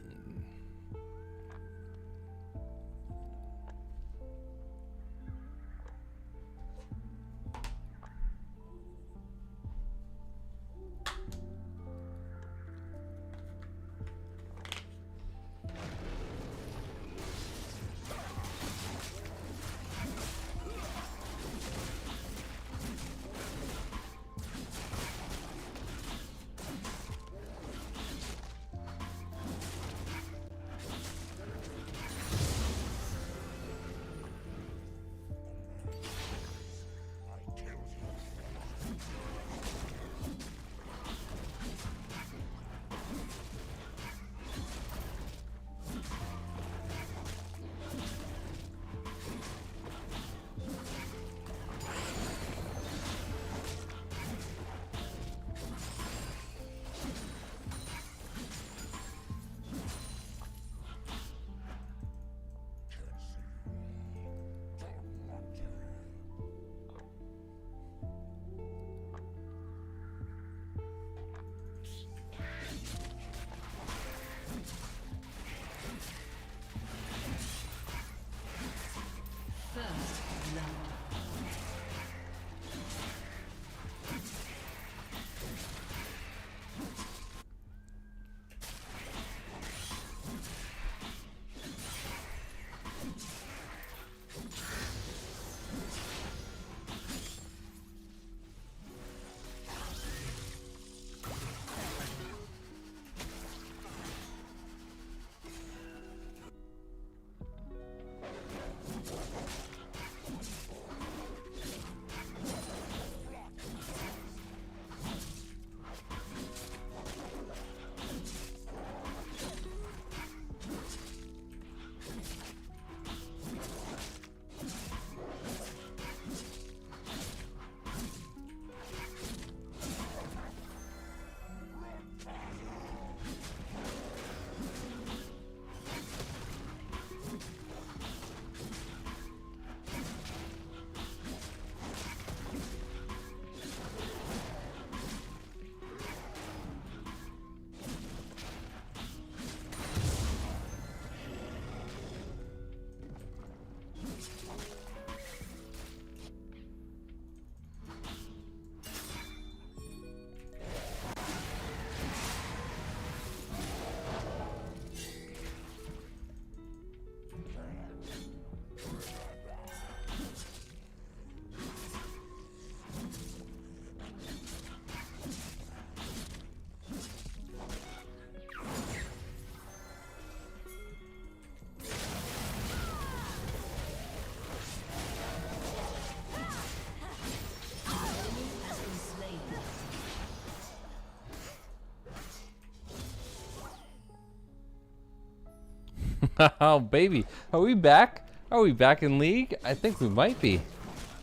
Oh, baby. Are we back? Are we back in League? I think we might be.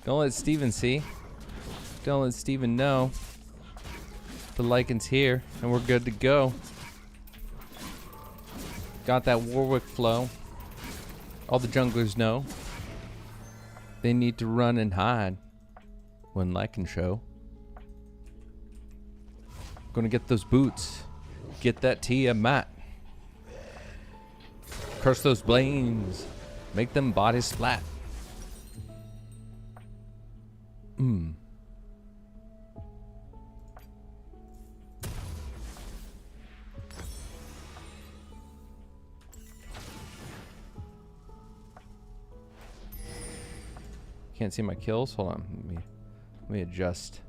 Don't let Steven see. Don't let Steven know. The Lycan's here, and we're good to go. Got that Warwick flow. All the junglers know. They need to run and hide when Lycan show. Gonna get those boots. Get that Tiamat. Curse those blames. Make them bodies splat. Can't see my kills. Hold on. Let me adjust.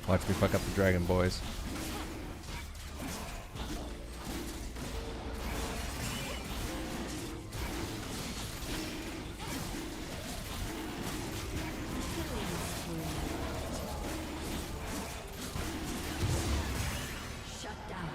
Watch me fuck up the dragon, boys. Shut down.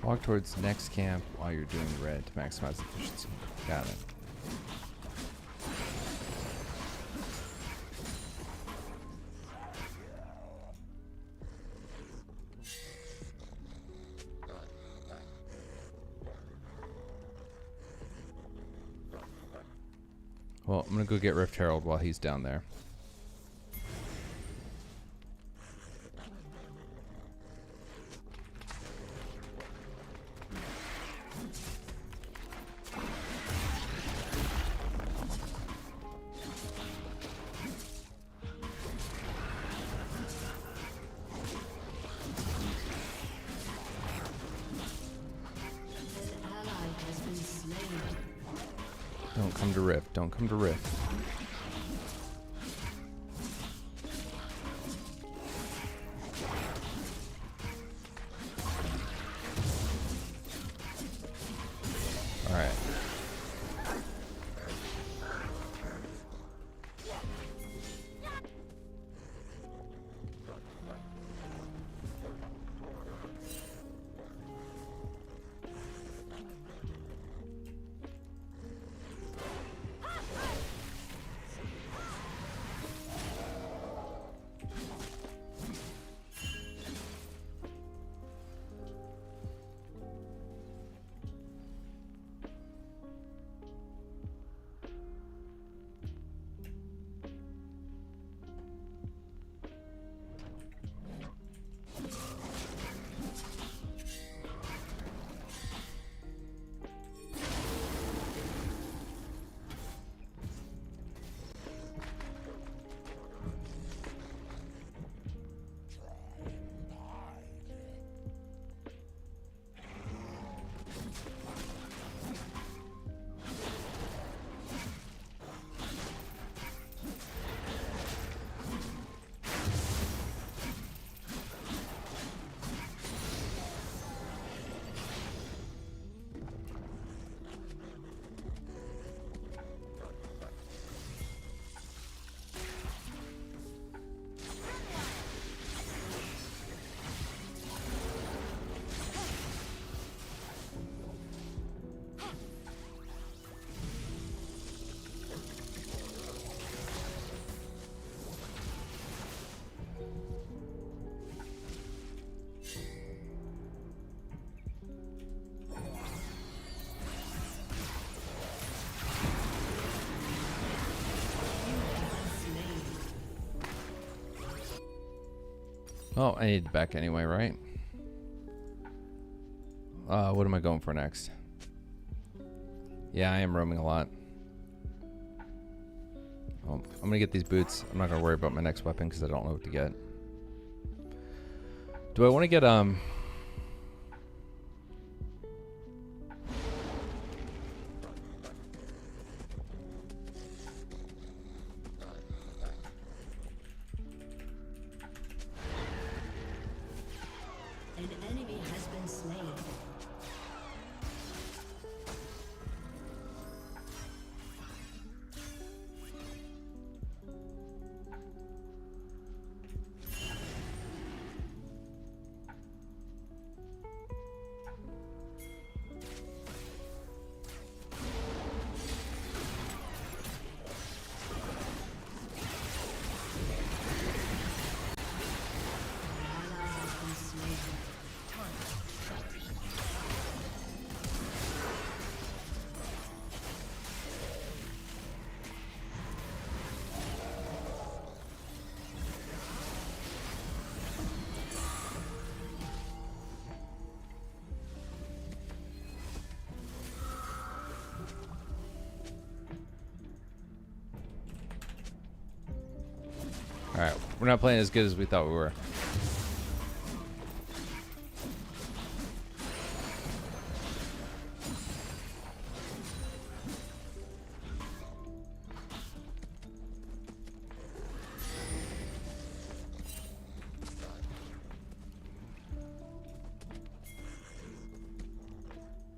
Walk towards next camp while you're doing red to maximize efficiency. Got it. Well, I'm gonna go get Rift Herald while he's down there. Don't come to Rift. Don't come to Rift. All right. Oh, I need it back anyway, right? What am I going for next? Yeah, I am roaming a lot. Oh, I'm gonna get these boots. I'm not gonna worry about my next weapon because I don't know what to get. Do I want to get An enemy has been slain. Alright, we're not playing as good as we thought we were.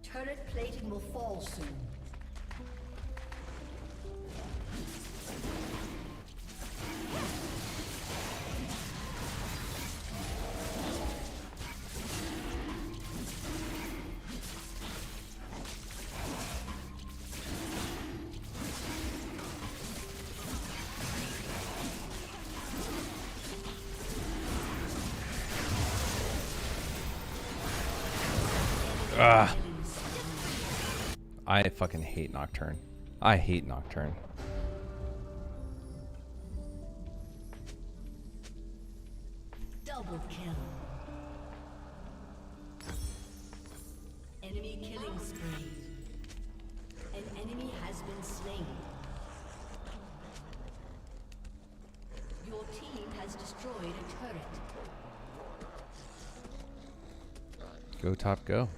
Turret plating will fall soon. Ah. I fucking hate Nocturne. I hate Nocturne. Double kill. Enemy killing spree. An enemy has been slain. Your team has destroyed a turret. Go top, go.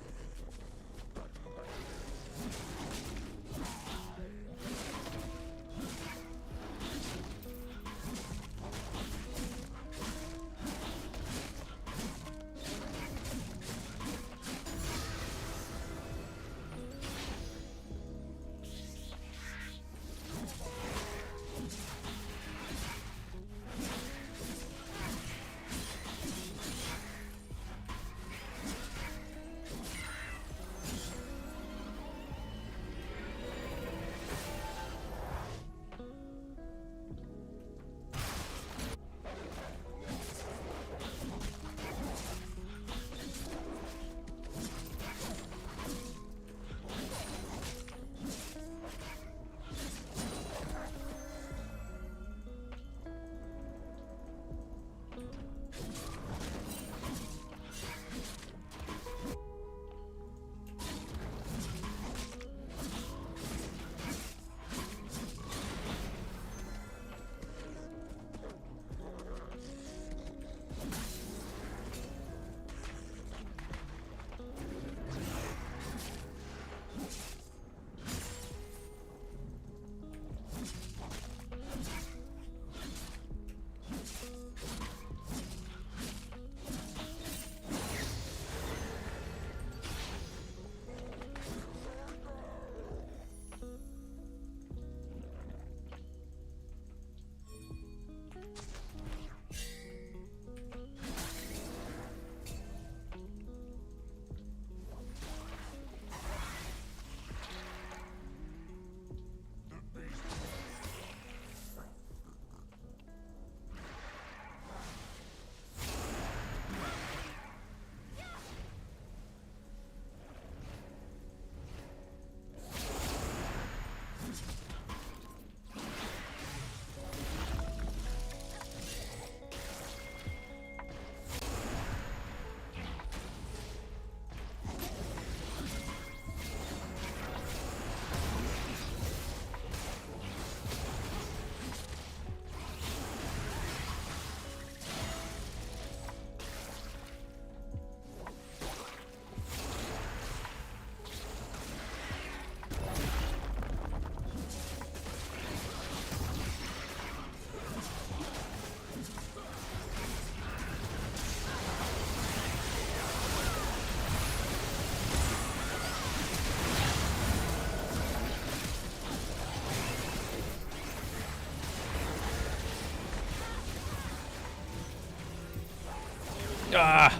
Ah!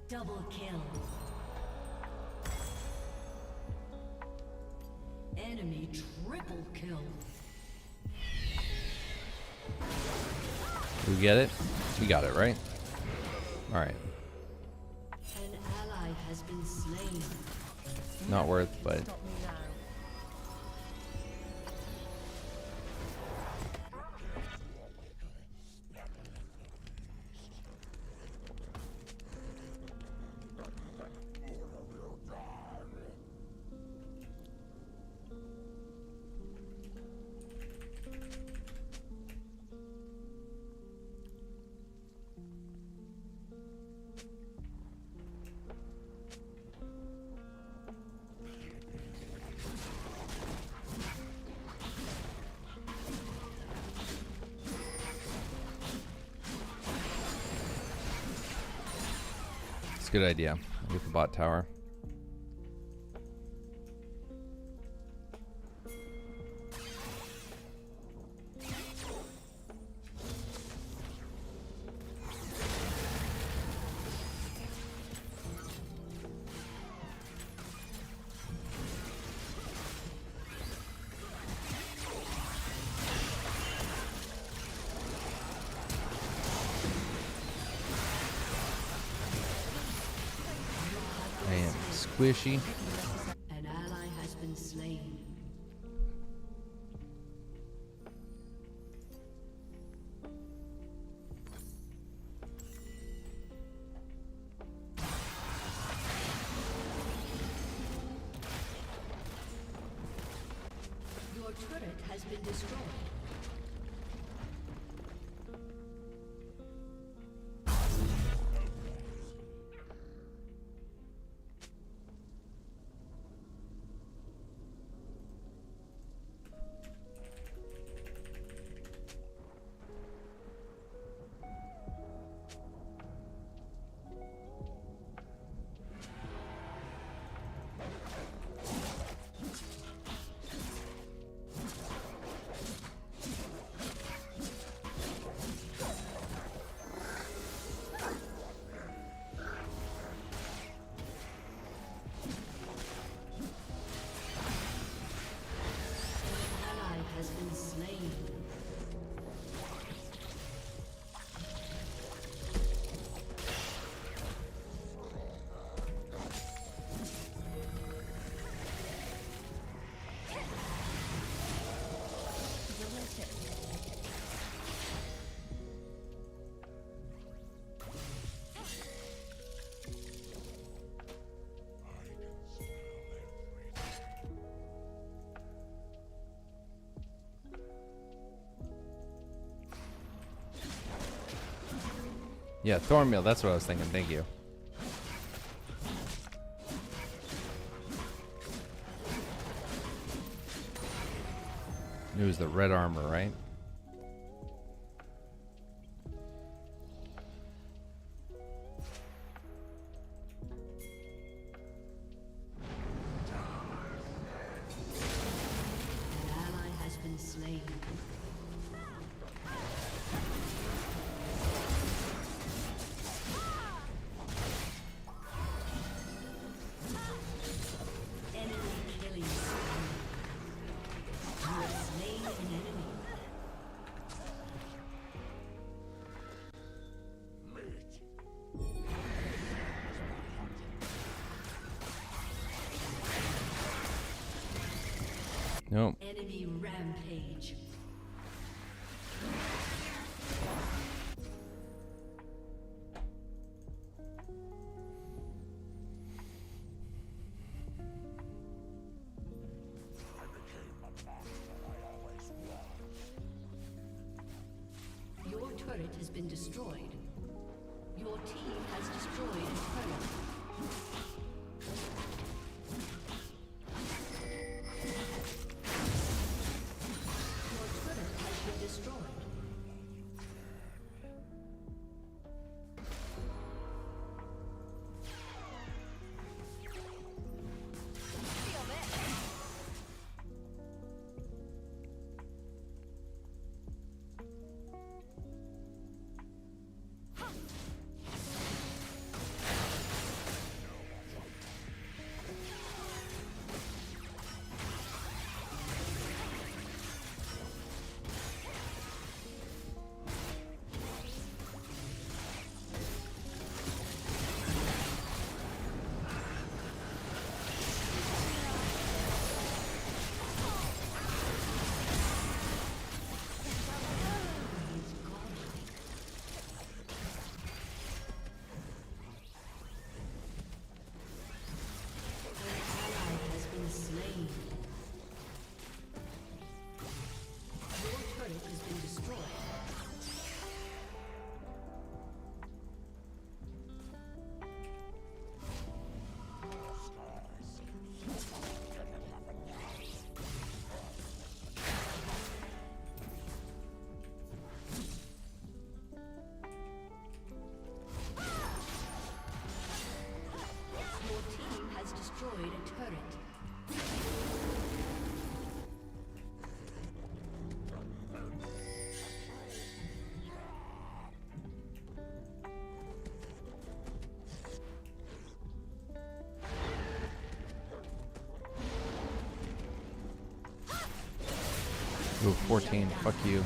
Double kill. Enemy triple kill. We get it? We got it, right? Alright. An ally has been slain. Not worth, but... It's a good idea. I'll get the bot tower. I am squishy. An ally has been slain. Your turret has been destroyed. Has been slain. Yeah, Thornmeal, that's what I was thinking. Thank you. It was the red armor, right? An ally has been slain. Nope. Enemy rampage. Your turret has been destroyed. Your team has destroyed a turret. Ooh, 14. Fuck you.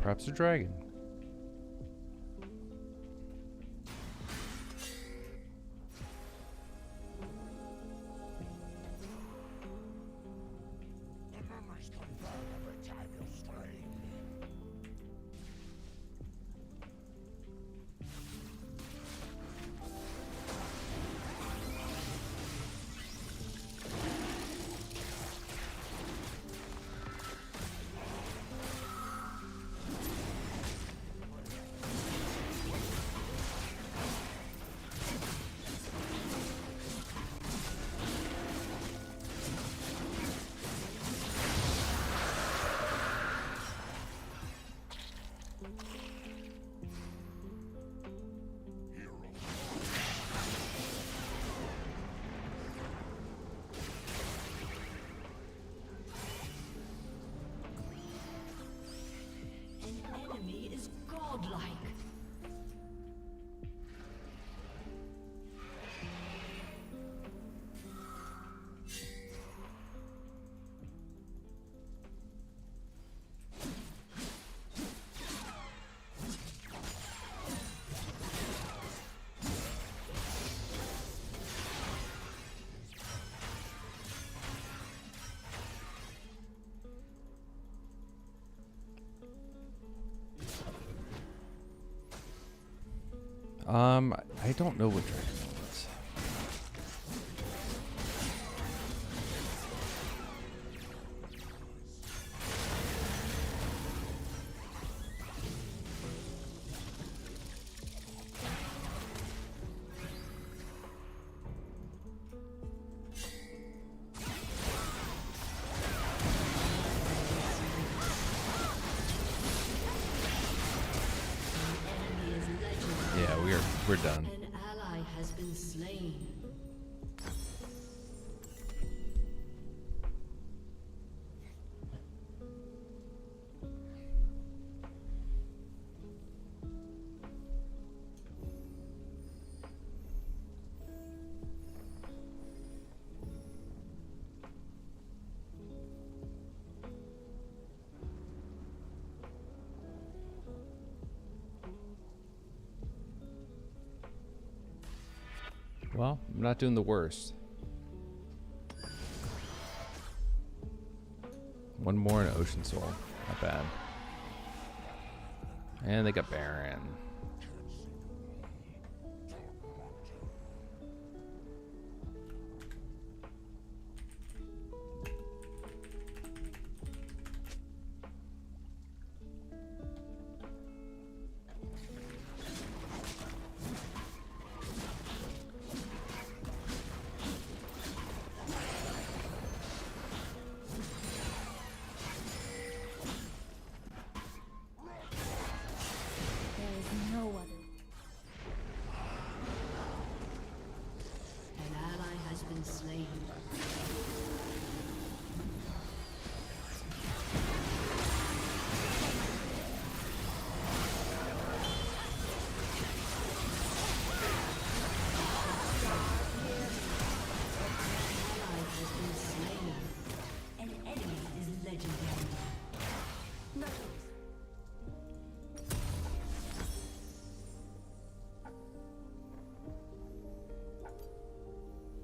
Perhaps a dragon. I don't know what dragon it is. Yeah, we're done. An ally has been slain. Well, I'm not doing the worst. One more in Ocean Soul. Not bad. And they got Baron.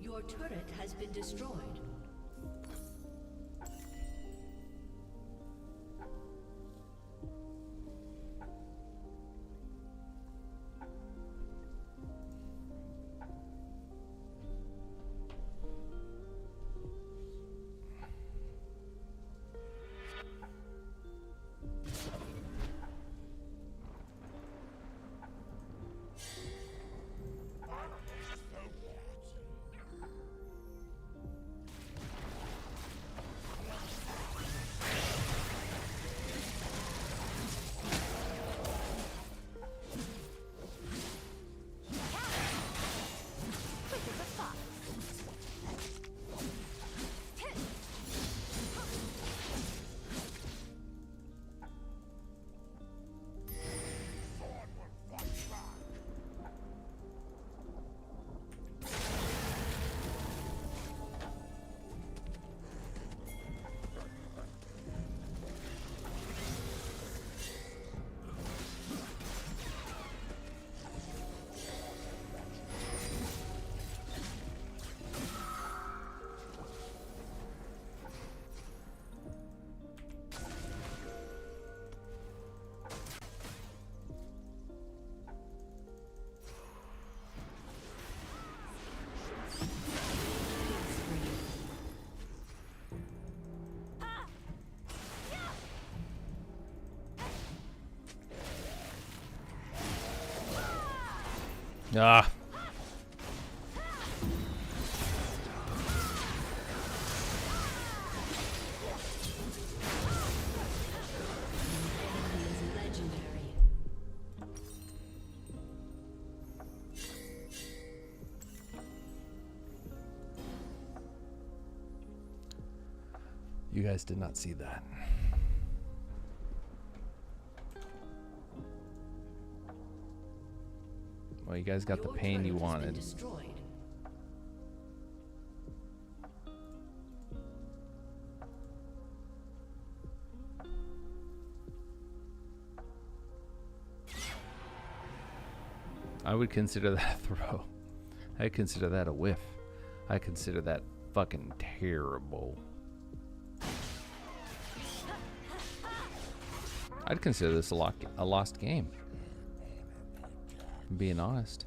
Your turret has been destroyed. Ah. You guys did not see that. Well, you guys got the pain you wanted. I would consider that a throw. I consider that a whiff. I consider that fucking terrible. I'd consider this a lost game. I'm being honest.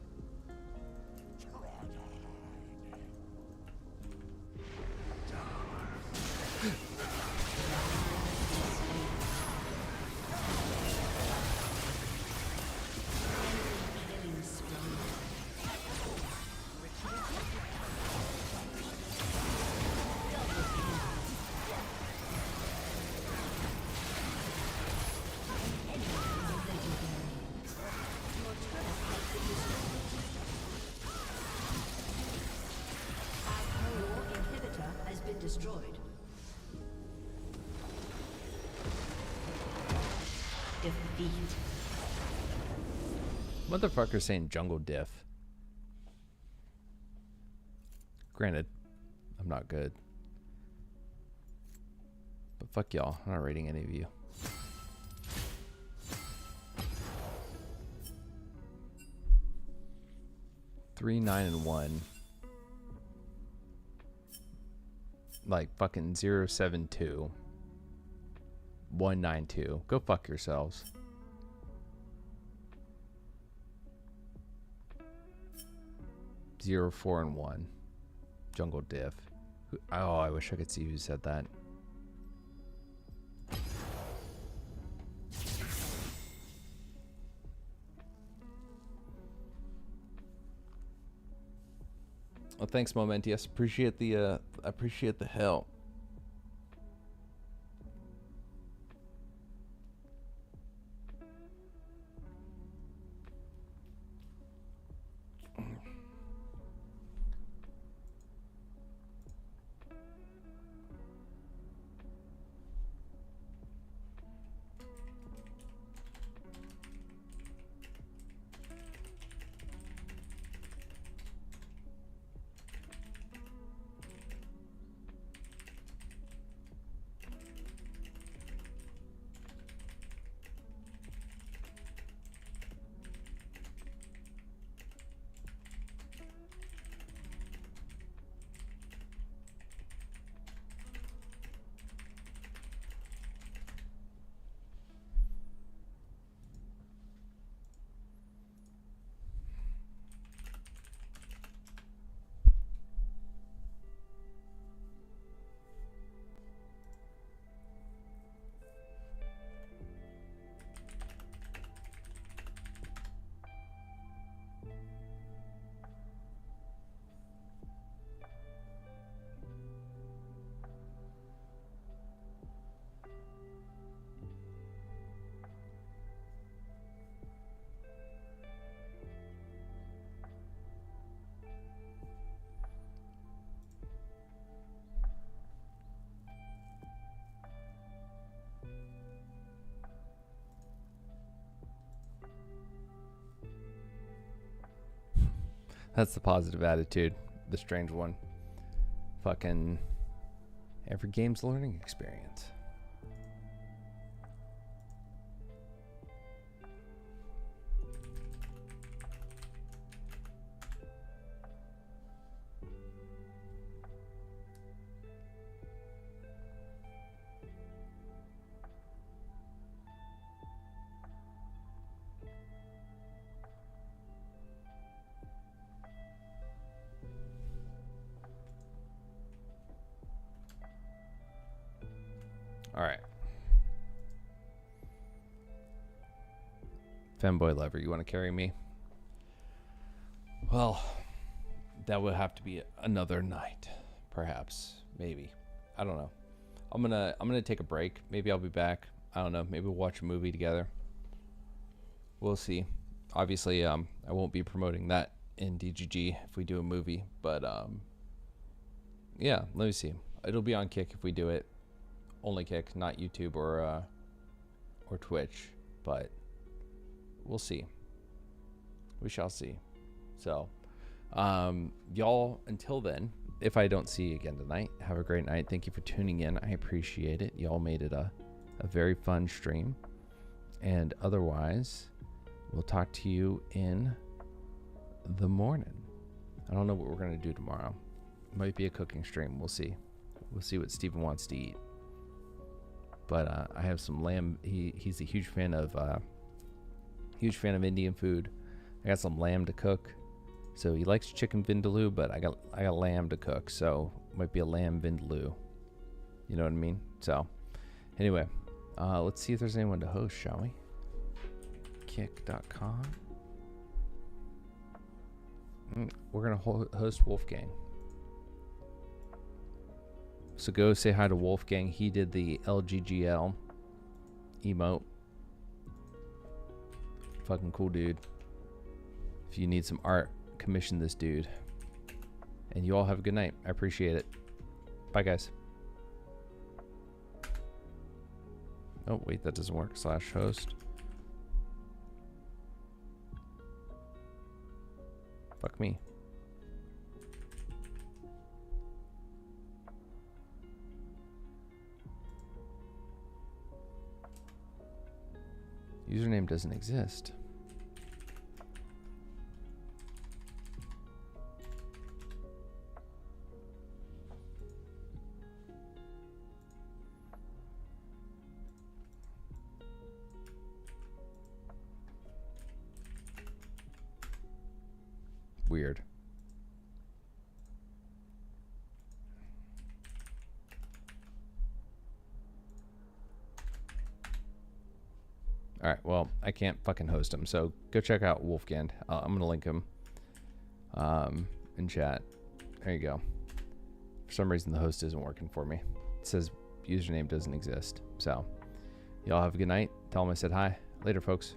Destroyed. Defeat. Motherfucker saying jungle diff. Granted, I'm not good. But fuck y'all. I'm not rating any of you. Three, 9, and 1. Like fucking 072 192. Go fuck yourselves. Zero, 4, and 1. Jungle diff. Oh, I wish I could see who said that. Well, thanks, Momentius. Appreciate the help. That's the positive attitude. The strange one. Fucking every game's a learning experience. All right. Femboy lover, you want to carry me? Well, that would have to be another night, perhaps, maybe. I don't know. I'm gonna take a break. Maybe I'll be back. I don't know. Maybe we'll watch a movie together. We'll see. Obviously, I won't be promoting that in DGG if we do a movie, but yeah, let me see. It'll be on Kick if we do it. Only Kick, not YouTube or Twitch, but we'll see. We shall see. So, y'all, until then, if I don't see you again tonight, have a great night. Thank you for tuning in. I appreciate it. Y'all made it a very fun stream. And otherwise, we'll talk to you in the morning. I don't know what we're going to do tomorrow. It might be a cooking stream. We'll see. We'll see what Steven wants to eat. But I have some lamb. He's a huge fan of Indian food. I got some lamb to cook. So he likes chicken vindaloo, but I got lamb to cook, so it might be a lamb vindaloo. You know what I mean? So anyway, let's see if there's anyone to host, shall we? Kick.com. We're gonna host Wolfgang. So go say hi to Wolfgang. He did the LGGL emote. Fucking cool dude. If you need some art, commission this dude. And you all have a good night. I appreciate it. Bye, guys. Oh, wait, that doesn't work. /host. Fuck me. Username doesn't exist. Weird. All right, well, I can't fucking host him, so go check out Wolfgang. I'm going to link him in chat. There you go. For some reason, the host isn't working for me. It says username doesn't exist. So y'all have a good night. Tell him I said hi. Later, folks.